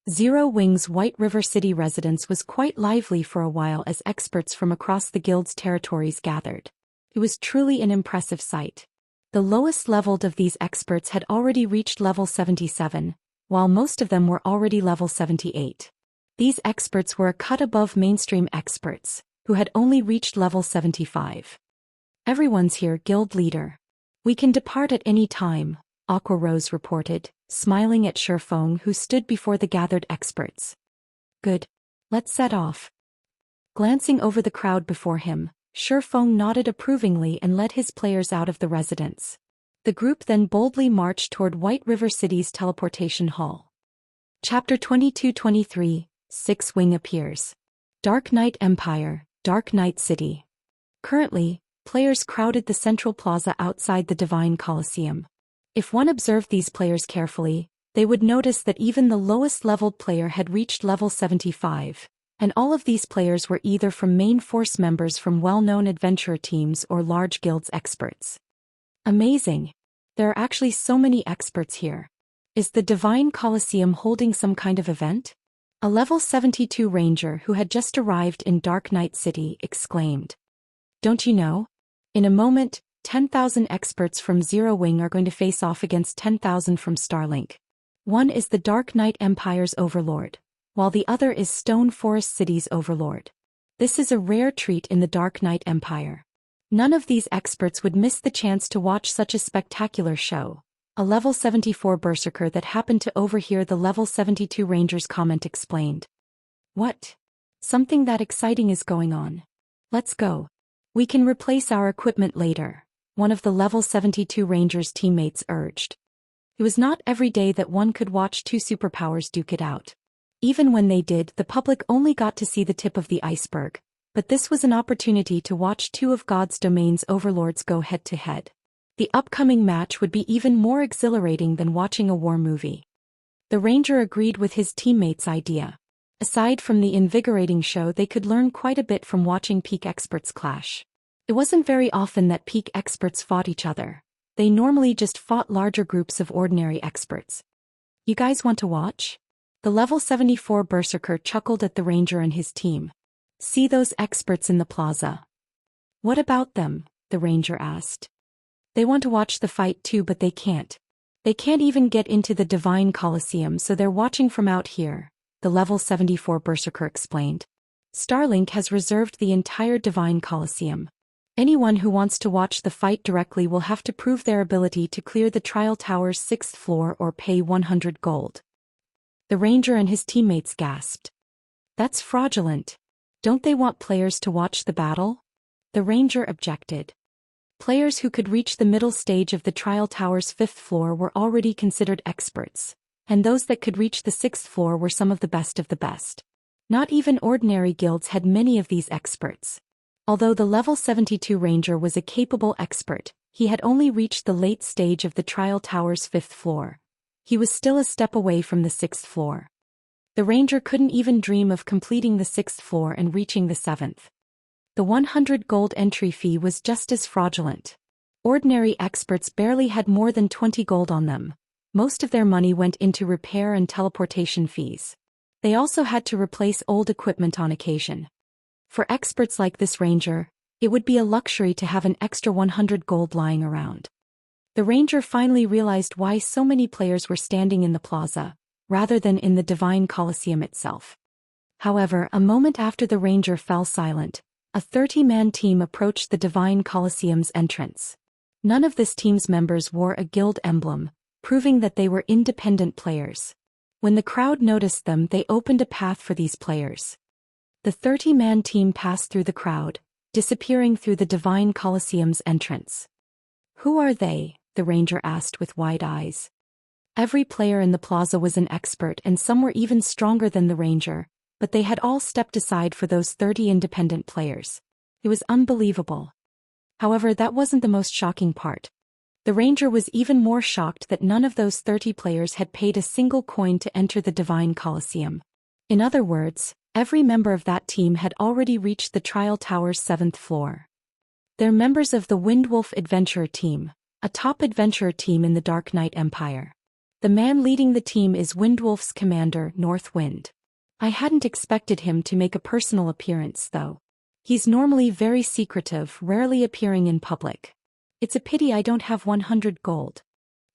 Zero Wing's White River City residence was quite lively for a while as experts from across the guild's territories gathered. It was truly an impressive sight. The lowest leveled of these experts had already reached level 77, while most of them were already level 78. These experts were a cut above mainstream experts, who had only reached level 75. Everyone's here, guild leader. We can depart at any time, Aqua Rose reported, smiling at Shifeng, who stood before the gathered experts. Good. Let's set off. Glancing over the crowd before him, Shifeng nodded approvingly and led his players out of the residence. The group then boldly marched toward White River City's teleportation hall. Chapter 22-23, Six Wing appears. Dark Knight Empire, Dark Knight City. Currently, players crowded the central plaza outside the Divine Colosseum. If one observed these players carefully, they would notice that even the lowest leveled player had reached level 75, and all of these players were either from main force members from well-known adventurer teams or large guilds experts. Amazing! There are actually so many experts here. Is the Divine Colosseum holding some kind of event? A level 72 ranger who had just arrived in Dark Knight City exclaimed. Don't you know? In a moment, 10,000 experts from Zero Wing are going to face off against 10,000 from Starlink. One is the Dark Knight Empire's overlord, while the other is Stone Forest City's overlord. This is a rare treat in the Dark Knight Empire. None of these experts would miss the chance to watch such a spectacular show. A level 74 berserker that happened to overhear the level 72 ranger's comment explained. What? Something that exciting is going on. Let's go. We can replace our equipment later, one of the level 72 ranger's teammates urged. It was not every day that one could watch two superpowers duke it out. Even when they did, the public only got to see the tip of the iceberg, but this was an opportunity to watch two of God's domain's overlords go head-to-head. The upcoming match would be even more exhilarating than watching a war movie. The ranger agreed with his teammates' idea. Aside from the invigorating show, they could learn quite a bit from watching peak experts clash. It wasn't very often that peak experts fought each other. They normally just fought larger groups of ordinary experts. You guys want to watch? The level 74 berserker chuckled at the ranger and his team. See those experts in the plaza? What about them? The ranger asked. They want to watch the fight too, but they can't. They can't even get into the Divine Colosseum, so they're watching from out here, the level 74 berserker explained. Starlink has reserved the entire Divine Colosseum. Anyone who wants to watch the fight directly will have to prove their ability to clear the Trial Tower's 6th floor or pay 100 gold. The ranger and his teammates gasped. That's fraudulent. Don't they want players to watch the battle? The ranger objected. Players who could reach the middle stage of the Trial Tower's 5th floor were already considered experts, and those that could reach the 6th floor were some of the best of the best. Not even ordinary guilds had many of these experts. Although the level 72 ranger was a capable expert, he had only reached the late stage of the Trial Tower's 5th floor. He was still a step away from the 6th floor. The ranger couldn't even dream of completing the 6th floor and reaching the 7th. The 100 gold entry fee was just as fraudulent. Ordinary experts barely had more than 20 gold on them. Most of their money went into repair and teleportation fees. They also had to replace old equipment on occasion. For experts like this ranger, it would be a luxury to have an extra 100 gold lying around. The ranger finally realized why so many players were standing in the plaza, rather than in the Divine Colosseum itself. However, a moment after the ranger fell silent, a 30-man team approached the Divine Colosseum's entrance. None of this team's members wore a guild emblem, proving that they were independent players. When the crowd noticed them, they opened a path for these players. The 30-man team passed through the crowd, disappearing through the Divine Colosseum's entrance. "Who are they?" the ranger asked with wide eyes. Every player in the plaza was an expert, and some were even stronger than the ranger, but they had all stepped aside for those 30 independent players. It was unbelievable. However, that wasn't the most shocking part. The ranger was even more shocked that none of those 30 players had paid a single coin to enter the Divine Colosseum. In other words, every member of that team had already reached the Trial Tower's 7th floor. They're members of the Windwolf Adventurer Team, a top adventurer team in the Dark Knight Empire. The man leading the team is Windwolf's commander, Northwind. I hadn't expected him to make a personal appearance, though. He's normally very secretive, rarely appearing in public. It's a pity I don't have 100 gold.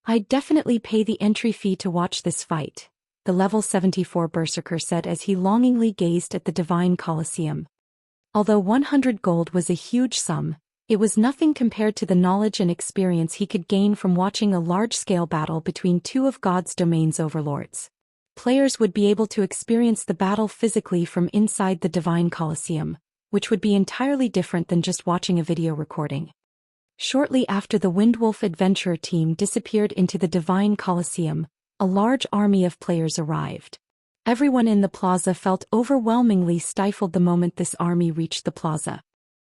I'd definitely pay the entry fee to watch this fight, the level 74 berserker said as he longingly gazed at the Divine Colosseum. Although 100 gold was a huge sum, it was nothing compared to the knowledge and experience he could gain from watching a large-scale battle between two of God's domain's overlords. Players would be able to experience the battle physically from inside the Divine Colosseum, which would be entirely different than just watching a video recording. Shortly after the Windwolf Adventurer team disappeared into the Divine Colosseum, a large army of players arrived. Everyone in the plaza felt overwhelmingly stifled the moment this army reached the plaza.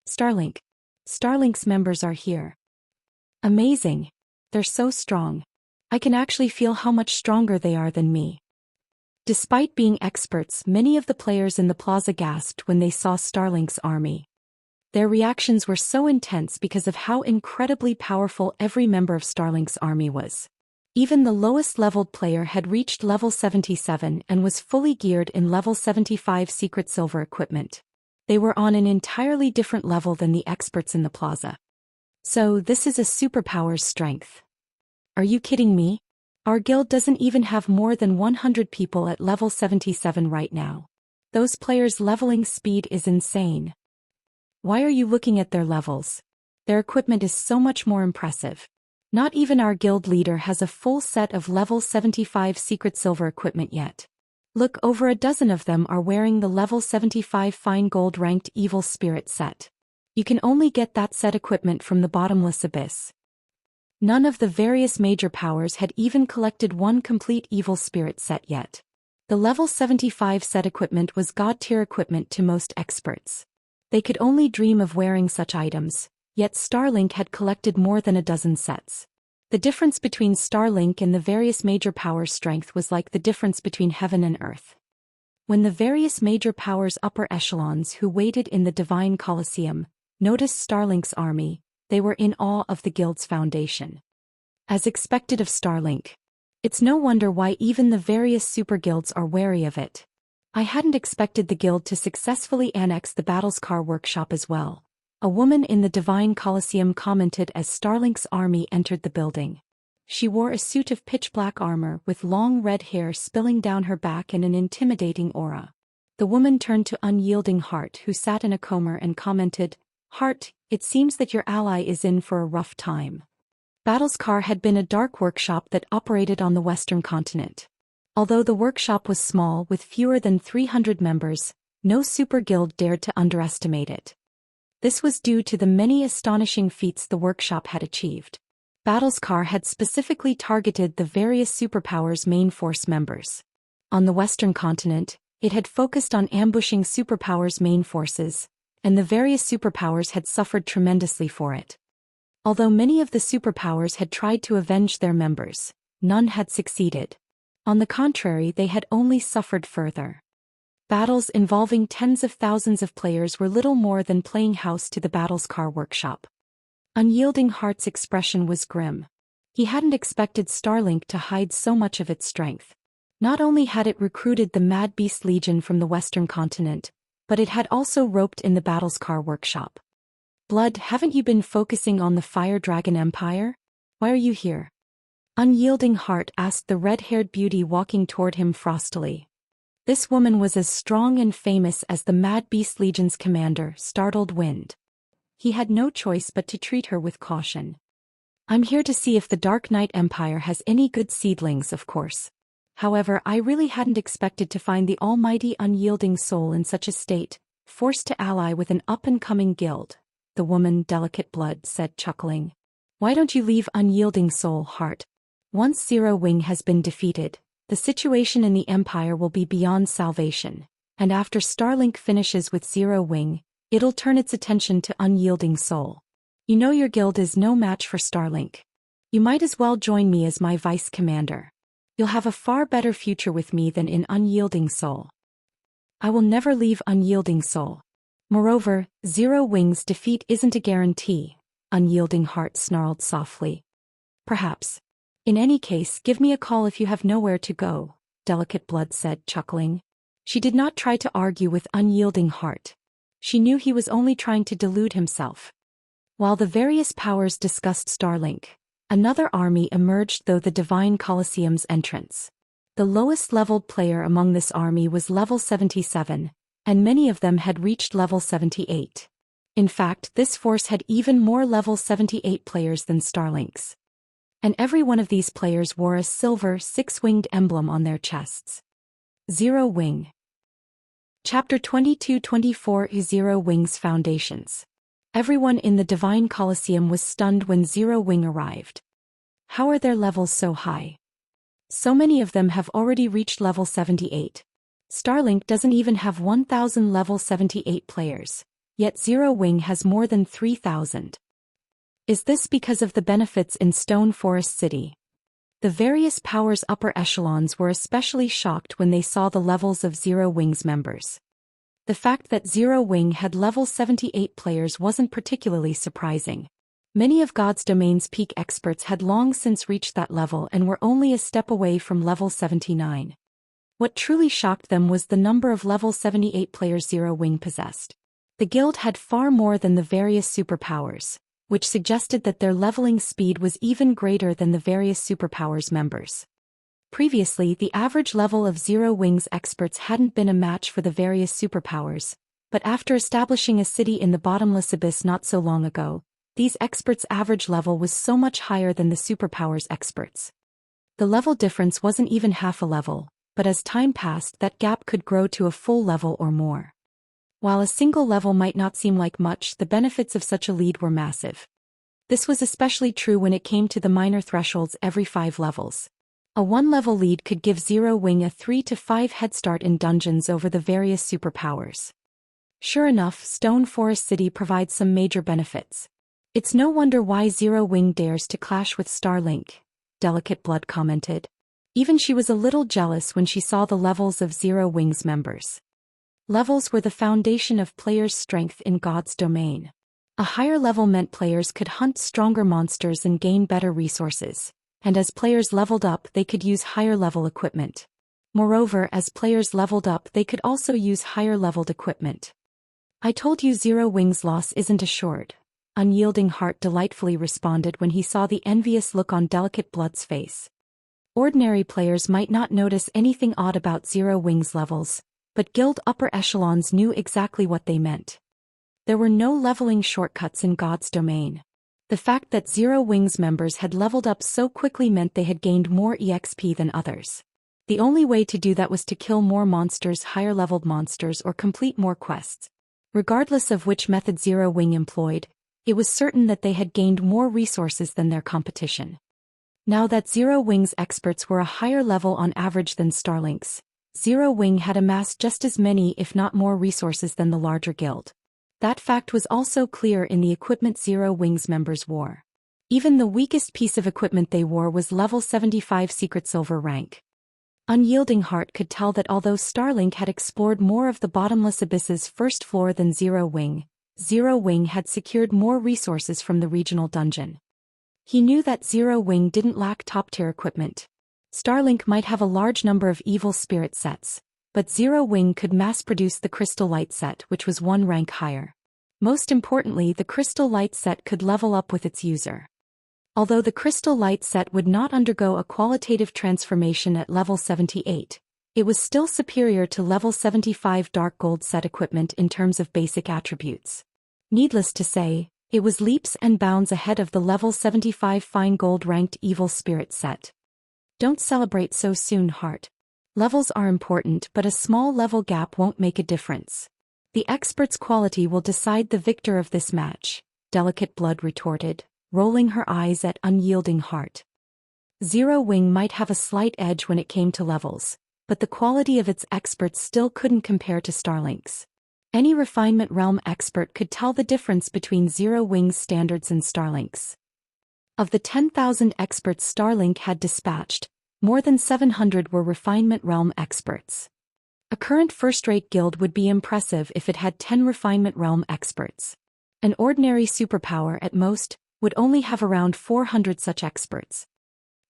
Starlink's members are here. Amazing. They're so strong. I can actually feel how much stronger they are than me. Despite being experts, many of the players in the plaza gasped when they saw Starlink's army. Their reactions were so intense because of how incredibly powerful every member of Starlink's army was. Even the lowest-leveled player had reached level 77 and was fully geared in level 75 secret silver equipment. They were on an entirely different level than the experts in the plaza. So this is a superpower's strength. Are you kidding me? Our guild doesn't even have more than 100 people at level 77 right now. Those players' leveling speed is insane. Why are you looking at their levels? Their equipment is so much more impressive. Not even our guild leader has a full set of level 75 secret silver equipment yet. Look, over a dozen of them are wearing the level 75 fine gold ranked evil spirit set. You can only get that set equipment from the bottomless abyss. None of the various major powers had even collected one complete evil spirit set yet. The level 75 set equipment was god tier equipment to most experts. They could only dream of wearing such items, yet Starlink had collected more than a dozen sets. The difference between Starlink and the various major powers' strength was like the difference between heaven and earth. When the various major powers' upper echelons who waited in the Divine Colosseum noticed Starlink's army, they were in awe of the guild's foundation. As expected of Starlink, it's no wonder why even the various super guilds are wary of it. I hadn't expected the guild to successfully annex the Battlescar workshop as well, a woman in the Divine Colosseum commented as Starlink's army entered the building. She wore a suit of pitch-black armor with long red hair spilling down her back and an intimidating aura. The woman turned to unyielding Heart, who sat in a comer, and commented, "Heart, it seems that your ally is in for a rough time." Battlescar had been a dark workshop that operated on the Western continent. Although the workshop was small with fewer than 300 members, no super guild dared to underestimate it. This was due to the many astonishing feats the workshop had achieved. Battlescar had specifically targeted the various superpowers' main force members. On the Western continent, it had focused on ambushing superpowers' main forces, and the various superpowers had suffered tremendously for it. Although many of the superpowers had tried to avenge their members, none had succeeded. On the contrary, they had only suffered further. Battles involving tens of thousands of players were little more than playing house to the Battlescar workshop. Unyielding Heart's expression was grim. He hadn't expected Starlink to hide so much of its strength. Not only had it recruited the Mad Beast Legion from the Western continent, but it had also roped in the Battlescar workshop. Blood, haven't you been focusing on the Fire Dragon Empire? Why are you here? Unyielding Heart asked the red-haired beauty walking toward him frostily. This woman was as strong and famous as the Mad Beast Legion's commander, Startled Wind. He had no choice but to treat her with caution. I'm here to see if the Dark Knight Empire has any good seedlings, of course. However, I really hadn't expected to find the almighty Unyielding Soul in such a state, forced to ally with an up-and-coming guild, the woman Delicate Blood said, chuckling. Why don't you leave Unyielding Soul, Heart? Once Zero Wing has been defeated, the situation in the Empire will be beyond salvation, and after Starlink finishes with Zero Wing, it'll turn its attention to Unyielding Soul. You know your guild is no match for Starlink. You might as well join me as my vice commander. You'll have a far better future with me than in Unyielding Soul. I will never leave Unyielding Soul. Moreover, Zero Wing's defeat isn't a guarantee, Unyielding Heart snarled softly. Perhaps. In any case, give me a call if you have nowhere to go, Delicate Blood said, chuckling. She did not try to argue with Unyielding Heart. She knew he was only trying to delude himself. While the various powers discussed Starlink, another army emerged through the Divine Colosseum's entrance. The lowest-leveled player among this army was level 77, and many of them had reached level 78. In fact, this force had even more level 78 players than Starlink's. And every one of these players wore a silver six-winged emblem on their chests. Zero Wing. Chapter 22-24 Zero Wing's Foundations. Everyone in the Divine Colosseum was stunned when Zero Wing arrived. How are their levels so high? So many of them have already reached level 78. Starlink doesn't even have 1,000 level 78 players, yet Zero Wing has more than 3,000. Is this because of the benefits in Stone Forest City? The various powers' upper echelons were especially shocked when they saw the levels of Zero Wing's members. The fact that Zero Wing had level 78 players wasn't particularly surprising. Many of God's Domain's peak experts had long since reached that level and were only a step away from level 79. What truly shocked them was the number of level 78 players Zero Wing possessed. The guild had far more than the various superpowers, which suggested that their leveling speed was even greater than the various superpowers members. Previously, the average level of Zero Wing's experts hadn't been a match for the various superpowers, but after establishing a city in the bottomless abyss not so long ago, these experts' average level was so much higher than the superpowers experts. The level difference wasn't even half a level, but as time passed that gap could grow to a full level or more. While a single level might not seem like much, the benefits of such a lead were massive. This was especially true when it came to the minor thresholds every 5 levels. A 1-level lead could give Zero Wing a 3 to 5 head start in dungeons over the various superpowers. Sure enough, Stone Forest City provides some major benefits. It's no wonder why Zero Wing dares to clash with Starlink, Delicate Blood commented. Even she was a little jealous when she saw the levels of Zero Wing's members. Levels were the foundation of players' strength in God's domain. A higher level meant players could hunt stronger monsters and gain better resources, and as players leveled up they could use higher level equipment. Moreover, as players leveled up they could also use higher leveled equipment. I told you Zero Wing's loss isn't assured, Unyielding Heart delightfully responded when he saw the envious look on Delicate Blood's face. Ordinary players might not notice anything odd about Zero Wing's levels, but guild upper echelons knew exactly what they meant. There were no leveling shortcuts in God's domain. The fact that Zero Wing's members had leveled up so quickly meant they had gained more EXP than others. The only way to do that was to kill more monsters, higher-leveled monsters, or complete more quests. Regardless of which method Zero Wing employed, it was certain that they had gained more resources than their competition. Now that Zero Wing's experts were a higher level on average than Starlink's, Zero Wing had amassed just as many if not more resources than the larger guild. That fact was also clear in the equipment Zero Wing's members wore. Even the weakest piece of equipment they wore was level 75 secret silver rank. Unyielding Heart could tell that although Starlink had explored more of the bottomless abyss's first floor than Zero Wing had secured more resources from the regional dungeon. He knew that Zero Wing didn't lack top-tier equipment. Starlink might have a large number of evil spirit sets, but Zero Wing could mass-produce the Crystal Light set, which was one rank higher. Most importantly, the Crystal Light set could level up with its user. Although the Crystal Light set would not undergo a qualitative transformation at level 78, it was still superior to level 75 Dark Gold set equipment in terms of basic attributes. Needless to say, it was leaps and bounds ahead of the level 75 Fine Gold ranked Evil Spirit set. Don't celebrate so soon, Heart. Levels are important, but a small level gap won't make a difference. The expert's quality will decide the victor of this match, Delicate Blood retorted, rolling her eyes at Unyielding Heart. Zero Wing might have a slight edge when it came to levels, but the quality of its experts still couldn't compare to Starlink's. Any Refinement Realm expert could tell the difference between Zero Wing's standards and Starlink's. Of the 10,000 experts Starlink had dispatched, more than 700 were Refinement Realm experts. A current first-rate guild would be impressive if it had 10 Refinement Realm experts. An ordinary superpower at most would only have around 400 such experts.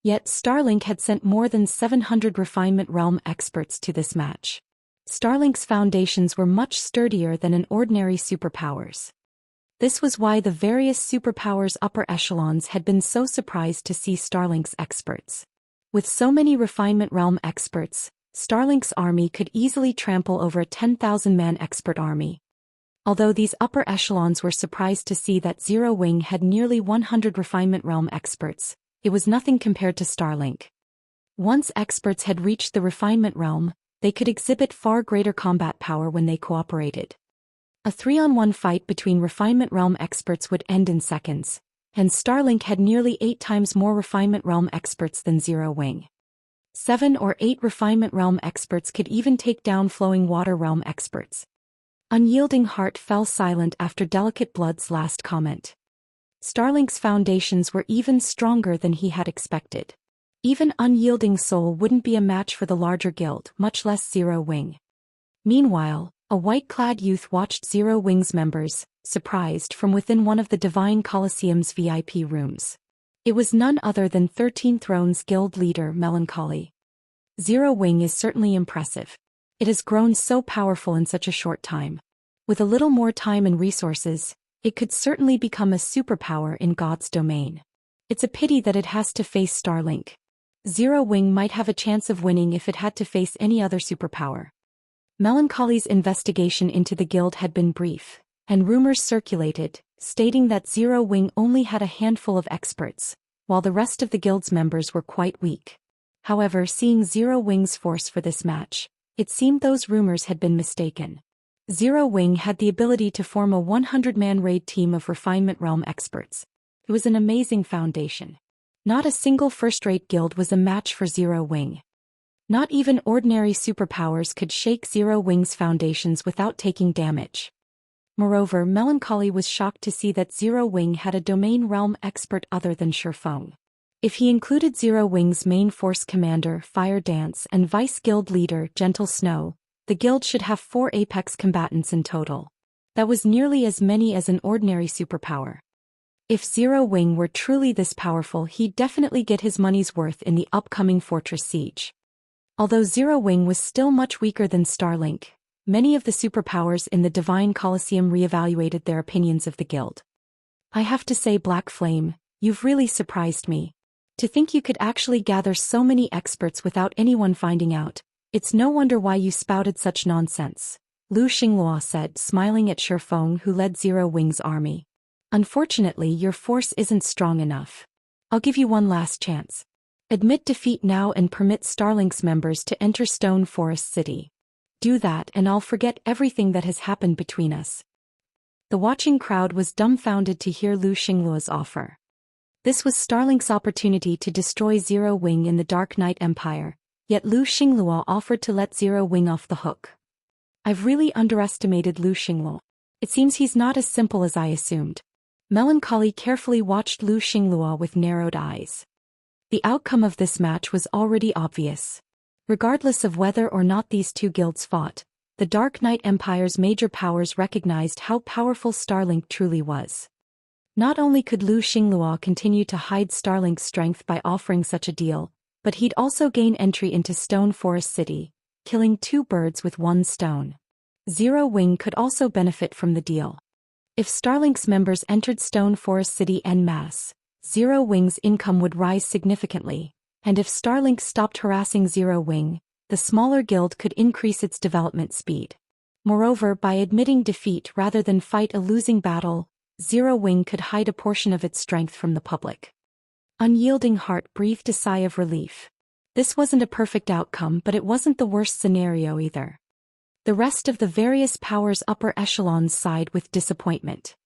Yet Starlink had sent more than 700 Refinement Realm experts to this match. Starlink's foundations were much sturdier than an ordinary superpower's. This was why the various superpowers' upper echelons had been so surprised to see Starlink's experts. With so many Refinement Realm experts, Starlink's army could easily trample over a 10,000-man expert army. Although these upper echelons were surprised to see that Zero Wing had nearly 100 Refinement Realm experts, it was nothing compared to Starlink. Once experts had reached the Refinement Realm, they could exhibit far greater combat power when they cooperated. A 3-on-1 fight between Refinement Realm experts would end in seconds, and Starlink had nearly 8 times more Refinement Realm experts than Zero Wing. 7 or 8 Refinement Realm experts could even take down Flowing Water Realm experts. Unyielding Heart fell silent after Delicate Blood's last comment. Starlink's foundations were even stronger than he had expected. Even Unyielding Soul wouldn't be a match for the larger guild, much less Zero Wing. Meanwhile, a white-clad youth watched Zero Wing's members, surprised, from within one of the Divine Colosseum's VIP rooms. It was none other than 13 Thrones guild leader Melancholy. Zero Wing is certainly impressive. It has grown so powerful in such a short time. With a little more time and resources, it could certainly become a superpower in God's domain. It's a pity that it has to face Starlink. Zero Wing might have a chance of winning if it had to face any other superpower. Melancholy's investigation into the guild had been brief, and rumors circulated, stating that Zero Wing only had a handful of experts, while the rest of the guild's members were quite weak. However, seeing Zero Wing's force for this match, it seemed those rumors had been mistaken. Zero Wing had the ability to form a 100-man raid team of Refinement Realm experts. It was an amazing foundation. Not a single first-rate guild was a match for Zero Wing. Not even ordinary superpowers could shake Zero Wing's foundations without taking damage. Moreover, Melancholy was shocked to see that Zero Wing had a domain realm expert other than Shifeng. If he included Zero Wing's main force commander, Fire Dance, and vice guild leader, Gentle Snow, the guild should have 4 apex combatants in total. That was nearly as many as an ordinary superpower. If Zero Wing were truly this powerful, he'd definitely get his money's worth in the upcoming fortress siege. Although Zero Wing was still much weaker than Starlink, many of the superpowers in the Divine Colosseum reevaluated their opinions of the guild. I have to say, Black Flame, you've really surprised me. To think you could actually gather so many experts without anyone finding out, it's no wonder why you spouted such nonsense, Lu Xingluo said, smiling at Shifeng, who led Zero Wing's army. Unfortunately, your force isn't strong enough. I'll give you one last chance. Admit defeat now and permit Starlink's members to enter Stone Forest City. Do that and I'll forget everything that has happened between us. The watching crowd was dumbfounded to hear Lu Xingluo's offer. This was Starlink's opportunity to destroy Zero Wing in the Dark Knight Empire, yet Lu Xingluo offered to let Zero Wing off the hook. I've really underestimated Lu Xingluo. It seems he's not as simple as I assumed. Melancholy carefully watched Lu Xingluo with narrowed eyes. The outcome of this match was already obvious. Regardless of whether or not these two guilds fought, the Dark Knight Empire's major powers recognized how powerful Starlink truly was. Not only could Lu Xingluo continue to hide Starlink's strength by offering such a deal, but he'd also gain entry into Stone Forest City, killing two birds with one stone. Zero Wing could also benefit from the deal. If Starlink's members entered Stone Forest City en masse, Zero Wing's income would rise significantly, and if Starlink stopped harassing Zero Wing, the smaller guild could increase its development speed. Moreover, by admitting defeat rather than fight a losing battle, Zero Wing could hide a portion of its strength from the public. Unyielding Heart breathed a sigh of relief. This wasn't a perfect outcome, but it wasn't the worst scenario either. The rest of the various powers' upper echelons sighed with disappointment.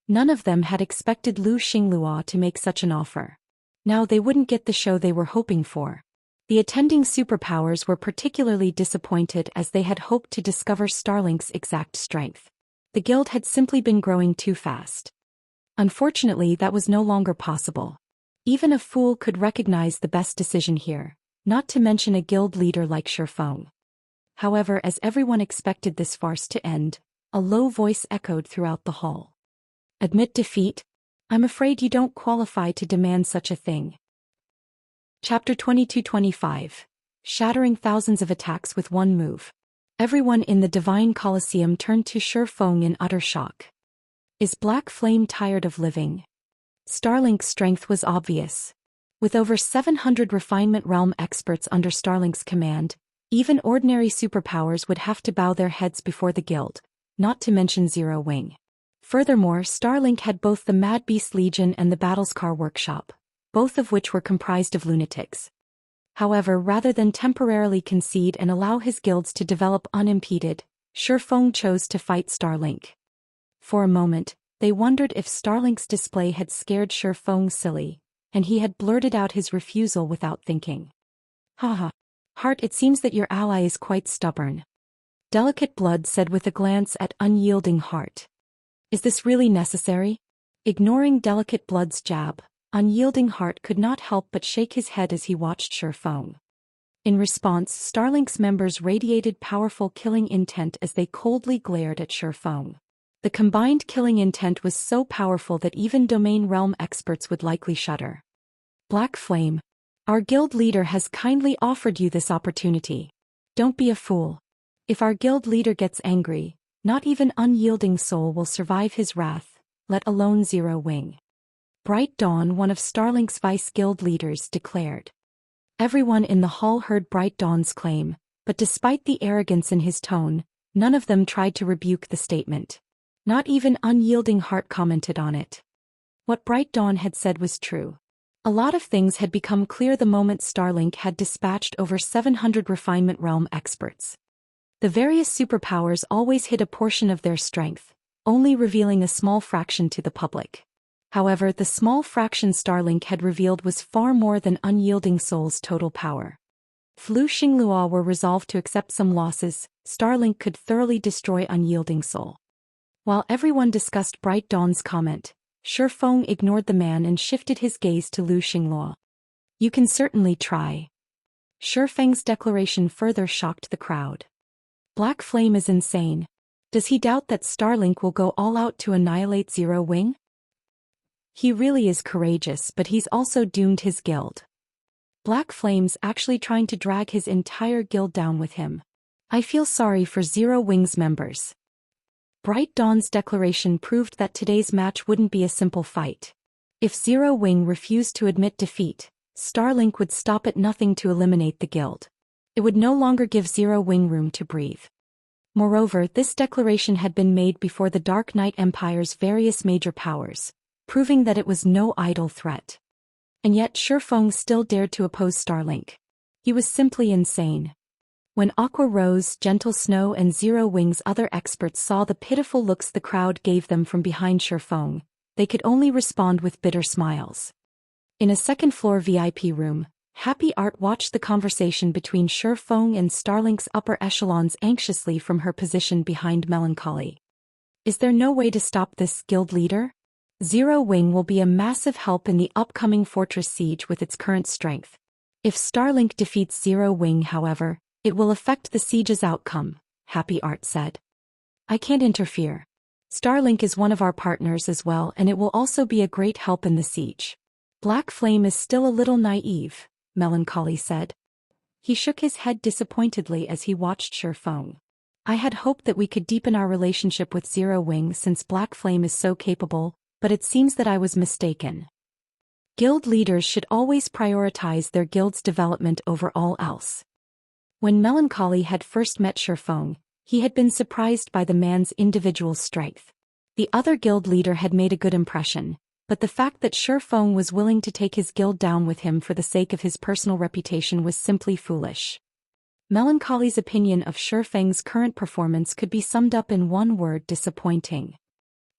None of them had expected Lu Xingluo to make such an offer. Now they wouldn't get the show they were hoping for. The attending superpowers were particularly disappointed as they had hoped to discover Starlink's exact strength. The guild had simply been growing too fast. Unfortunately, that was no longer possible. Even a fool could recognize the best decision here, not to mention a guild leader like Shifeng. However, as everyone expected this farce to end, a low voice echoed throughout the hall. Admit defeat? I'm afraid you don't qualify to demand such a thing. Chapter 22-25. Shattering thousands of attacks with one move. Everyone in the Divine Colosseum turned to Shifeng in utter shock. Is Black Flame tired of living? Starlink's strength was obvious. With over 700 refinement realm experts under Starlink's command, even ordinary superpowers would have to bow their heads before the guild, not to mention Zero Wing. Furthermore, Starlink had both the Mad Beast Legion and the Battlescar Workshop, both of which were comprised of lunatics. However, rather than temporarily concede and allow his guilds to develop unimpeded, Shifeng chose to fight Starlink. For a moment, they wondered if Starlink's display had scared Shifeng silly, and he had blurted out his refusal without thinking. Haha. Heart, it seems that your ally is quite stubborn. Delicate Blood said with a glance at Unyielding Heart. Is this really necessary? Ignoring Delicate Blood's jab, Unyielding Heart could not help but shake his head as he watched Shifeng. In response, Starlink's members radiated powerful killing intent as they coldly glared at Shifeng. The combined killing intent was so powerful that even domain realm experts would likely shudder. Black Flame, our guild leader has kindly offered you this opportunity. Don't be a fool. If our guild leader gets angry, not even Unyielding Soul will survive his wrath, let alone Zero Wing. Bright Dawn, one of Starlink's vice guild leaders, declared. Everyone in the hall heard Bright Dawn's claim, but despite the arrogance in his tone, none of them tried to rebuke the statement. Not even Unyielding Heart commented on it. What Bright Dawn had said was true. A lot of things had become clear the moment Starlink had dispatched over 700 refinement realm experts. The various superpowers always hid a portion of their strength, only revealing a small fraction to the public. However, the small fraction Starlink had revealed was far more than Unyielding Soul's total power. If Lu Xingluo were resolved to accept some losses, Starlink could thoroughly destroy Unyielding Soul. While everyone discussed Bright Dawn's comment, Shifeng ignored the man and shifted his gaze to Lu Xingluo. You can certainly try. Shifeng's declaration further shocked the crowd. Black Flame is insane. Does he doubt that Starlink will go all out to annihilate Zero Wing? He really is courageous, but he's also doomed his guild. Black Flame's actually trying to drag his entire guild down with him. I feel sorry for Zero Wing's members. Bright Dawn's declaration proved that today's match wouldn't be a simple fight. If Zero Wing refused to admit defeat, Starlink would stop at nothing to eliminate the guild. It would no longer give Zero Wing room to breathe. Moreover, this declaration had been made before the Dark Knight Empire's various major powers, proving that it was no idle threat. And yet Shifeng still dared to oppose Starlink. He was simply insane. When Aqua Rose, Gentle Snow and Zero Wing's other experts saw the pitiful looks the crowd gave them from behind Shifeng, they could only respond with bitter smiles. In a second-floor VIP room, Happy Art watched the conversation between Shifeng and Starlink's upper echelons anxiously from her position behind Melancholy. Is there no way to stop this, guild leader? Zero Wing will be a massive help in the upcoming fortress siege with its current strength. If Starlink defeats Zero Wing, however, it will affect the siege's outcome, Happy Art said. I can't interfere. Starlink is one of our partners as well, and it will also be a great help in the siege. Black Flame is still a little naive, Melancholy said. He shook his head disappointedly as he watched Shifeng. I had hoped that we could deepen our relationship with Zero Wing since Black Flame is so capable, but it seems that I was mistaken. Guild leaders should always prioritize their guild's development over all else. When Melancholy had first met Shifeng, he had been surprised by the man's individual strength. The other guild leader had made a good impression, but the fact that Shifeng was willing to take his guild down with him for the sake of his personal reputation was simply foolish. Melancholy's opinion of Shifeng's current performance could be summed up in one word: disappointing.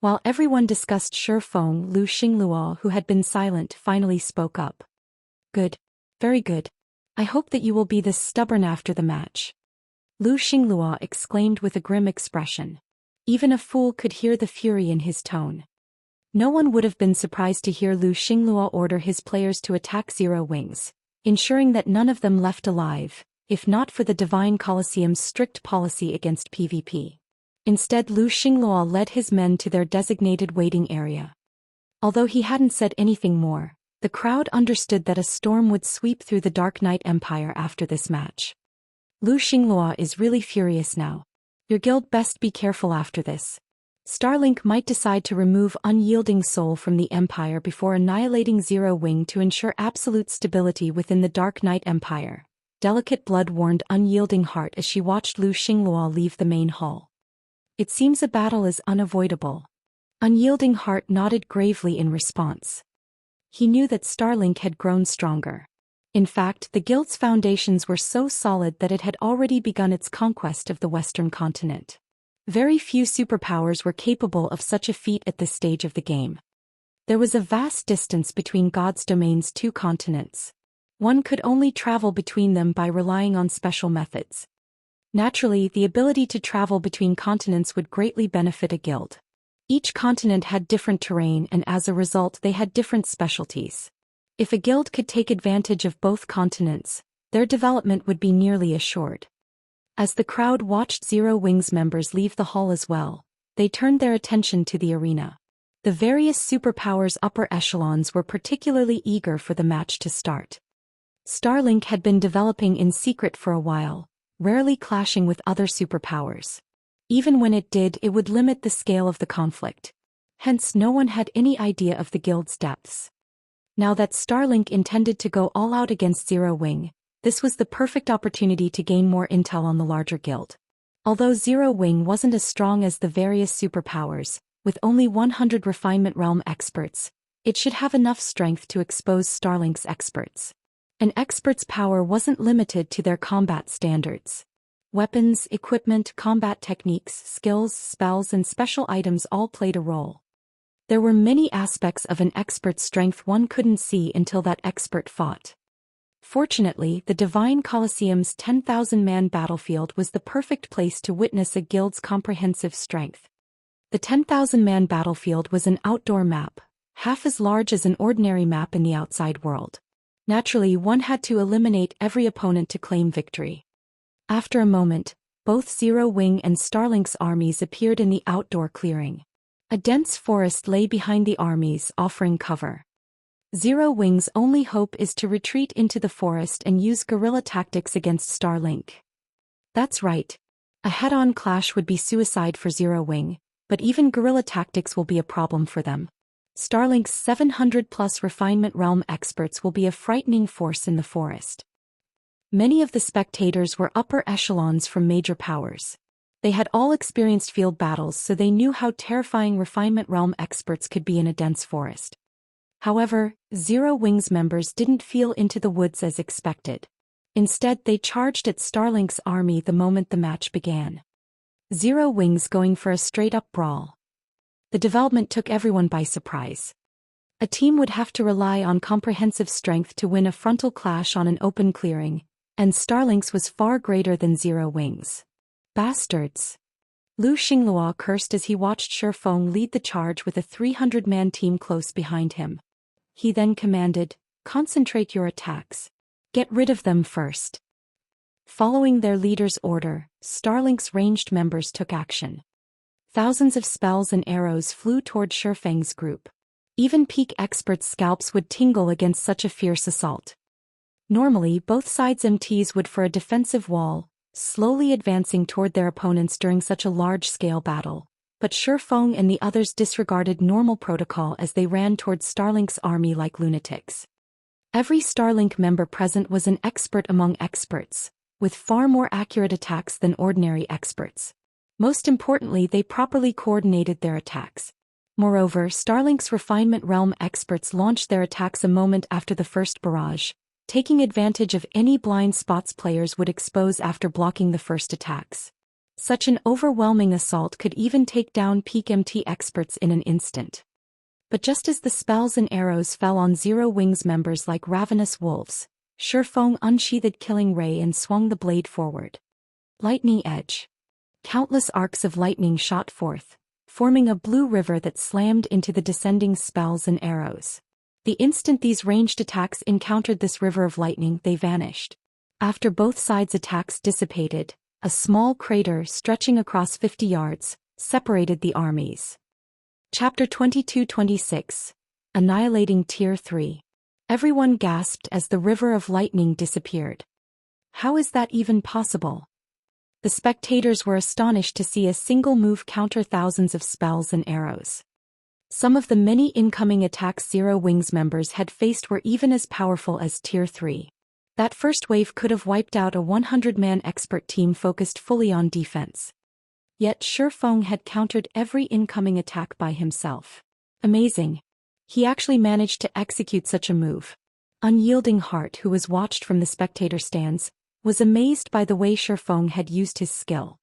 While everyone discussed Shifeng, Xingluo, who had been silent, finally spoke up. Good. Very good. I hope that you will be this stubborn after the match. Xingluo exclaimed with a grim expression. Even a fool could hear the fury in his tone. No one would have been surprised to hear Xingluo order his players to attack Zero Wings, ensuring that none of them left alive, if not for the Divine Colosseum's strict policy against PvP. Instead, Xingluo led his men to their designated waiting area. Although he hadn't said anything more, the crowd understood that a storm would sweep through the Dark Knight Empire after this match. Xingluo is really furious now. Your guild best be careful after this. Starlink might decide to remove Unyielding Soul from the Empire before annihilating Zero Wing to ensure absolute stability within the Dark Knight Empire. Delicate Blood warned Unyielding Heart as she watched Xingluo leave the main hall. It seems a battle is unavoidable. Unyielding Heart nodded gravely in response. He knew that Starlink had grown stronger. In fact, the guild's foundations were so solid that it had already begun its conquest of the Western continent. Very few superpowers were capable of such a feat at this stage of the game. There was a vast distance between God's domain's two continents. One could only travel between them by relying on special methods. Naturally, the ability to travel between continents would greatly benefit a guild. Each continent had different terrain, and as a result they had different specialties. If a guild could take advantage of both continents, their development would be nearly assured. As the crowd watched Zero Wing's members leave the hall as well, they turned their attention to the arena. The various superpowers' upper echelons were particularly eager for the match to start. Starlink had been developing in secret for a while, rarely clashing with other superpowers. Even when it did, it would limit the scale of the conflict. Hence, no one had any idea of the guild's depths. Now that Starlink intended to go all out against Zero Wing, this was the perfect opportunity to gain more intel on the larger guild. Although Zero Wing wasn't as strong as the various superpowers, with only 100 Refinement Realm experts, it should have enough strength to expose Starlink's experts. An expert's power wasn't limited to their combat standards. Weapons, equipment, combat techniques, skills, spells, and special items all played a role. There were many aspects of an expert's strength one couldn't see until that expert fought. Fortunately, the Divine Colosseum's 10,000-man battlefield was the perfect place to witness a guild's comprehensive strength. The 10,000-man battlefield was an outdoor map, half as large as an ordinary map in the outside world. Naturally, one had to eliminate every opponent to claim victory. After a moment, both Zero Wing and Starlink's armies appeared in the outdoor clearing. A dense forest lay behind the armies, offering cover. Zero Wing's only hope is to retreat into the forest and use guerrilla tactics against Starlink. That's right. A head-on clash would be suicide for Zero Wing, but even guerrilla tactics will be a problem for them. Starlink's 700-plus Refinement Realm experts will be a frightening force in the forest. Many of the spectators were upper echelons from major powers. They had all experienced field battles, so they knew how terrifying Refinement Realm experts could be in a dense forest. However, Zero Wing's members didn't feel into the woods as expected. Instead, they charged at Starlink's army the moment the match began. Zero Wing's going for a straight-up brawl. The development took everyone by surprise. A team would have to rely on comprehensive strength to win a frontal clash on an open clearing, and Starlink's was far greater than Zero Wing's. Bastards. Xingluo cursed as he watched Shifeng lead the charge with a 300-man team close behind him. He then commanded, "Concentrate your attacks. Get rid of them first." Following their leader's order, Starlink's ranged members took action. Thousands of spells and arrows flew toward Shifeng's group. Even peak experts' scalps would tingle against such a fierce assault. Normally, both sides' MTs would for a defensive wall, slowly advancing toward their opponents during such a large-scale battle, but Shifeng and the others disregarded normal protocol as they ran toward Starlink's army like lunatics. Every Starlink member present was an expert among experts, with far more accurate attacks than ordinary experts. Most importantly, they properly coordinated their attacks. Moreover, Starlink's Refinement Realm experts launched their attacks a moment after the first barrage, taking advantage of any blind spots players would expose after blocking the first attacks. Such an overwhelming assault could even take down peak MT experts in an instant. But just as the spells and arrows fell on Zero Wings members like ravenous wolves, Shifeng unsheathed Killing Ray and swung the blade forward. Lightning Edge. Countless arcs of lightning shot forth, forming a blue river that slammed into the descending spells and arrows. The instant these ranged attacks encountered this river of lightning, they vanished. After both sides' attacks dissipated, a small crater stretching across 50 yards separated the armies. Chapter 22-26. Annihilating Tier 3. Everyone gasped as the river of lightning disappeared. How is that even possible? The spectators were astonished to see a single move counter thousands of spells and arrows. Some of the many incoming attacks Zero Wings members had faced were even as powerful as Tier 3. That first wave could have wiped out a 100-man expert team focused fully on defense. Yet Shifeng had countered every incoming attack by himself. Amazing. He actually managed to execute such a move. Unyielding Heart, who was watched from the spectator stands, was amazed by the way Shifeng had used his skill.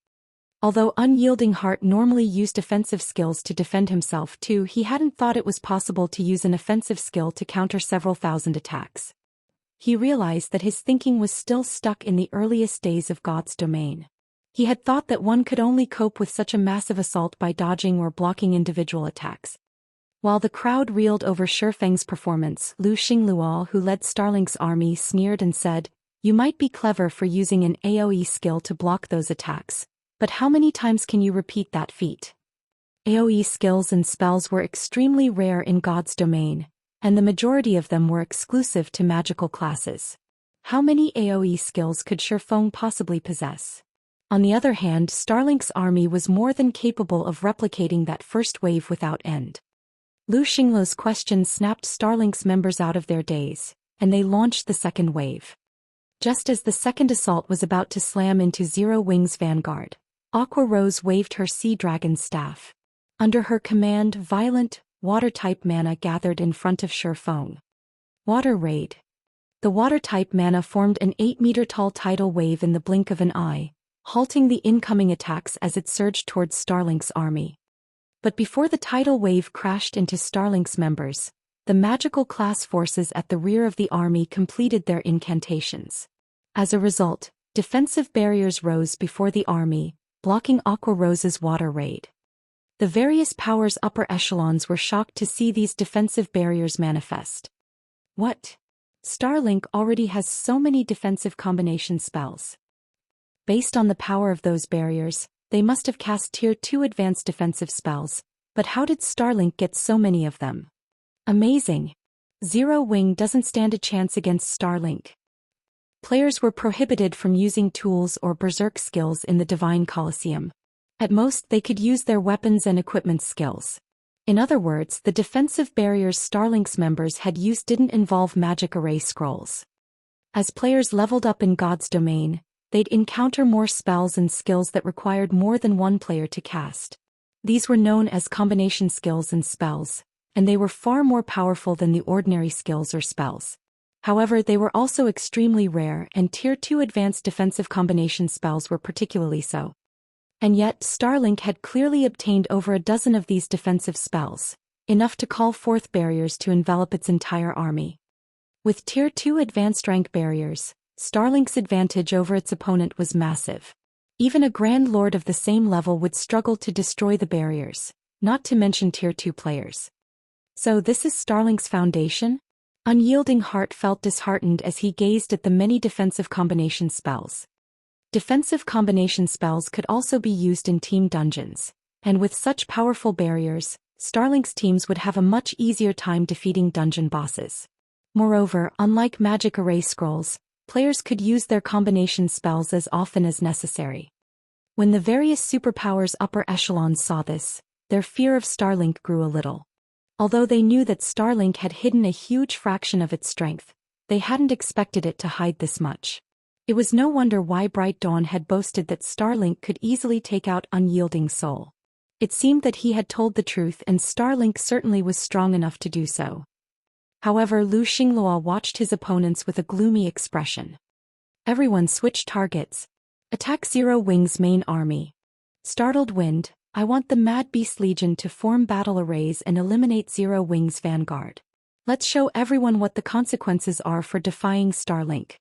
Although Unyielding Heart normally used offensive skills to defend himself too, he hadn't thought it was possible to use an offensive skill to counter several thousand attacks. He realized that his thinking was still stuck in the earliest days of God's domain. He had thought that one could only cope with such a massive assault by dodging or blocking individual attacks. While the crowd reeled over Shifeng's performance, Xingluo, who led Starlink's army, sneered and said, "You might be clever for using an AoE skill to block those attacks, but how many times can you repeat that feat?" AoE skills and spells were extremely rare in God's domain, and the majority of them were exclusive to magical classes. How many AoE skills could Shifeng possibly possess? On the other hand, Starlink's army was more than capable of replicating that first wave without end. Xingluo's question snapped Starlink's members out of their daze, and they launched the second wave. Just as the second assault was about to slam into Zero Wings' vanguard, Aqua Rose waved her Sea Dragon staff. Under her command, violent, water-type mana gathered in front of Shifeng. Water Raid. The water-type mana formed an 8-meter-tall tidal wave in the blink of an eye, halting the incoming attacks as it surged towards Starlink's army. But before the tidal wave crashed into Starlink's members, the magical class forces at the rear of the army completed their incantations. As a result, defensive barriers rose before the army, blocking Aqua Rose's water raid. The various powers' upper echelons were shocked to see these defensive barriers manifest. What? Starlink already has so many defensive combination spells. Based on the power of those barriers, they must have cast Tier 2 advanced defensive spells, but how did Starlink get so many of them? Amazing. Zero Wing doesn't stand a chance against Starlink. Players were prohibited from using tools or berserk skills in the Divine Colosseum. At most, they could use their weapons and equipment skills. In other words, the defensive barriers Starlink's members had used didn't involve magic array scrolls. As players leveled up in God's domain, they'd encounter more spells and skills that required more than one player to cast. These were known as combination skills and spells, and they were far more powerful than the ordinary skills or spells. However, they were also extremely rare, and Tier 2 advanced defensive combination spells were particularly so. And yet, Starlink had clearly obtained over a dozen of these defensive spells, enough to call forth barriers to envelop its entire army. With Tier 2 advanced rank barriers, Starlink's advantage over its opponent was massive. Even a Grand Lord of the same level would struggle to destroy the barriers, not to mention Tier 2 players. So this is Starlink's foundation? Unyielding Heart felt disheartened as he gazed at the many defensive combination spells. Defensive combination spells could also be used in team dungeons, and with such powerful barriers, Starlink's teams would have a much easier time defeating dungeon bosses. Moreover, unlike magic array scrolls, players could use their combination spells as often as necessary. When the various superpowers upper echelons saw this, their fear of Starlink grew a little. Although they knew that Starlink had hidden a huge fraction of its strength, they hadn't expected it to hide this much. It was no wonder why Bright Dawn had boasted that Starlink could easily take out Unyielding Soul. It seemed that he had told the truth, and Starlink certainly was strong enough to do so. However, Xingluo watched his opponents with a gloomy expression. Everyone switch targets. Attack Zero Wings main army. Startled Wind, I want the Mad Beast Legion to form battle arrays and eliminate Zero Wings vanguard. Let's show everyone what the consequences are for defying Starlink.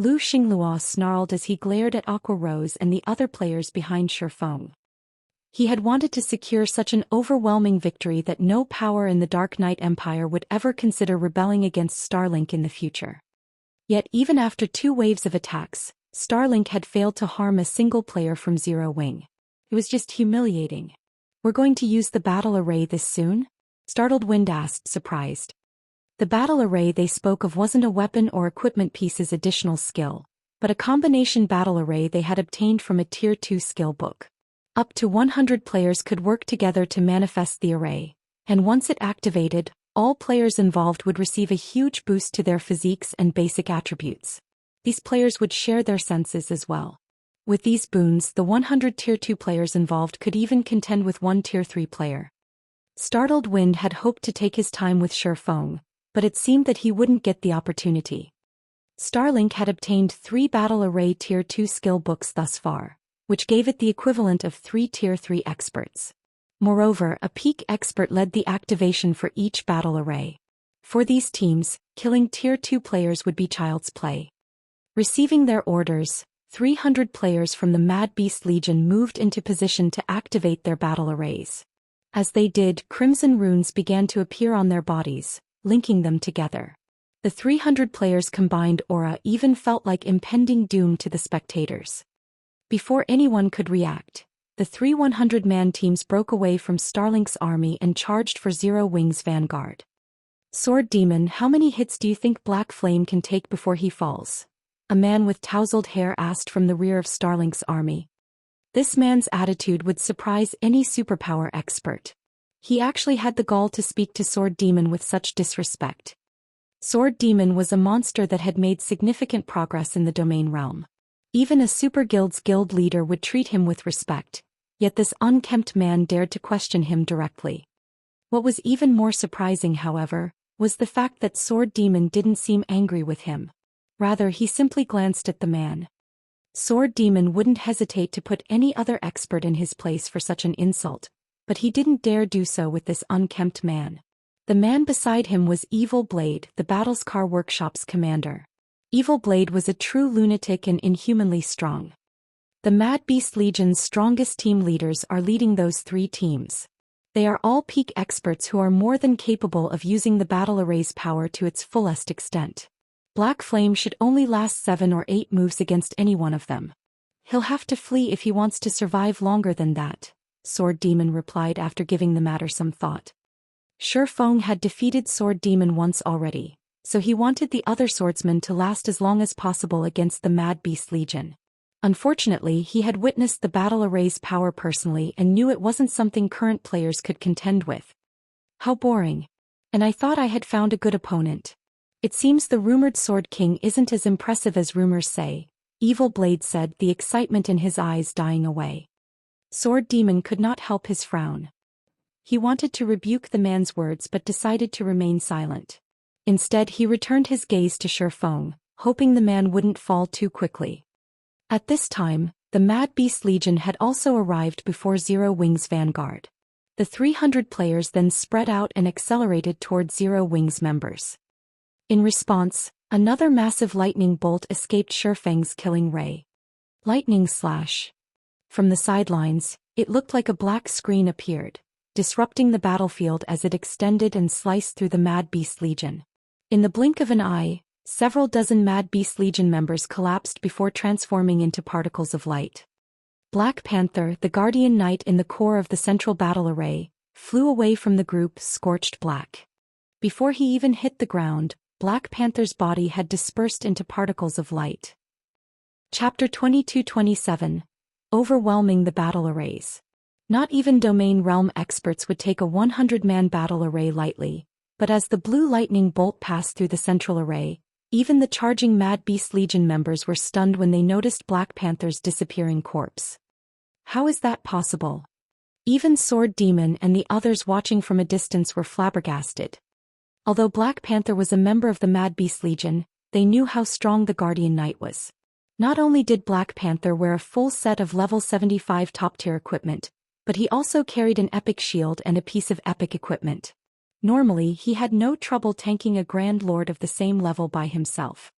Xingluo snarled as he glared at Aqua Rose and the other players behind Shifeng. He had wanted to secure such an overwhelming victory that no power in the Dark Knight Empire would ever consider rebelling against Starlink in the future. Yet even after 2 waves of attacks, Starlink had failed to harm a single player from Zero Wing. It was just humiliating. We're going to use the battle array this soon? Startled Wind asked, surprised. The battle array they spoke of wasn't a weapon or equipment piece's additional skill, but a combination battle array they had obtained from a Tier 2 skill book. Up to 100 players could work together to manifest the array, and once it activated, all players involved would receive a huge boost to their physiques and basic attributes. These players would share their senses as well. With these boons, the 100 Tier 2 players involved could even contend with one Tier 3 player. Startled Wind had hoped to take his time with Shifeng, but it seemed that he wouldn't get the opportunity. Starlink had obtained 3 battle array Tier 2 skill books thus far, which gave it the equivalent of 3 Tier 3 experts. Moreover, a peak expert led the activation for each battle array. For these teams, killing Tier 2 players would be child's play. Receiving their orders, 300 players from the Mad Beast Legion moved into position to activate their battle arrays. As they did, crimson runes began to appear on their bodies, linking them together. The 300 players' combined aura even felt like impending doom to the spectators. Before anyone could react, the 3 100-man teams broke away from Starlink's army and charged for Zero Wings vanguard. Sword Demon, how many hits do you think Black Flame can take before he falls? A man with tousled hair asked from the rear of Starlink's army. This man's attitude would surprise any superpower expert. He actually had the gall to speak to Sword Demon with such disrespect. Sword Demon was a monster that had made significant progress in the domain realm. Even a super guild's guild leader would treat him with respect, yet this unkempt man dared to question him directly. What was even more surprising, however, was the fact that Sword Demon didn't seem angry with him. Rather, he simply glanced at the man. Sword Demon wouldn't hesitate to put any other expert in his place for such an insult, but he didn't dare do so with this unkempt man. The man beside him was Evil Blade, the Battlescar Workshop's commander. Evil Blade was a true lunatic and inhumanly strong. The Mad Beast Legion's strongest team leaders are leading those 3 teams. They are all peak experts who are more than capable of using the battle array's power to its fullest extent. Black Flame should only last 7 or 8 moves against any one of them. He'll have to flee if he wants to survive longer than that, Sword Demon replied after giving the matter some thought. Shifeng had defeated Sword Demon once already, so he wanted the other swordsman to last as long as possible against the Mad Beast Legion. Unfortunately, he had witnessed the battle array's power personally and knew it wasn't something current players could contend with. How boring. And I thought I had found a good opponent. It seems the rumored Sword King isn't as impressive as rumors say, Evil Blade said, the excitement in his eyes dying away. Sword Demon could not help his frown. He wanted to rebuke the man's words but decided to remain silent. Instead, he returned his gaze to Shifeng, hoping the man wouldn't fall too quickly. At this time, the Mad Beast Legion had also arrived before Zero Wings vanguard. The 300 players then spread out and accelerated toward Zero Wings members. In response, another massive lightning bolt escaped Shifeng's killing ray. Lightning slash. From the sidelines, it looked like a black screen appeared, disrupting the battlefield as it extended and sliced through the Mad Beast Legion. In the blink of an eye, several dozen Mad Beast Legion members collapsed before transforming into particles of light. Black Panther, the Guardian Knight in the core of the central battle array, flew away from the group scorched black. Before he even hit the ground, Black Panther's body had dispersed into particles of light. Chapter 22-27. Overwhelming the battle arrays. Not even domain realm experts would take a 100-man battle array lightly, but as the blue lightning bolt passed through the central array, even the charging Mad Beast Legion members were stunned when they noticed Black Panther's disappearing corpse. How is that possible? Even Sword Demon and the others watching from a distance were flabbergasted. Although Black Panther was a member of the Mad Beast Legion, they knew how strong the Guardian Knight was. Not only did Black Panther wear a full set of level 75 top-tier equipment, but he also carried an epic shield and a piece of epic equipment. Normally, he had no trouble tanking a Grand Lord of the same level by himself.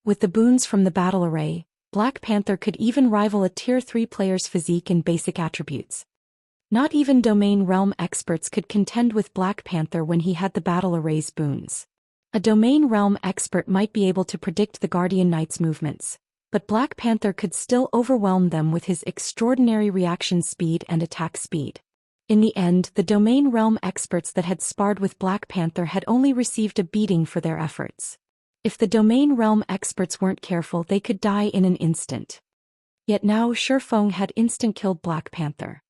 With the boons from the battle array, Black Panther could even rival a Tier 3 player's physique and basic attributes. Not even domain realm experts could contend with Black Panther when he had the battle array's boons. A domain realm expert might be able to predict the Guardian Knight's movements, but Black Panther could still overwhelm them with his extraordinary reaction speed and attack speed. In the end, the domain realm experts that had sparred with Black Panther had only received a beating for their efforts. If the domain realm experts weren't careful, they could die in an instant. Yet now Shifeng had instant-killed Black Panther.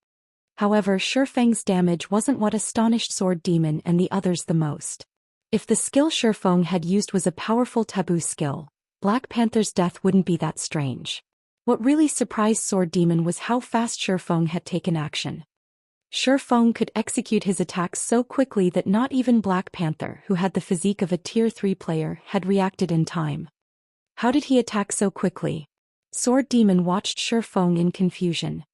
However, Shifeng's damage wasn't what astonished Sword Demon and the others the most. If the skill Shifeng had used was a powerful taboo skill, Black Panther's death wouldn't be that strange. What really surprised Sword Demon was how fast Shifeng had taken action. Shifeng could execute his attacks so quickly that not even Black Panther, who had the physique of a Tier 3 player, had reacted in time. How did he attack so quickly? Sword Demon watched Shifeng in confusion.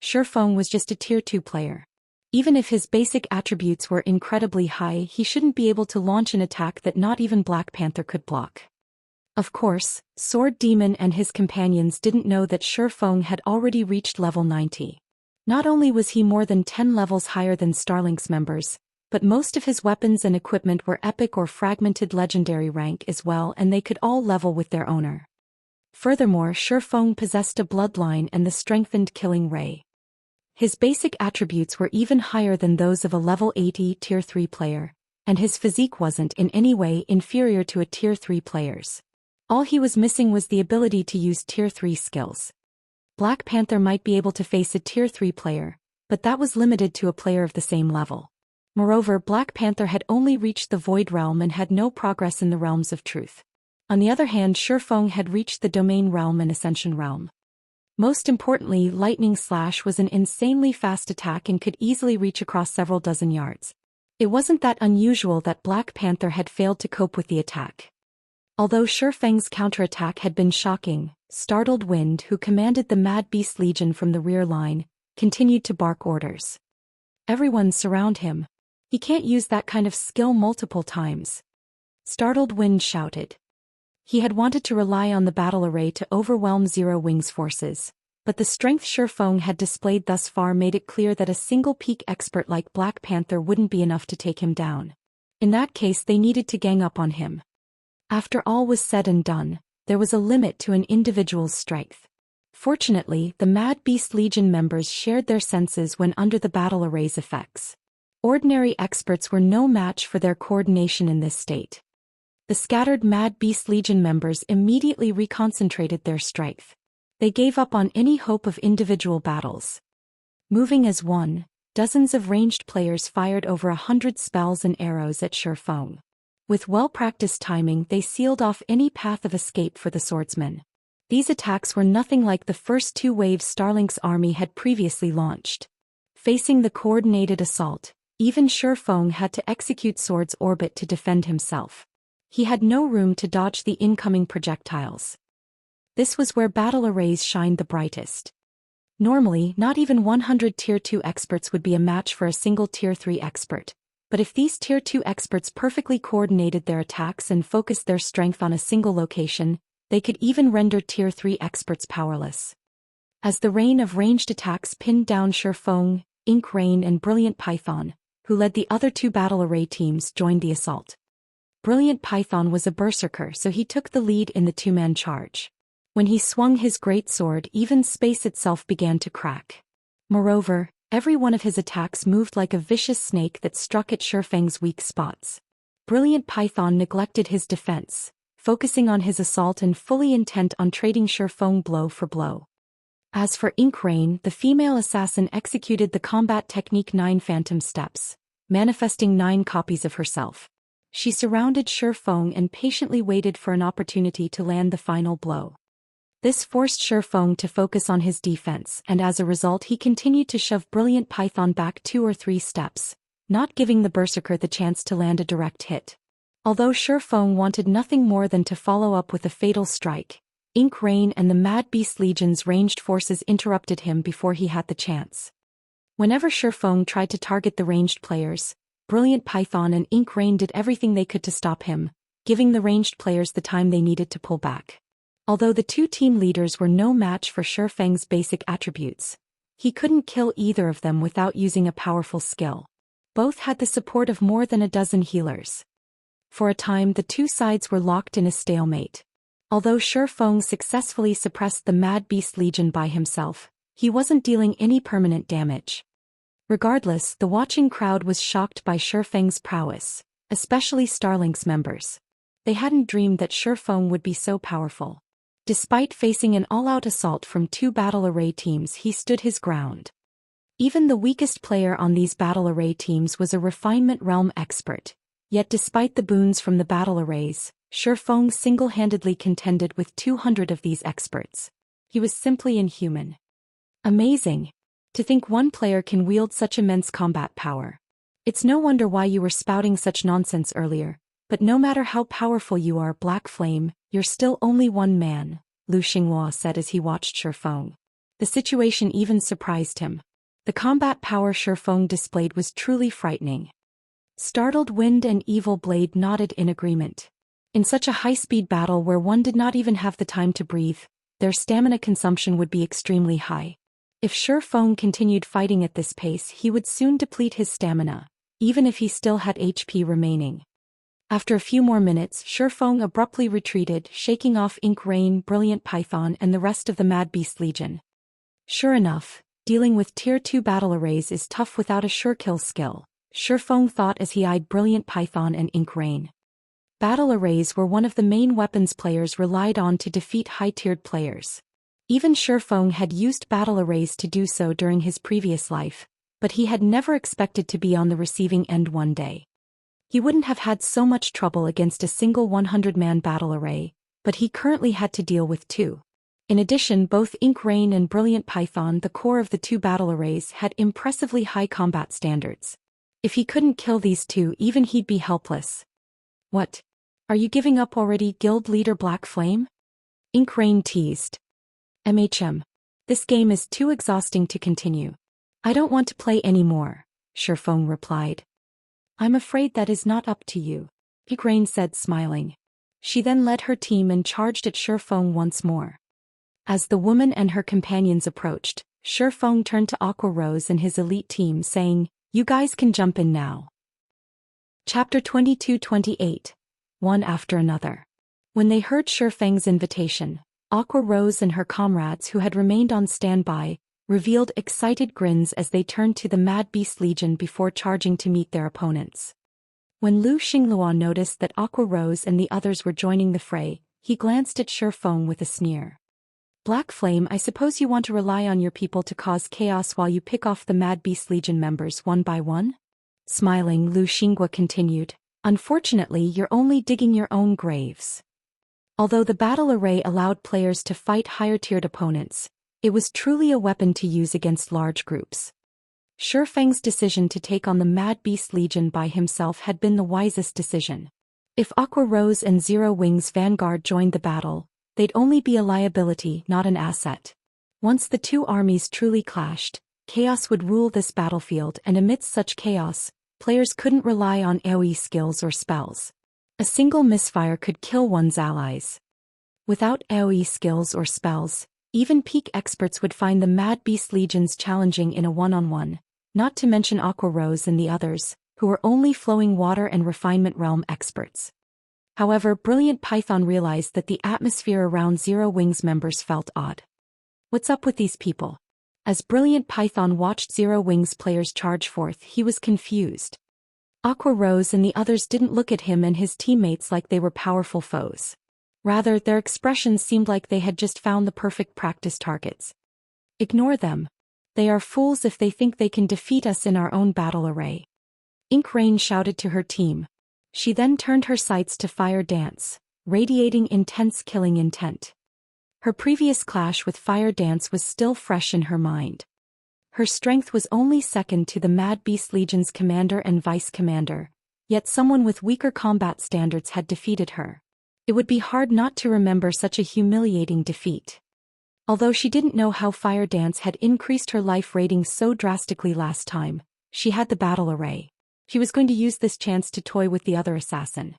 Shifeng was just a Tier 2 player. Even if his basic attributes were incredibly high, he shouldn't be able to launch an attack that not even Black Panther could block. Of course, Sword Demon and his companions didn't know that Shifeng had already reached level 90. Not only was he more than 10 levels higher than Starlink's members, but most of his weapons and equipment were epic or fragmented legendary rank as well, and they could all level with their owner. Furthermore, Shifeng possessed a bloodline and the strengthened killing ray. His basic attributes were even higher than those of a level 80 Tier 3 player, and his physique wasn't in any way inferior to a Tier 3 player's. All he was missing was the ability to use Tier 3 skills. Black Panther might be able to face a Tier 3 player, but that was limited to a player of the same level. Moreover, Black Panther had only reached the Void Realm and had no progress in the Realms of Truth. On the other hand, Shifeng had reached the Domain Realm and Ascension Realm. Most importantly, Lightning Slash was an insanely fast attack and could easily reach across several dozen yards. It wasn't that unusual that Black Panther had failed to cope with the attack. Although Shifeng's counterattack had been shocking, Startled Wind, who commanded the Mad Beast Legion from the rear line, continued to bark orders. Everyone surround him. He can't use that kind of skill multiple times. Startled Wind shouted. He had wanted to rely on the battle array to overwhelm Zero Wing's forces, but the strength Shifeng had displayed thus far made it clear that a single peak expert like Black Panther wouldn't be enough to take him down. In that case, they needed to gang up on him. After all was said and done, there was a limit to an individual's strength. Fortunately, the Mad Beast Legion members shared their senses when under the battle array's effects. Ordinary experts were no match for their coordination in this state. The scattered Mad Beast Legion members immediately reconcentrated their strength. They gave up on any hope of individual battles. Moving as one, dozens of ranged players fired over 100 spells and arrows at Shifeng. With well-practiced timing, they sealed off any path of escape for the swordsmen. These attacks were nothing like the first two waves Starlink's army had previously launched. Facing the coordinated assault, even Shifeng had to execute Sword's Orbit to defend himself. He had no room to dodge the incoming projectiles. This was where battle arrays shined the brightest. Normally, not even 100 Tier 2 experts would be a match for a single Tier 3 expert. But if these Tier 2 experts perfectly coordinated their attacks and focused their strength on a single location, they could even render Tier 3 experts powerless. As the rain of ranged attacks pinned down Shifeng, Ink Rain and Brilliant Python, who led the other two battle array teams, joined the assault. Brilliant Python was a berserker, so he took the lead in the two-man charge. When he swung his great sword, even space itself began to crack. Moreover, every one of his attacks moved like a vicious snake that struck at Shifeng's weak spots. Brilliant Python neglected his defense, focusing on his assault and fully intent on trading Shifeng blow for blow. As for Ink Rain, the female assassin executed the combat technique 9 phantom steps, manifesting 9 copies of herself. She surrounded Shifeng and patiently waited for an opportunity to land the final blow. This forced Shifeng to focus on his defense, and as a result he continued to shove Brilliant Python back 2 or 3 steps, not giving the berserker the chance to land a direct hit. Although Shifeng wanted nothing more than to follow up with a fatal strike, Ink Rain and the Mad Beast Legion's ranged forces interrupted him before he had the chance. Whenever Shifeng tried to target the ranged players, Brilliant Python and Ink Rain did everything they could to stop him, giving the ranged players the time they needed to pull back. Although the two team leaders were no match for Shifeng's basic attributes, he couldn't kill either of them without using a powerful skill. Both had the support of more than a dozen healers. For a time the two sides were locked in a stalemate. Although Shifeng successfully suppressed the Mad Beast Legion by himself, he wasn't dealing any permanent damage. Regardless, the watching crowd was shocked by Shifeng's prowess, especially Starlink's members. They hadn't dreamed that Shifeng would be so powerful. Despite facing an all-out assault from 2 battle array teams, he stood his ground. Even the weakest player on these battle array teams was a refinement realm expert, yet despite the boons from the battle arrays, Shifeng single-handedly contended with 200 of these experts. He was simply inhuman. Amazing. To think one player can wield such immense combat power. It's no wonder why you were spouting such nonsense earlier, but no matter how powerful you are, Black Flame, you're still only one man, Xingluo said as he watched Shifeng. The situation even surprised him. The combat power Shifeng displayed was truly frightening. Startled Wind and Evil Blade nodded in agreement. In such a high-speed battle where one did not even have the time to breathe, their stamina consumption would be extremely high. If Shifeng continued fighting at this pace, he would soon deplete his stamina, even if he still had HP remaining. After a few more minutes, Shifeng abruptly retreated, shaking off Ink Rain, Brilliant Python and the rest of the Mad Beast Legion. Sure enough, dealing with Tier 2 battle arrays is tough without a sure kill skill, Shifeng thought as he eyed Brilliant Python and Ink Rain. Battle arrays were one of the main weapons players relied on to defeat high-tiered players. Even Shifeng had used battle arrays to do so during his previous life, but he had never expected to be on the receiving end one day. He wouldn't have had so much trouble against a single 100-man battle array, but he currently had to deal with 2. In addition, both Ink Rain and Brilliant Python, the core of the 2 battle arrays, had impressively high combat standards. If he couldn't kill these 2, even he'd be helpless. What? Are you giving up already, Guild Leader Black Flame? Ink Rain teased. This game is too exhausting to continue. I don't want to play anymore, Shifeng replied. I'm afraid that is not up to you, Ink Rain said, smiling. She then led her team and charged at Shifeng once more. As the woman and her companions approached, Shifeng turned to Aqua Rose and his elite team, saying, "You guys can jump in now." Chapter 22-28. One after another. When they heard Shifeng's invitation, Aqua Rose and her comrades who had remained on standby revealed excited grins as they turned to the Mad Beast Legion before charging to meet their opponents. When Xingluo noticed that Aqua Rose and the others were joining the fray, he glanced at Shifeng with a sneer. "Black Flame, I suppose you want to rely on your people to cause chaos while you pick off the Mad Beast Legion members one by one?" Smiling, Xingluo continued, "Unfortunately, you're only digging your own graves." Although the battle array allowed players to fight higher-tiered opponents, it was truly a weapon to use against large groups. Shifeng's decision to take on the Mad Beast Legion by himself had been the wisest decision. If Aqua Rose and Zero Wings Vanguard joined the battle, they'd only be a liability, not an asset. Once the two armies truly clashed, chaos would rule this battlefield, and amidst such chaos, players couldn't rely on AoE skills or spells. A single misfire could kill one's allies. Without AoE skills or spells, Even peak experts would find the Mad Beast legions challenging in a one-on-one, not to mention Aqua Rose and the others, who were only flowing water and refinement realm experts. However, Brilliant Python realized that the atmosphere around Zero Wings members felt odd. What's up with these people? As Brilliant Python watched Zero Wings players charge forth, he was confused. Aqua Rose and the others didn't look at him and his teammates like they were powerful foes. Rather, their expressions seemed like they had just found the perfect practice targets. Ignore them. They are fools if they think they can defeat us in our own battle array. Ink Rain shouted to her team. She then turned her sights to Fire Dance, radiating intense killing intent. Her previous clash with Fire Dance was still fresh in her mind. Her strength was only second to the Mad Beast Legion's commander and vice commander, yet someone with weaker combat standards had defeated her. It would be hard not to remember such a humiliating defeat. Although she didn't know how Fire Dance had increased her life rating so drastically last time, she had the battle array. She was going to use this chance to toy with the other assassin.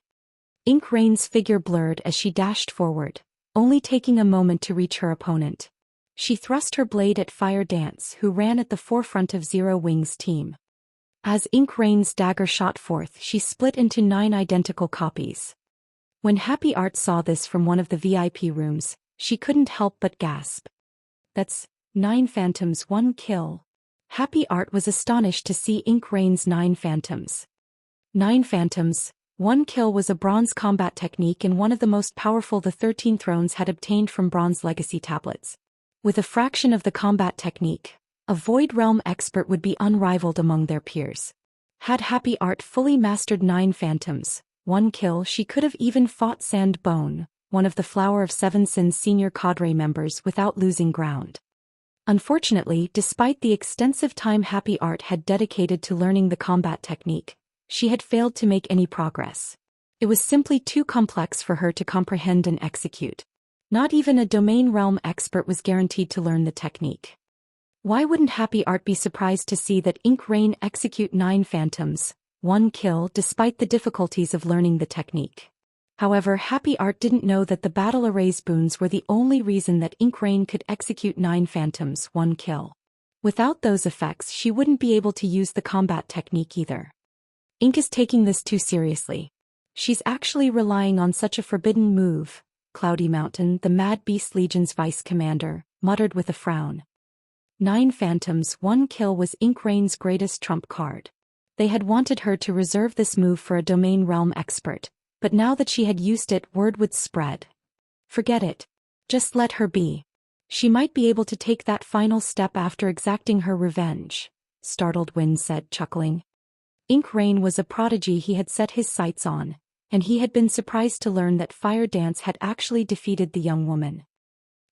Ink Rain's figure blurred as she dashed forward, only taking a moment to reach her opponent. She thrust her blade at Fire Dance, who ran at the forefront of Zero Wings' team. As Ink Rain's dagger shot forth, she split into 9 identical copies. When Happy Art saw this from one of the VIP rooms, she couldn't help but gasp. That's 9 phantoms, 1 kill. Happy Art was astonished to see Ink Rain's 9 phantoms. 9 phantoms, 1 kill was a bronze combat technique and one of the most powerful the 13 Thrones had obtained from bronze legacy tablets. With a fraction of the combat technique, a Void Realm expert would be unrivaled among their peers. Had Happy Art fully mastered 9 phantoms, 1 kill, she could have even fought Sandbone, one of the Flower of Seven Sins senior cadre members, without losing ground. Unfortunately, despite the extensive time Happy Art had dedicated to learning the combat technique, she had failed to make any progress. It was simply too complex for her to comprehend and execute. Not even a domain realm expert was guaranteed to learn the technique. Why wouldn't Happy Art be surprised to see that Ink Rain execute 9 phantoms, 1 kill, despite the difficulties of learning the technique? However, Happy Art didn't know that the battle array's boons were the only reason that Ink Rain could execute 9 phantoms, 1 kill. Without those effects, she wouldn't be able to use the combat technique either. Ink is taking this too seriously. She's actually relying on such a forbidden move, Cloudy Mountain, the Mad Beast Legion's vice commander, muttered with a frown. 9 phantoms, 1 kill was Ink Rain's greatest trump card. They had wanted her to reserve this move for a domain realm expert, but now that she had used it, word would spread. Forget it. Just let her be. She might be able to take that final step after exacting her revenge, Startled Wind said, chuckling. Ink Rain was a prodigy he had set his sights on, and he had been surprised to learn that Fire Dance had actually defeated the young woman.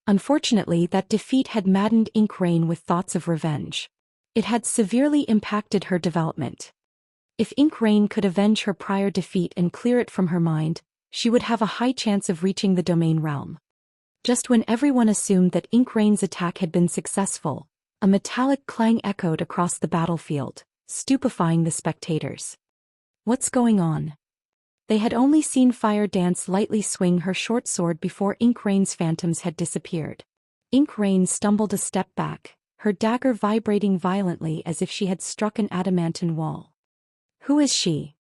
Unfortunately, that defeat had maddened Ink Rain with thoughts of revenge. It had severely impacted her development. If Ink Rain could avenge her prior defeat and clear it from her mind, she would have a high chance of reaching the domain realm. Just when everyone assumed that Ink Rain's attack had been successful, a metallic clang echoed across the battlefield, stupefying the spectators. What's going on? They had only seen Fire Dance lightly swing her short sword before Ink Rain's phantoms had disappeared. Ink Rain stumbled a step back, her dagger vibrating violently as if she had struck an adamantine wall. Who is she?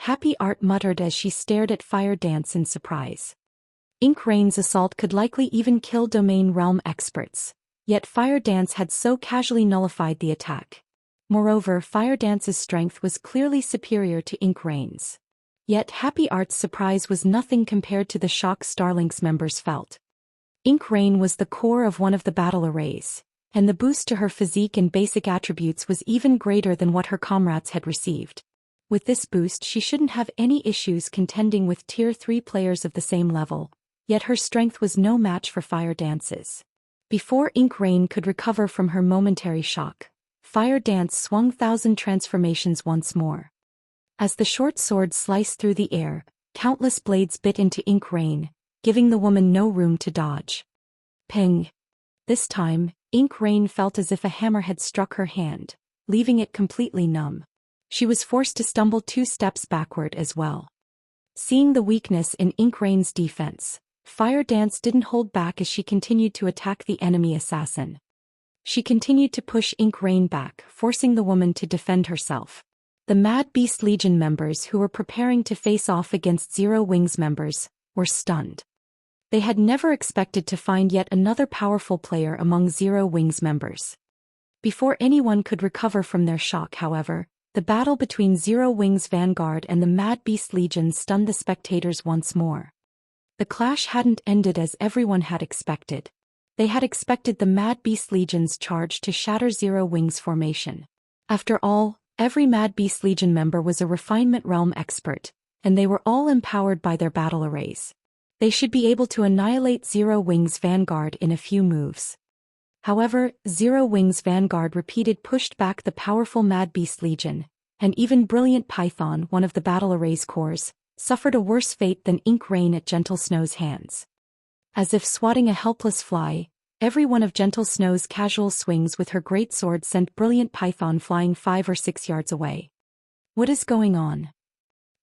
Happy Art muttered as she stared at Fire Dance in surprise. Ink Rain's assault could likely even kill domain realm experts, yet Fire Dance had so casually nullified the attack. Moreover, Fire Dance's strength was clearly superior to Ink Rain's. Yet Happy Art's surprise was nothing compared to the shock Starlink's members felt. Ink Rain was the core of one of the battle arrays, and the boost to her physique and basic attributes was even greater than what her comrades had received. With this boost, she shouldn't have any issues contending with Tier 3 players of the same level, yet her strength was no match for Fire Dance's. Before Ink Rain could recover from her momentary shock, Fire Dance swung 1,000 transformations once more. As the short sword sliced through the air, countless blades bit into Ink Rain, giving the woman no room to dodge. Ping! This time, Ink Rain felt as if a hammer had struck her hand, leaving it completely numb. She was forced to stumble 2 steps backward as well. Seeing the weakness in Ink Rain's defense, Fire Dance didn't hold back as she continued to attack the enemy assassin. She continued to push Ink Rain back, forcing the woman to defend herself. The Mad Beast Legion members who were preparing to face off against Zero Wings members were stunned. They had never expected to find yet another powerful player among Zero Wings members. Before anyone could recover from their shock, however, the battle between Zero Wings Vanguard and the Mad Beast Legion stunned the spectators once more. The clash hadn't ended as everyone had expected. They had expected the Mad Beast Legion's charge to shatter Zero Wings formation. After all, every Mad Beast Legion member was a refinement realm expert, and they were all empowered by their battle arrays. They should be able to annihilate Zero Wings Vanguard in a few moves. However, Zero Wings Vanguard pushed back the powerful Mad Beast Legion, and even Brilliant Python, one of the battle array's cores, suffered a worse fate than Ink Rain at Gentle Snow's hands. As if swatting a helpless fly, every one of Gentle Snow's casual swings with her great sword sent Brilliant Python flying 5 or 6 yards away. What is going on?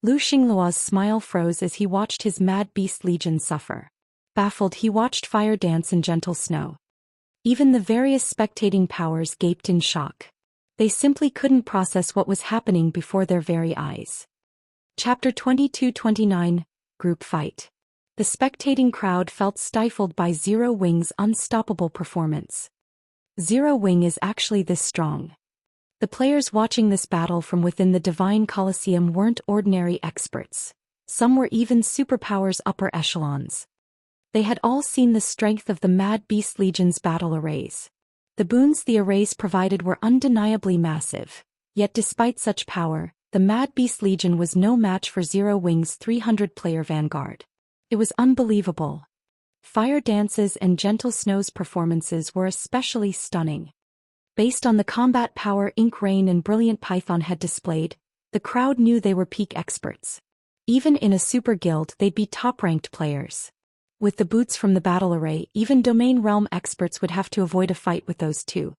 Xingluo's smile froze as he watched his Mad Beast Legion suffer. Baffled, he watched Fire Dance and Gentle Snow. Even the various spectating powers gaped in shock. They simply couldn't process what was happening before their very eyes. Chapter 22-29, Group Fight. The spectating crowd felt stifled by Zero Wing's unstoppable performance. Zero Wing is actually this strong. The players watching this battle from within the Divine Colosseum weren't ordinary experts. Some were even superpowers upper echelons. They had all seen the strength of the Mad Beast Legion's battle arrays. The boons the arrays provided were undeniably massive, yet despite such power, the Mad Beast Legion was no match for Zero Wing's 300-player vanguard. It was unbelievable. Fire Dance's and Gentle Snow's performances were especially stunning. Based on the combat power Ink Rain and Brilliant Python had displayed, the crowd knew they were peak experts. Even in a super guild, they'd be top-ranked players. With the boots from the battle array, even Domain Realm experts would have to avoid a fight with those two.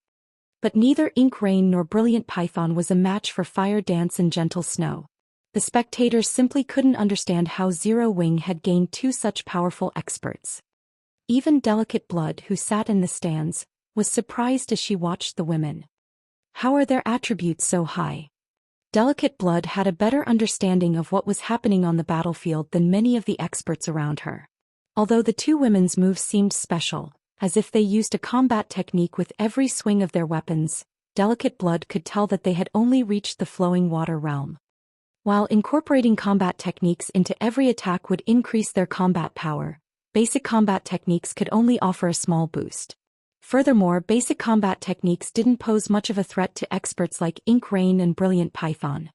But neither Ink Rain nor Brilliant Python was a match for Fire Dance and Gentle Snow. The spectators simply couldn't understand how Zero Wing had gained two such powerful experts. Even Delicate Blood, who sat in the stands, was surprised as she watched the women. How are their attributes so high? Delicate Blood had a better understanding of what was happening on the battlefield than many of the experts around her. Although the two women's moves seemed special, as if they used a combat technique with every swing of their weapons, Delicate Blood could tell that they had only reached the flowing water realm. While incorporating combat techniques into every attack would increase their combat power, basic combat techniques could only offer a small boost. Furthermore, basic combat techniques didn't pose much of a threat to experts like Ink Rain and Brilliant Python.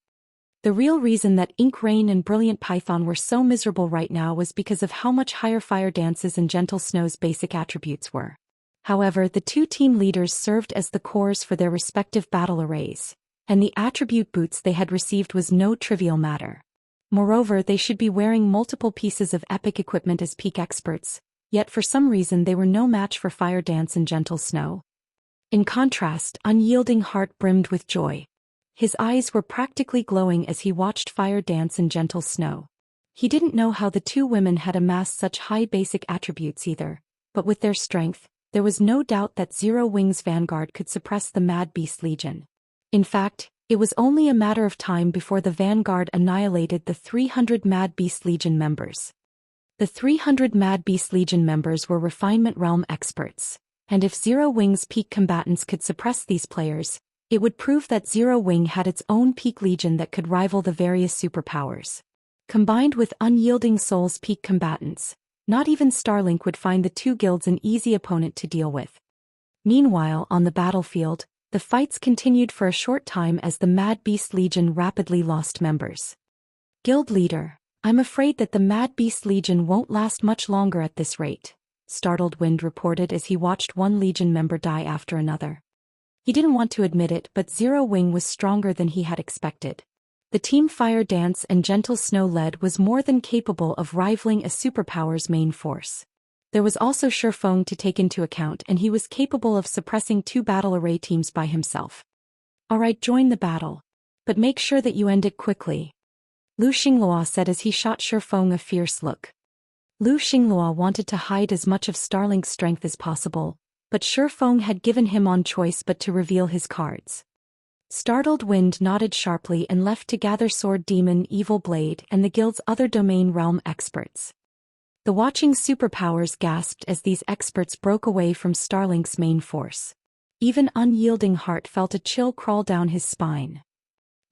The real reason that Ink Rain and Brilliant Python were so miserable right now was because of how much higher Fire Dance's and Gentle Snow's basic attributes were. However, the two team leaders served as the cores for their respective battle arrays, and the attribute boots they had received was no trivial matter. Moreover, they should be wearing multiple pieces of epic equipment as peak experts, yet for some reason they were no match for Fire Dance and Gentle Snow. In contrast, Unyielding Heart brimmed with joy. His eyes were practically glowing as he watched Fire Dance and Gentle Snow. He didn't know how the two women had amassed such high basic attributes either, but with their strength, there was no doubt that Zero Wings Vanguard could suppress the Mad Beast Legion. In fact, it was only a matter of time before the Vanguard annihilated the 300 Mad Beast Legion members. The 300 Mad Beast Legion members were Refinement Realm experts, and if Zero Wing's peak combatants could suppress these players, it would prove that Zero Wing had its own peak legion that could rival the various superpowers. Combined with Unyielding Soul's peak combatants, not even Starlink would find the two guilds an easy opponent to deal with. Meanwhile, on the battlefield, the fights continued for a short time as the Mad Beast Legion rapidly lost members. Guild Leader, I'm afraid that the Mad Beast Legion won't last much longer at this rate, Startled Wind reported as he watched one Legion member die after another. He didn't want to admit it, but Zero Wing was stronger than he had expected. The team Fire Dance and Gentle Snow led was more than capable of rivaling a superpower's main force. There was also Shurfeng to take into account, and he was capable of suppressing two battle array teams by himself. Alright, join the battle. But make sure that you end it quickly, Xingluo said as he shot Shurfeng a fierce look. Lu Xingluo wanted to hide as much of Starlink's strength as possible, but Shifeng had given him no choice but to reveal his cards. Startled Wind nodded sharply and left to gather Sword Demon, Evil Blade, and the guild's other domain realm experts. The watching superpowers gasped as these experts broke away from Starlink's main force. Even Unyielding Heart felt a chill crawl down his spine.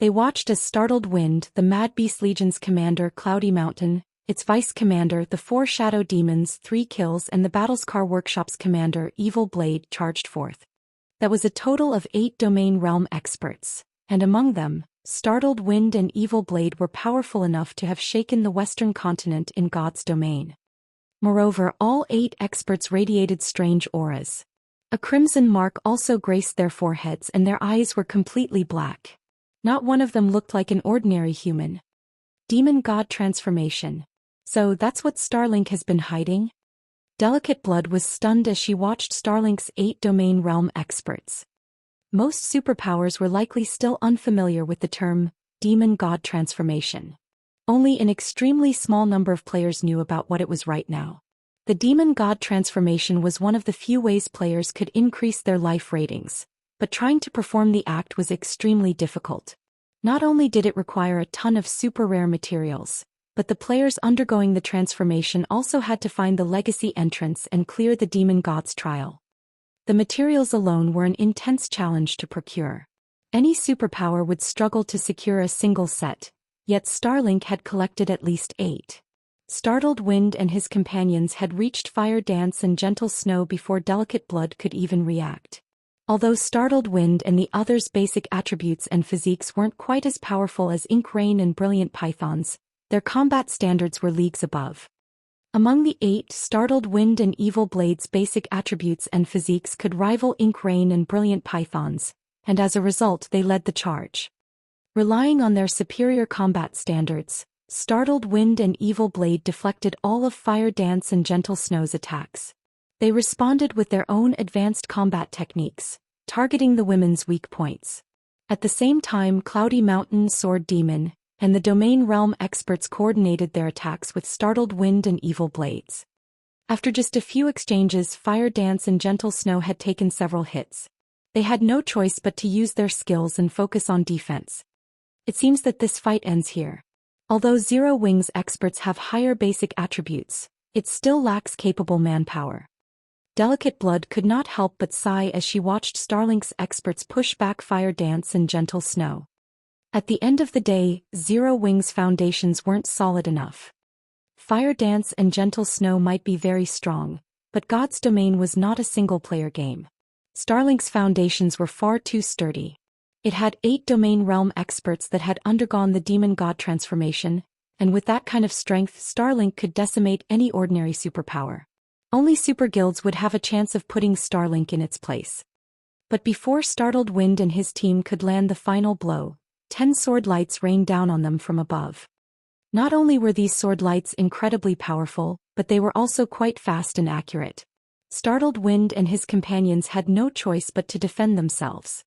They watched as Startled Wind, the Mad Beast Legion's commander Cloudy Mountain, its vice commander the 4 Shadow Demons 3 kills and the Battlescar Workshop's commander Evil Blade charged forth. That was a total of 8 domain realm experts, and among them, Startled Wind and Evil Blade were powerful enough to have shaken the western continent in God's domain. Moreover, all 8 experts radiated strange auras. A crimson mark also graced their foreheads and their eyes were completely black. Not one of them looked like an ordinary human. Demon God transformation. So that's what Starlink has been hiding? Delicate Blood was stunned as she watched Starlink's 8 domain realm experts. Most superpowers were likely still unfamiliar with the term, Demon God transformation. Only an extremely small number of players knew about what it was right now. The Demon God transformation was one of the few ways players could increase their life ratings, but trying to perform the act was extremely difficult. Not only did it require a ton of super rare materials, but the players undergoing the transformation also had to find the legacy entrance and clear the Demon God's trial. The materials alone were an intense challenge to procure. Any superpower would struggle to secure a single set, yet Starlink had collected at least 8. Startled Wind and his companions had reached Fire Dance and Gentle Snow before Delicate Blood could even react. Although Startled Wind and the others' basic attributes and physiques weren't quite as powerful as Ink Rain and Brilliant Pythons, their combat standards were leagues above. Among the 8, Startled Wind and Evil Blade's basic attributes and physiques could rival Ink Rain and Brilliant Pythons, and as a result they led the charge. Relying on their superior combat standards, Startled Wind and Evil Blade deflected all of Fire Dance and Gentle Snow's attacks. They responded with their own advanced combat techniques, targeting the women's weak points. At the same time, Cloudy Mountain, Sword Demon, and the domain realm experts coordinated their attacks with Startled Wind and Evil Blades. After just a few exchanges, Fire Dance and Gentle Snow had taken several hits. They had no choice but to use their skills and focus on defense. It seems that this fight ends here. Although Zero Wings experts have higher basic attributes, it still lacks capable manpower. Delicate Blood could not help but sigh as she watched Starlink's experts push back Fire Dance and Gentle Snow. At the end of the day, Zero Wings' foundations weren't solid enough. Fire Dance and Gentle Snow might be very strong, but God's Domain was not a single-player game. Starlink's foundations were far too sturdy. It had 8 domain realm experts that had undergone the Demon God transformation, and with that kind of strength Starlink could decimate any ordinary superpower. Only super guilds would have a chance of putting Starlink in its place. But before Startled Wind and his team could land the final blow, 10 sword lights rained down on them from above. Not only were these sword lights incredibly powerful, but they were also quite fast and accurate. Startled Wind and his companions had no choice but to defend themselves.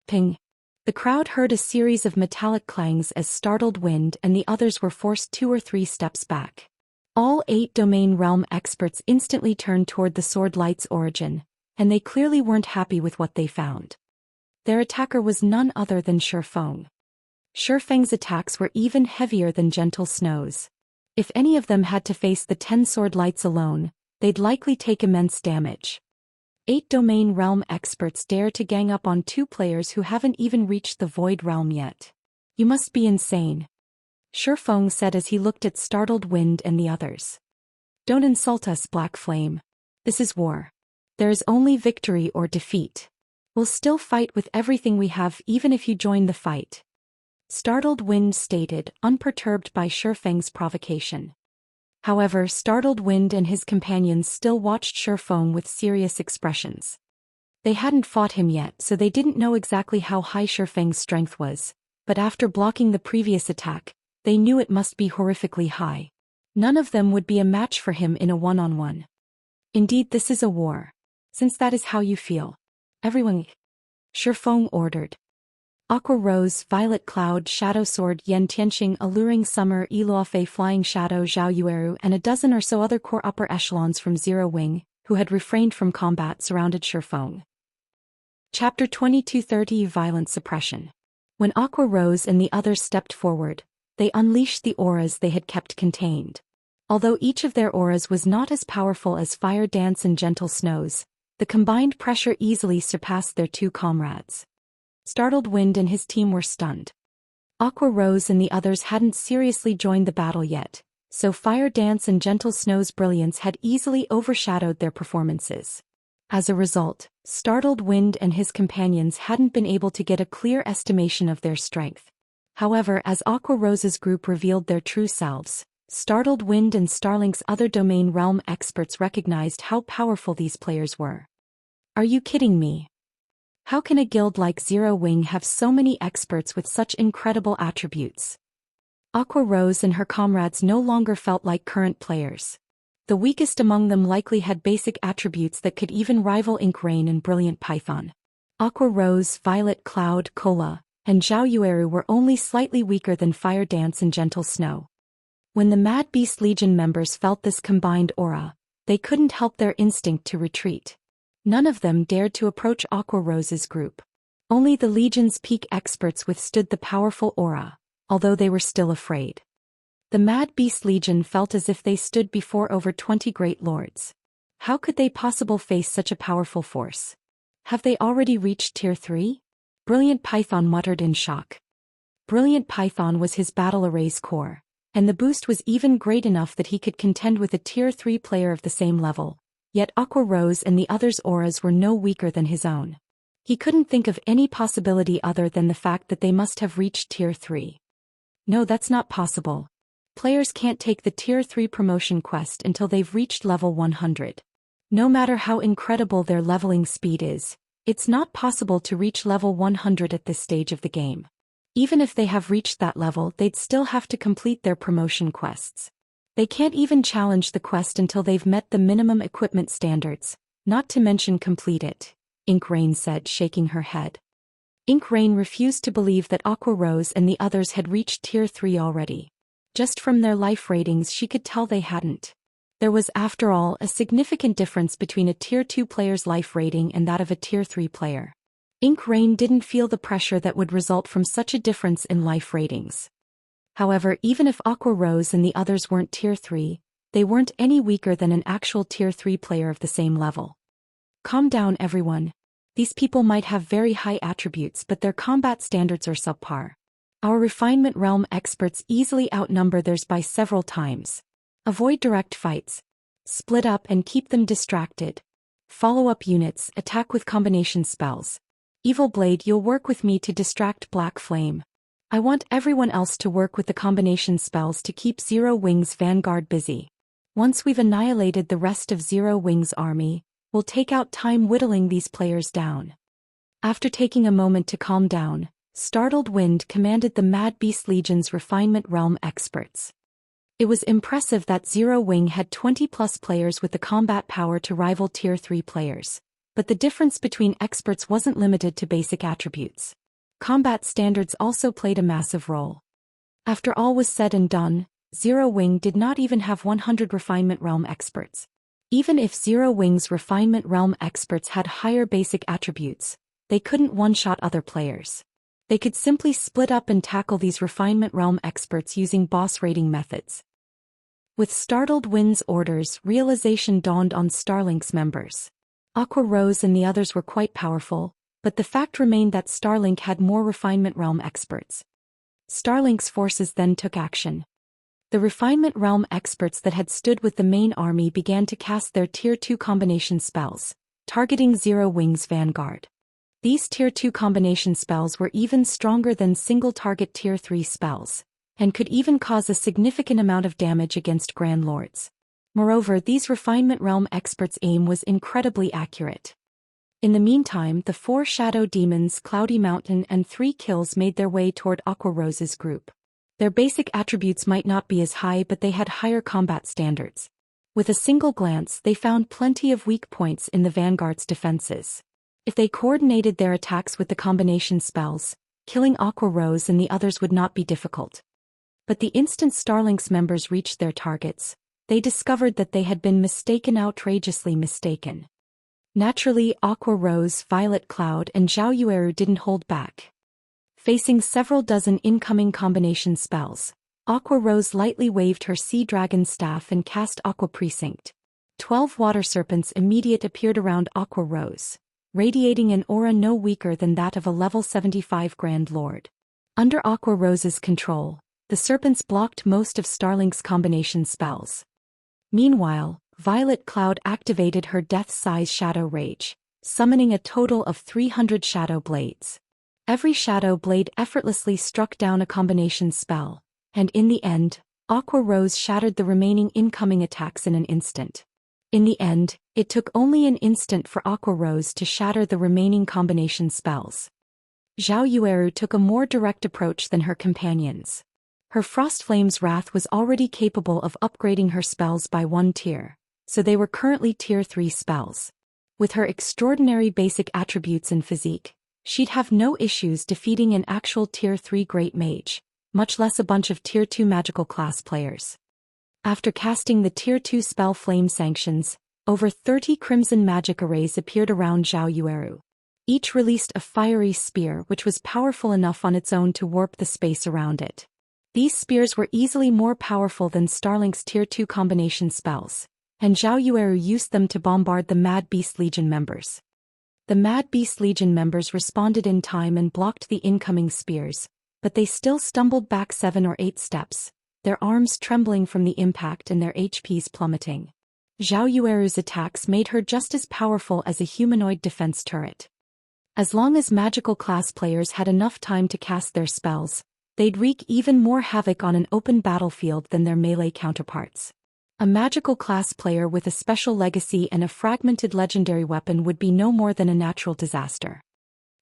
Ping. The crowd heard a series of metallic clangs as Startled Wind and the others were forced 2 or 3 steps back. All 8 domain realm experts instantly turned toward the sword light's origin, and they clearly weren't happy with what they found. Their attacker was none other than Shifeng. Shifeng's attacks were even heavier than Gentle Snow's. If any of them had to face the 10 sword lights alone, they'd likely take immense damage. 8 domain realm experts dare to gang up on 2 players who haven't even reached the Void Realm yet. You must be insane. Shifeng said as he looked at Startled Wind and the others. Don't insult us, Black Flame. This is war. There is only victory or defeat. We'll still fight with everything we have even if you join the fight. Startled Wind stated, unperturbed by Shifeng's provocation. However, Startled Wind and his companions still watched Shifeng with serious expressions. They hadn't fought him yet, so they didn't know exactly how high Shifeng's strength was, but after blocking the previous attack, they knew it must be horrifically high. None of them would be a match for him in a one-on-one. Indeed, this is a war. Since that is how you feel. Everyone, Shifeng ordered. Aqua Rose, Violet Cloud, Shadow Sword, Yen Tianxing, Alluring Summer, Eluofei, Flying Shadow, Zhao Yueru, and a dozen or so other core upper echelons from Zero Wing, who had refrained from combat, surrounded Shifeng. Chapter 2230 Violent Suppression. When Aqua Rose and the others stepped forward, they unleashed the auras they had kept contained. Although each of their auras was not as powerful as Fire Dance and Gentle Snows, the combined pressure easily surpassed their two comrades. Startled Wind and his team were stunned. Aqua Rose and the others hadn't seriously joined the battle yet, so Fire Dance and Gentle Snow's brilliance had easily overshadowed their performances. As a result, Startled Wind and his companions hadn't been able to get a clear estimation of their strength. However, as Aqua Rose's group revealed their true selves, Startled Wind and Starlink's other domain realm experts recognized how powerful these players were. Are you kidding me? How can a guild like Zero Wing have so many experts with such incredible attributes? Aqua Rose and her comrades no longer felt like current players. The weakest among them likely had basic attributes that could even rival Ink Rain and Brilliant Python. Aqua Rose, Violet Cloud, Cola, and Zhao Yueru were only slightly weaker than Fire Dance and Gentle Snow. When the Mad Beast Legion members felt this combined aura, they couldn't help their instinct to retreat. None of them dared to approach Aqua Rose's group. Only the Legion's peak experts withstood the powerful aura, although they were still afraid. The Mad Beast Legion felt as if they stood before over 20 great lords. How could they possibly face such a powerful force? Have they already reached Tier 3? Brilliant Python muttered in shock. Brilliant Python was his battle array's core, and the boost was even great enough that he could contend with a Tier 3 player of the same level. Yet Aqua Rose and the others' auras were no weaker than his own. He couldn't think of any possibility other than the fact that they must have reached Tier 3. No, that's not possible. Players can't take the Tier 3 promotion quest until they've reached level 100. No matter how incredible their leveling speed is, it's not possible to reach level 100 at this stage of the game. Even if they have reached that level, they'd still have to complete their promotion quests. They can't even challenge the quest until they've met the minimum equipment standards, not to mention complete it, Ink Rain said, shaking her head. Ink Rain refused to believe that Aqua Rose and the others had reached Tier 3 already. Just from their life ratings she could tell they hadn't. There was, after all, a significant difference between a Tier 2 player's life rating and that of a Tier 3 player. Ink Rain didn't feel the pressure that would result from such a difference in life ratings. However, even if Aqua Rose and the others weren't Tier 3, they weren't any weaker than an actual Tier 3 player of the same level. Calm down, everyone. These people might have very high attributes, but their combat standards are subpar. Our refinement realm experts easily outnumber theirs by several times. Avoid direct fights. Split up and keep them distracted. Follow-up units, attack with combination spells. Evil Blade, you'll work with me to distract Black Flame. I want everyone else to work with the combination spells to keep Zero Wing's vanguard busy. Once we've annihilated the rest of Zero Wing's army, we'll take out time whittling these players down. After taking a moment to calm down, Startled Wind commanded the Mad Beast Legion's refinement realm experts. It was impressive that Zero Wing had 20+ players with the combat power to rival Tier 3 players, but the difference between experts wasn't limited to basic attributes. Combat standards also played a massive role. After all was said and done, Zero Wing did not even have 100 refinement realm experts. Even if Zero Wing's refinement realm experts had higher basic attributes, they couldn't one-shot other players. They could simply split up and tackle these refinement realm experts using boss rating methods. With Startled Wind's orders, realization dawned on Starlink's members. Aqua Rose and the others were quite powerful, but the fact remained that Starlink had more refinement realm experts. Starlink's forces then took action. The refinement realm experts that had stood with the main army began to cast their Tier 2 combination spells, targeting Zero Wing's vanguard. These Tier 2 combination spells were even stronger than single-target Tier 3 spells, and could even cause a significant amount of damage against Grand Lords. Moreover, these refinement realm experts' aim was incredibly accurate. In the meantime, the 4 shadow demons, Cloudy Mountain and 3 kills made their way toward Aqua Rose's group. Their basic attributes might not be as high, but they had higher combat standards. With a single glance, they found plenty of weak points in the Vanguard's defenses. If they coordinated their attacks with the combination spells, killing Aqua Rose and the others would not be difficult. But the instant Starlink's members reached their targets, they discovered that they had been outrageously mistaken. Naturally, Aqua Rose, Violet Cloud, and Zhao Yueru didn't hold back. Facing several dozen incoming combination spells, Aqua Rose lightly waved her Sea Dragon staff and cast Aqua Precinct. 12 water serpents immediate appeared around Aqua Rose, radiating an aura no weaker than that of a level 75 Grand Lord. Under Aqua Rose's control, the serpents blocked most of Starlink's combination spells. Meanwhile, Violet Cloud activated her death-size Shadow Rage, summoning a total of 300 Shadow Blades. Every Shadow Blade effortlessly struck down a combination spell, and in the end, Aqua Rose shattered the remaining incoming attacks in an instant. In the end, it took only an instant for Aqua Rose to shatter the remaining combination spells. Zhao Yueru took a more direct approach than her companions. Her Frost Flame's Wrath was already capable of upgrading her spells by 1 tier, so they were currently Tier 3 spells. With her extraordinary basic attributes and physique, she'd have no issues defeating an actual Tier 3 Great Mage, much less a bunch of Tier 2 magical class players. After casting the Tier 2 spell Flame Sanctions, over 30 crimson magic arrays appeared around Zhao Yueru. Each released a fiery spear which was powerful enough on its own to warp the space around it. These spears were easily more powerful than Starlink's Tier 2 combination spells, and Zhao Yueru used them to bombard the Mad Beast Legion members. The Mad Beast Legion members responded in time and blocked the incoming spears, but they still stumbled back 7 or 8 steps, their arms trembling from the impact and their HPs plummeting. Zhao Yueru's attacks made her just as powerful as a humanoid defense turret. As long as magical class players had enough time to cast their spells, they'd wreak even more havoc on an open battlefield than their melee counterparts. A magical class player with a special legacy and a fragmented legendary weapon would be no more than a natural disaster.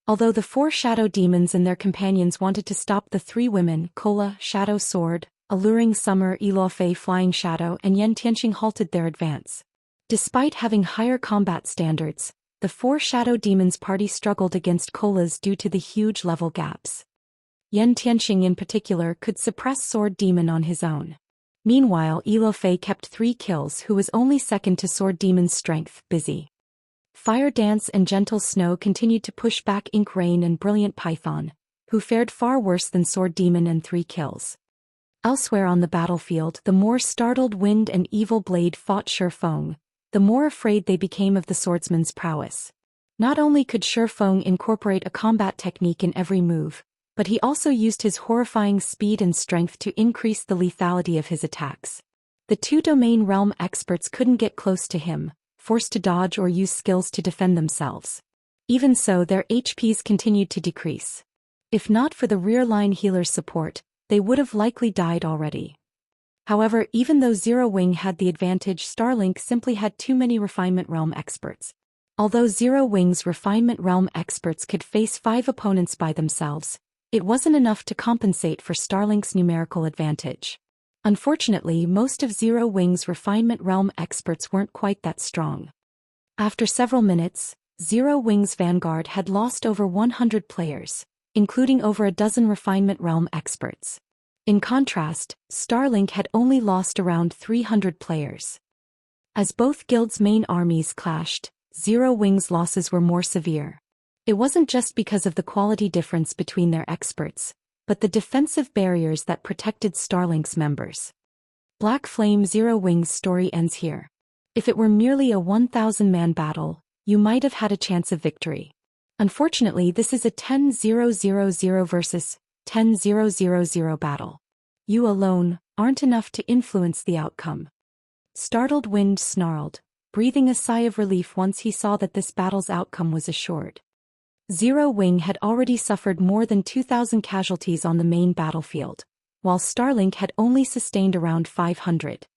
Although the 4 shadow demons and their companions wanted to stop the 3 women, Kola, Shadow Sword, Alluring Summer, Ilofei, Flying Shadow, and Yen Tianxing halted their advance. Despite having higher combat standards, the 4 shadow demons party struggled against Kola's due to the huge level gaps. Yen Tianxing in particular could suppress Sword Demon on his own. Meanwhile, Ilofei kept 3 kills, who was only second to Sword Demon's strength, busy. Fire Dance and Gentle Snow continued to push back Ink Rain and Brilliant Python, who fared far worse than Sword Demon and 3 kills. Elsewhere on the battlefield, the more startled Wind and Evil Blade fought Shi Feng, the more afraid they became of the swordsman's prowess. Not only could Shi Feng incorporate a combat technique in every move, but he also used his horrifying speed and strength to increase the lethality of his attacks. The 2 domain realm experts couldn't get close to him, forced to dodge or use skills to defend themselves. Even so, their HPs continued to decrease. If not for the rear line healer's support, they would have likely died already. However, even though Zero Wing had the advantage, Starlink simply had too many Refinement Realm experts. Although Zero Wing's Refinement Realm experts could face 5 opponents by themselves, it wasn't enough to compensate for Starlink's numerical advantage. Unfortunately, most of Zero Wing's Refinement Realm experts weren't quite that strong. After several minutes, Zero Wing's Vanguard had lost over 100 players, including over a dozen Refinement Realm experts. In contrast, Starlink had only lost around 300 players. As both guilds' main armies clashed, Zero Wing's losses were more severe. It wasn't just because of the quality difference between their experts, but the defensive barriers that protected Starlink's members. Black Flame Zero Wing's story ends here. If it were merely a 1,000-man battle, you might have had a chance of victory. Unfortunately, this is a 10-0-0-0 versus 10-0-0-0 battle. You alone aren't enough to influence the outcome. Startled Wind snarled, breathing a sigh of relief once he saw that this battle's outcome was assured. Zero Wing had already suffered more than 2,000 casualties on the main battlefield, while Starlink had only sustained around 500.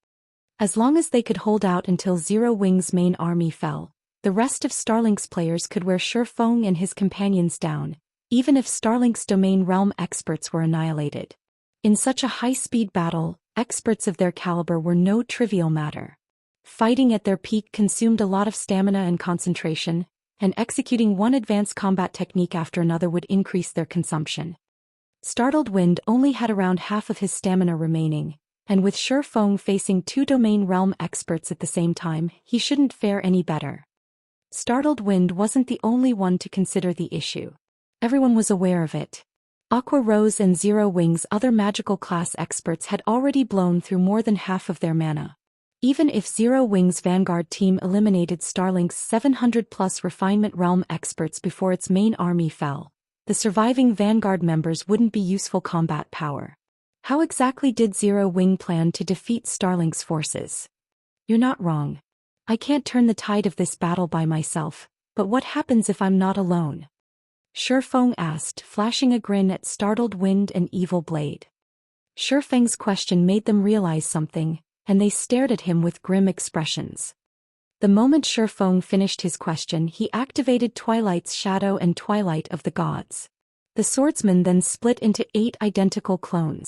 As long as they could hold out until Zero Wing's main army fell, the rest of Starlink's players could wear Shi Feng and his companions down, even if Starlink's domain realm experts were annihilated. In such a high-speed battle, experts of their caliber were no trivial matter. Fighting at their peak consumed a lot of stamina and concentration, and executing one advanced combat technique after another would increase their consumption. Startled Wind only had around half of his stamina remaining, and with Shifeng facing 2 domain realm experts at the same time, he shouldn't fare any better. Startled Wind wasn't the only one to consider the issue. Everyone was aware of it. Aqua Rose and Zero Wing's other magical class experts had already blown through more than half of their mana. Even if Zero Wing's Vanguard team eliminated Starlink's 700+ refinement realm experts before its main army fell, the surviving Vanguard members wouldn't be useful combat power. How exactly did Zero Wing plan to defeat Starlink's forces? You're not wrong. I can't turn the tide of this battle by myself, but what happens if I'm not alone? Shifeng asked, flashing a grin at Startled Wind and Evil Blade. Shifeng's question made them realize something, and they stared at him with grim expressions. The moment Shifeng finished his question, he activated Twilight's Shadow and Twilight of the Gods. The swordsman then split into 8 identical clones.